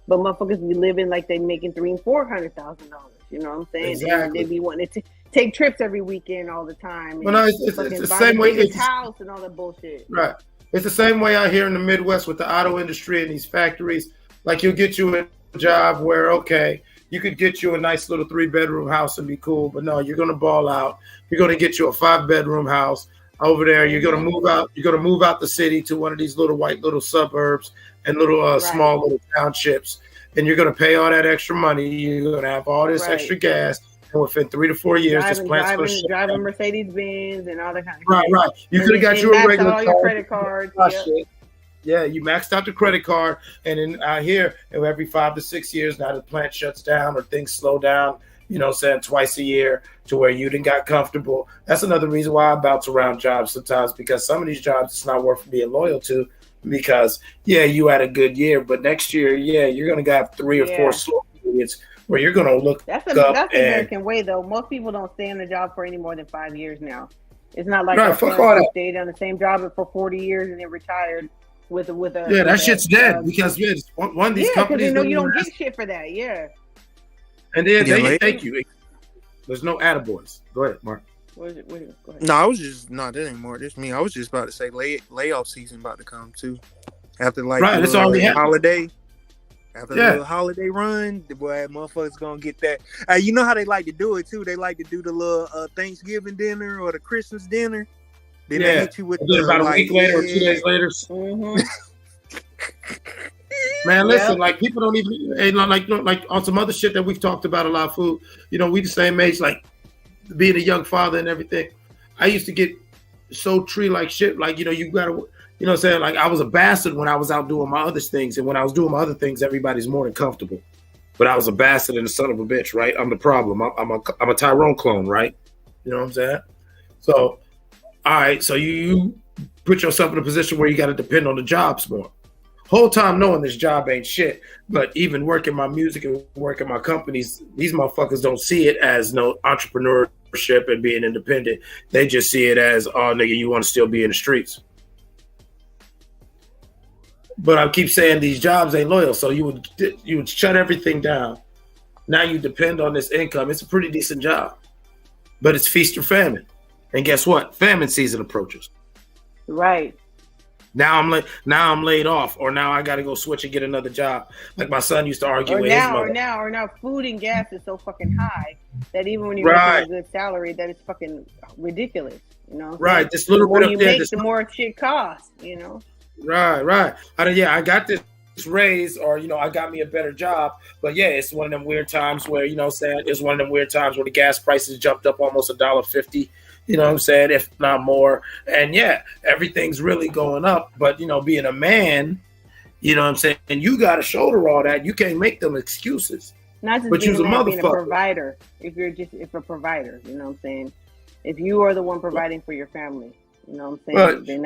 Speaker 17: but motherfuckers be living like they making $300,000 and $400,000. You know what I'm saying?
Speaker 10: Exactly.
Speaker 17: And they be wanting to take trips every weekend all the time.
Speaker 10: Well, no, it's the same way.
Speaker 17: It's house and all that bullshit.
Speaker 10: Right. It's the same way out here in the Midwest with the auto industry and these factories. Like, you'll get you a job where, okay, you could get you a nice little 3-bedroom house and be cool, but no, you're going to ball out. You're going to get you a 5-bedroom house over there. You're going to move out. You're going to move out the city to one of these little white little suburbs and little small little townships. And you're going to pay all that extra money. You're going to have all this extra gas. And within 3 to 4 years, this plant's going to
Speaker 17: driving Mercedes Benz and all that kind of
Speaker 10: right. You could have got you a regular
Speaker 17: all your credit cards.
Speaker 10: Yeah, you maxed out the credit card, and then out here, every 5 to 6 years, now the plant shuts down or things slow down. Saying twice a year to where you didn't got comfortable. That's another reason why I bounce around jobs sometimes, because some of these jobs it's not worth being loyal to. Because you had a good year, but next year, you're gonna have 3 or 4 slow periods where you're gonna look.
Speaker 17: That's the American way, though. Most people don't stay on the job for any more than 5 years now. It's not like
Speaker 10: fuck all that.
Speaker 17: Stayed on the same job for 40 years and then retired with a
Speaker 10: that shit's dead because one of these companies.
Speaker 17: You don't get shit for that. Yeah.
Speaker 10: And then thank you. There's no attaboys. Go ahead, Mark.
Speaker 17: Go ahead.
Speaker 3: No, I was just not that anymore. That's me. I was just about to say layoff season about to come too. After
Speaker 10: it's already
Speaker 3: holiday. After the little holiday run, the boy motherfuckers gonna get that. You know how they like to do it too. They like to do the little Thanksgiving dinner or the Christmas dinner. Then they hit you with
Speaker 10: about a week later or 2 days later.
Speaker 17: Mm-hmm.
Speaker 10: Man, listen, like people don't even like on some other shit that we've talked about a lot of food. We the same age, like being a young father and everything. I used to get so tree like shit. Like, you gotta, what I'm saying? Like, I was a bastard when I was out doing my other things. And when I was doing my other things, everybody's more than comfortable. But I was a bastard and a son of a bitch, right? I'm the problem. I'm a Tyrone clone, right? You know what I'm saying? So, all right. So you put yourself in a position where you got to depend on the jobs more. Whole time knowing this job ain't shit, but even working my music and working my companies, these motherfuckers don't see it as no entrepreneurship and being independent. They just see it as, oh, nigga, you want to still be in the streets. But I keep saying these jobs ain't loyal, so you would shut everything down. Now you depend on this income. It's a pretty decent job, but it's feast or famine. And guess what? Famine season approaches.
Speaker 17: Right.
Speaker 10: Now I'm laid off, or now I got to go switch and get another job. Like my son used to argue with his mother.
Speaker 17: Or now, food and gas is so fucking high that even when you're making a good salary, that is fucking ridiculous. You know,
Speaker 10: right? This little bit
Speaker 17: of the more shit costs. You know,
Speaker 10: right. I got this raise, or I got me a better job, but it's one of them weird times where it's one of them weird times where the gas prices jumped up almost $1.50. You know what I'm saying? If not more. And everything's really going up. But, being a man, you know what I'm saying? And you got to shoulder all that. You can't make them excuses.
Speaker 17: Not just
Speaker 10: but
Speaker 17: being,
Speaker 10: being
Speaker 17: a provider. If a provider, you know what I'm saying? If you are the one providing for your family, you know what I'm saying?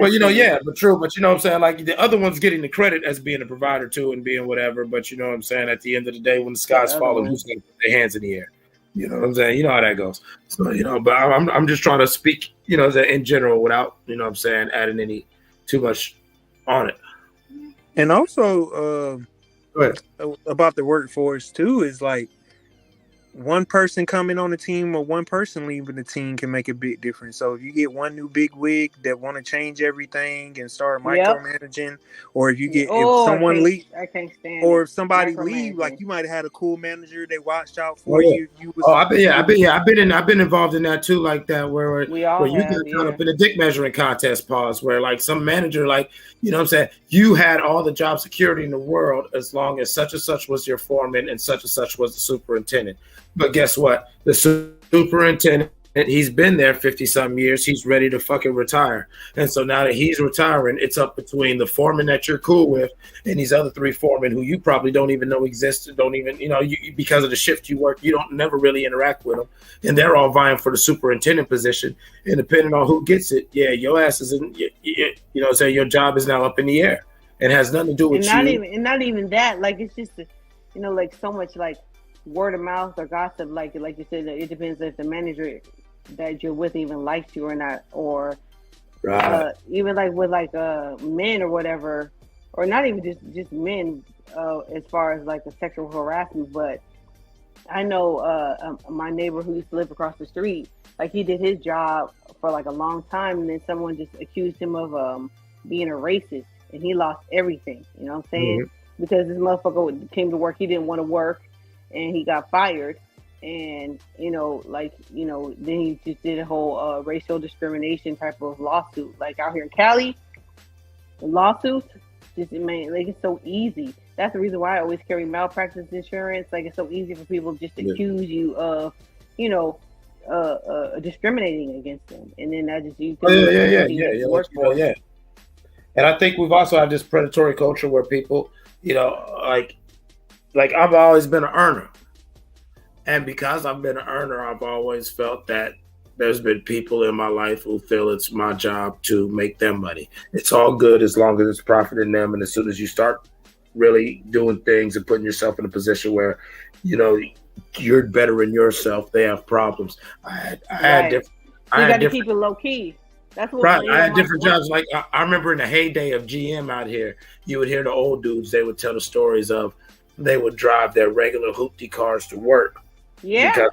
Speaker 10: But true. But you know what I'm saying? Like the other one's getting the credit as being a provider too and being whatever. But you know what I'm saying? At the end of the day, when the sky's falling, who's going to put their hands in the air? You know what I'm saying? You know how that goes. So, but I'm just trying to speak, in general without, what I'm saying, adding any too much on it.
Speaker 3: And also about the workforce too is like one person coming on the team or one person leaving the team can make a big difference. So if you get one new big wig that want to change everything and start micromanaging, or if you get if someone leave,
Speaker 17: I can't stand
Speaker 3: or if somebody leave, like you might have had a cool manager they watched out for
Speaker 10: you. I've been involved in that too, like that where you get caught up in a dick measuring contest where like some manager, like you know what I'm saying, you had all the job security in the world as long as such and such was your foreman and such was the superintendent. But guess what? The superintendent, he's been there 50-something years. He's ready to fucking retire. And so now that he's retiring, it's up between the foreman that you're cool with and these other 3 foremen who you probably don't even know exist, don't even, because of the shift you work, you don't never really interact with them. And they're all vying for the superintendent position. And depending on who gets it, your ass is in, your job is now up in the air. It has nothing to do with
Speaker 17: and not even that. Like, it's just, like so much like, word of mouth or gossip, like you said, it depends if the manager that you're with even likes you or not, or even like with like men or whatever, or not even just men as far as like a sexual harassment. But I know my neighbor who used to live across the street, like he did his job for like a long time, and then someone just accused him of being a racist, and he lost everything. You know what I'm saying? Because this motherfucker came to work, he didn't want to work. And he got fired, and then he just did a whole racial discrimination type of lawsuit. Like out here in Cali, the lawsuits it's so easy. That's the reason why I always carry malpractice insurance. Like it's so easy for people just to accuse you of, discriminating against them, and then that just
Speaker 10: yeah. And I think we've also had this predatory culture where people, like I've always been an earner. And because I've been an earner, I've always felt that there's been people in my life who feel it's my job to make them money. It's all good as long as it's profiting them. And as soon as you start really doing things and putting yourself in a position where, you're bettering yourself, they have problems. I had
Speaker 17: to keep it low key. That's what
Speaker 10: I had different jobs. Like I remember in the heyday of GM out here, you would hear the old dudes, they would tell the stories of they would drive their regular hoopty cars to work.
Speaker 17: Yeah,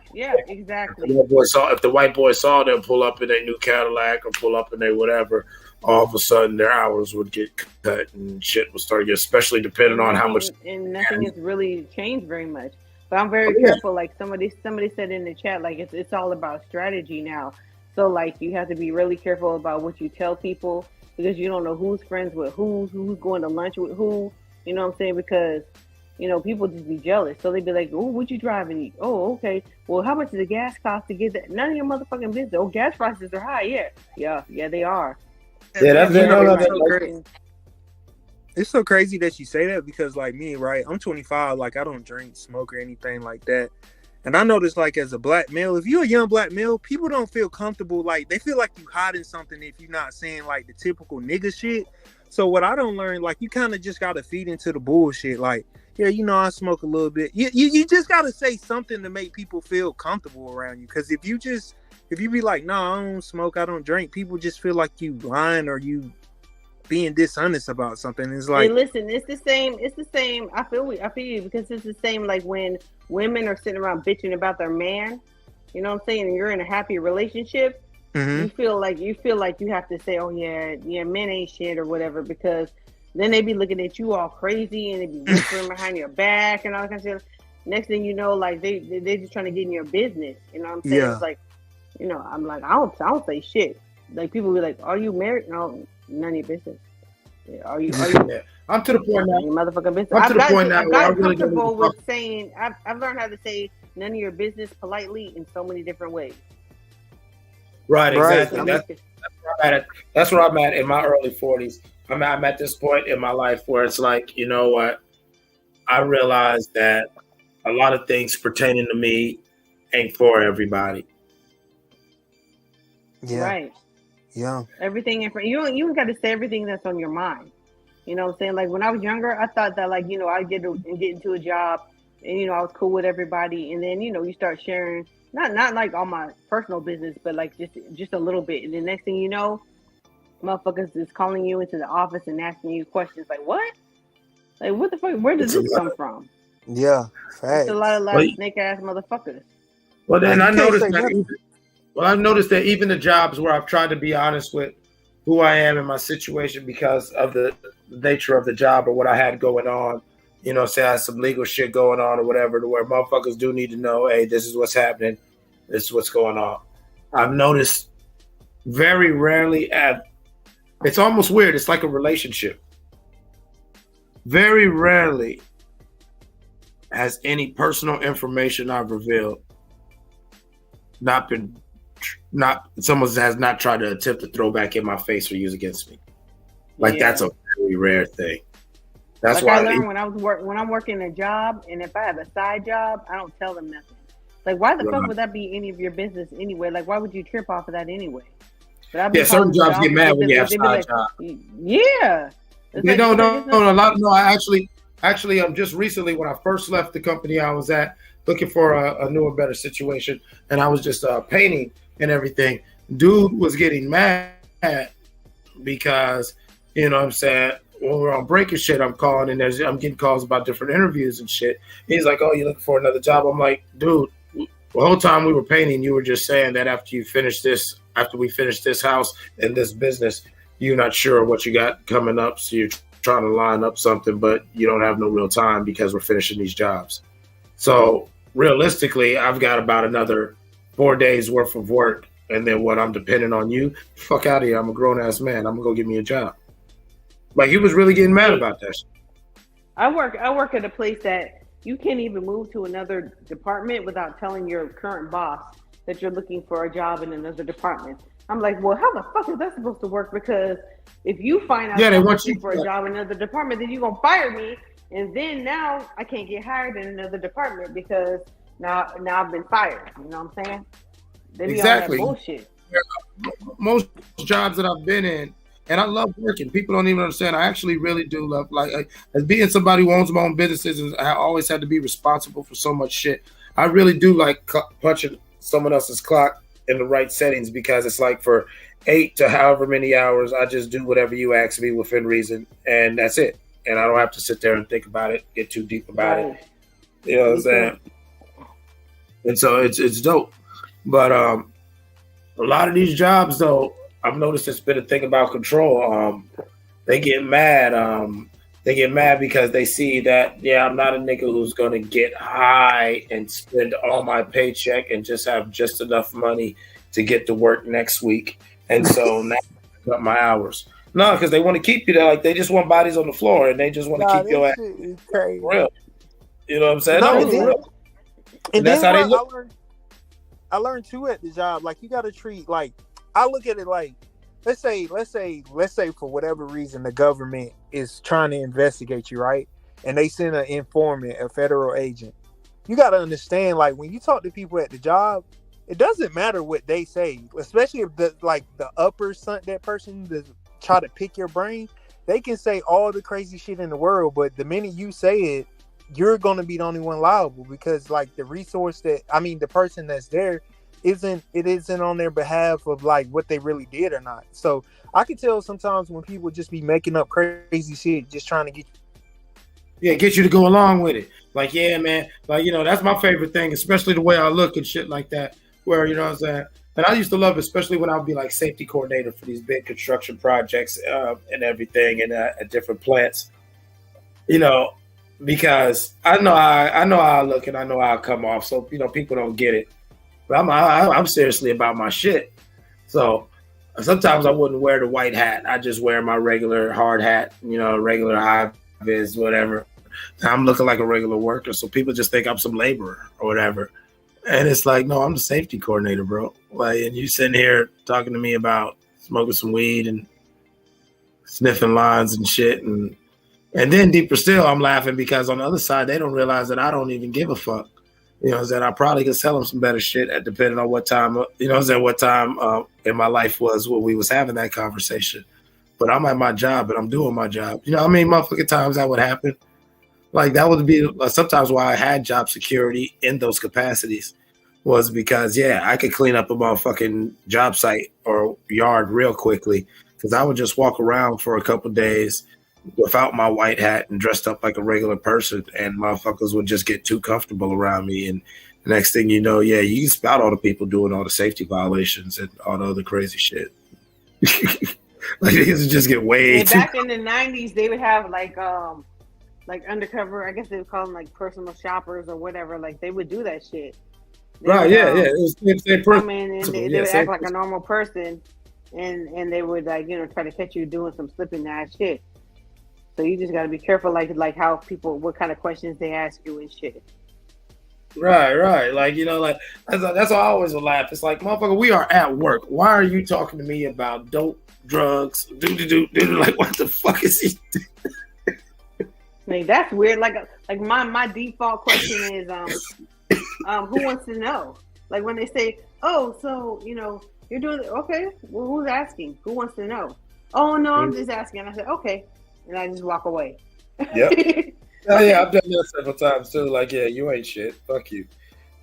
Speaker 17: exactly.
Speaker 10: If the white boy saw them pull up in their new Cadillac or pull up in their whatever, all of a sudden their hours would get cut and shit would start getting, especially depending on how much.
Speaker 17: And nothing has really changed very much. But I'm very careful. Like somebody said in the chat, like it's all about strategy now. So like you have to be really careful about what you tell people because you don't know who's friends with who's going to lunch with who. You know what I'm saying? Because people just be jealous. So they be like, oh, what you driving? Oh, okay. Well, how much does the gas cost to get that? None of your motherfucking business. Oh, gas prices are high. Yeah, they are.
Speaker 10: Yeah, that's
Speaker 3: so crazy. It's so crazy that you say that because like me, right? I'm 25. Like I don't drink, smoke or anything like that. And I notice like as a black male, if you're a young black male, people don't feel comfortable. Like they feel like you hiding something if you're not saying like the typical nigga shit. So what I don't learn, like you kind of just got to feed into the bullshit. Like, yeah, I smoke a little bit. You just got to say something to make people feel comfortable around you. Because if you be like, no, I don't smoke, I don't drink, people just feel like you lying or you being dishonest about something. It's like,
Speaker 17: hey, listen, it's the same. I feel you because it's the same like when women are sitting around bitching about their man. You know what I'm saying? And you're in a happy relationship. You feel like you have to say, oh yeah, men ain't shit or whatever, because then they be looking at you all crazy and they be whispering behind your back and all that kind of stuff. Next thing you know, like they just trying to get in your business. You know what I'm saying?
Speaker 3: Yeah.
Speaker 17: It's like, you know, I'm like, I don't say shit. Like people be like, are you married? No, none of your business. Yeah, are you?
Speaker 10: Yeah. I'm to the point now.
Speaker 17: Your motherfucking business.
Speaker 10: I'm to the point now
Speaker 17: I've
Speaker 10: where I
Speaker 17: gotten
Speaker 10: really don't
Speaker 17: comfortable
Speaker 10: give a fuck.
Speaker 17: with saying. I've learned how to say none of your business politely in so many different ways.
Speaker 10: Right, exactly.
Speaker 17: Right.
Speaker 10: That's where I'm at in my early 40s. I'm at this point in my life where it's like, you know what? I realize that a lot of things pertaining to me ain't for everybody.
Speaker 3: Yeah.
Speaker 17: Right.
Speaker 3: Yeah.
Speaker 17: Everything in front. You got to say everything that's on your mind. You know what I'm saying? Like when I was younger, I thought that like, you know, I'd get into a job and, you know, I was cool with everybody. And then, you know, you start sharing, not like all my personal business, but like just a little bit. And the next thing you know, motherfuckers is calling you into the office and asking you questions like, what? Like, what the fuck? Where does this come from?
Speaker 3: Yeah. Facts.
Speaker 17: It's a lot of snake ass motherfuckers.
Speaker 10: Well, then
Speaker 3: Like,
Speaker 10: I
Speaker 3: you can't
Speaker 10: noticed
Speaker 3: say
Speaker 10: that.
Speaker 3: nothing.
Speaker 10: I've noticed that even the jobs where I've tried to be honest with who I am in my situation because of the nature of the job or what I had going on, you know, say I had some legal shit going on or whatever, to where motherfuckers do need to know, hey, this is what's happening, this is what's going on. I've noticed very rarely it's almost weird. It's like a relationship. Very rarely has any personal information I've revealed someone has not tried to attempt to throw back in my face or use against me. Like that's a very rare thing. That's
Speaker 17: like
Speaker 10: why
Speaker 17: I learned when I'm working a job, and if I have a side job, I don't tell them nothing. Like, why the fuck would that be any of your business anyway? Like, why would you trip off of that anyway? But
Speaker 10: certain jobs get mad when you have side jobs.
Speaker 17: Yeah.
Speaker 10: They don't. A lot. No, I actually, just recently when I first left the company I was at, looking for a new and better situation, and I was just painting and everything. Dude was getting mad because, you know what I'm saying, when we're on break and shit, I'm calling and I'm getting calls about different interviews and shit. He's like, oh, you looking for another job? I'm like, dude, the whole time we were painting, you were just saying that after we finish this house and this business, you're not sure what you got coming up, so you're trying to line up something, but you don't have no real time because we're finishing these jobs. So realistically, I've got about another 4 days worth of work, and then what, I'm depending on you? Fuck out of here. I'm a grown-ass man. I'm going to go get me a job. Like, he was really getting mad about that shit.
Speaker 17: I work at a place that you can't even move to another department without telling your current boss that you're looking for a job in another department. I'm like, well, how the fuck is that supposed to work? Because if you find out I'm looking for a job in another department, then you're going to fire me. And then now I can't get hired in another department because now I've been fired. You know what I'm saying? They be
Speaker 10: Exactly.
Speaker 17: on that bullshit.
Speaker 10: Most jobs that I've been in, and I love working. People don't even understand. I actually really do love, as being somebody who owns my own businesses, and I always had to be responsible for so much shit. I really do like punching someone else's clock in the right settings, because it's like for 8 to however many hours, I just do whatever you ask me within reason, and that's it. And I don't have to sit there and think about it, get too deep about it. You know what I'm saying? And so it's dope. But a lot of these jobs, though, I've noticed it's been a thing about control. They get mad. They get mad because they see that, I'm not a nigga who's going to get high and spend all my paycheck and just have just enough money to get to work next week. And so now I cut my hours. No, because they want to keep you there. Like, they just want bodies on the floor, and they just want to keep your ass real. You know what I'm saying?
Speaker 8: And
Speaker 10: that's
Speaker 8: then
Speaker 10: how they look.
Speaker 8: I learned too at the job, like, you got to treat, like, I look at it like, let's say for whatever reason the government is trying to investigate you, right? And they send an informant, a federal agent. You got to understand, like, when you talk to people at the job, it doesn't matter what they say, especially if the upper that person that try to pick your brain. They can say all the crazy shit in the world, but the minute you say it, you're going to be the only one liable, because like the person that's there isn't on their behalf of like what they really did or not. So I can tell sometimes when people just be making up crazy shit just trying to
Speaker 10: get you to go along with it. Like, yeah, man, like, you know, that's my favorite thing, especially the way I look and shit like that, where, you know what I'm saying, And I used to love, especially when I would be like safety coordinator for these big construction projects and everything, and at different plants. You know, because I know how I look and I know how I come off. So people don't get it, but I'm seriously about my shit. So sometimes I wouldn't wear the white hat. I just wear my regular hard hat. Regular high vis, whatever. I'm looking like a regular worker, so people just think I'm some laborer or whatever. And it's like, no, I'm the safety coordinator, bro. Like, and you sitting here talking to me about smoking some weed and sniffing lines and shit. And then deeper still, I'm laughing because on the other side, they don't realize that I don't even give a fuck. That I probably could sell them some better shit depending on what time, what time in my life was when we was having that conversation. But I'm at my job and I'm doing my job. You know how many motherfucking times that would happen? Like, that would be sometimes why I had job security in those capacities was because, I could clean up a motherfucking job site or yard real quickly because I would just walk around for a couple days without my white hat and dressed up like a regular person, and motherfuckers would just get too comfortable around me. And the next thing you know, you can spout all the people doing all the safety violations and all the other crazy shit. Like, these just get way too.
Speaker 17: Back in the 90s, they would have like undercover, I guess they would call them like personal shoppers or whatever. Like, they would do that shit. They would,
Speaker 10: It was the same
Speaker 17: come in and they would act like
Speaker 10: person.
Speaker 17: a normal person, and they would try to catch you doing some slipping ass shit. So you just got to be careful, like how people, what kind of questions they ask you and shit.
Speaker 10: Right. Like, that's why I always would laugh. It's like, motherfucker, we are at work. Why are you talking to me about dope, drugs, like, what the fuck is he doing?
Speaker 17: Like, that's weird. Like my default question is, who wants to know? Like, when they say, oh, so, you're doing it. Okay, well, who's asking? Who wants to know? Oh, no, I'm just asking. I said, okay. And I just walk away.
Speaker 10: Yep. I've done that several times too. Like, you ain't shit. Fuck you.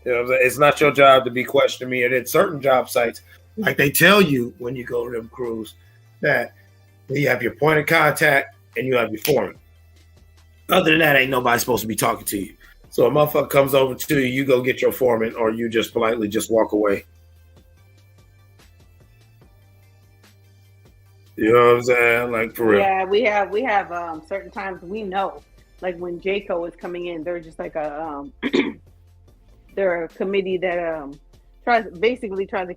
Speaker 10: It's not your job to be questioning me. And at certain job sites, like, they tell you when you go to them crews that you have your point of contact and you have your foreman. Other than that, ain't nobody supposed to be talking to you. So a motherfucker comes over to you, you go get your foreman, or you just politely just walk away. You know what I'm saying? Like, for real.
Speaker 17: Yeah, we have certain times we know. Like, when JCO is coming in, they're just like they're a committee that tries to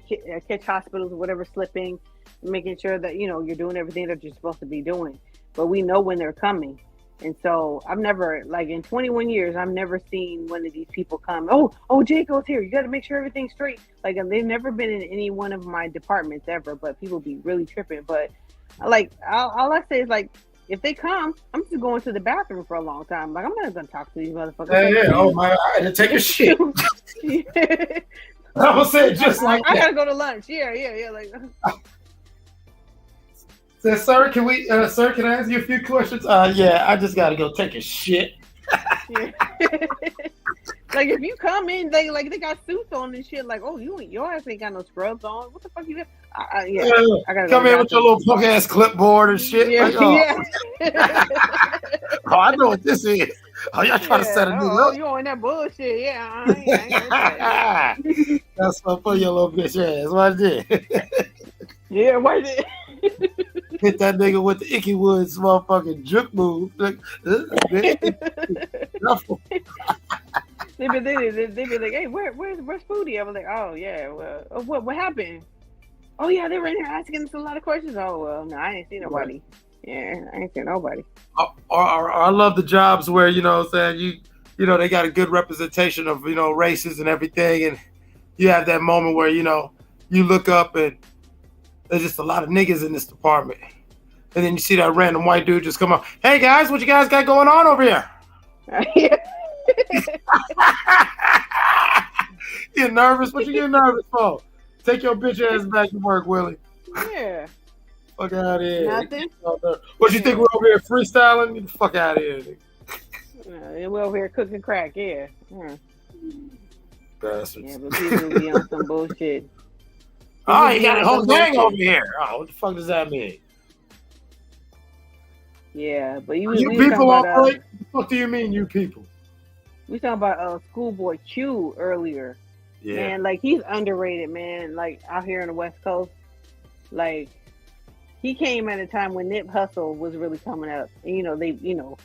Speaker 17: catch hospitals or whatever slipping, making sure that you're doing everything that you're supposed to be doing. But we know when they're coming. And so I've never, like, in 21 years, I've never seen one of these people come, oh, JCO's here. You got to make sure everything's straight. Like, they've never been in any one of my departments ever, but people be really tripping. But like, all I say is, like, if they come, I'm just going to the bathroom for a long time. Like, I'm not going to talk to these motherfuckers.
Speaker 10: Oh my God, I had to take a shit. I was saying just like
Speaker 17: I
Speaker 10: that.
Speaker 17: gotta go to lunch. Yeah. Like,
Speaker 10: So, sir, can I ask you a few questions? Yeah, I just gotta go take a shit.
Speaker 17: like, if you come in, they got suits on and shit. Like, oh, your ass ain't got no scrubs on. What the fuck you got? I gotta
Speaker 10: come in with your little punk ass clipboard and shit.
Speaker 17: Yeah,
Speaker 10: like, oh, I know what this is. Oh, y'all trying to set a new look.
Speaker 17: You on that bullshit? Yeah, I ain't
Speaker 10: That's what for your little bitch ass. What I did?
Speaker 17: Yeah, what did?
Speaker 10: Hit that nigga with the Icky Woods motherfucking juke move. Like,
Speaker 17: they be like, hey, where's Foodie? I was like, oh yeah, well, what happened? Oh yeah, they were in here asking us a lot of questions. Oh well, no, I ain't seen nobody. Yeah, I ain't seen nobody.
Speaker 10: I love the jobs where, you know what I'm saying, you know, they got a good representation of, races and everything, and you have that moment where, you look up and there's just a lot of niggas in this department. And then you see that random white dude just come up. Hey guys, what you guys got going on over here? You nervous? What you getting nervous for? Take your bitch ass back to work, Willie.
Speaker 17: Yeah.
Speaker 10: Fuck out of here.
Speaker 17: Nothing.
Speaker 10: What you think we're over here freestyling? Get the fuck out of here.
Speaker 17: We're over here cooking crack, yeah.
Speaker 10: Bastards.
Speaker 17: Yeah, but people be on some bullshit.
Speaker 10: Oh, you got a whole gang over here. Oh, what the fuck does that mean?
Speaker 17: Yeah, but you
Speaker 10: people all right? What the fuck do you mean, you people?
Speaker 17: We talking about Schoolboy Q earlier.
Speaker 10: Yeah.
Speaker 17: Man, like he's underrated, man. Like out here on the West Coast, like he came at a time when Nip Hussle was really coming up. And, you know, they, you know,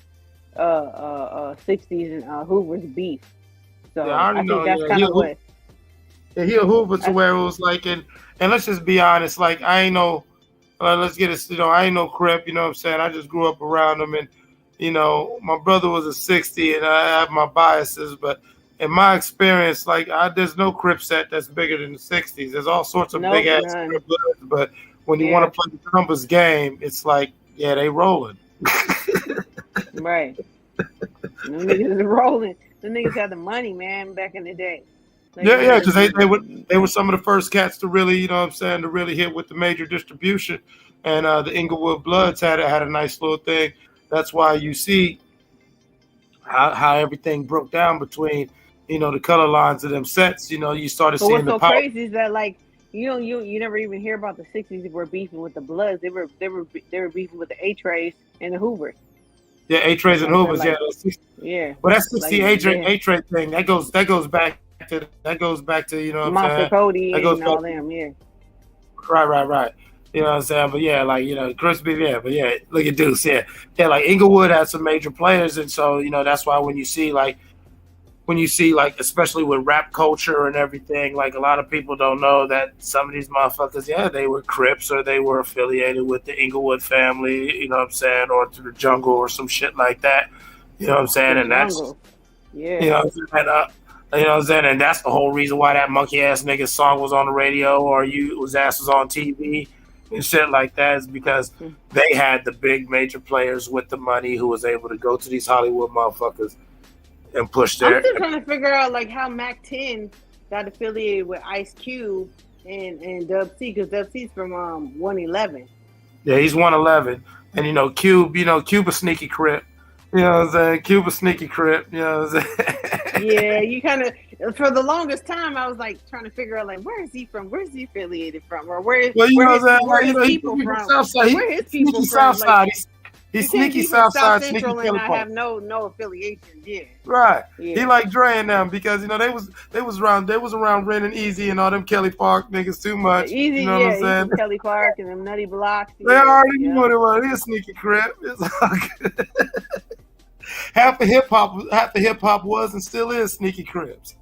Speaker 17: 60s and Hoover's beef. So
Speaker 10: Yeah, I already
Speaker 17: I think
Speaker 10: know.
Speaker 17: that's
Speaker 10: Yeah,
Speaker 17: kind of what.
Speaker 10: Yeah, he a Hoover to where it was like, and let's just be honest, like I ain't no, let's get it, you know, I ain't no Crip, you know what I'm saying? I just grew up around him, and you know, my brother was a 60, and I have my biases, but in my experience, like there's no Crip set that's bigger than the 60s. There's all sorts of big ass Crip bloods, but when you want to play the numbers game, it's like, yeah, they rolling.
Speaker 17: Right. Them niggas is rolling. Them niggas had the money, man, back in the day. Like,
Speaker 10: Yeah, because they were some of the first cats to really, you know what I'm saying, to really hit with the major distribution. And the Inglewood Bloods had a nice little thing. That's why you see how everything broke down between, you know, the color lines of them sets. You know, you started
Speaker 17: but
Speaker 10: seeing
Speaker 17: what's
Speaker 10: the
Speaker 17: so crazy is that, like, you never even hear about the 60s that were beefing with the Bloods. They were beefing with the A-Trays and the Hoovers.
Speaker 10: Yeah, A-Trays and Hoovers,
Speaker 17: like,
Speaker 10: yeah.
Speaker 17: Yeah.
Speaker 10: But that 60
Speaker 17: like,
Speaker 10: A-Tray thing, that goes back to, you know what I'm
Speaker 17: Monster
Speaker 10: saying?
Speaker 17: Cody
Speaker 10: That goes
Speaker 17: and all
Speaker 10: back-
Speaker 17: them, yeah.
Speaker 10: Right. You know what I'm saying? But yeah, like, you know, Crispy, yeah, but yeah, look at Deuce, yeah. Yeah, like Inglewood had some major players, and so, you know, that's why when you see like, especially with rap culture and everything, like a lot of people don't know that some of these motherfuckers, yeah, they were Crips or they were affiliated with the Inglewood family, you know what I'm saying, or to the Jungle or some shit like that. You know what I'm saying? And that's,
Speaker 17: yeah.
Speaker 10: you know what I'm saying? You know what I'm saying? And that's the whole reason why that monkey ass nigga song was on the radio or his ass was on TV and shit like that, is because they had the big major players with the money who was able to go to these Hollywood motherfuckers and push their.
Speaker 17: I'm still trying to figure out like how Mac 10 got affiliated with Ice Cube and Dub C, because Dub C's from 111.
Speaker 10: Yeah, he's 111, and you know Cube a sneaky Crip. You know what I'm saying? Cube a sneaky Crip. You know what I'm saying?
Speaker 17: Yeah, you kind of, for the longest time, I was like trying to figure out like where is he from? Where's he affiliated from? Or where his people from?
Speaker 10: Southside.
Speaker 17: Where his people from?
Speaker 10: Southside.
Speaker 17: Like,
Speaker 10: He's sneaky Southside, sneaky
Speaker 17: Central,
Speaker 10: Kelly
Speaker 17: and I
Speaker 10: Park.
Speaker 17: have no affiliation. Yeah.
Speaker 10: Right.
Speaker 17: Yeah.
Speaker 10: He like Dre and them because you know they was around Ren and Easy and all them Kelly Park niggas too much.
Speaker 17: Easy,
Speaker 10: you know what I'm saying?
Speaker 17: Kelly Park and them Nutty Blocks.
Speaker 10: They already knew what it was. He a sneaky Crip. It's all good. half of hip hop was and still is sneaky Crips.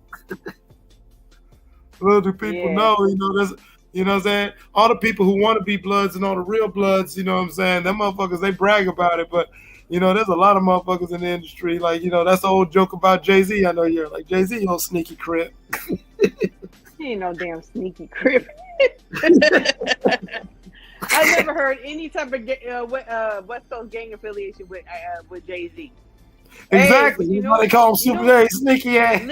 Speaker 10: Little do people know, you know, there's, you know what I'm saying? All the people who want to be Bloods and all the real Bloods, you know what I'm saying? Them motherfuckers, they brag about it, but you know, there's a lot of motherfuckers in the industry. Like, you know, that's the old joke about Jay-Z. I know you're like, Jay-Z, you old sneaky Crip.
Speaker 17: He ain't no damn sneaky Crip. I never heard any type of West Coast gang affiliation with Jay-Z.
Speaker 10: Exactly.
Speaker 17: Hey,
Speaker 10: you know they call him Super Jay, sneaky ass.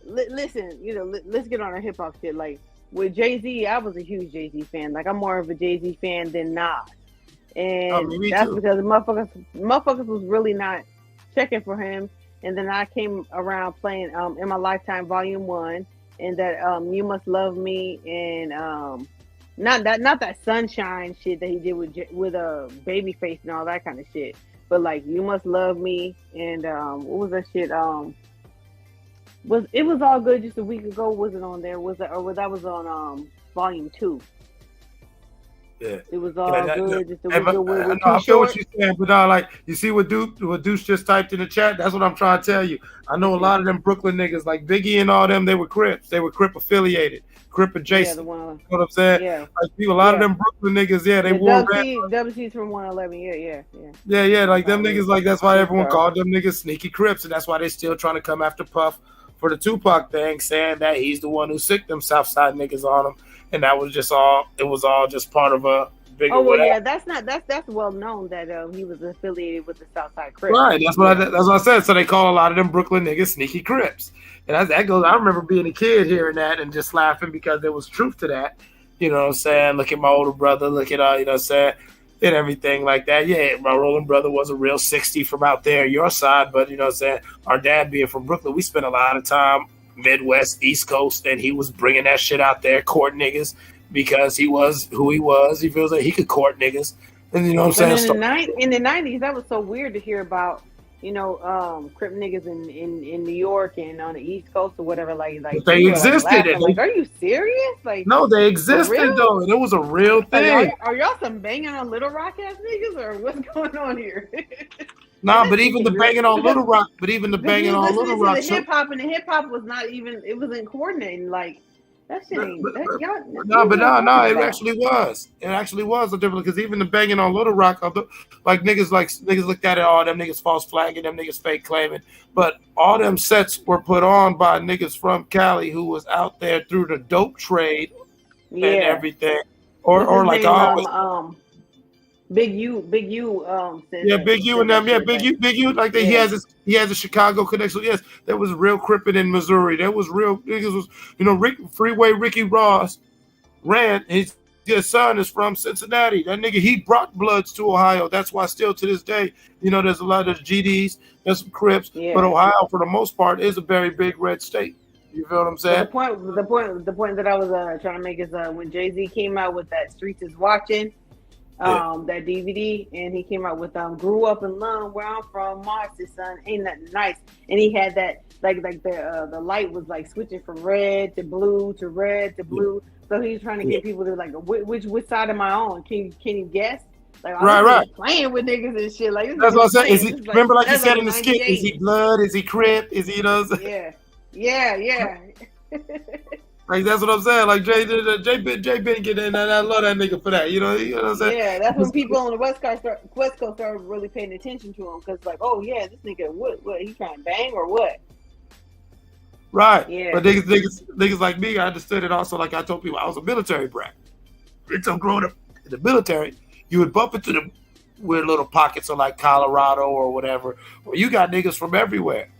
Speaker 17: Listen, you know, let's get on our hip hop shit. Like with Jay-Z, I was a huge Jay-Z fan. Like I'm more of a Jay-Z fan than Nas. And that's
Speaker 10: too.
Speaker 17: because motherfuckers was really not checking for him. And then I came around playing In My Lifetime Volume 1 and that You Must Love Me and not that Sunshine shit that he did with Babyface and all that kind of shit. But like You Must Love Me and what was that shit? It was all good just a week ago. Was it on there? That was on Volume 2?
Speaker 10: Yeah,
Speaker 17: it was all good. Just a week
Speaker 10: I
Speaker 17: ago.
Speaker 10: know, I feel what you're saying, but like you see what Deuce just typed in the chat. That's what I'm trying to tell you. I know a lot of them Brooklyn niggas like Biggie and all them. They were Crips. They were Crip affiliated, Crip adjacent. You know what I'm saying?
Speaker 17: Yeah.
Speaker 10: Like a lot of them Brooklyn niggas. Yeah, they wore red.
Speaker 17: WC's from 111.
Speaker 10: Yeah. Like them niggas. Like that's why everyone called them niggas sneaky Crips, and that's why they still trying to come after Puff for the Tupac thing, saying that he's the one who sicked them Southside niggas on him. And that was just all. It was all just part of a bigger.
Speaker 17: Oh well, yeah, that's well known that he was affiliated with the Southside Crips.
Speaker 10: Right, that's what I said. So they call a lot of them Brooklyn niggas sneaky Crips, and that goes. I remember being a kid hearing that and just laughing because there was truth to that. You know what I'm saying? Look at my older brother. Look at you know what I'm saying, and everything like that. Yeah, my rolling brother was a real 60 from out there, your side, but you know what I'm saying. Our dad being from Brooklyn, we spent a lot of time Midwest, East Coast, and he was bringing that shit out there, court niggas, because he was who he was. He feels like he could court niggas, and you know what I'm saying.
Speaker 17: In the 90s, that was so weird to hear about. Crip niggas in New York and on the East Coast or whatever, like
Speaker 10: they
Speaker 17: people
Speaker 10: existed.
Speaker 17: Are laughing, like, are you serious? Like,
Speaker 10: no, they existed though. It was a real thing.
Speaker 17: Like, are y'all some banging on Little Rock ass niggas, or what's going on here?
Speaker 10: Nah, but even the banging on Little Rock, the banging on Little Rock.
Speaker 17: The hip hop was not even. It wasn't coordinating. Like that shit ain't.
Speaker 10: No, it actually was. It actually was a different, because even the banging on Little Rock, niggas looked at it, all them niggas false flagging, them niggas fake claiming, but all them sets were put on by niggas from Cali who was out there through the dope trade and everything, or like always.
Speaker 17: Big U.
Speaker 10: Big U and them. Yeah, Big U. Like he has a Chicago connection. Yes, there was real crippin' in Missouri. There was real niggas. Was Freeway Ricky Ross ran. His son is from Cincinnati. That nigga, he brought Bloods to Ohio. That's why still to this day, there's a lot of GDs, there's some Crips, but Ohio for the most part is a very big red state. You feel what I'm saying?
Speaker 17: The point that I was trying to make is when Jay-Z came out with that Streets is Watching. That DVD, and he came out with Grew Up in Lund, where I'm from, Marcy's son, ain't nothing nice. And he had that like the light was like switching from red to blue to red to blue. So he's trying to get people to like which side am I on? Can you guess? Like I'm playing with niggas and shit. Like
Speaker 10: that's what I'm saying. Remember, like you said in the skit, is he blood? Is he Crip? Is he
Speaker 17: Yeah.
Speaker 10: Like that's what I'm saying. Like Jay been getting in, and I love that nigga for that. You know what I'm saying?
Speaker 17: Yeah, that's when people on the West Coast started really paying attention to him, because like, oh yeah, this nigga, what he trying to bang or what?
Speaker 10: Right.
Speaker 17: Yeah.
Speaker 10: But niggas like me, I understood it also. Like I told people, I was a military brat. So growing up in the military, you would bump into the weird little pockets of like Colorado or whatever, where you got niggas from everywhere,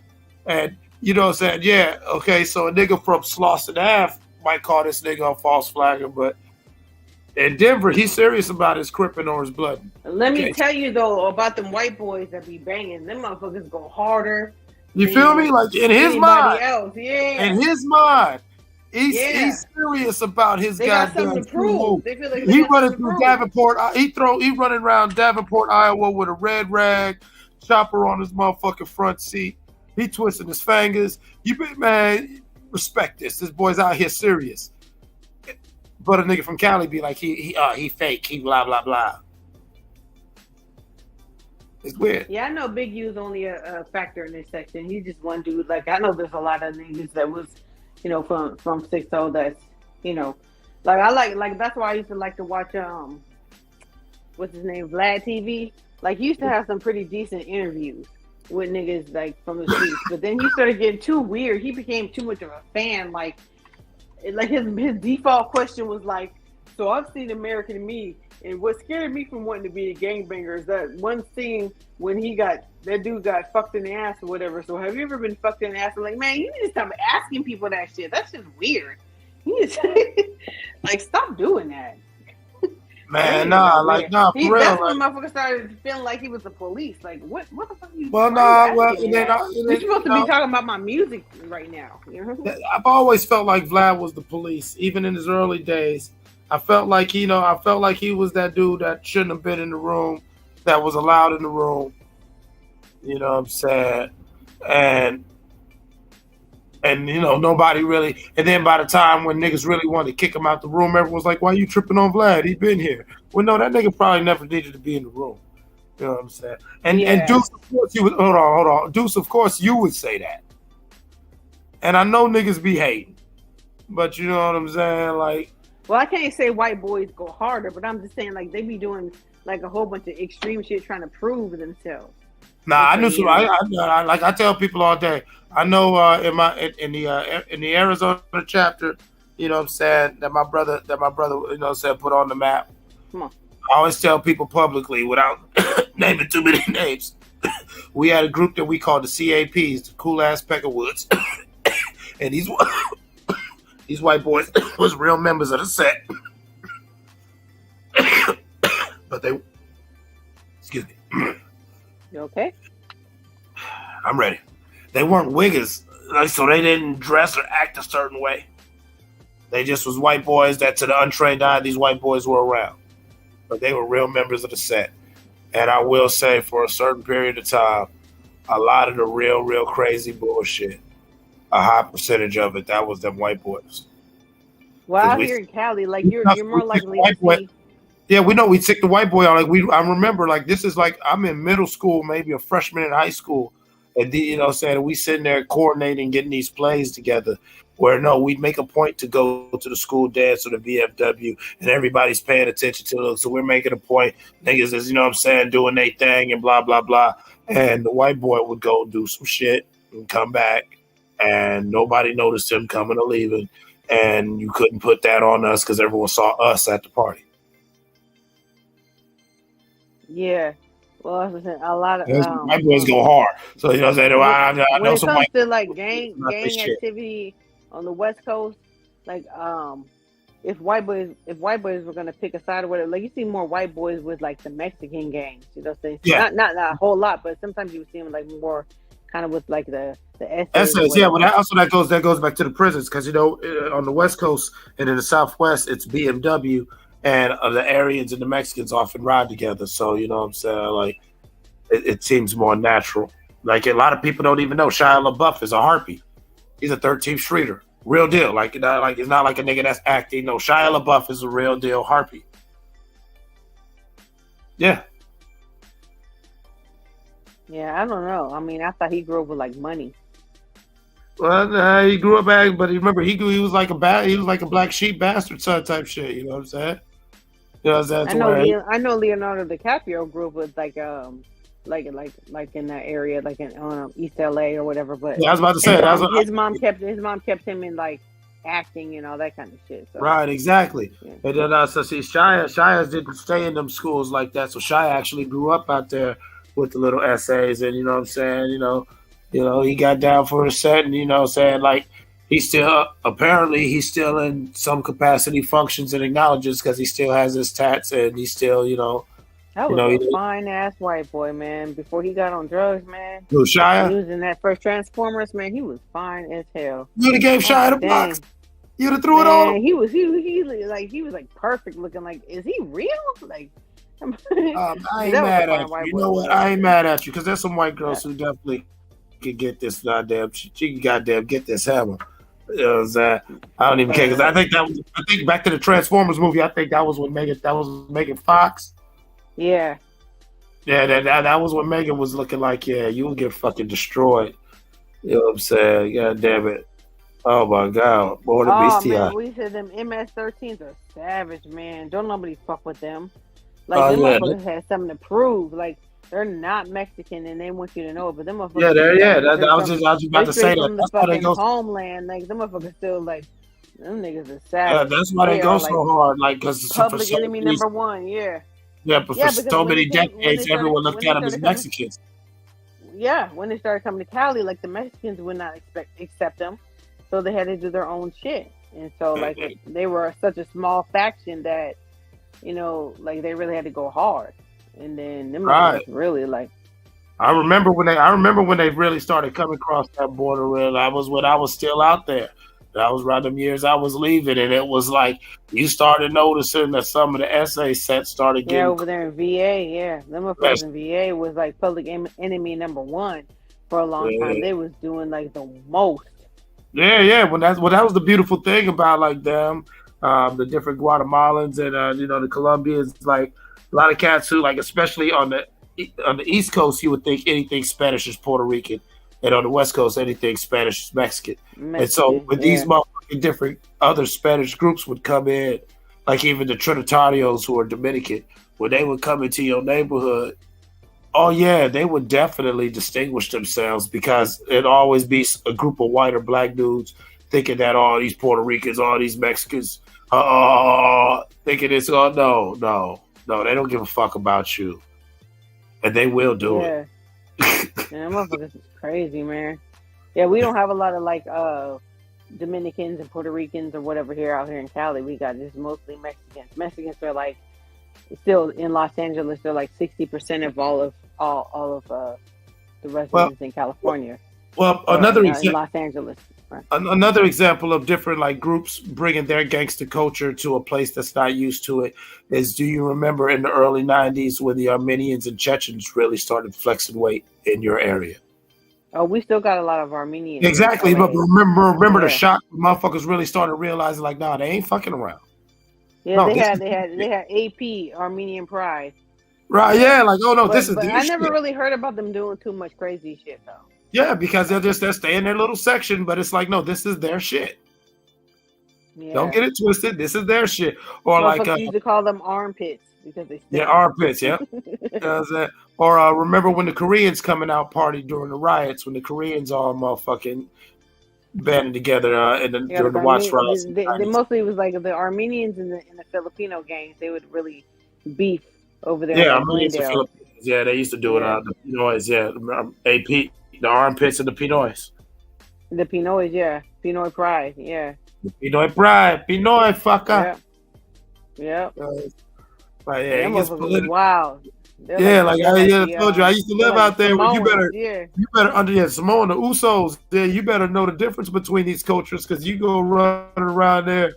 Speaker 10: and. You know what I'm saying? Yeah, okay, so a nigga from Slauson Ave might call this nigga a false flagger, but in Denver, he's serious about his cripping or his blood.
Speaker 17: Let me tell you, though, about them white boys that be banging. Them motherfuckers go harder.
Speaker 10: You feel me? Like, in his mind.
Speaker 17: Else. Yeah.
Speaker 10: In his mind. He's serious about his goddamn
Speaker 17: prove. They feel like
Speaker 10: he running through Davenport. He running around Davenport, Iowa with a red rag, chopper on his motherfucking front seat. He twisting his fingers. Man, respect this. This boy's out here serious. But a nigga from Cali be like, he fake. He blah blah blah. It's weird.
Speaker 17: Yeah, I know Big U's only a factor in this section. He's just one dude. Like I know there's a lot of niggas that was, from 6-0 that's, like I like that's why I used to like to watch what's his name, Vlad TV. Like he used to have some pretty decent interviews with niggas like from the streets, but then he started getting too weird. He became too much of a fan. Like his default question was like, "So I've seen American Me, and what scared me from wanting to be a gangbanger is that one scene when that dude got fucked in the ass or whatever. So have you ever been fucked in the ass?" I'm like, man, you need to stop asking people that shit. That's just weird. You need to like stop doing that.
Speaker 10: Man, for real.
Speaker 17: That's when motherfucker started feeling like he was the police. Like, what the fuck are you?
Speaker 10: Well,
Speaker 17: you're supposed to be talking about my music right now.
Speaker 10: I've always felt like Vlad was the police, even in his early days. I felt like he was that dude that shouldn't have been in the room, that was allowed in the room. You know what I'm saying? And nobody really. And then by the time when niggas really wanted to kick him out the room, everyone's like, "Why you tripping on Vlad? He been here." Well, no, that nigga probably never needed to be in the room. You know what I'm saying? And Deuce, of course, you would hold on. Deuce, of course, you would say that. And I know niggas be hating, but you know what I'm saying? Like,
Speaker 17: well, I can't say white boys go harder, but I'm just saying like they be doing like a whole bunch of extreme shit trying to prove themselves.
Speaker 10: Nah, I knew some. I tell people all day. I know in the Arizona chapter, you know what I'm saying, that my brother, you know what I'm saying, put on the map.
Speaker 17: Come on.
Speaker 10: I always tell people publicly without naming too many names. We had a group that we called the CAPs, the Cool Ass Peckerwoods, and these white boys was real members of the set, but they, excuse me.
Speaker 17: You okay?
Speaker 10: I'm ready. They weren't wiggers, so they didn't dress or act a certain way. They just was white boys that, to the untrained eye, these white boys were around. But they were real members of the set. And I will say, for a certain period of time, a lot of the real crazy bullshit, a high percentage of it, that was them white boys.
Speaker 17: Well, out here in Cali, like you're more likely to see.
Speaker 10: Yeah, we know we took the white boy on. Like I remember, like this is like I'm in middle school, maybe a freshman in high school, and you know, what I'm saying we sitting there coordinating, getting these plays together. Where no, we'd make a point to go to the school dance or the VFW, and everybody's paying attention to it. So we're making a point. Niggas is, you know what I'm saying, doing their thing and blah blah blah. And the white boy would go do some shit and come back, and nobody noticed him coming or leaving. And you couldn't put that on us because everyone saw us at the party.
Speaker 17: Yeah. Well, I was saying, a lot of
Speaker 10: white boys go hard. So you know what I'm saying? I know some white
Speaker 17: to like gang activity on the West Coast, like if white boys were gonna pick a side or whatever, like you see more white boys with like the Mexican gangs, you know what I'm saying?
Speaker 10: Yeah.
Speaker 17: Not a whole lot, but sometimes you would see them like more kind of with like the
Speaker 10: SS, yeah, but that goes back to the prisons because you know on the West Coast and in the Southwest it's BMW and the Aryans and the Mexicans often ride together. So you know what I'm saying, like it seems more natural. Like a lot of people don't even know Shia LaBeouf is a harpy. He's a 13th Streeter, real deal. Like it's not like a nigga that's acting. No, Shia LaBeouf is a real deal harpy. Yeah.
Speaker 17: Yeah, I don't know. I mean, I thought he grew up with like money.
Speaker 10: Well, he grew up bad, but remember he was like a black sheep bastard son type shit. You know what I'm saying? You know what I'm saying?
Speaker 17: I know Leonardo DiCaprio grew up with like in that area, like in East LA or whatever. But
Speaker 10: yeah, I was about to say
Speaker 17: his mom kept him in like acting and all that kind of shit. So.
Speaker 10: Right, exactly. Yeah. And then so see, Shia didn't stay in them schools like that. So Shia actually grew up out there with the little essays, and you know what I'm saying, you know, he got down for a set, and you know what I'm saying, like he's still in some capacity functions and acknowledges because he still has his tats and he's still, you know.
Speaker 17: That was a fine ass white boy, man. Before he got on drugs, man.
Speaker 10: Who, Shia?
Speaker 17: He was in that first Transformers, man. He was fine as hell.
Speaker 10: You would have gave Shia the box. You would have threw it on him.
Speaker 17: He was like perfect looking. Like, is he real? Like.
Speaker 10: I ain't mad at you. You know what? I ain't mad at you because there's some white girls who definitely can get this goddamn. She can goddamn get this hammer. You know what I'm saying? I don't even care because I think back to the Transformers movie. I think that was when Megan Fox.
Speaker 17: Yeah.
Speaker 10: Yeah, that was when Megan was looking like, yeah, you will get fucking destroyed. You know what I'm saying? God damn it. Oh my God. Boy, the
Speaker 17: man, we said them MS-13s are savage, man. Don't nobody fuck with them. Like, them motherfuckers had something to prove. Like, they're not Mexican, and they want you to know it. But them motherfuckers...
Speaker 10: I was just about to say that.
Speaker 17: That's why they go... homeland. Like, them motherfuckers still, like... Them niggas are savage.
Speaker 10: Yeah, that's why they go so hard. Like, because...
Speaker 17: Public enemy number one, yeah.
Speaker 10: Yeah, but for so many decades, everyone looked at them as Mexicans.
Speaker 17: Yeah, when they started coming to Cali, like, the Mexicans would not accept them. So they had to do their own shit. And so, like, they were such a small faction that... You know, like they really had to go hard, and then them really like.
Speaker 10: I remember when they really started coming across that border. And I was still out there. That was around them years I was leaving, and it was like you started noticing that some of the essay sets started getting.
Speaker 17: Yeah, over there in VA, yeah, them motherfuckers in VA was like public enemy number one for a long time. They was doing like the most.
Speaker 10: Yeah. That was the beautiful thing about like them. The different Guatemalans and you know the Colombians, like a lot of cats who like, especially on the East Coast, you would think anything Spanish is Puerto Rican, and on the West Coast, anything Spanish is Mexican. And so with these motherfucking different other Spanish groups would come in, like even the Trinitarios who are Dominican, when they would come into your neighborhood, oh yeah, they would definitely distinguish themselves because it'd always be a group of white or black dudes thinking that all these Puerto Ricans, all these Mexicans, thinking it's no, they don't give a fuck about you, and they will do it.
Speaker 17: Yeah, motherfuckers is crazy, man. Yeah, we don't have a lot of like Dominicans and Puerto Ricans or whatever out here in Cali. We got just mostly Mexicans. Mexicans are like still in Los Angeles. They're like 60% of all of the residents in California.
Speaker 10: Well, another
Speaker 17: in Los Angeles.
Speaker 10: Another example of different like groups bringing their gangster culture to a place that's not used to it is, do you remember in the early 90s when the Armenians and Chechens really started flexing weight in your area?
Speaker 17: Oh, we still got a lot of Armenians.
Speaker 10: Exactly,
Speaker 17: in LA.
Speaker 10: but remember the
Speaker 17: Yeah.
Speaker 10: shock. Motherfuckers really started realizing, like, nah, they ain't fucking around.
Speaker 17: Yeah,
Speaker 10: No,
Speaker 17: they
Speaker 10: this
Speaker 17: had
Speaker 10: is-
Speaker 17: AP Armenian Pride.
Speaker 10: Right, yeah, like, oh no, this is
Speaker 17: But
Speaker 10: their
Speaker 17: I never
Speaker 10: shit.
Speaker 17: really heard about them doing too much crazy shit though.
Speaker 10: Yeah, because they're staying in their little section, but it's like, no, this is their shit.
Speaker 17: Yeah.
Speaker 10: Don't get it twisted. This is their shit. Or like,
Speaker 17: Motherfuckers used to call them armpits because they.
Speaker 10: yeah, armpits, yeah. Or remember when the Koreans coming out party during the riots, when the Koreans all motherfucking banded together during the watch riots.
Speaker 17: They mostly was like the Armenians and the Filipino gangs. They would really beef over there.
Speaker 10: Yeah,
Speaker 17: in
Speaker 10: Armenians and
Speaker 17: Glendale.
Speaker 10: Philippines. Yeah, they used to do it. The Pinoys, yeah, AP, the armpits and the Pinoys.
Speaker 17: The Pinoys, yeah, Pinoy Pride, yeah.
Speaker 10: The Pinoy pride, Pinoy fucker.
Speaker 17: Yeah.
Speaker 10: Like, yeah,
Speaker 17: Them
Speaker 10: it gets
Speaker 17: motherfuckers was
Speaker 10: political.
Speaker 17: wild. They're
Speaker 10: Yeah,
Speaker 17: they're
Speaker 10: I told you, I used to live out there. Where you
Speaker 17: Samoans,
Speaker 10: better under Samoan, the Usos. Yeah, you better know the difference between these cultures, because you go running around there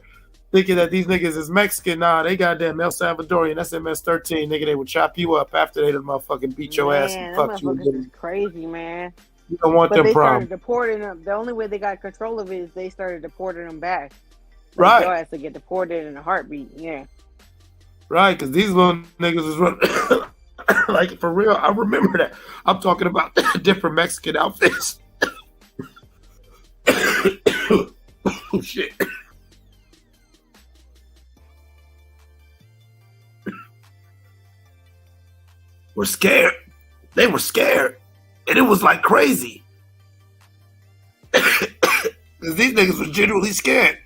Speaker 10: thinking that these niggas is Mexican. Nah, they goddamn El Salvadorian. That's MS-13, nigga. They would chop you up after they done motherfucking beat your ass and
Speaker 17: them
Speaker 10: fuck you.
Speaker 17: motherfuckers is crazy, man.
Speaker 10: You don't want
Speaker 17: But
Speaker 10: them
Speaker 17: they
Speaker 10: problems.
Speaker 17: started deporting them. The only way they got control of it is they started deporting them back.
Speaker 10: Right.
Speaker 17: Your ass to get deported in a heartbeat. Yeah.
Speaker 10: Right, because these little niggas is running. Like, for real, I remember that. I'm talking about different Mexican outfits. Oh, shit. Were scared. They were scared. And it was like crazy. Because these niggas was genuinely scared.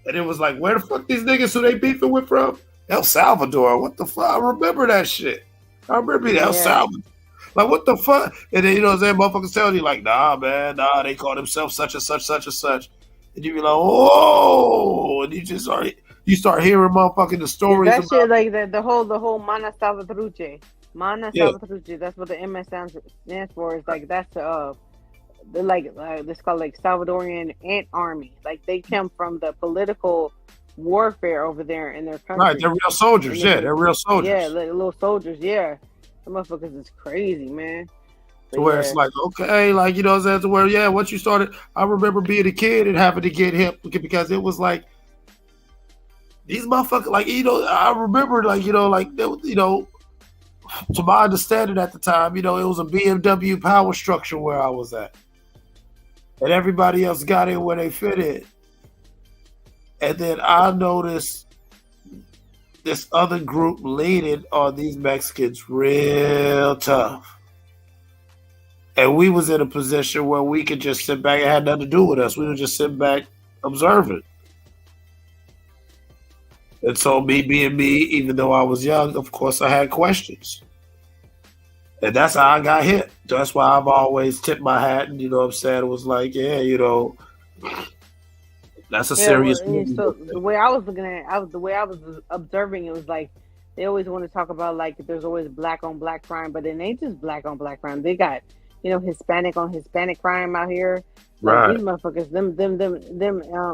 Speaker 10: And it was like, where the fuck these niggas who they beefing with from? El Salvador. What the fuck? I remember that shit. I remember El Salvador. Like, what the fuck? And then, you know what I'm saying? Motherfuckers telling you, like, nah, man, nah, they call themselves such and such, such and such. And you be like, whoa. And you start hearing motherfucking the stories
Speaker 17: That
Speaker 10: about
Speaker 17: shit, like the whole Mana Salvatruche. Mana Salvatruche, that's what the MS stands for. It's like, that's they're like it's called like Salvadorian Ant Army. Like, they come from the political warfare over there in their country.
Speaker 10: Right, they're real soldiers. Yeah, they're real soldiers.
Speaker 17: Yeah, like little soldiers. Yeah, the motherfuckers is crazy, man.
Speaker 10: To where it's like, okay, like, you know what I'm saying? To where, yeah, once you started, I remember being a kid and having to get hip because it was like, these motherfuckers, like, you know, I remember, like, you know, like, they, you know, to my understanding at the time, you know, it was a BMW power structure where I was at. And everybody else got in where they fit in. And then I noticed this other group leaning on these Mexicans real tough. And we was in a position where we could just sit back. It had nothing to do with us. We were just sitting back observing. And so me being me, even though I was young, of course I had questions. And that's how I got hit. That's why I've always tipped my hat and, you know what I'm saying? It was like, yeah, you know, that's a serious movie.
Speaker 17: So the way I was looking at it, the way I was observing it was like, they always want to talk about like there's always black on black crime, but it ain't just black on black crime. They got, you know, Hispanic on Hispanic crime out here. Like,
Speaker 10: right.
Speaker 17: these motherfuckers, them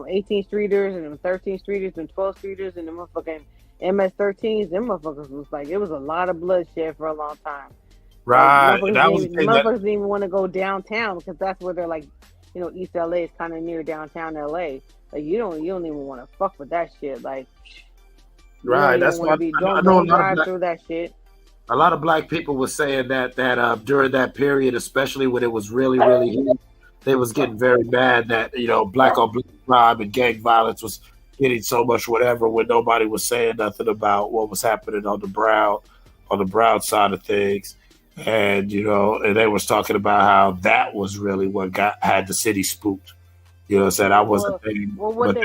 Speaker 17: 18 streeters and them 13 streeters and 12 streeters and the motherfucking MS-13s, them motherfuckers was like, it was a lot of bloodshed for a long time.
Speaker 10: Right.
Speaker 17: Like,
Speaker 10: That was
Speaker 17: the motherfuckers didn't even want to go downtown because that's where they're like, you know, East LA is kind of near downtown LA. Like, you don't even want to fuck with that shit. Like,
Speaker 10: right. That's why I know a lot
Speaker 17: drive
Speaker 10: of
Speaker 17: through that shit.
Speaker 10: a lot of black people were saying that during that period, especially when it was really, really heated, they was getting very mad that, you know, black on black crime and gang violence was getting so much whatever when nobody was saying nothing about what was happening on the brown side of things. And, you know, and they was talking about how that was really what had the city spooked. You know what I'm saying? I wasn't thinking.
Speaker 17: Well, what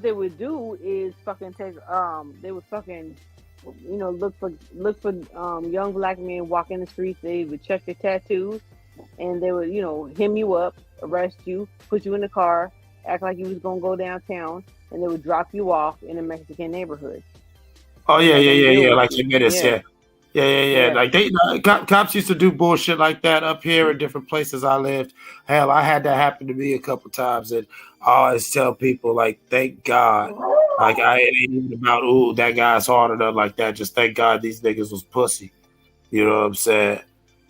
Speaker 17: they would do is fucking take they would fucking, you know, look for young black men walking the streets. They would check your tattoos, and they would, you know, hem you up, arrest you, put you in the car, act like you was gonna go downtown, and they would drop you off in a Mexican neighborhood.
Speaker 10: Oh yeah. Like in Venice, yeah.
Speaker 17: Yeah.
Speaker 10: Like cops used to do bullshit like that up here in different places I lived. Hell, I had that happen to me a couple times, and I always tell people, like, thank God. Like, I ain't even about, ooh, that guy's hard or nothing like that. Just thank God these niggas was pussy. You know what I'm saying?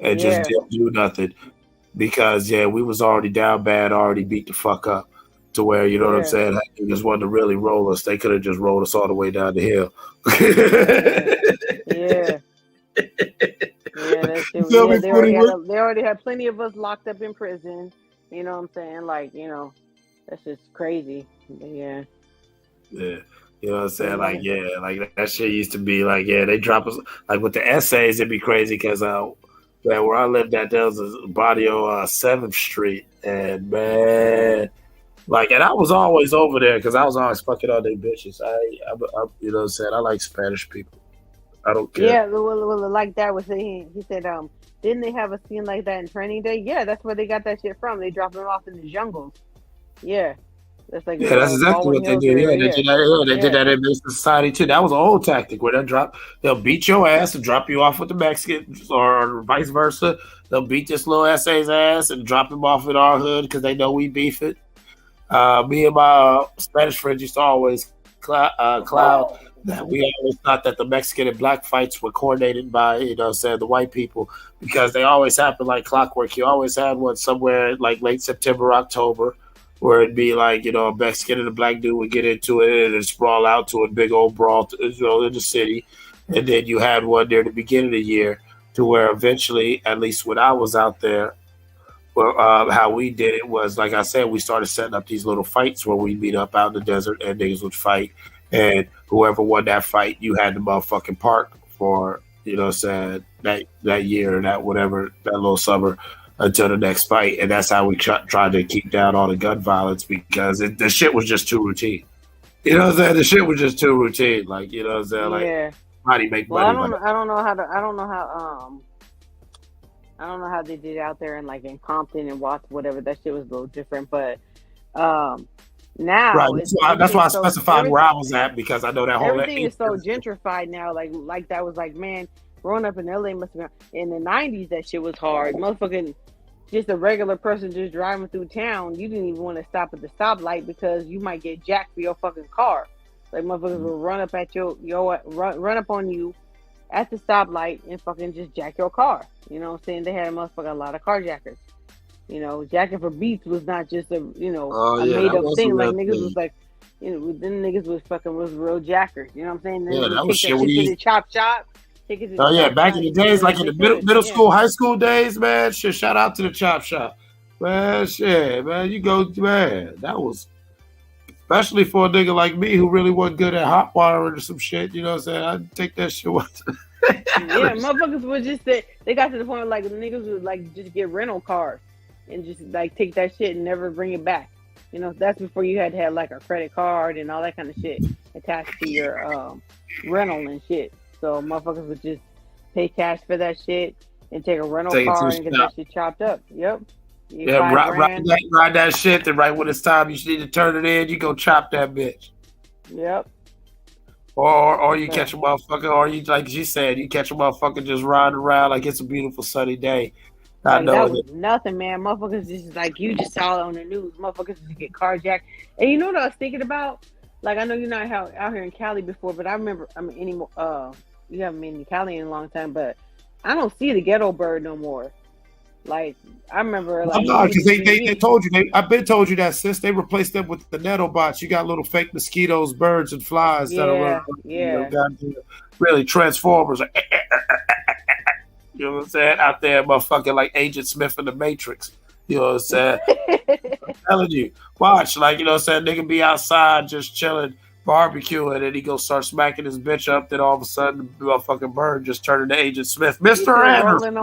Speaker 10: and just didn't do nothing because we was already down bad, already beat the fuck up to where you know what I'm saying. They just wanted to really roll us. They could have just rolled us all the way down the hill.
Speaker 17: That shit, they already had plenty of us locked up in prison. You know what I'm saying? Like, that's just crazy. But
Speaker 10: yeah. You know what I'm saying? Like, like that shit used to be like, they drop us like with the essays, it'd be crazy because where I lived at, there was a barrio 7th Street, and man, like, and I was always over there because I was always fucking all they bitches. I you know what I'm saying? I like Spanish people. I don't care.
Speaker 17: Yeah, like that was saying. He said, didn't they have a scene like that in Training Day? Yeah, that's where they got that shit from. They dropped them off in the jungles. Yeah. That's like
Speaker 10: that's exactly what they did. They did that. They did that in this society too. That was an old tactic where they'll beat your ass and drop you off with the Mexicans, or vice versa. They'll beat this little SA's ass and drop him off in our hood because they know we beef it. Me and my Spanish friends used to always cloud that we always thought that the Mexican and black fights were coordinated by, the white people, because they always happen like clockwork. You always had one somewhere like late September, October, where it'd be like, a Mexican and a black dude would get into it and it'd sprawl out to a big old brawl, in the city. And then you had one near the beginning of the year to where eventually, at least when I was out there, how we did it was, like I said, we started setting up these little fights where we'd meet up out in the desert and niggas would fight. And whoever won that fight, you had the motherfucking park for, that year, that little summer until the next fight. And that's how we tried to keep down all the gun violence, because the shit was just too routine. You know what I'm saying? The shit was just too routine. Like, you know what I'm saying? Like, money make money.
Speaker 17: I don't know how they did out there in Compton and Watts, whatever. That shit was a little different, but now
Speaker 10: that's why I specified where I was at, because I know that whole
Speaker 17: everything is so gentrified now. Like that was like, man, growing up in LA must have been in the 90s. That shit was hard, motherfucking. Just a regular person just driving through town, you didn't even want to stop at the stoplight because you might get jacked for your fucking car. Like, motherfuckers will run up at run up on you at the stoplight and fucking just jack your car. You know what I'm saying? They had a lot of carjackers. Jacking for beats was not just a made up thing. Like, niggas was like, them niggas was real jackers. You know what I'm saying? Then
Speaker 10: that was shit to
Speaker 17: the chop shop.
Speaker 10: Back in the days, like in the middle school, high school days, man. Shit, shout out to the chop shop, man. Shit, man, you go, man. That was especially for a nigga like me who really wasn't good at hot wiring or some shit. You know what I'm saying? I'd take that shit.
Speaker 17: Motherfuckers would just say, they got to the point where like niggas would like just get rental cars and just like take that shit and never bring it back. That's before you had to have like a credit card and all that kind of shit attached to your rental and shit. So motherfuckers would just pay cash for that shit and take a rental car and get that shit chopped up. Yep.
Speaker 10: Ride that shit. Then right when it's time you need to turn it in, you go chop that bitch.
Speaker 17: Yep.
Speaker 10: Or you catch a motherfucker, or you, like she said, you catch a motherfucker just riding around like it's a beautiful sunny day.
Speaker 17: That was nothing, man. Motherfuckers just like, you just saw it on the news. Motherfuckers just get carjacked. And you know what I was thinking about? Like, I know you're not out here in Cali before, but I remember, you haven't been in Cali in a long time, but I don't see the ghetto bird no more. Like, I remember, like,
Speaker 10: because they told you, I've been told you that, sis. They replaced them with the nanobots. You got little fake mosquitoes, birds, and flies that are really transformers. You know what I'm saying? Out there, motherfucking like Agent Smith in the Matrix. You know what I'm saying? I'm telling you, watch, like, you know what I'm saying? Nigga be outside just chilling, barbecuing, and he go start smacking his bitch up. Then all of a sudden, the motherfucking bird just turned into Agent Smith. Mr. Anderson.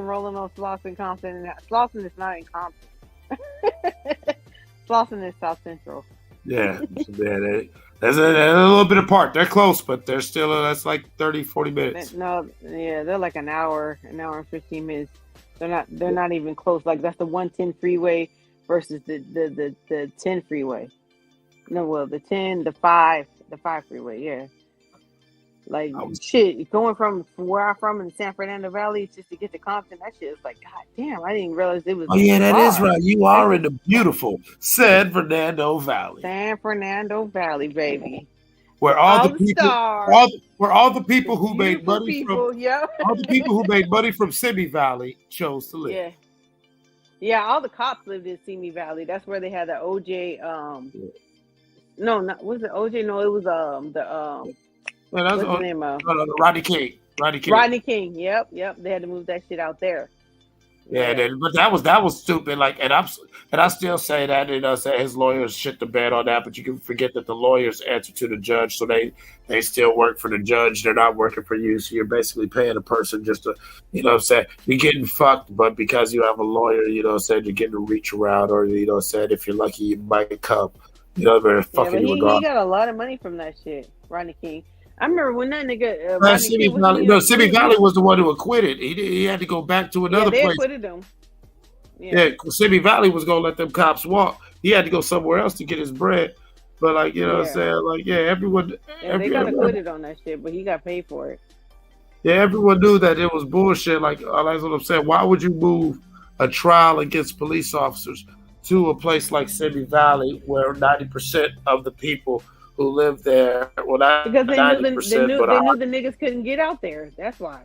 Speaker 17: Rolling on Slauson, Compton. Slauson is not in Compton. Slauson is South Central.
Speaker 10: Yeah. There's a little bit apart. They're close, but they're still, that's like 30, 40 minutes.
Speaker 17: No, yeah, they're like an hour and 15 minutes. They're not even close. Like, that's the 110 freeway versus the 10 freeway. No, well, the 5 freeway, yeah. Like, shit, going from where I'm from in the San Fernando Valley just to get to Compton, that shit is like, god damn, I didn't realize it was.
Speaker 10: Oh yeah, that is right. You are in the beautiful San Fernando Valley.
Speaker 17: San Fernando Valley, baby.
Speaker 10: where all
Speaker 17: All
Speaker 10: the
Speaker 17: the
Speaker 10: people,
Speaker 17: stars.
Speaker 10: where all the people who made
Speaker 17: Beautiful
Speaker 10: money
Speaker 17: people,
Speaker 10: from
Speaker 17: yep.
Speaker 10: all the people who made money from Simi Valley chose to live.
Speaker 17: Yeah. Yeah, all the cops lived in Simi Valley. That's where they had the OJ. No, not was it OJ? No, it was
Speaker 10: Man, that's
Speaker 17: what's the name of
Speaker 10: Rodney King.
Speaker 17: Rodney King. Yep. They had to move that shit out there.
Speaker 10: Yeah, but that was stupid. Like, and I still say that. Say his lawyers shit the bed on that. But you can forget that the lawyers answer to the judge, so they still work for the judge. They're not working for you. So you're basically paying a person just to, say you're getting fucked. But because you have a lawyer, you're getting a reach around, or if you're lucky, you might come. They're fucking
Speaker 17: but
Speaker 10: you
Speaker 17: he got a lot of money from that shit, Rodney King. I remember when that nigga
Speaker 10: Simi Valley was the one who acquitted. He had to go back to another
Speaker 17: they
Speaker 10: place.
Speaker 17: acquitted him.
Speaker 10: Yeah, Simi Valley was gonna let them cops walk. He had to go somewhere else to get his bread. But what I'm saying? Like, everyone.
Speaker 17: Yeah, they got acquitted on that shit, but he got paid for it.
Speaker 10: Yeah, everyone knew that it was bullshit. Like, that's what I'm saying. Why would you move a trial against police officers to a place like Simi Valley, where 90% of the people who live there,
Speaker 17: because they knew the
Speaker 10: 90%,
Speaker 17: niggas couldn't get out there. That's why.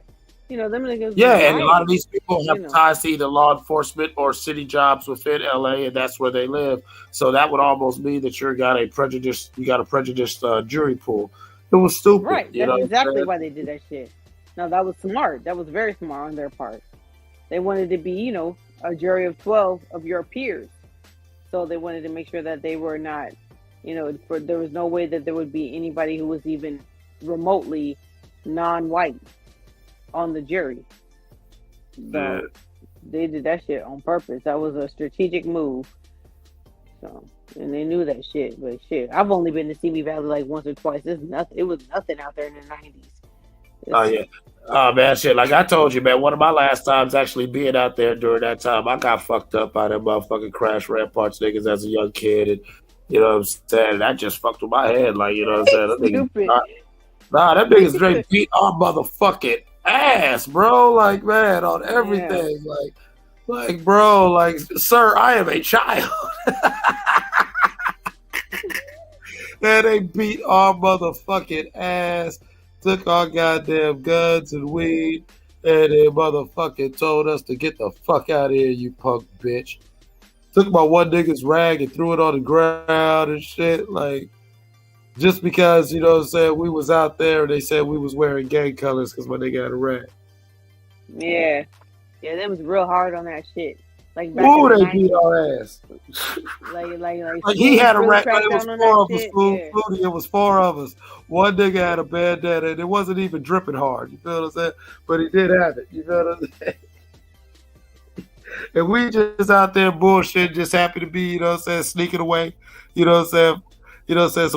Speaker 17: Them niggas.
Speaker 10: Yeah, and a lot of these people have ties to either law enforcement or city jobs within LA, and that's where they live. So that would almost mean that you got a prejudiced jury pool. It was stupid.
Speaker 17: Right. That's exactly why they did that shit. Now that was smart. That was very smart on their part. They wanted to be, a jury of 12 of your peers. So they wanted to make sure that they were not, there was no way that there would be anybody who was even remotely non-white on the jury. So they did that shit on purpose. That was a strategic move. So, and they knew that shit. But shit, I've only been to Simi Valley like once or twice. It was nothing out there in the 90s.
Speaker 10: Oh yeah. Oh man, shit. Like I told you, man, one of my last times actually being out there during that time, I got fucked up by them motherfucking crash ramparts niggas as a young kid, and what I'm saying, that just fucked with my head. Like, what I'm saying, that niggas straight beat our motherfucking ass, bro. Like, man, on everything. Yeah. Like, bro, like, sir, I am a child. Man, they beat our motherfucking ass. Took our goddamn guns and weed, and they motherfucking told us to get the fuck out of here, you punk bitch. Took my one nigga's rag and threw it on the ground and shit. Like, just because, what I'm saying, we was out there and they said we was wearing gang colors because my nigga had a rag.
Speaker 17: Yeah. Yeah, that was real hard on that shit. Like, back
Speaker 10: ooh,
Speaker 17: in the
Speaker 10: they beat our ass.
Speaker 17: Like
Speaker 10: he had a rag, but it was 4 of us, fool. It was 4 of us. One nigga had a bandana, and it wasn't even dripping hard. You feel what I'm saying? But he did have it. You feel what I'm saying? And we just out there bullshit, just happy to be, sneaking away. So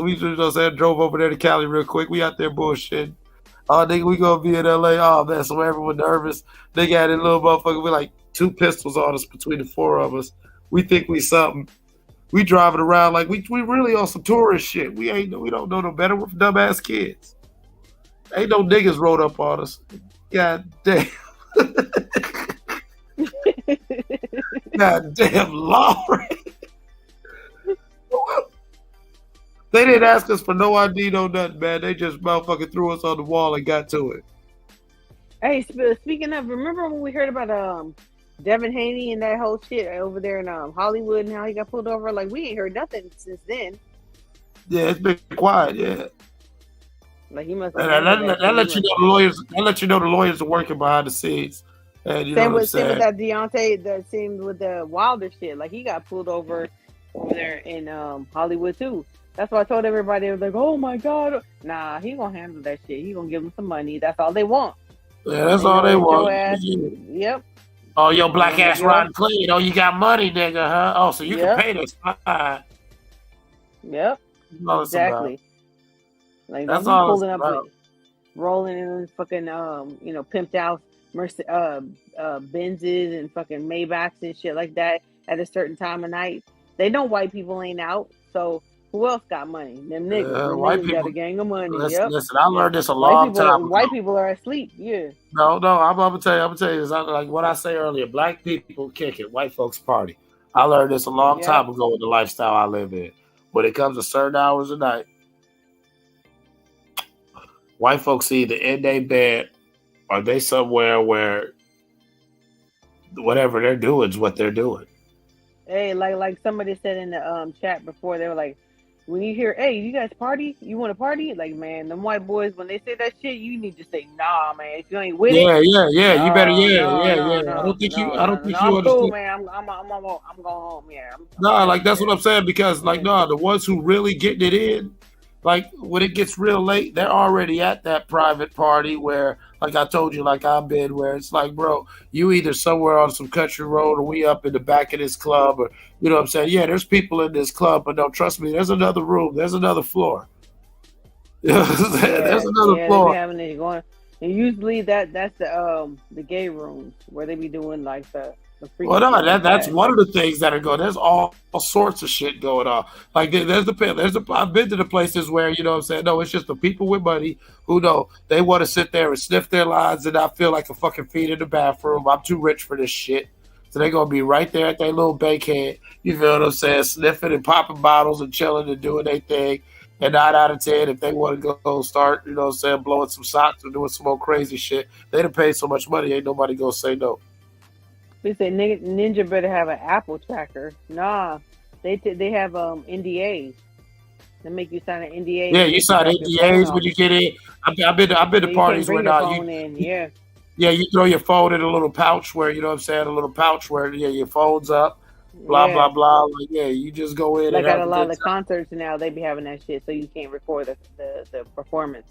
Speaker 10: we just, drove over there to Cali real quick. We out there bullshit. Oh, nigga, we gonna be in LA. Oh, man, so everyone nervous. They got a little motherfucker with like 2 pistols on us between the 4 of us. We think we something. We driving around like we really on some tourist shit. We don't know no better with dumbass kids. Ain't no niggas rolled up on us. God damn. God damn law. They didn't ask us for no ID, no nothing, man. They just motherfucking threw us on the wall and got to it.
Speaker 17: Hey, speaking of, remember when we heard about Devin Haney and that whole shit over there in Hollywood and how he got pulled over? Like, we ain't heard nothing since then.
Speaker 10: Yeah, it's been quiet. Yeah.
Speaker 17: Like, he must.
Speaker 10: That let you know the lawyers. That let you know the lawyers are working behind the scenes. And
Speaker 17: same with that Deontay. The same with the Wilder shit. Like, he got pulled over there in Hollywood too. That's why I told everybody. They was like, "Oh my god, nah, he gonna handle that shit. He gonna give them some money. That's all they want."
Speaker 10: Yeah, that's all they want.
Speaker 17: Yep.
Speaker 10: Oh, your black ass riding clean. Oh, you got money, nigga, huh? Oh, so you can pay this.
Speaker 17: Yep. Exactly. Like,
Speaker 10: that's all
Speaker 17: pulling up, and rolling in fucking pimped out Benzes and fucking Maybachs and shit like that at a certain time of night. They know white people ain't out, so who else got money? Them niggas.
Speaker 10: White
Speaker 17: niggas
Speaker 10: people
Speaker 17: got a gang of money.
Speaker 10: Listen, I learned this a long time ago.
Speaker 17: White people are asleep. Yeah.
Speaker 10: No, I'm gonna tell you this. Like what I say earlier, black people kick it, white folks party. I learned this a long time ago with the lifestyle I live in. When it comes to certain hours of night, white folks either in their bed or they somewhere where whatever they're doing is what they're doing.
Speaker 17: Hey, like somebody said in the chat before, they were like, when you hear, hey, you guys party? You want to party? Like, man, them white boys, when they say that shit, you need to say, nah, man. If you ain't with it,
Speaker 10: Yeah.
Speaker 17: no,
Speaker 10: You better,
Speaker 17: no,
Speaker 10: I don't think you
Speaker 17: I'm
Speaker 10: understand.
Speaker 17: cool, man. I'm going home. Yeah.
Speaker 10: No, like that's what I'm saying, because like no, the ones who really getting it in, like when it gets real late, they're already at that private party where, like I told you, like I've been, where it's like, bro, you either somewhere on some country road or we up in the back of this club, or you know what I'm saying? Yeah, there's people in this club, but don't trust me, there's another room, there's another floor. You know what I'm saying? There's another floor.
Speaker 17: They be having it going. And usually that's the gay rooms where they be doing like the
Speaker 10: Well, no, that's one of the things that are going. There's all sorts of shit going on. Like I've been to the places where, you know what I'm saying, no, it's just the people with money who know they want to sit there and sniff their lines and not feel like a fucking feed in the bathroom. I'm too rich for this shit. So they're gonna be right there at their little bankhead, you feel what I'm saying, sniffing and popping bottles and chilling and doing their thing. And 9 out of 10, if they want to go start, you know what I'm saying, blowing some socks or doing some more crazy shit, they done paid so much money, ain't nobody gonna say no.
Speaker 17: They say Ninja better have an Apple tracker. Nah, they have NDAs. They make you sign an NDA.
Speaker 10: Yeah, you sign NDAs when you get in. I've been to parties where you throw your phone in a little pouch where, you know what I'm saying, a little pouch where your phone's up, blah blah blah. Like, yeah, you just go in.
Speaker 17: Like at a lot of the concerts now, they be having that shit, so you can't record the performance.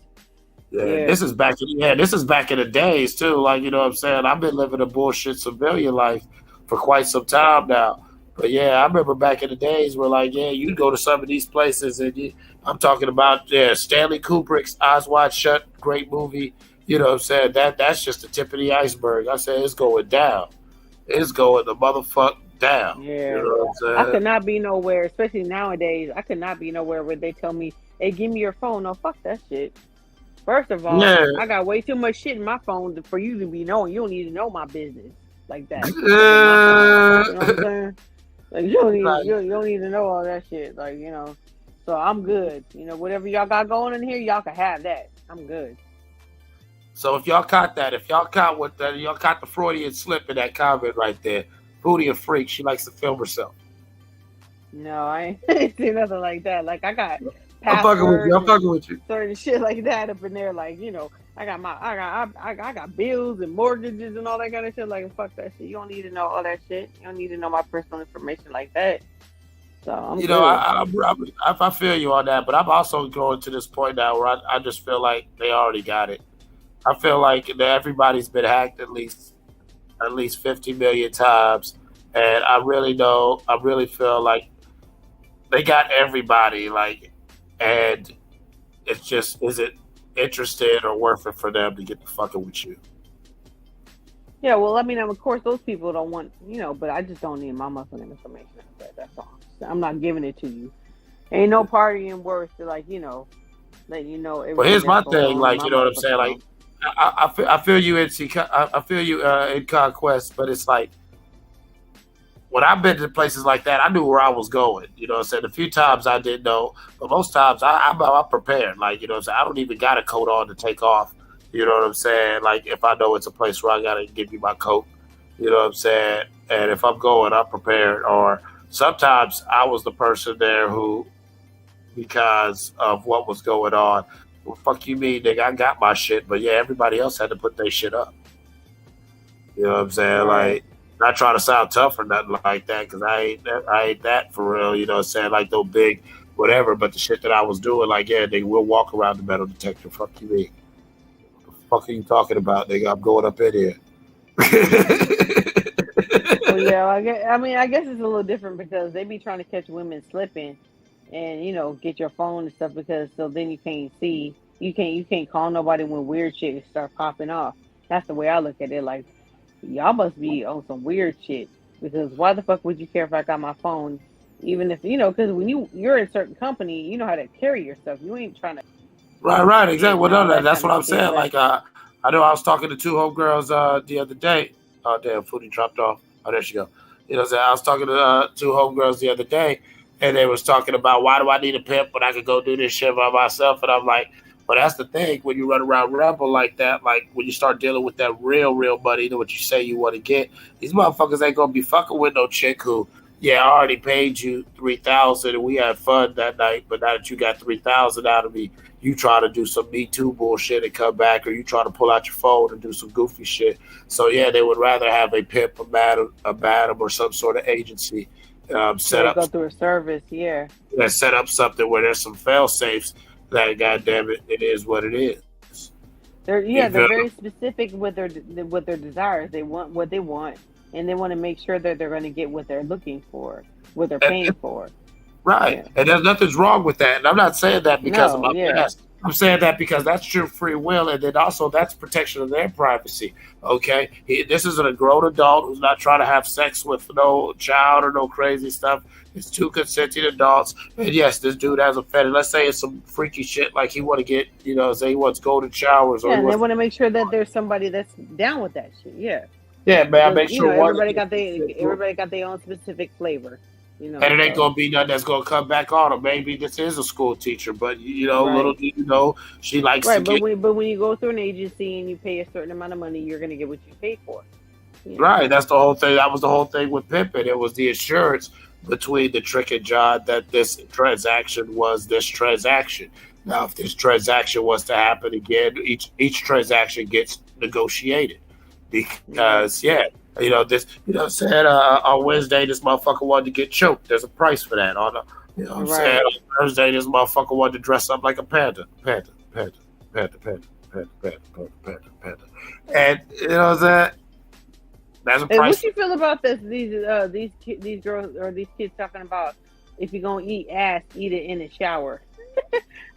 Speaker 10: Yeah, this is back in the days too. Like, you know what I'm saying? I've been living a bullshit civilian life for quite some time now. But yeah, I remember back in the days where, like, yeah, you'd go to some of these places and I'm talking about Stanley Kubrick's Eyes Wide Shut, great movie. You know what I'm saying? That's just the tip of the iceberg. I said it's going down. It's going the motherfuck down.
Speaker 17: Yeah.
Speaker 10: You know what I'm saying?
Speaker 17: I could not be nowhere, especially nowadays. I could not be nowhere where they tell me, "Hey, give me your phone." No, fuck that shit. First of all, I got way too much shit in my phone for you to be knowing. You don't need to know my business like that. You know what I'm saying? Like you don't need to know all that shit. Like, you know. So I'm good. You know, whatever y'all got going in here, y'all can have that. I'm good.
Speaker 10: So if y'all caught that, y'all caught the Freudian slip in that comment right there. Booty a freak. She likes to film herself.
Speaker 17: No, I ain't seen nothing like that. Like I got
Speaker 10: I'm fucking with you.
Speaker 17: Certain shit like that up in there, like, you know, I got bills and mortgages and all that kind of shit. Like, fuck that shit. You don't need to know all that shit. You don't need to know my personal information like that. So I'm
Speaker 10: know, I feel you on that, but I'm also going to this point now where I just feel like they already got it. I feel like everybody's been hacked at least 50 million times, and I really feel like they got everybody, like. And it's just, is it interesting or worth it for them to get the fucking with you?
Speaker 17: Yeah, well, I mean, of course, those people don't want, you know, but I just don't need my motherfucking information like that. That's all. I'm not giving it to you. Ain't no partying worth to, like, you know, letting you know.
Speaker 10: Well, here's my thing, like, you know what I'm saying? Like, I feel you in Conquest, but it's like, when I've been to places like that, I knew where I was going. You know what I'm saying? A few times I didn't know, but most times I'm prepared. Like, you know what I'm saying? I don't even got a coat on to take off. You know what I'm saying? Like, if I know it's a place where I got to give you my coat, you know what I'm saying? And if I'm going, I'm prepared. Or sometimes I was the person there who, because of what was going on, well, fuck you mean, nigga, I got my shit, but yeah, everybody else had to put their shit up. You know what I'm saying? Like, not trying to sound tough or nothing like that, because I ain't that for real, you know what I'm saying? Like, no big whatever, but the shit that I was doing, like, yeah, nigga, we'll walk around the metal detector. Fuck you, me. What the fuck are you talking about, nigga? I'm going up in here.
Speaker 17: Well, yeah, I guess it's a little different because they be trying to catch women slipping and, you know, get your phone and stuff, because so then you can't see. You can't call nobody when weird shit start popping off. That's the way I look at it. Like, y'all must be on some weird shit, because why the fuck would you care if I got my phone? Even if, you know, because when you're in a certain company, you know how to carry yourself. You ain't trying to.
Speaker 10: Right, exactly. Well, no, that's what I'm saying. Like, I know I was talking to two homegirls the other day. Oh, damn, Foodie dropped off. Oh, there she go. You know what I'm saying? I was talking to two homegirls the other day, and they was talking about, why do I need a pimp when I could go do this shit by myself? And I'm like,
Speaker 20: But that's the thing when you run around rebel like that, like when you start dealing with that real money, you know what you say you want to get. These motherfuckers ain't gonna be fucking with no chick who, yeah, I already paid you $3,000 and we had fun that night, but now that you got $3,000 out of me, you try to do some Me Too bullshit and come back, or you try to pull out your phone and do some goofy shit. So yeah, they would rather have a pimp, a madam, or some sort of agency set up.
Speaker 17: Go through a service, yeah.
Speaker 20: Set up something where there's some fail safes. That goddamn it is what it is.
Speaker 17: They're very specific with their desires. They want what they want, and they want to make sure that they're going to get what they're looking for, what they're paying for.
Speaker 20: Right. Yeah. And there's nothing's wrong with that. And I'm not saying that because of my past. I'm saying that because that's your free will, and then also that's protection of their privacy. Okay? This isn't a grown adult who's not trying to have sex with no child or no crazy stuff. It's two consenting adults. And yes, this dude has a fetish. Let's say it's some freaky shit like he want to get, say he wants golden showers. Or
Speaker 17: and they want to make sure that there's somebody that's down with that shit. Yeah.
Speaker 20: Yeah, man. Make sure
Speaker 17: everybody got their own specific flavor.
Speaker 20: And it ain't gonna be nothing that's gonna come back on her. Maybe this is a school teacher, but little do you know, she likes to get.
Speaker 17: But when you go through an agency and you pay a certain amount of money, you're gonna get what you paid for.
Speaker 20: Right, that's the whole thing. That was the whole thing with pimping. It was the assurance between the Trick and John that this transaction was this transaction. Now, if this transaction was to happen again, each transaction gets negotiated because said on Wednesday this motherfucker wanted to get choked. There's a price for that. On saying on Thursday this motherfucker wanted to dress up like a panda. And that's a price.
Speaker 17: What you feel about this? These girls or these kids talking about if you're gonna eat ass, eat it in the shower.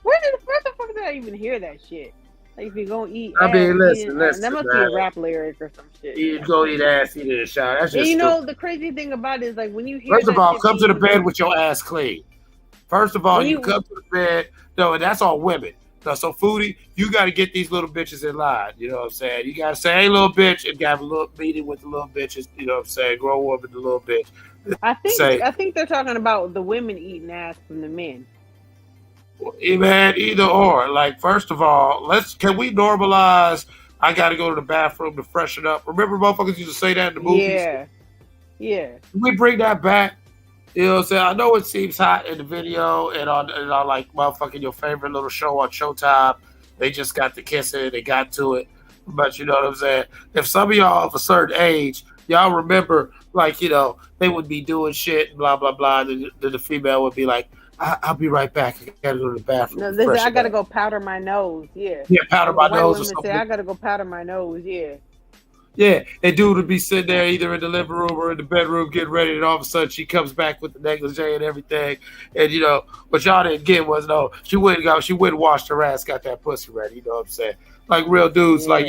Speaker 17: Where the fuck did I even hear that shit? Like if you're gonna eat ass,
Speaker 20: listen,
Speaker 17: that must be a rap lyric or some shit.
Speaker 20: You go eat ass, eat it in the shower. That's just stupid.
Speaker 17: The crazy thing about it is like when you hear.
Speaker 20: First of all, come to the bed with your ass clean. First of all, you come to the bed. No, and that's all women. So Foodie, you got to get these little bitches in line. You know what I'm saying? You got to say, hey, little bitch, and have a little meeting with the little bitches. You know what I'm saying? Grow up with the little bitch.
Speaker 17: I think they're talking about the women eating ass from the men.
Speaker 20: Man, either or. Like, first of all, can we normalize? I got to go to the bathroom to freshen up. Remember, motherfuckers used to say that in the movies.
Speaker 17: Yeah.
Speaker 20: Can we bring that back? You know what I'm saying? I know it seems hot in the video and on like motherfucking your favorite little show on Showtime. They just got the kissing, they got to it. But you know what I'm saying? If some of y'all of a certain age, y'all remember, like, they would be doing shit and blah, blah, blah. The female would be like, I'll be right back. I gotta go to the bathroom.
Speaker 17: No, I gotta go powder my nose. Yeah.
Speaker 20: Yeah, powder my nose or something.
Speaker 17: Say, I gotta go powder my nose. Yeah.
Speaker 20: Yeah, and dude would be sitting there either in the living room or in the bedroom getting ready, and all of a sudden she comes back with the negligee and everything. And what y'all didn't get was she wouldn't wash her ass, got that pussy ready. You know what I'm saying? Like real dudes, like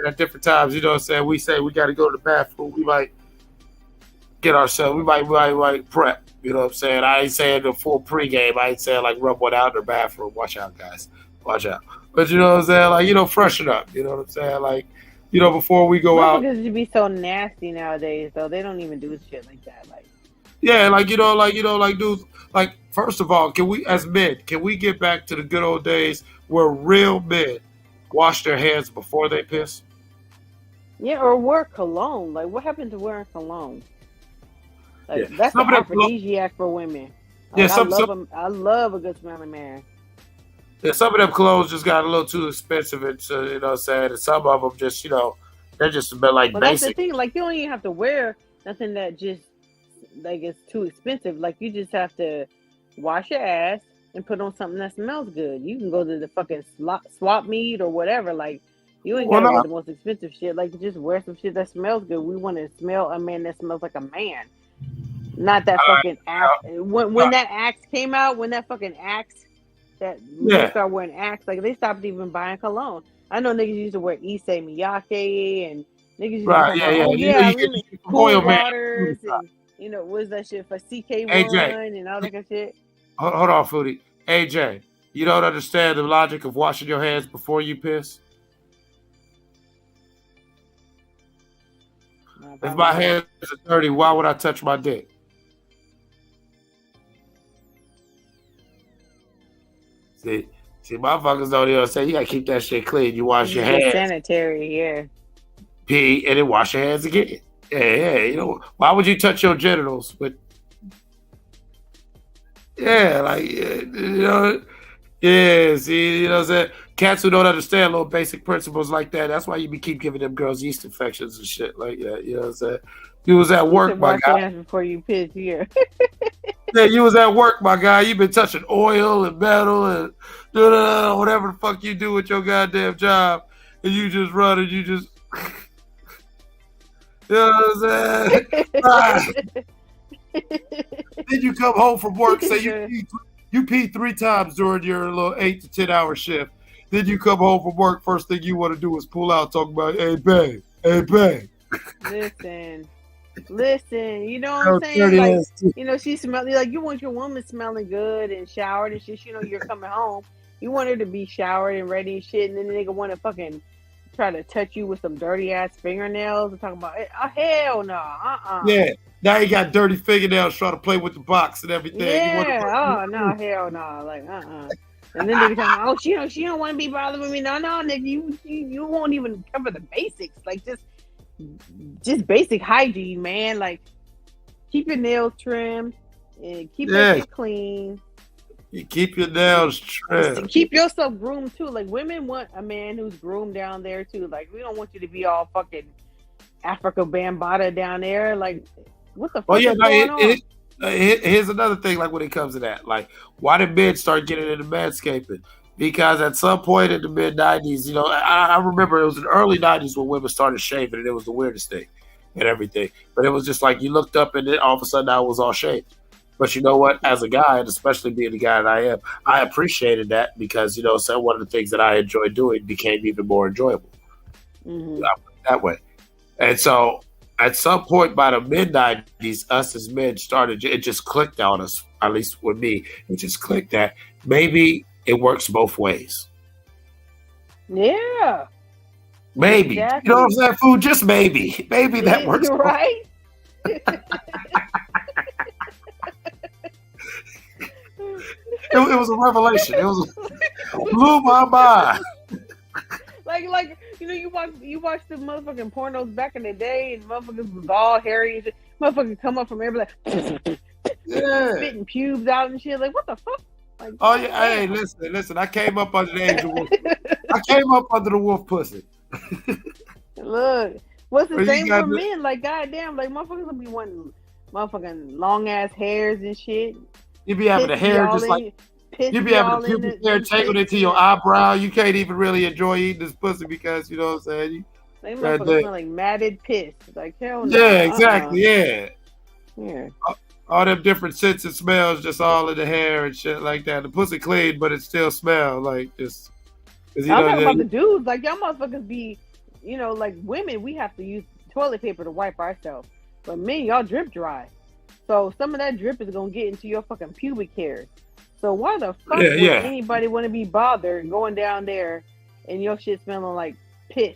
Speaker 20: at different times. You know what I'm saying? We say we got to go to the bathroom. We might get ourselves. We might prep. You know what I'm saying? I ain't saying the full pregame. I ain't saying like rub one out in the bathroom. Watch out, guys. Watch out. But you know what I'm saying? Like freshen up. You know what I'm saying? Like. Before we go out.
Speaker 17: Because you be so nasty nowadays, though. They don't even do shit like that. Like,
Speaker 20: yeah, dudes. Like, first of all, can we, as men, get back to the good old days where real men wash their hands before they piss?
Speaker 17: Yeah, or wear cologne. Like, what happened to wearing cologne? Like, that's an aphrodisiac for women. Like, yeah, I love a good smelling man.
Speaker 20: Yeah, some of them clothes just got a little too expensive, and you know what I'm saying? And some of them just, they're just a bit like basic.
Speaker 17: That's the thing. Like, you don't even have to wear nothing that just, like, it's too expensive. Like, you just have to wash your ass and put on something that smells good. You can go to the fucking swap meet or whatever. Like, you ain't got to wear the most expensive shit. Like, just wear some shit that smells good. We want to smell a man that smells like a man. Not that fucking axe. When that axe came out, when that fucking axe, that they start wearing Axe, like they stopped even buying cologne. I know niggas used to wear Issei Miyake and niggas used to Cool Waters and what's that shit for CK1 and all that kind of shit.
Speaker 20: Hold on, Foodie. AJ, you don't understand the logic of washing your hands before you piss? If my hands are dirty, why would I touch my dick? See, See, motherfuckers don't even say you gotta keep that shit clean. You wash your
Speaker 17: It's
Speaker 20: hands,
Speaker 17: sanitary, yeah.
Speaker 20: pee, and then wash your hands again. Yeah, you know, why would you touch your genitals? But yeah, like you know, yeah. See, you know what I'm saying? Cats who don't understand little basic principles like that. That's why you keep giving them girls yeast infections and shit like that. You know what I'm saying? You was at work, my
Speaker 17: Wash your
Speaker 20: guy.
Speaker 17: hands before you piss, yeah.
Speaker 20: Yeah, you was at work, my guy. You been touching oil and metal and whatever the fuck you do with your goddamn job, and you just run and you just. You know what I'm saying? Then you come home from work, say you pee 3 times during your little 8 to 10 hour shift. Then you come home from work, first thing you want to do is pull out, talk about, hey, babe, hey, babe.
Speaker 17: Listen, you know what I'm saying? Like, you know, she smells like you want your woman smelling good and showered and shit. You know, you're coming home. You want her to be showered and ready and shit, and then the nigga want to fucking try to touch you with some dirty ass fingernails and talking about, oh, hell no,
Speaker 20: Yeah, now you got dirty fingernails trying to play with the box and everything.
Speaker 17: Yeah, no, hell no, like And then they be talking, oh, she don't want to be bothered with me. No, nigga, you won't even cover the basics, like just basic hygiene, man. Like keep your nails trimmed and keep that shit clean.
Speaker 20: You keep your nails trimmed.
Speaker 17: Keep yourself groomed too. Like women want a man who's groomed down there too. Like we don't want you to be all fucking Africa Bambaataa down there. Like what the fuck is going on?
Speaker 20: Here's another thing. Like when it comes to that, like why did men start getting into manscaping? Because at some point in the mid 90s, you know, I remember it was in the early 90s when women started shaving, and it was the weirdest thing and everything. But it was just like you looked up and then all of a sudden I was all shaved. But you know what? As a guy, and especially being the guy that I am, I appreciated that because, you know, so one of the things that I enjoyed doing became even more enjoyable.
Speaker 17: Mm-hmm.
Speaker 20: That way. And so at some point by the mid 90s, us as men started, it just clicked on us, at least with me. It just clicked that maybe it works both ways.
Speaker 17: Yeah.
Speaker 20: Maybe.
Speaker 17: Exactly.
Speaker 20: You know what I'm saying, Food? Just maybe. Maybe that works.
Speaker 17: You're right.
Speaker 20: It was a revelation. It blew my mind.
Speaker 17: Like you know, you watch the motherfucking pornos back in the day, and motherfuckers was all hairy and shit. Motherfuckers come up from everywhere, like spitting pubes out and shit. Like what the fuck? Like,
Speaker 20: oh yeah, hey, listen. I came up under the age of wolf. I came up under the wolf pussy.
Speaker 17: Look, what's the same for men? Like goddamn, like motherfuckers will be wanting motherfucking long ass hairs and shit.
Speaker 20: You be having the hair just like you be having the pubic hair tangled into your eyebrow. You can't even really enjoy eating this pussy because you know what I'm saying.
Speaker 17: They motherfuckers smell like matted piss. Like hell no.
Speaker 20: Yeah, exactly. Yeah.
Speaker 17: Yeah.
Speaker 20: All them different scents and smells just all in the hair and shit like that. The pussy clean, but it still smells like just.
Speaker 17: I'm talking about the dudes. Like y'all motherfuckers be, you know, like women. We have to use toilet paper to wipe ourselves, but men, y'all drip dry. So some of that drip is gonna get into your fucking pubic hair. So why the fuck would anybody want to be bothered going down there and your shit smelling like piss?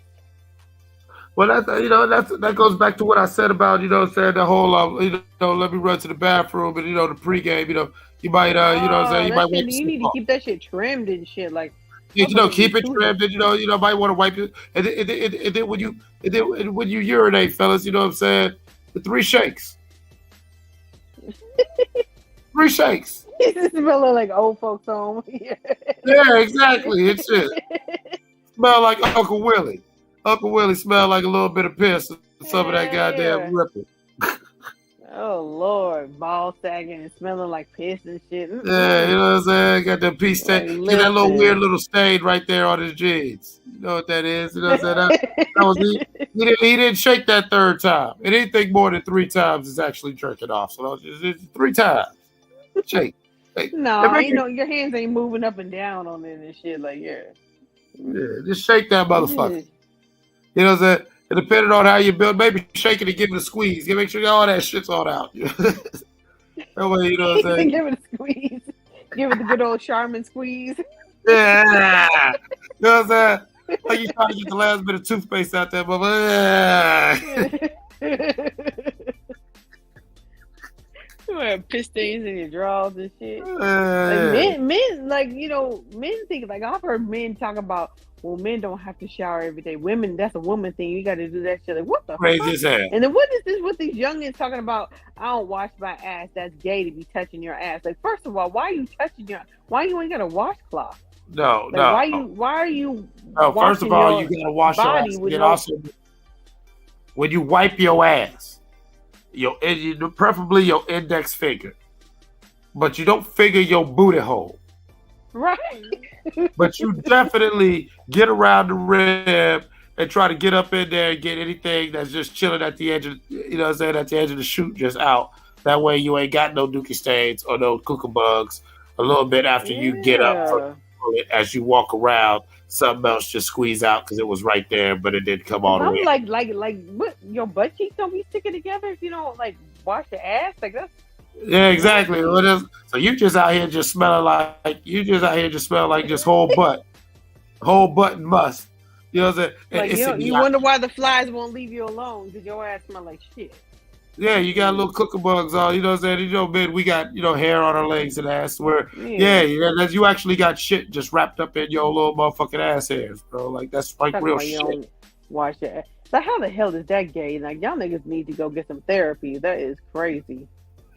Speaker 20: Well, that goes back to what I said about, you know what I'm saying, the whole let me run to the bathroom and the pregame, you might you know what I'm saying, you might want
Speaker 17: you need to keep that shit trimmed and shit, like
Speaker 20: keep it trimmed and you might want to wipe it and then when you urinate, fellas, you know what I'm saying, the 3 shakes. 3 shakes.
Speaker 17: It's smelling like old folks home.
Speaker 20: Yeah, exactly. It's it. Smell like Uncle Willie. Uncle Willie smelled like a little bit of piss and some of that goddamn ripple.
Speaker 17: Oh Lord, ball sagging and smelling like piss and shit.
Speaker 20: Yeah, you know what I'm saying? Got that pee stain. Get that little weird little stain right there on his jeans. You know what that is? You know what I'm saying? That was he didn't shake that 3rd time. And anything more than 3 times is actually jerking off. So it's 3 times. Shake.
Speaker 17: No, your hands ain't moving up and down on it and shit. Like, yeah,
Speaker 20: just shake that motherfucker. You know what I'm saying? And depending on how you build, maybe shake it and give it a squeeze. You make sure all that shit's all out. That way, you know what I'm saying?
Speaker 17: Give it a squeeze. Give it the good old Charmin squeeze.
Speaker 20: Yeah. You know what I'm saying? Like you trying to get the last bit of toothpaste out there, but
Speaker 17: wearing piss stains in your drawers and shit.
Speaker 20: Yeah.
Speaker 17: Like men, like men think like I've heard men talk about. Well, men don't have to shower every day. Women, that's a woman thing. You got to do that shit. Like, what the
Speaker 20: Crazy
Speaker 17: fuck?
Speaker 20: as hell.
Speaker 17: And then what is this with these youngins talking about? I don't wash my ass. That's gay to be touching your ass. Like, first of all, why are you touching your? Why you ain't got a washcloth?
Speaker 20: No,
Speaker 17: Like,
Speaker 20: no.
Speaker 17: Why are you?
Speaker 20: No, first of
Speaker 17: washing
Speaker 20: all,
Speaker 17: your
Speaker 20: you gotta wash your
Speaker 17: body
Speaker 20: ass.
Speaker 17: with
Speaker 20: And
Speaker 17: no-
Speaker 20: also, when you wipe your ass, preferably your index finger, but you don't finger your booty hole.
Speaker 17: Right.
Speaker 20: But you definitely get around the rim and try to get up in there and get anything that's just chilling at the edge of, at the edge of the chute just out. That way you ain't got no dookie stains or no cuckoo bugs. A little bit after you get up from the toilet, as you walk around, something else just squeeze out because it was right there, but it didn't come all the way.
Speaker 17: I'm like, what? Your butt cheeks don't be sticking together if you don't like wash your ass. Like that's.
Speaker 20: Yeah, exactly. So you just out here just smelling like just whole butt and must. You know what I'm saying?
Speaker 17: Like you wonder why the flies won't leave you alone because your ass smell like shit.
Speaker 20: Yeah, you got little cooker bugs on. You know what I'm saying? Man, we got hair on our legs and ass. Where you actually got shit just wrapped up in your little motherfucking ass hairs, bro. Like that's like
Speaker 17: Talking
Speaker 20: real
Speaker 17: about you
Speaker 20: shit.
Speaker 17: don't wash your ass. Like how the hell is that gay? Like y'all niggas need to go get some therapy. That is crazy.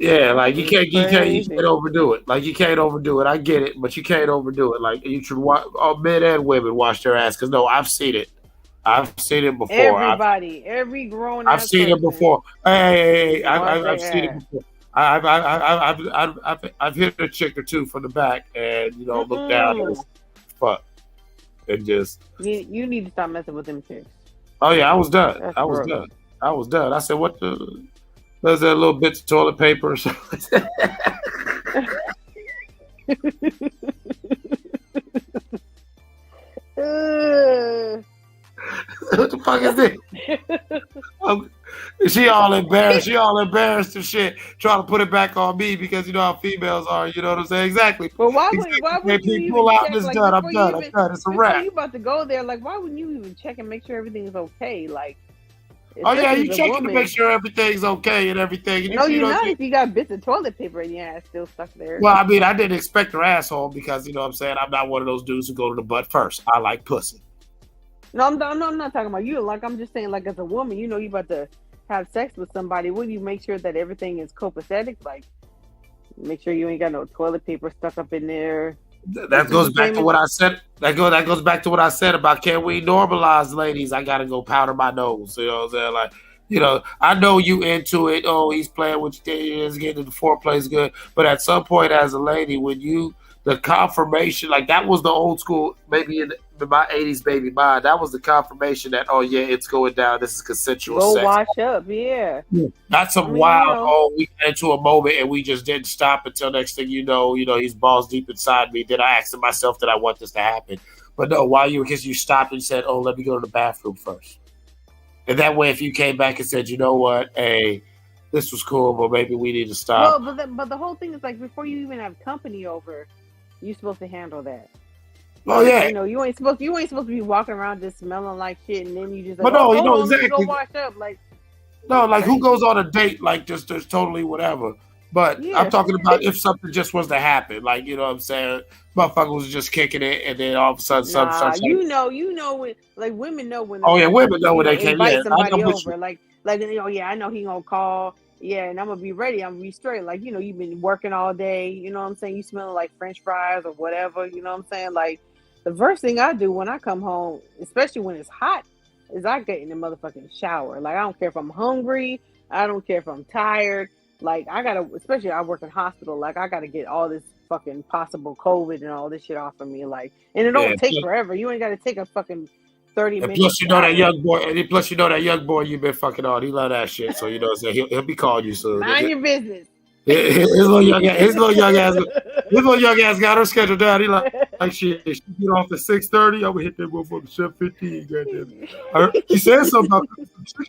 Speaker 20: Yeah, like you can't overdo it. Like you can't overdo it. I get it, but you can't overdo it. Like you should men and women wash their ass. Because no, I've seen it. I've seen it before.
Speaker 17: Everybody, every grown.
Speaker 20: I've seen it before. Hey, I've seen it before. I've hit a chick or two from the back and look down and fuck and just.
Speaker 17: You need to stop messing with them chicks.
Speaker 20: Oh yeah, I was done.
Speaker 17: That's
Speaker 20: I was
Speaker 17: gross.
Speaker 20: done. I was done. I said, what the. There's that little bits of toilet paper or something. What the fuck is this? She all embarrassed. She all embarrassed and shit. Trying to put it back on me because you know how females are. You know what I'm saying? Exactly.
Speaker 17: But why would you even
Speaker 20: pull out
Speaker 17: check?
Speaker 20: this
Speaker 17: Like,
Speaker 20: done. I'm
Speaker 17: before
Speaker 20: done.
Speaker 17: you
Speaker 20: I'm
Speaker 17: even-
Speaker 20: done. It's a
Speaker 17: before
Speaker 20: wrap.
Speaker 17: you about to go there? Like, why wouldn't you even check and make sure everything is okay? Like,
Speaker 20: Oh yeah,
Speaker 17: especially
Speaker 20: you
Speaker 17: as a
Speaker 20: checking to
Speaker 17: woman.
Speaker 20: make sure everything's okay and everything. And
Speaker 17: No,
Speaker 20: you
Speaker 17: you're
Speaker 20: know,
Speaker 17: not if you got bits of toilet paper in your ass still stuck there.
Speaker 20: Well, I mean, I didn't expect her asshole because you know what I'm saying, I'm not one of those dudes who go to the butt first. I like pussy.
Speaker 17: No, I'm not talking about you. Like, I'm just saying, like, as a woman, you know, you about to have sex with somebody. Wouldn't you make sure that everything is copacetic? Like, make sure you ain't got no toilet paper stuck up in there.
Speaker 20: That goes back to what I said. That goes back to what I said about can we normalize ladies? I gotta go powder my nose. You know what I'm saying? Like, you know, I know you into it. Oh, he's playing with you. He's getting the foreplay's good. But at some point, as a lady, when you the confirmation, like that was the old school, maybe in my 80s baby mind. That was the confirmation that oh yeah, it's going down. This is consensual
Speaker 17: Go
Speaker 20: sex.
Speaker 17: wash up, yeah.
Speaker 20: Not some wild, we got into a moment and we just didn't stop until next thing you know, he's balls deep inside me. Then I asked myself, did I want this to happen? But no, because you stopped and said, oh, let me go to the bathroom first. And that way, if you came back and said, you know what, hey, this was cool, but maybe we need to stop.
Speaker 17: Well, but the whole thing is like before you even have company over, you're supposed to handle that.
Speaker 20: Oh yeah,
Speaker 17: you know you ain't supposed to be walking around just smelling like shit, and then you just
Speaker 20: But
Speaker 17: like,
Speaker 20: no,
Speaker 17: oh,
Speaker 20: you know
Speaker 17: hold on, let me
Speaker 20: exactly.
Speaker 17: go wash up. Like,
Speaker 20: No, like who goes on a date like just totally whatever. But
Speaker 17: Yeah.
Speaker 20: I'm talking about if something just was to happen, like you know what I'm saying, motherfucker was just kicking it, and then all of a sudden
Speaker 17: nah,
Speaker 20: something.
Speaker 17: you know when like women know when.
Speaker 20: Oh, yeah, women know when they can,
Speaker 17: invite
Speaker 20: yeah, I
Speaker 17: somebody
Speaker 20: know what
Speaker 17: over. Like I know he gonna call. Yeah, and I'm gonna be ready. I'm gonna be straight. Like you've been working all day. You know what I'm saying? You smelling like French fries or whatever. You know what I'm saying? Like the first thing I do when I come home, especially when it's hot, is I get in the motherfucking shower. Like I don't care if I'm hungry. I don't care if I'm tired. Like I gotta, especially I work in hospital. Like I gotta get all this fucking possible COVID and all this shit off of me. Like, and it don't
Speaker 20: Yeah,
Speaker 17: take
Speaker 20: plus-
Speaker 17: forever. You ain't gotta take a fucking 30
Speaker 20: And
Speaker 17: minutes.
Speaker 20: plus, you know that young boy. And plus, you know that young boy you've been fucking on. He love that shit. So you know, what I'm saying he'll be calling you soon.
Speaker 17: Mind your business.
Speaker 20: His little young ass got her schedule down. He like shit. She get off at 6:30. I'm gonna hit that motherfucker 7:15. Goddamn. He said something about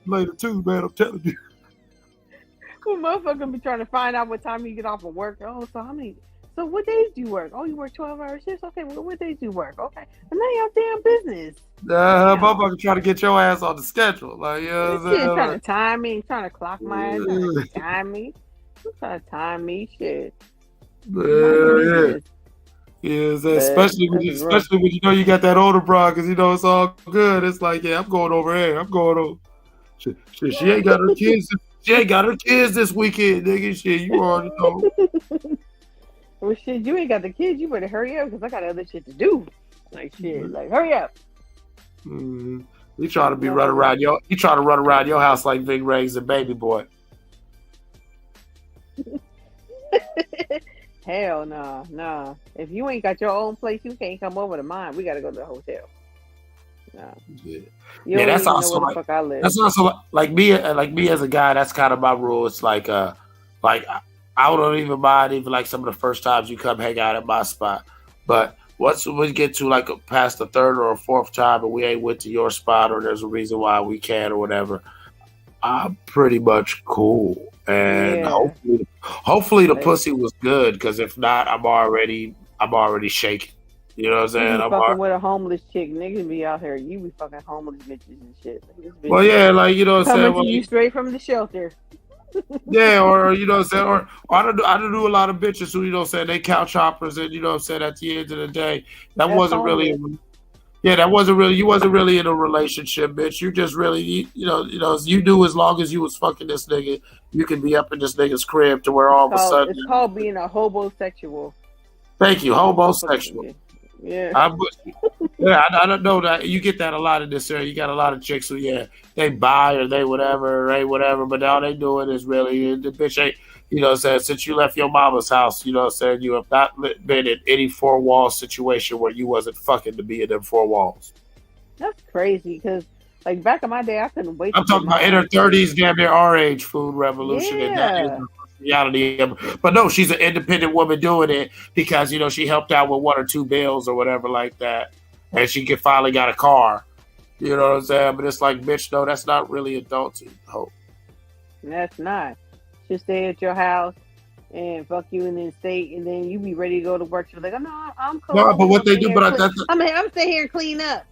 Speaker 20: later too, man. I'm telling you.
Speaker 17: Well, motherfucker be trying to find out what time you get off of work. Oh, so what days do you work? Oh, you work 12-hour shifts? Okay, well, what days do you work? Okay. But now your damn business.
Speaker 20: Motherfucker trying to get your ass on the schedule. Like,
Speaker 17: This shit trying to time me, trying to clock my ass, trying to time me. Trying to time me shit.
Speaker 20: Yeah. Especially when you know you got that older bro, because you know it's all good. It's like, yeah, I'm going over here. I'm going over. She ain't got her kids. She ain't got her kids this weekend, nigga. Shit, you already know.
Speaker 17: Well, shit, you ain't got the kids. You better hurry up because I got other shit to do. Like shit, like hurry up.
Speaker 20: You try to be running around your. You try to run around your house like Big Ray's a baby boy.
Speaker 17: Hell no, nah. If you ain't got your own place, you can't come over to mine. We gotta go to the hotel. Nah.
Speaker 20: Yeah, that's also like,
Speaker 17: fuck I live.
Speaker 20: That's also like me as a guy. That's kind of my rule. It's like I don't even mind even like some of the first times you come hang out at my spot, but once we get to like past the third or fourth time and we ain't went to your spot or there's a reason why we can't or whatever, I'm pretty much cool. And hopefully the pussy was good, because if not, I'm already shaking. You know what I'm saying?
Speaker 17: I'm fucking with a homeless chick. Niggas be out here. You be fucking homeless bitches and shit.
Speaker 20: Well, yeah, like, you know what I'm saying?
Speaker 17: Coming to you straight from the shelter.
Speaker 20: Yeah, or you know what I'm saying? Or I don't do a lot of bitches who, you know what I'm saying, they couch hoppers, and you know what I'm saying, at the end of the day, that wasn't really you wasn't really in a relationship, bitch. You just really you know, you knew as long as you was fucking this nigga, you could be up in this nigga's crib to where all of a sudden
Speaker 17: it's called being a homosexual.
Speaker 20: Thank you, homosexual.
Speaker 17: Yeah.
Speaker 20: I don't know that you get that a lot in this area. You got a lot of chicks who, they buy or they whatever, but all they doing is really the bitch ain't, you know what I'm saying, since you left your mama's house, you know what I'm saying, you have not been in any four wall situation where you wasn't fucking to be in them four walls.
Speaker 17: That's crazy, because like back in my day, I couldn't wait.
Speaker 20: I'm talking about in her 30s, damn near our age, food revolution, and that is the reality of it. But no, she's an independent woman doing it because, you know, she helped out with 1 or 2 bills or whatever like that, and she finally got a car. You know what I'm saying? But it's like, bitch, no, that's not really adulting. Hope.
Speaker 17: That's not. Just stay at your house and fuck you in the state, and then you be ready to go to work. You're like, oh, no, I'm cool.
Speaker 20: No, but what they do,
Speaker 17: I'm stay here and clean up.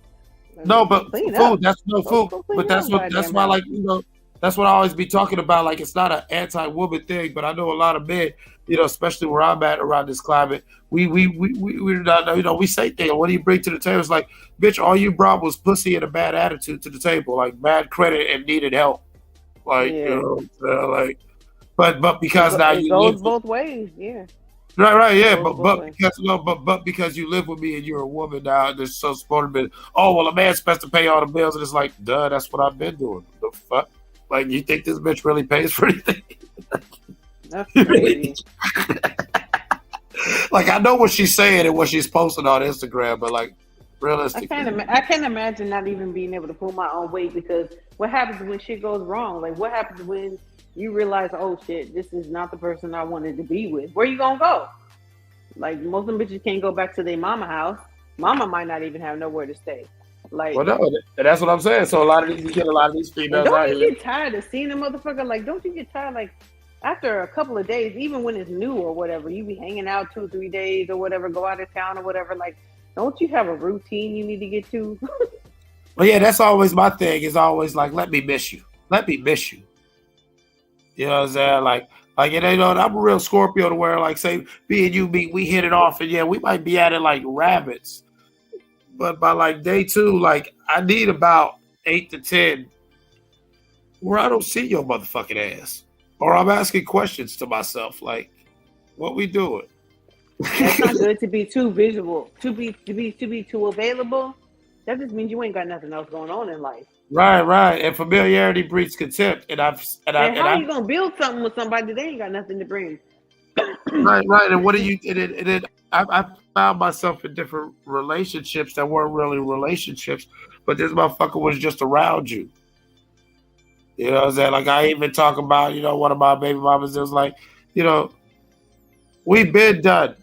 Speaker 20: No, but food, that's no food. But that's why, like, you know, that's what I always be talking about. Like, it's not an anti-woman thing, but I know a lot of men, you know, especially where I'm at around this climate, we're not, you know, we say things. What do you bring to the table? It's like, bitch, all you brought was pussy and a bad attitude to the table, like bad credit and needed help. Like, you know, like, but because now
Speaker 17: it
Speaker 20: you
Speaker 17: goes
Speaker 20: live
Speaker 17: both ways, yeah.
Speaker 20: Right, yeah, but because you live with me and you're a woman now, there's so supposed to be, oh, well, a man's supposed to pay all the bills, and it's like, duh, that's what I've been doing. The fuck? Like, you think this bitch really pays for anything?
Speaker 17: That's crazy.
Speaker 20: Like, I know what she's saying and what she's posting on Instagram, but like, realistically,
Speaker 17: I can't imagine not even being able to pull my own weight, because what happens when shit goes wrong? Like, what happens when you realize, oh shit, this is not the person I wanted to be with? Where you gonna go? Like, most of them bitches can't go back to their mama house. Mama might not even have nowhere to stay. Like,
Speaker 20: well, no, that's what I'm saying. So you get a lot of these females out
Speaker 17: don't
Speaker 20: here.
Speaker 17: you get tired of seeing them motherfucker? Like, don't you get tired, like, after a couple of days, even when it's new or whatever, you be hanging out 2 or 3 days or whatever, go out of town or whatever, like, don't you have a routine you need to get to?
Speaker 20: Well, yeah, that's always my thing, is always like, let me miss you. Let me miss you. You know what I'm saying? Like, you know, I'm a real Scorpio to where, like, say, me and you, we hit it off, and yeah, we might be at it like rabbits. But by like day 2, like, I need about 8 to 10 where I don't see your motherfucking ass. Or I'm asking questions to myself, like, what we doing?
Speaker 17: That's not good to be too visual, to be too available. That just means you ain't got nothing else going on in life.
Speaker 20: Right. And familiarity breeds contempt. And how
Speaker 17: are you gonna build something with somebody that ain't got nothing to bring?
Speaker 20: Right. And what do you? And I found myself in different relationships that weren't really relationships, but this motherfucker was just around you. You know what I'm saying? Like, I even talk about, you know, one of my baby mamas. It was like, you know, we've been done.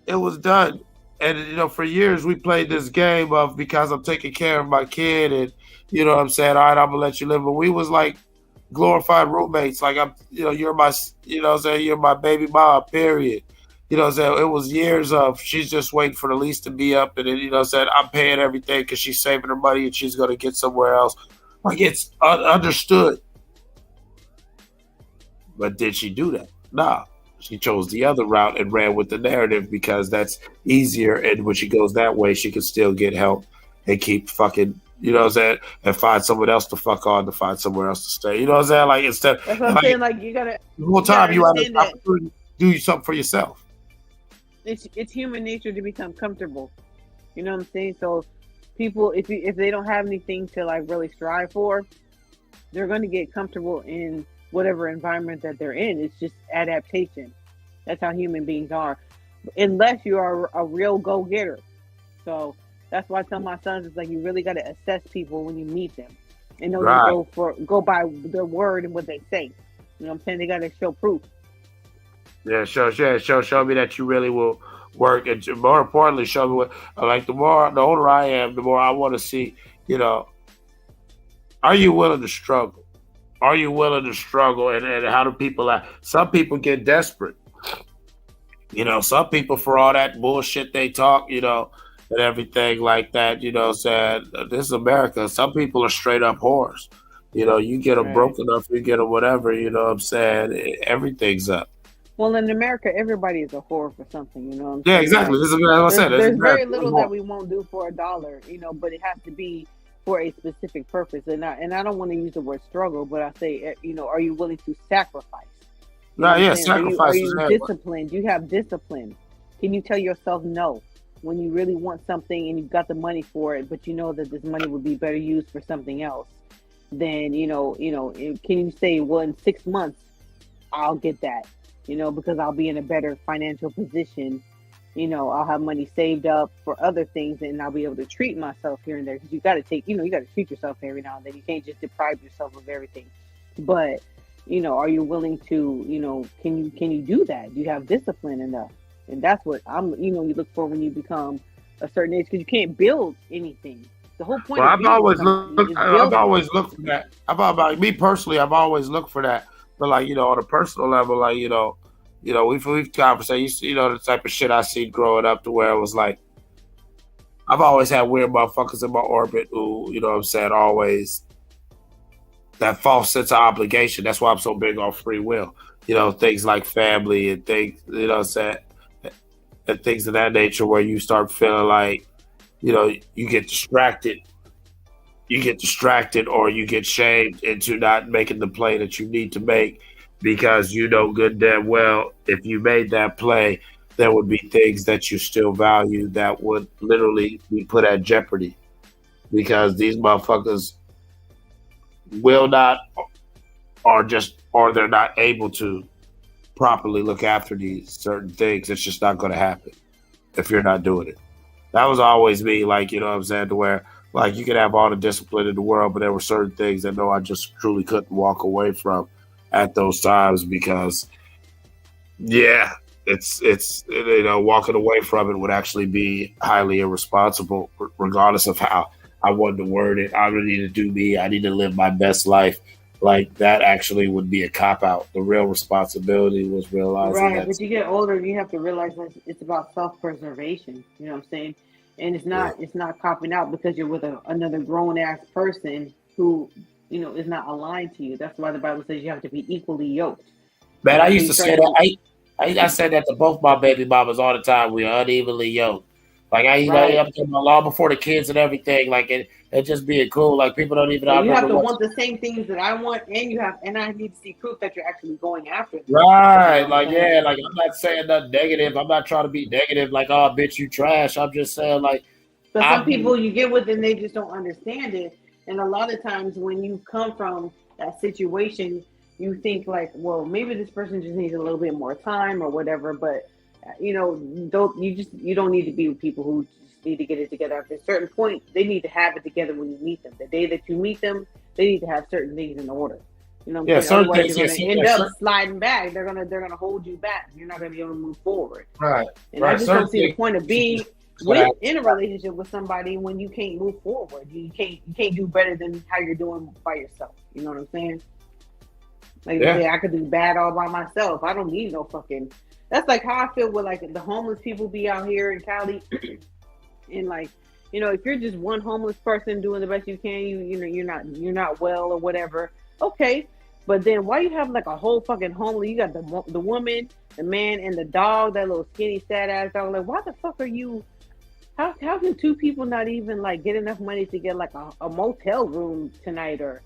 Speaker 20: It was done. And, you know, for years we played this game of, because I'm taking care of my kid, and, you know what I'm saying, all right, I'm gonna let you live. But we was like glorified roommates. Like, I'm, you know, you're my, you know what I'm saying, you're my baby mom, period. You know what I'm saying? It was years of, she's just waiting for the lease to be up, and then, you know what I'm saying, I'm paying everything because she's saving her money and she's gonna get somewhere else. Like, it's understood. But did she do that? Nah, she chose the other route and ran with the narrative because that's easier. And when she goes that way, she can still get help and keep fucking, you know what I'm saying, and find someone else to fuck on to find somewhere else to stay. You know what I'm saying? Like instead,
Speaker 17: That's what I'm saying. Like you gotta.
Speaker 20: the whole time you have
Speaker 17: understand
Speaker 20: an opportunity to do something for yourself.
Speaker 17: It's human nature to become comfortable. You know what I'm saying? So people, if they don't have anything to like really strive for, they're going to get comfortable in whatever environment that they're in. It's just adaptation. That's how human beings are, unless you are a real go-getter. So that's why I tell my sons, it's like you really got to assess people when you meet them, and don't go by their word and what they say. You know what I'm saying? They got to show proof.
Speaker 20: Yeah, show me that you really will work, and more importantly, show me what. Like the older I am, the more I want to see. You know, are you willing to struggle? Are you willing to struggle? And how do people act? Some people get desperate. You know, some people for all that bullshit they talk, you know, and everything like that. You know, said this is America. Some people are straight up whores. You know, you get them broke enough, you get them whatever. You know what I'm saying? Everything's up.
Speaker 17: Well, in America, everybody is a whore for something, you know what I'm
Speaker 20: Yeah,
Speaker 17: saying?
Speaker 20: exactly.
Speaker 17: Like,
Speaker 20: This is what I said.
Speaker 17: There's very little that we won't do for $1, you know, but it has to be for a specific purpose. And I don't want to use the word struggle, but I say, you know, are you willing to sacrifice? You know what I'm saying?
Speaker 20: Sacrifice.
Speaker 17: Are you disciplined? Do you have discipline? Can you tell yourself no when you really want something and you've got the money for it, but you know that this money would be better used for something else? Then, you know, can you say, well, in 6 months, I'll get that? You know, because I'll be in a better financial position. You know, I'll have money saved up for other things, and I'll be able to treat myself here and there. Because you got to take, you know, you got to treat yourself every now and then. You can't just deprive yourself of everything. But, you know, are you willing to, you know, can you do that? Do you have discipline enough? And that's what you look for when you become a certain age, because you can't build anything. The whole point.
Speaker 20: Well,
Speaker 17: I've always
Speaker 20: looked for that. About me personally, I've always looked for that. But like, you know, on a personal level, like, you know, we've conversated, you know, the type of shit I seen growing up to where it was like, I've always had weird motherfuckers in my orbit who, you know what I'm saying, always that false sense of obligation. That's why I'm so big on free will. You know, things like family and things, you know what I'm saying, and things of that nature where you start feeling like, you know, you get distracted or you get shamed into not making the play that you need to make, because you know good damn well if you made that play, there would be things that you still value that would literally be put at jeopardy, because these motherfuckers will not, or they're not able to properly look after these certain things. It's just not going to happen if you're not doing it. That was always me, like, you know what I'm saying, to where, like, you could have all the discipline in the world, but there were certain things that, no, I just truly couldn't walk away from at those times, because, yeah, it's you know, walking away from it would actually be highly irresponsible, regardless of how I wanted to word it. I really need to do me. I need to live my best life. Like, that actually would be a cop-out. The real responsibility was realizing that.
Speaker 17: But you get older, you have to realize that it's about self-preservation. You know what I'm saying? And it's not copping out because you're with another grown-ass person who, you know, is not aligned to you. That's why the Bible says you have to be equally yoked.
Speaker 20: Man, I used to say that. I said that to both my baby mamas all the time. We are unevenly yoked. Like, I'm talking about long before the kids and everything. Like, it just being cool. Like, people don't even.
Speaker 17: You have to want the same things that I want, and I need to see proof that you're actually going after them.
Speaker 20: Right. Like, yeah, like, I'm not saying nothing negative. I'm not trying to be negative, like, oh, bitch, you trash. I'm just saying, like.
Speaker 17: But some people you get with and they just don't understand it. And a lot of times when you come from that situation, you think like, well, maybe this person just needs a little bit more time or whatever. But, you know, you don't need to be with people who just need to get it together. After a certain point, they need to have it together when you meet them. The day that you meet them, they need to have certain things in order. You know what I'm saying? Otherwise, you're going to end up sliding back. They're gonna hold you back. You're not going to be able to move forward.
Speaker 20: Right.
Speaker 17: And I just don't see the point of being in a relationship with somebody when you can't move forward. You can't do better than how you're doing by yourself. You know what I'm saying? Like, I could do bad all by myself. I don't need no fucking. That's like how I feel with like the homeless people be out here in Cali, and like, you know, if you're just one homeless person doing the best you can, you know you're not well or whatever. Okay, But then why you have like a whole fucking home? You got the woman, the man, and the dog. That little skinny, sad ass dog. Like, why the fuck are you? How can two people not even like get enough money to get like a motel room tonight, or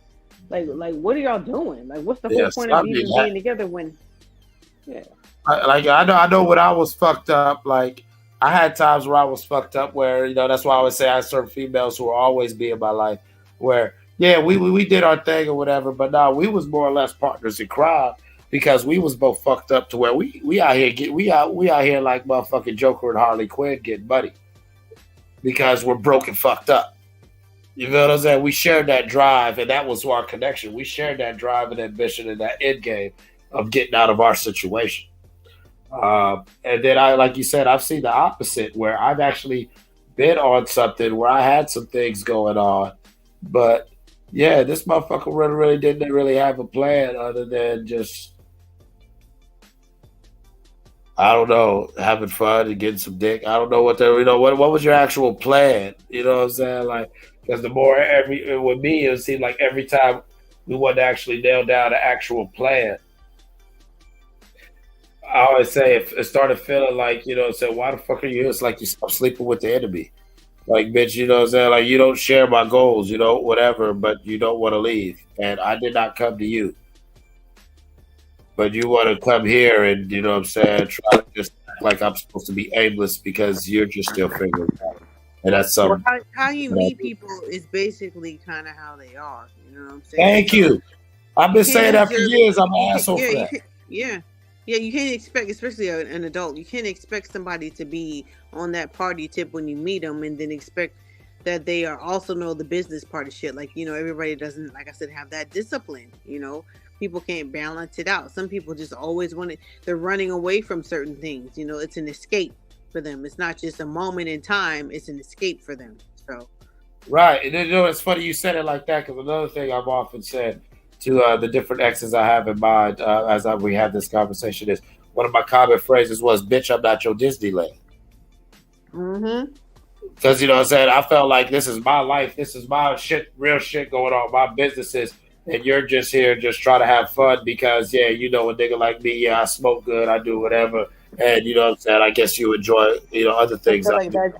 Speaker 17: like what are y'all doing? Like, what's the whole point of even being together when? Yeah.
Speaker 20: I know when I was fucked up, like I had times where I was fucked up where, you know, that's why I would say I had certain females who will always be in my life where, yeah, we did our thing or whatever, but no, we was more or less partners in crime because we was both fucked up to where we out here like motherfucking Joker and Harley Quinn getting money because we're broke and fucked up. You know what I'm saying? We shared that drive, and that was our connection. We shared that drive and ambition and that end game of getting out of our situation. And then like you said, I've seen the opposite where I've actually been on something where I had some things going on, but yeah, this motherfucker really didn't really have a plan other than just, I don't know, having fun and getting some dick. I don't know what what was your actual plan? You know what I'm saying? Like, because the more with me, it seemed like every time we wanted to actually nail down an actual plan, I always say it started feeling like, you know, say, why the fuck are you here? It's like you stop sleeping with the enemy. Like, bitch, you know what I'm saying? Like, you don't share my goals, you know, whatever, but you don't want to leave. And I did not come to you. But you want to come here and, you know what I'm saying, try to just act like I'm supposed to be aimless because you're just still figuring it out. And that's something.
Speaker 17: Well, how you meet people is basically kind of how they are. You know what I'm saying?
Speaker 20: Thank you. I've been saying that for years. I'm an asshole for that.
Speaker 17: Yeah, you can't expect, especially an adult, you can't expect somebody to be on that party tip when you meet them and then expect that they are also know the business part of shit. Like, you know, everybody doesn't, like I said, have that discipline, you know. People can't balance it out. Some people just always they're running away from certain things. You know, it's an escape for them. It's not just a moment in time. It's an escape for them. So.
Speaker 20: Right. And then, you know, it's funny you said it like that because another thing I've often said to the different exes I have in mind we have this conversation is one of my common phrases was, bitch, I'm not your Disneyland.
Speaker 17: Mm-hmm.
Speaker 20: Because, you know what I'm saying, I felt like this is my life. This is my shit, real shit going on, my businesses. And you're just here just trying to have fun because, yeah, you know, a nigga like me, yeah, I smoke good, I do whatever. And, you know what I'm saying, I guess you enjoy, you know, other things.
Speaker 17: Like that,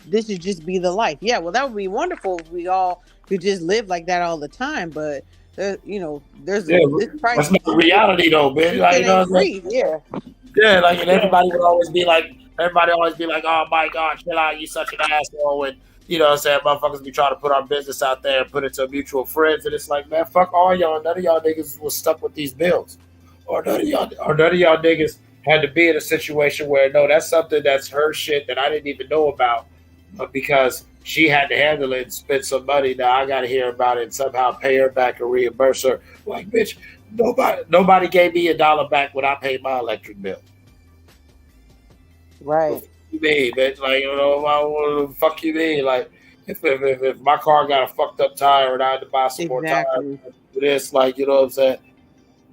Speaker 17: this should just be the life. Yeah, well, that would be wonderful if we all could just live like that all the time. But, you know, there's
Speaker 20: that's not reality, though, man. Like, you know what I'm saying? Yeah, like, and everybody always be like, oh, my God, chill out, you such an asshole. And, you know what I'm saying, motherfuckers be trying to put our business out there and put it to mutual friends. And it's like, man, fuck all y'all. None of y'all niggas was stuck with these bills. Or none of y'all niggas had to be in a situation where, no, that's something that's her shit that I didn't even know about. But because she had to handle it and spend some money, now I got to hear about it and somehow pay her back or reimburse her. Like, bitch, nobody gave me $1 back when I paid my electric bill.
Speaker 17: Right.
Speaker 20: You mean, bitch? Like, you know, what the fuck you mean? Like, if my car got a fucked up tire and I had to buy some more tires for this, like, you know what I'm saying?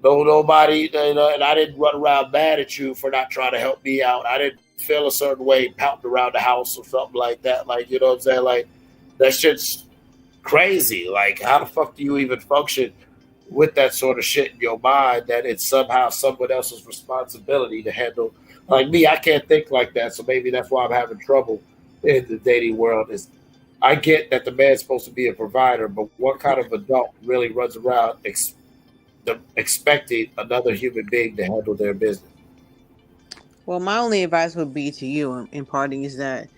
Speaker 20: Nobody, you know, and I didn't run around mad at you for not trying to help me out. I didn't feel a certain way pouting around the house or something like that. Like, you know what I'm saying? Like, that shit's crazy. Like, how the fuck do you even function with that sort of shit in your mind that it's somehow someone else's responsibility to handle? Like me, I can't think like that, so maybe that's why I'm having trouble in the dating world. Is I get that the man's supposed to be a provider, but what kind of adult really runs around expecting another human being to handle their business?
Speaker 17: Well, my only advice would be to you in parting is that,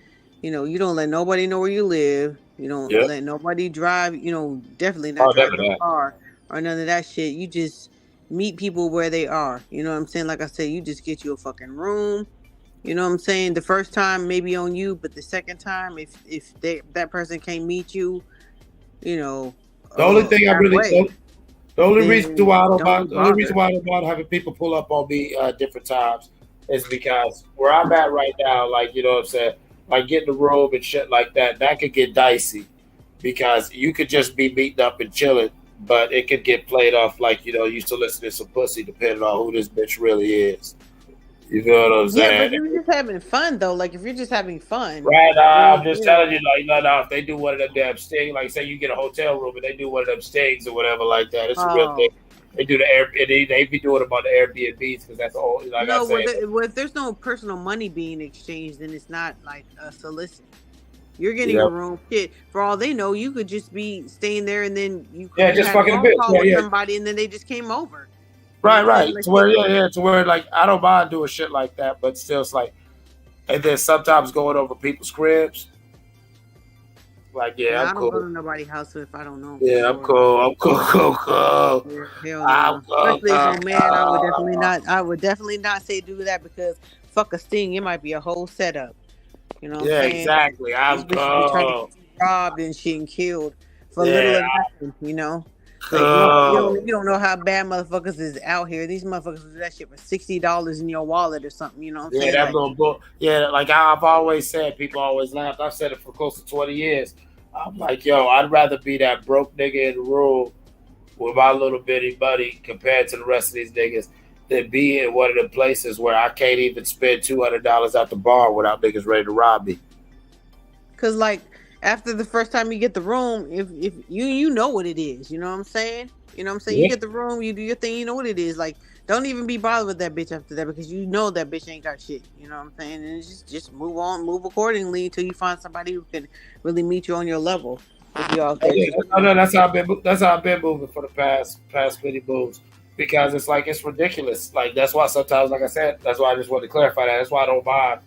Speaker 17: you know, you don't let nobody know where you live. You don't let nobody drive, you know, definitely not drive your car or none of that shit. You just meet people where they are. You know what I'm saying? Like I said, you just get you a fucking room. You know what I'm saying? The first time maybe on you, but the second time, if that person can't meet you, you know.
Speaker 20: The only thing I really the only reason why I don't mind having people pull up on me different times is because where I'm at right now, like, you know what I'm saying, like getting a room and shit like that could get dicey because you could just be meeting up and chilling. But it could get played off like, you know, you still listen to some pussy depending on who this bitch really is. You know what I'm saying?
Speaker 17: Yeah, but you're just having fun, though. Like, if you're just having fun.
Speaker 20: Right, I'm just telling you, like, no, if they do one of them damn stings, like, say you get a hotel room and they do one of them stings or whatever like that, it's a real thing. They do the air. They be doing them on the Airbnbs because that's all. Like
Speaker 17: No,
Speaker 20: I said,
Speaker 17: if there's no personal money being exchanged, then it's not like a solicit. You're getting a room. Shit, for all they know, you could just be staying there, and then you could
Speaker 20: just
Speaker 17: have
Speaker 20: fucking
Speaker 17: a
Speaker 20: a
Speaker 17: phone
Speaker 20: bitch.
Speaker 17: call
Speaker 20: Yeah,
Speaker 17: with
Speaker 20: yeah.
Speaker 17: somebody, and then they just came over.
Speaker 20: Right.
Speaker 17: Like,
Speaker 20: To where, to where like I don't mind doing shit like that, but still, it's like, and then sometimes going over people's cribs. Like, yeah,
Speaker 17: I
Speaker 20: I'm
Speaker 17: don't
Speaker 20: cool.
Speaker 17: go to nobody's house if I don't know.
Speaker 20: Yeah, I'm cool. I'm cool.
Speaker 17: Hell no.
Speaker 20: I'm cool.
Speaker 17: Especially as a man, I would definitely not say do that because fuck a sting. It might be a whole setup. You know what I'm saying?
Speaker 20: Exactly. I'm
Speaker 17: These bitches be trying to
Speaker 20: cool.
Speaker 17: get you robbed and shit and killed for
Speaker 20: Yeah,
Speaker 17: little or nothing, you know? Like, you don't know how bad motherfuckers is out here. These motherfuckers do that shit for $60 in your wallet or something, you know what I'm saying?
Speaker 20: that
Speaker 17: Like,
Speaker 20: little book. Yeah, like I've always said, people always laugh. I've said it for close to 20 years. I'm like, yo, I'd rather be that broke nigga in the room with my little bitty buddy compared to the rest of these niggas than be in one of the places where I can't even spend $200 at the bar without niggas ready to rob me.
Speaker 17: cause like after the first time you get the room, if you know what it is, you know what I'm saying? You know what I'm saying?
Speaker 20: Yeah.
Speaker 17: You get the room, you do your thing, you know what it is. Like, don't even be bothered with that bitch after that because you know that bitch ain't got shit. You know what I'm saying? And just move on, move accordingly until you find somebody who can really meet you on your level. If you out there.
Speaker 20: No, that's how I've been moving for the past many moves. Because it's like it's ridiculous. Like that's why sometimes, like I said, that's why I just wanted to clarify that. That's why I don't mind.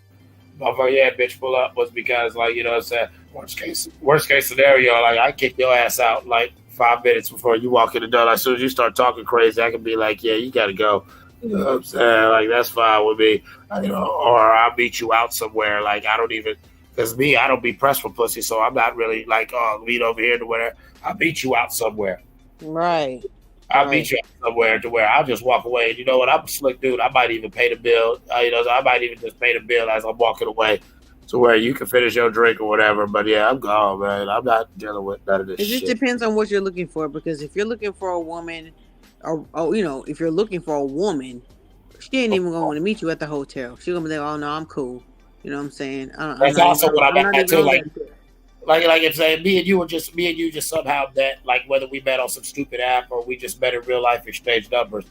Speaker 20: Motherfucker, yeah, bitch, pull up was because, like, you know what I'm saying? Worst case scenario, like I kick your ass out like 5 minutes before you walk in the door. Like, as soon as you start talking crazy, I can be like, yeah, you gotta go. You know what I'm saying? Like that's fine with me. You know, or I'll meet you out somewhere. Like I don't even, because me, I don't be pressed for pussy, so I'm not really like, oh, meet over here to whatever. I'll meet you out somewhere.
Speaker 17: Right.
Speaker 20: I'll meet you somewhere to where I'll just walk away. And you know what? I'm a slick dude. I might even pay the bill. I might even just pay the bill as I'm walking away to where you can finish your drink or whatever. But yeah, I'm gone, man. I'm not dealing with none of this
Speaker 17: It just
Speaker 20: shit.
Speaker 17: depends on what you're looking for. Because if you're looking for a woman, or if you're looking for a woman, she ain't even gonna want to meet you at the hotel. She's gonna be like, "Oh no, I'm cool." You know what I'm saying?
Speaker 20: That's also what I'm at too. Like if say me and you just somehow met, like whether we met on some stupid app or we just met in real life, exchanged numbers,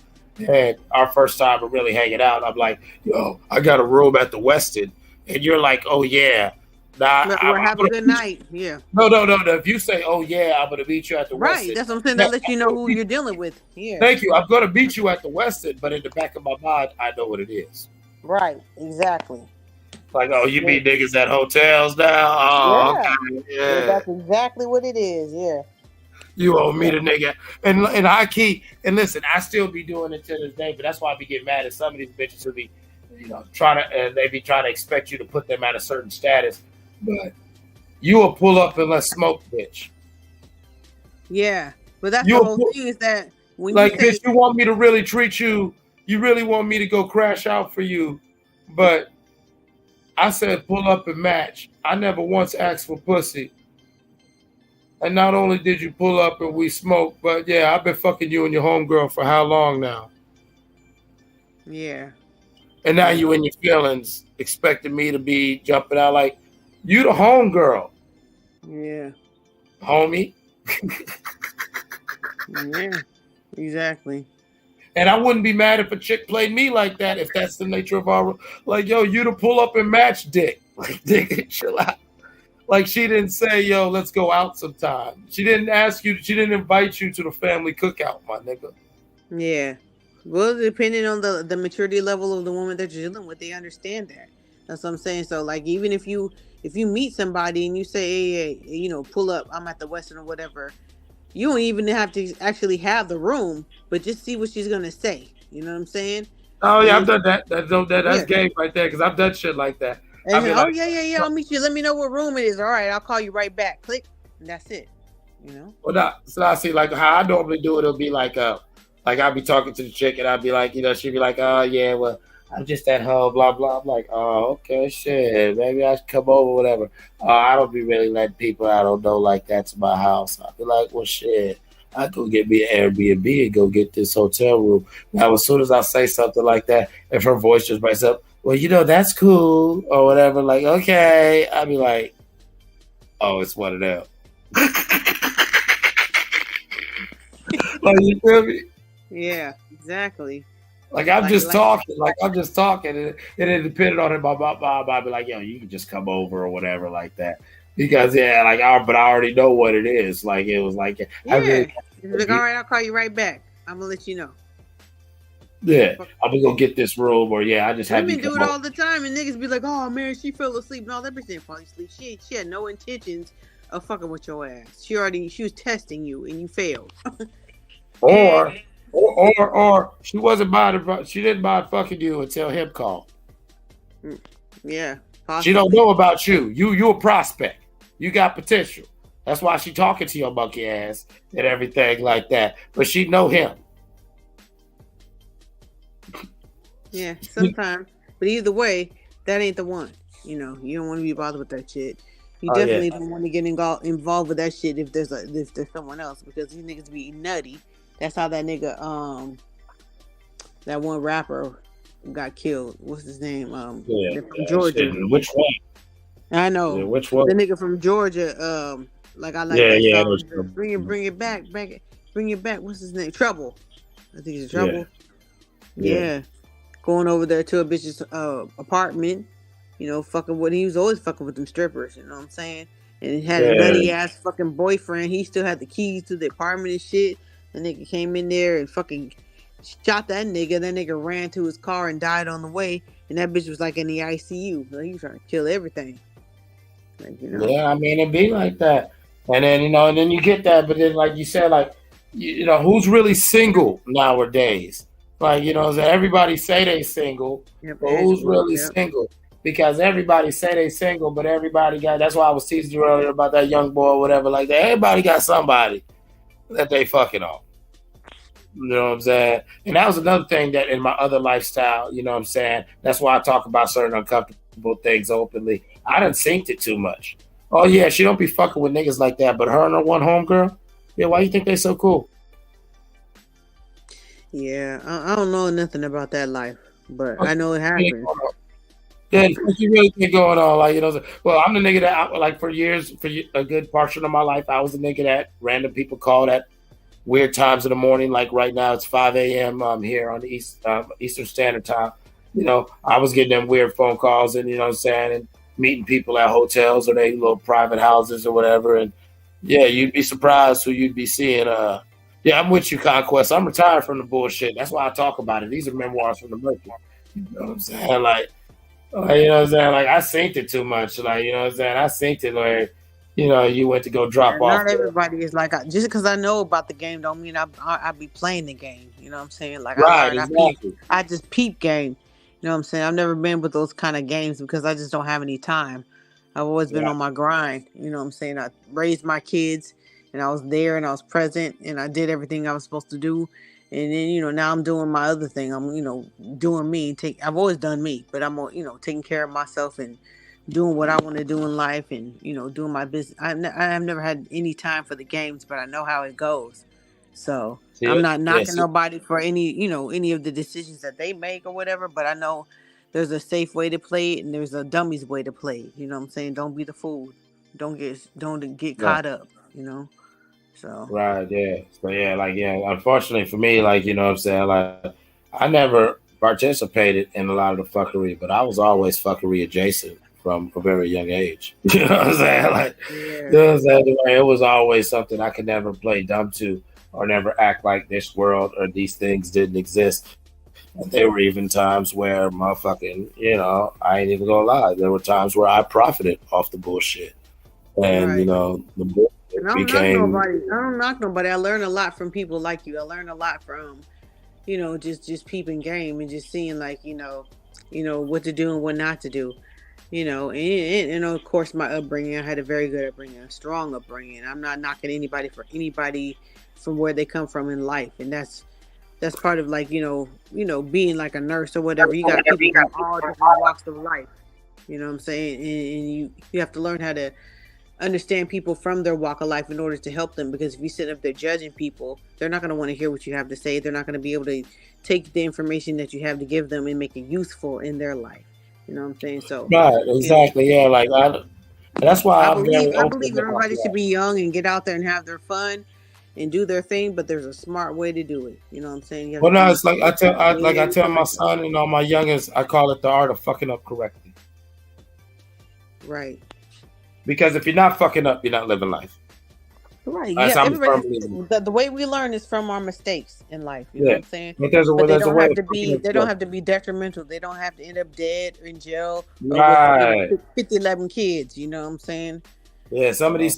Speaker 20: and our first time of really hanging out, I'm like, yo, I got a room at the Westin, and you're like, oh yeah,
Speaker 17: We're having a good night. Yeah.
Speaker 20: No. If you say, oh yeah, I'm gonna meet you at the Westin,
Speaker 17: Right. That's what I'm saying. That lets you know who you're dealing with. Yeah.
Speaker 20: Thank you. I'm gonna meet you at the Westin, but in the back of my mind, I know what it is.
Speaker 17: Right. Exactly.
Speaker 20: Like, oh, you meet niggas at hotels now? Oh,
Speaker 17: Yeah.
Speaker 20: okay, yeah.
Speaker 17: That's exactly what it is. Yeah.
Speaker 20: You owe me the nigga. And I keep, and listen, I still be doing it to this day, but that's why I be getting mad at some of these bitches who be, they be trying to expect you to put them at a certain status. But you will pull up and let's smoke, bitch.
Speaker 17: Yeah. But that's the whole thing is that when
Speaker 20: like,
Speaker 17: you say,
Speaker 20: bitch, you want me to really treat you, you really want me to go crash out for you, but I said pull up and match. I never once asked for pussy. And not only did you pull up and we smoke, but yeah, I've been fucking you and your homegirl for how long now?
Speaker 17: yeah.
Speaker 20: And now you in your feelings, expecting me to be jumping out like, you the homegirl,
Speaker 17: Yeah.
Speaker 20: homie.
Speaker 17: Yeah. Exactly.
Speaker 20: And I wouldn't be mad if a chick played me like that if that's the nature of our, like, yo, you to pull up and match dick. Like, nigga, chill out. Like, she didn't say, yo, let's go out sometime. She didn't ask you, she didn't invite you to the family cookout, my nigga.
Speaker 17: Yeah. Well, depending on the maturity level of the woman that you're dealing with, they understand that. That's what I'm saying. So, like, even if you meet somebody and you say, hey, pull up, I'm at the Westin or whatever, you don't even have to actually have the room, but just see what she's gonna say. You know what I'm saying?
Speaker 20: Oh yeah, I've done that. That's game right there because I've done shit like that.
Speaker 17: And yeah, I'll meet you. Let me know what room it is. All right, I'll call you right back. Click, and that's it. You know.
Speaker 20: Well, so I see like how I normally do it. It'll be like I'll be talking to the chick and I'll be like, she'll be like, oh yeah, well, I'm just at home, blah blah. I'm like, oh okay, shit, maybe I should come over, whatever. I don't be really letting people I don't know like that to my house. I'll be like, well, shit, I go get me an Airbnb and go get this hotel room. Now, as soon as I say something like that, if her voice just breaks up, well, that's cool or whatever. Like, okay, I'll be like, oh, it's one of them. Like, you feel me?
Speaker 17: Yeah, exactly.
Speaker 20: Like I'm just talking, and it depended on him. I'd be like, yo, you can just come over or whatever, like that. Because but I already know what it is. Like it was like,
Speaker 17: yeah. He's like, all right, I'll call you right back. I'm gonna let you know.
Speaker 20: Yeah, I'm gonna go get this room, or I just have
Speaker 17: Women
Speaker 20: you
Speaker 17: do
Speaker 20: come
Speaker 17: it
Speaker 20: over.
Speaker 17: all the time, and niggas be like, oh man, she fell asleep. No, that bitch didn't fall asleep. She had no intentions of fucking with your ass. She was testing you, and you failed.
Speaker 20: Or she she didn't mind fucking you until him called.
Speaker 17: Yeah,
Speaker 20: possibly. She don't know about you. You a prospect. You got potential. That's why she talking to your monkey ass and everything like that. But she know him.
Speaker 17: Yeah, sometimes. But either way, that ain't the one. You know, you don't want to be bothered with that shit. You definitely don't want to get involved with that shit if there's someone else, because these niggas be nutty. That's how that nigga, that one rapper got killed. What's his name? From Georgia.
Speaker 20: Shit. Which one?
Speaker 17: I know.
Speaker 20: Yeah, which one?
Speaker 17: The nigga from Georgia. Like I like that song. Bring it back. Bring it back. What's his name? Trouble. I think it's Trouble. Yeah. Going over there to a bitch's apartment. You know, he was always fucking with them strippers. You know what I'm saying? And he had a nutty ass fucking boyfriend. He still had the keys to the apartment and shit. The nigga came in there and fucking shot that nigga. That nigga ran to his car and died on the way. And that bitch was like in the ICU. Like, he was trying to kill everything. Like, you know.
Speaker 20: Yeah, I mean, it'd be like that. And then, and then you get that. But then, like you said, like, who's really single nowadays? Like, everybody say they single, but who's really single? Because everybody say they single, but everybody that's why I was teasing you earlier about that young boy or whatever like that. Everybody got somebody that they fucking on. You know what I'm saying? And that was another thing that in my other lifestyle, you know what I'm saying? That's why I talk about certain uncomfortable things openly. I done synced it too much. Oh yeah, she don't be fucking with niggas like that, but her and her one homegirl, why you think they so cool?
Speaker 17: Yeah, I don't know nothing about that life, but I know it happens.
Speaker 20: Yeah, what you really think going on? Like, well, I'm the nigga that, like, for years, for a good portion of my life, I was the nigga that random people called at weird times in the morning. Like right now, it's 5 a.m. Here on the Eastern Standard Time. I was getting them weird phone calls and, and meeting people at hotels or they little private houses or whatever. And yeah, you'd be surprised who you'd be seeing. Yeah, I'm with you, Conquest. I'm retired from the bullshit. That's why I talk about it. These are memoirs from the merchant. You know what I'm saying? Like, you know what I'm saying? Like, I synced it too much. Like, you know what I'm saying? I synced it where, you went to go drop off.
Speaker 17: Not everybody is like, just because I know about the game don't mean I be playing the game. You know what I'm saying? Like,
Speaker 20: right, exactly.
Speaker 17: I just peep game. You know what I'm saying? I've never been with those kind of games because I just don't have any time. I've always been on my grind. You know what I'm saying? I raised my kids. And I was there and I was present and I did everything I was supposed to do. And then, now I'm doing my other thing. I'm, doing me. I've always done me, but I'm, taking care of myself and doing what I want to do in life and, doing my business. I've never had any time for the games, but I know how it goes. So I'm not knocking nobody for any, any of the decisions that they make or whatever, but I know there's a safe way to play it and there's a dummy's way to play it. You know what I'm saying? Don't be the fool. Don't get caught up, So
Speaker 20: right, yeah. So unfortunately for me, like, you know what I'm saying, like, I never participated in a lot of the fuckery, but I was always fuckery adjacent from a very young age. You know what I'm saying? Like, you know what I'm saying? It was always something I could never play dumb to or never act like this world or these things didn't exist. And there were even times where motherfucking, I ain't even gonna lie. There were times where I profited off the bullshit. And, the bullshit
Speaker 17: I don't knock nobody. I learn a lot from people like you. I learn a lot from, just peeping game and just seeing like, what to do and what not to do. And of course my upbringing, I had a very good upbringing, a strong upbringing. I'm not knocking anybody from where they come from in life. And that's part of like, being like a nurse or whatever. You got people from all different walks of life. You know what I'm saying? And you have to learn how to understand people from their walk of life in order to help them, because if you sit up there judging people, they're not going to want to hear what you have to say. They're not going to be able to take the information that you have to give them and make it useful in their life. You know what I'm saying? So
Speaker 20: right, exactly. Yeah, like that's why
Speaker 17: I believe everybody should be young and get out there and have their fun and do their thing, but there's a smart way to do it. You know what I'm saying? You have
Speaker 20: Well,
Speaker 17: to
Speaker 20: no,
Speaker 17: be
Speaker 20: it's like I tell my son and all my youngest, I call it the art of fucking up correctly.
Speaker 17: right.
Speaker 20: Because if you're not fucking up, you're not living life.
Speaker 17: Right.
Speaker 20: That's
Speaker 17: Yeah.
Speaker 20: I'm firm
Speaker 17: Everybody,
Speaker 20: believer.
Speaker 17: the way we learn is from our mistakes in life. You know
Speaker 20: Yeah.
Speaker 17: what I'm saying?
Speaker 20: But there's a
Speaker 17: But they
Speaker 20: there's a
Speaker 17: don't
Speaker 20: way
Speaker 17: have
Speaker 20: of
Speaker 17: to
Speaker 20: fucking
Speaker 17: be.
Speaker 20: up
Speaker 17: They don't
Speaker 20: correctly.
Speaker 17: have to be detrimental. They don't have to end up dead or in jail or
Speaker 20: Right.
Speaker 17: with 50, 11 kids. You know what I'm saying?
Speaker 20: Yeah, some of these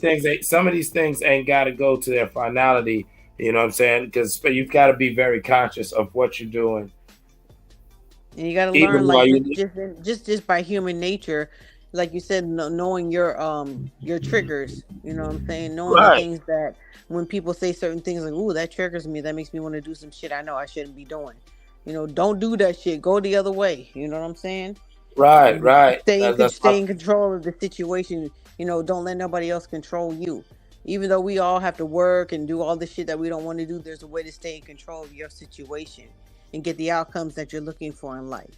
Speaker 20: things ain't got to go to their finality. You know what I'm saying? Because you've got to be very conscious of what you're doing.
Speaker 17: And you got to
Speaker 20: Even
Speaker 17: learn,
Speaker 20: while
Speaker 17: like
Speaker 20: you,
Speaker 17: just by human nature, like you said, knowing your triggers. You know what I'm saying? Knowing the
Speaker 20: right,
Speaker 17: things that when people say certain things like, "Ooh, that triggers me. That makes me want to do some shit I know I shouldn't be doing." You know, don't do that shit. Go the other way. You know what I'm saying?
Speaker 20: right, right.
Speaker 17: Stay in control of the situation. You know, don't let nobody else control you. Even though we all have to work and do all the shit that we don't want to do, there's a way to stay in control of your situation and get the outcomes that you're looking for in life.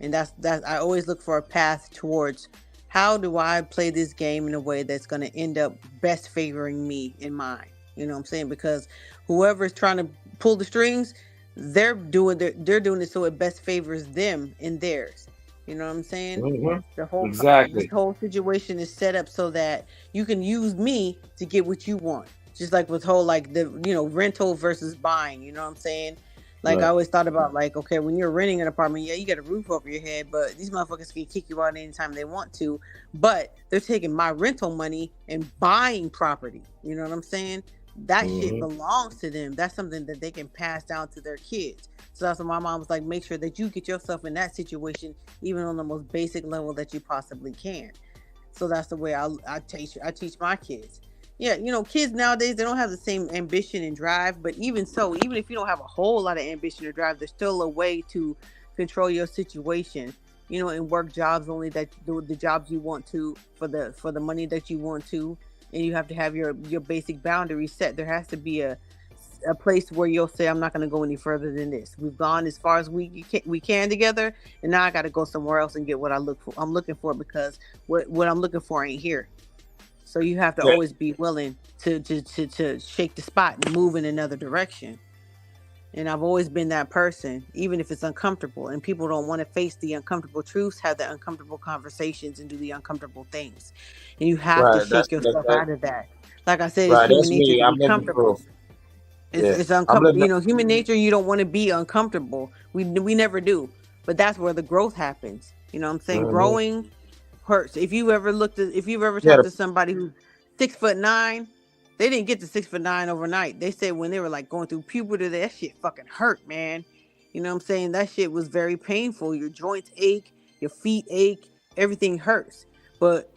Speaker 17: And that's I always look for a path towards how do I play this game in a way that's going to end up best favoring me in mine. You know what I'm saying? Because whoever's trying to pull the strings, they're doing it so it best favors them in theirs. You know what I'm saying?
Speaker 20: Mhm. Exactly.
Speaker 17: This whole situation is set up so that you can use me to get what you want. Just like with whole like the rental versus buying. You know what I'm saying? Like I
Speaker 20: Right.
Speaker 17: always thought about like, okay, when you're renting an apartment, yeah, you got a roof over your head, but these motherfuckers can kick you out anytime they want to. But they're taking my rental money and buying property. You know what I'm saying? That shit
Speaker 20: Mhm.
Speaker 17: belongs to them. That's something that they can pass down to their kids. So that's why my mom was like, make sure that you get yourself in that situation, even on the most basic level that you possibly can. So that's the way I teach my kids. Yeah, kids nowadays, they don't have the same ambition and drive, but even so, even if you don't have a whole lot of ambition or drive, there's still a way to control your situation, and work jobs only that the jobs you want to for the money that you want to, and you have to have your basic boundaries set. There has to be a place where you'll say, I'm not going to go any further than this. We've gone as far as we can together, and now I got to go somewhere else and get what I'm looking for, because what I'm looking for ain't here. So you have to
Speaker 20: Yeah.
Speaker 17: always be willing to shake the spot and move in another direction. And I've always been that person, even if it's uncomfortable and people don't want to face the uncomfortable truths, have the uncomfortable conversations and do the uncomfortable things. And you have to
Speaker 20: Right.
Speaker 17: shake yourself out of that. Like I said, it's
Speaker 20: Right.
Speaker 17: human
Speaker 20: That's
Speaker 17: nature
Speaker 20: me.
Speaker 17: to
Speaker 20: I'm
Speaker 17: be
Speaker 20: living
Speaker 17: comfortable.
Speaker 20: proof.
Speaker 17: It's
Speaker 20: I'm
Speaker 17: uncomfortable.
Speaker 20: living.
Speaker 17: Human nature, you don't want to be uncomfortable. We never do. But that's where the growth happens. You know what I'm saying?
Speaker 20: Mhm.
Speaker 17: Growing hurts. If you've ever
Speaker 20: Yeah.
Speaker 17: talked to somebody who's 6'9", they didn't get to 6'9" overnight. They said when they were like going through puberty, that shit fucking hurt, man. You know what I'm saying? That shit was very painful. Your joints ache, your feet ache, everything hurts. But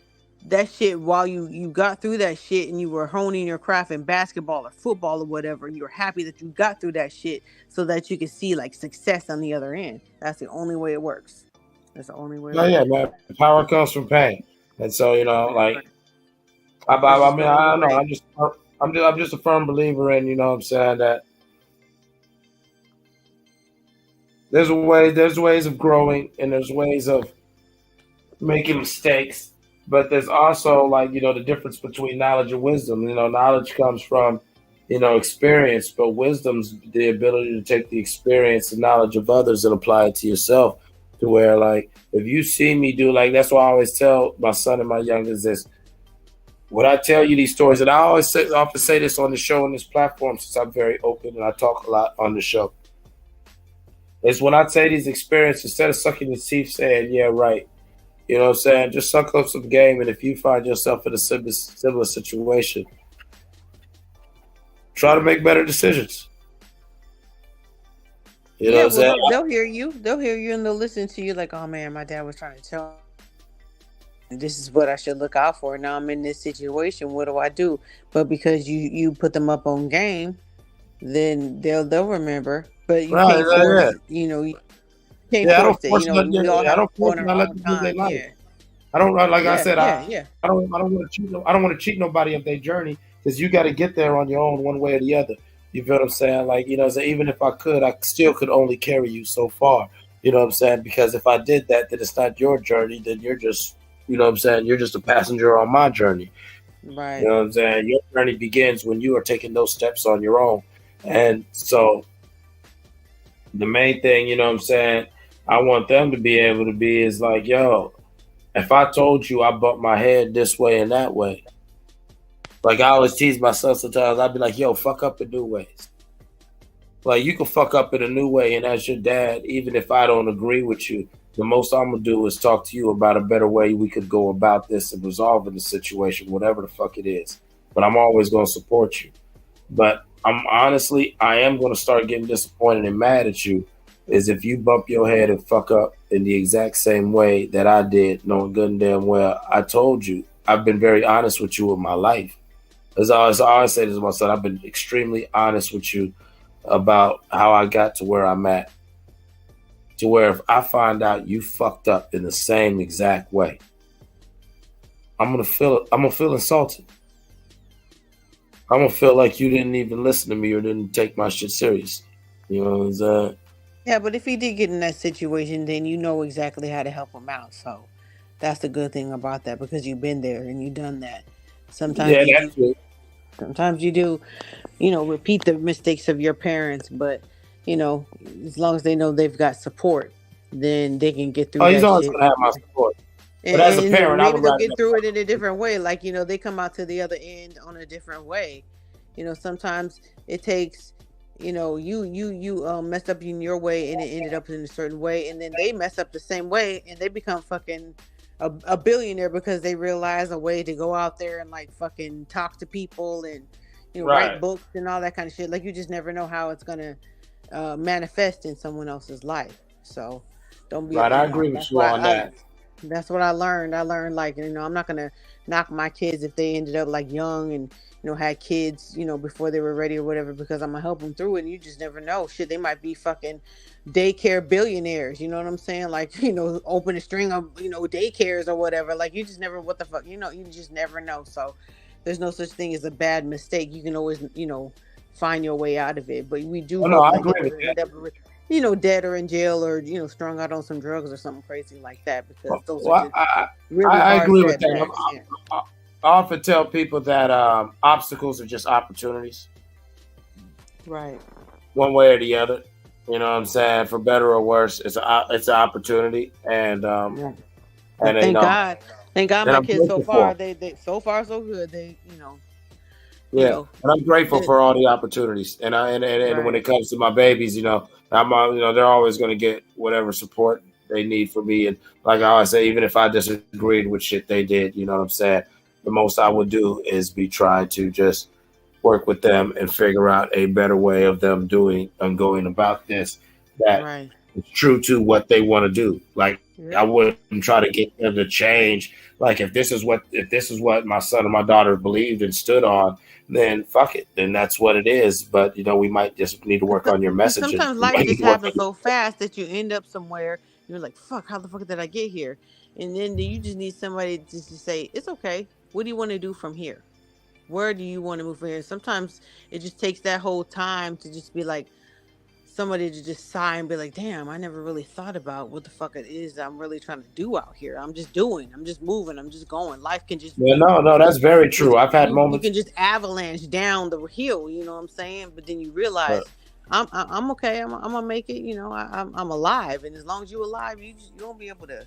Speaker 17: that shit, while you got through that shit and you were honing your craft in basketball or football or whatever, you were happy that you got through that shit so that you could see like success on the other end. That's the only way it works. That's the only way it
Speaker 20: Oh yeah,
Speaker 17: works.
Speaker 20: man. Power comes from pain, and so like
Speaker 17: That's
Speaker 20: I
Speaker 17: just
Speaker 20: mean,
Speaker 17: the
Speaker 20: I
Speaker 17: only
Speaker 20: don't know.
Speaker 17: way.
Speaker 20: I'm just a firm believer in, what I'm saying, that there's ways of growing, and there's ways of making mistakes, but there's also like, the difference between knowledge and wisdom. Knowledge comes from, experience, but wisdom's the ability to take the experience and knowledge of others and apply it to yourself, to where like, if you see me do, like, that's why I always tell my son and my youngest this. When I tell you these stories, and I often say this on the show and this platform, since I'm very open and I talk a lot on the show, is when I say these experiences, instead of sucking your teeth saying, yeah, right, you know what I'm saying, just suck up some game, and if you find yourself in a similar situation, try to make better decisions. You know what I'm saying?
Speaker 17: They'll hear you. They'll hear you and they'll listen to you like, oh man, my dad was trying to tell me this is what I should look out for. Now I'm in this situation. What do I do? But because you put them up on game, then they'll remember. But you
Speaker 20: Right,
Speaker 17: can't force,
Speaker 20: yeah.
Speaker 17: you can't
Speaker 20: Yeah, I
Speaker 17: force
Speaker 20: don't
Speaker 17: it.
Speaker 20: force nothing.
Speaker 17: We all
Speaker 20: I
Speaker 17: have
Speaker 20: don't
Speaker 17: to go
Speaker 20: force
Speaker 17: in
Speaker 20: it. I
Speaker 17: our
Speaker 20: let
Speaker 17: own
Speaker 20: them live their
Speaker 17: time.
Speaker 20: life.
Speaker 17: Yeah.
Speaker 20: I don't, like I
Speaker 17: Yeah,
Speaker 20: said,
Speaker 17: yeah.
Speaker 20: I don't want to cheat. I don't want to cheat nobody of their journey, because you got to get there on your own, one way or the other. You feel what I'm saying? Like, so even if I could, I still could only carry you so far. You know what I'm saying? Because if I did that, then it's not your journey. Then you're just, you know what I'm saying? You're just a passenger on my journey.
Speaker 17: Right.
Speaker 20: You know what I'm saying? Your journey begins when you are taking those steps on your own. And so the main thing, you know what I'm saying, I want them to be able to be is like, yo, if I told you I bumped my head this way and that way, like I always tease myself sometimes, I'd be like, yo, fuck up in new ways. Like you can fuck up in a new way, and as your dad, even if I don't agree with you, the most I'm gonna do is talk to you about a better way we could go about this and resolving the situation, whatever the fuck it is. But I'm always gonna support you. But I am gonna start getting disappointed and mad at you is if you bump your head and fuck up in the exact same way that I did, knowing good and damn well I told you. I've been very honest with you with my life. As I always say this to myself, I've been extremely honest with you about how I got to where I'm at. To where if I find out you fucked up in the same exact way, I'm gonna feel insulted. I'm gonna feel like you didn't even listen to me or didn't take my shit serious. You know what I'm saying?
Speaker 17: Yeah, but if he did get in that situation, then you know exactly how to help him out. So that's the good thing about that, because you've been there and you've done that. Sometimes you do, repeat the mistakes of your parents, but as long as they know they've got support, then they can get through that
Speaker 20: he's always
Speaker 17: shit.
Speaker 20: gonna have my support. But
Speaker 17: And,
Speaker 20: as a
Speaker 17: and
Speaker 20: parent, I
Speaker 17: maybe
Speaker 20: would
Speaker 17: they'll
Speaker 20: rather
Speaker 17: get through it in a different way. Like, they come out to the other end on a different way. Sometimes it takes, you messed up in your way and it ended up in a certain way. And then they mess up the same way and they become fucking a billionaire because they realize a way to go out there and like fucking talk to people and, write books and all that kind of shit. Like, you just never know how it's going to manifest in someone else's life. So don't be
Speaker 20: right. I agree with you on that.
Speaker 17: That's what I learned. I learned, like, I'm not going to knock my kids if they ended up like young and, had kids, before they were ready or whatever, because I'm going to help them through it. And you just never know. Shit, they might be fucking daycare billionaires. You know what I'm saying? Like, open a string of, daycares or whatever. Like, you just never, what the fuck, you just never know. So there's no such thing as a bad mistake. You can always, find your way out of it. But we do
Speaker 20: I agree with that.
Speaker 17: Dead or in jail or, strung out on some drugs or something crazy like that, because those are really
Speaker 20: I
Speaker 17: hard
Speaker 20: agree with that.
Speaker 17: setbacks.
Speaker 20: I often tell people that obstacles are just opportunities.
Speaker 17: Right.
Speaker 20: One way or the other. You know what I'm saying? For better or worse, it's an opportunity. And
Speaker 17: thank God my kids so far, they so far so good. They,
Speaker 20: and I'm grateful for all the opportunities. And when it comes to my babies, they're always going to get whatever support they need from me. And like I always say, even if I disagreed with shit they did, you know what I'm saying? The most I would do is be trying to just work with them and figure out a better way of them doing and going about this that is true to what they want to do. Like, I wouldn't try to get them to change. Like, if this is what my son or my daughter believed and stood on, then fuck it. Then that's what it is. But we might just need to work on your messaging.
Speaker 17: Sometimes life just happens so fast that you end up somewhere. You're like, fuck, how the fuck did I get here? And then you just need somebody just to say, it's okay. What do you want to do from here? Where do you want to move from here? Sometimes it just takes that whole time to just be like, somebody to just sigh and be like, damn, I never really thought about what the fuck it is I'm really trying to do out here. I'm just doing, I'm just moving, I'm just going. Life can just
Speaker 20: no, that's very true. I've had moments.
Speaker 17: You can just avalanche down the hill, you know what I'm saying? But then you realize I'm okay. I'm gonna make it. I'm alive, and as long as you're alive, you won't be able to,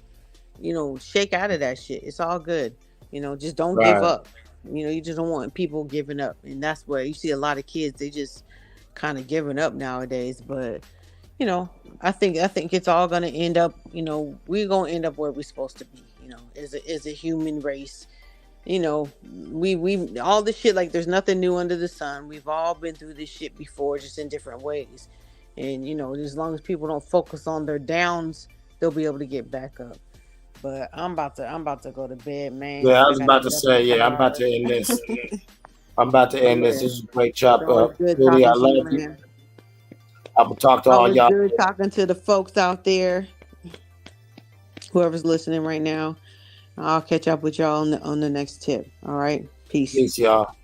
Speaker 17: shake out of that shit. It's all good. Just don't give up. You just don't want people giving up, and that's where you see a lot of kids. They just kind of giving up nowadays. But I think it's all gonna end up. We're gonna end up where we're supposed to be. As a human race. We all this shit, like, there's nothing new under the sun. We've all been through this shit before, just in different ways. And as long as people don't focus on their downs, they'll be able to get back up. But I'm about to go to bed, man.
Speaker 20: Yeah, I was about to say, I'm about to end this. I'm about to end this. This is a great chop up. Really, I love you. I will talk to all y'all.
Speaker 17: Good talking to the folks out there. Whoever's listening right now. I'll catch up with y'all on the next tip. All right. Peace.
Speaker 20: Peace, y'all.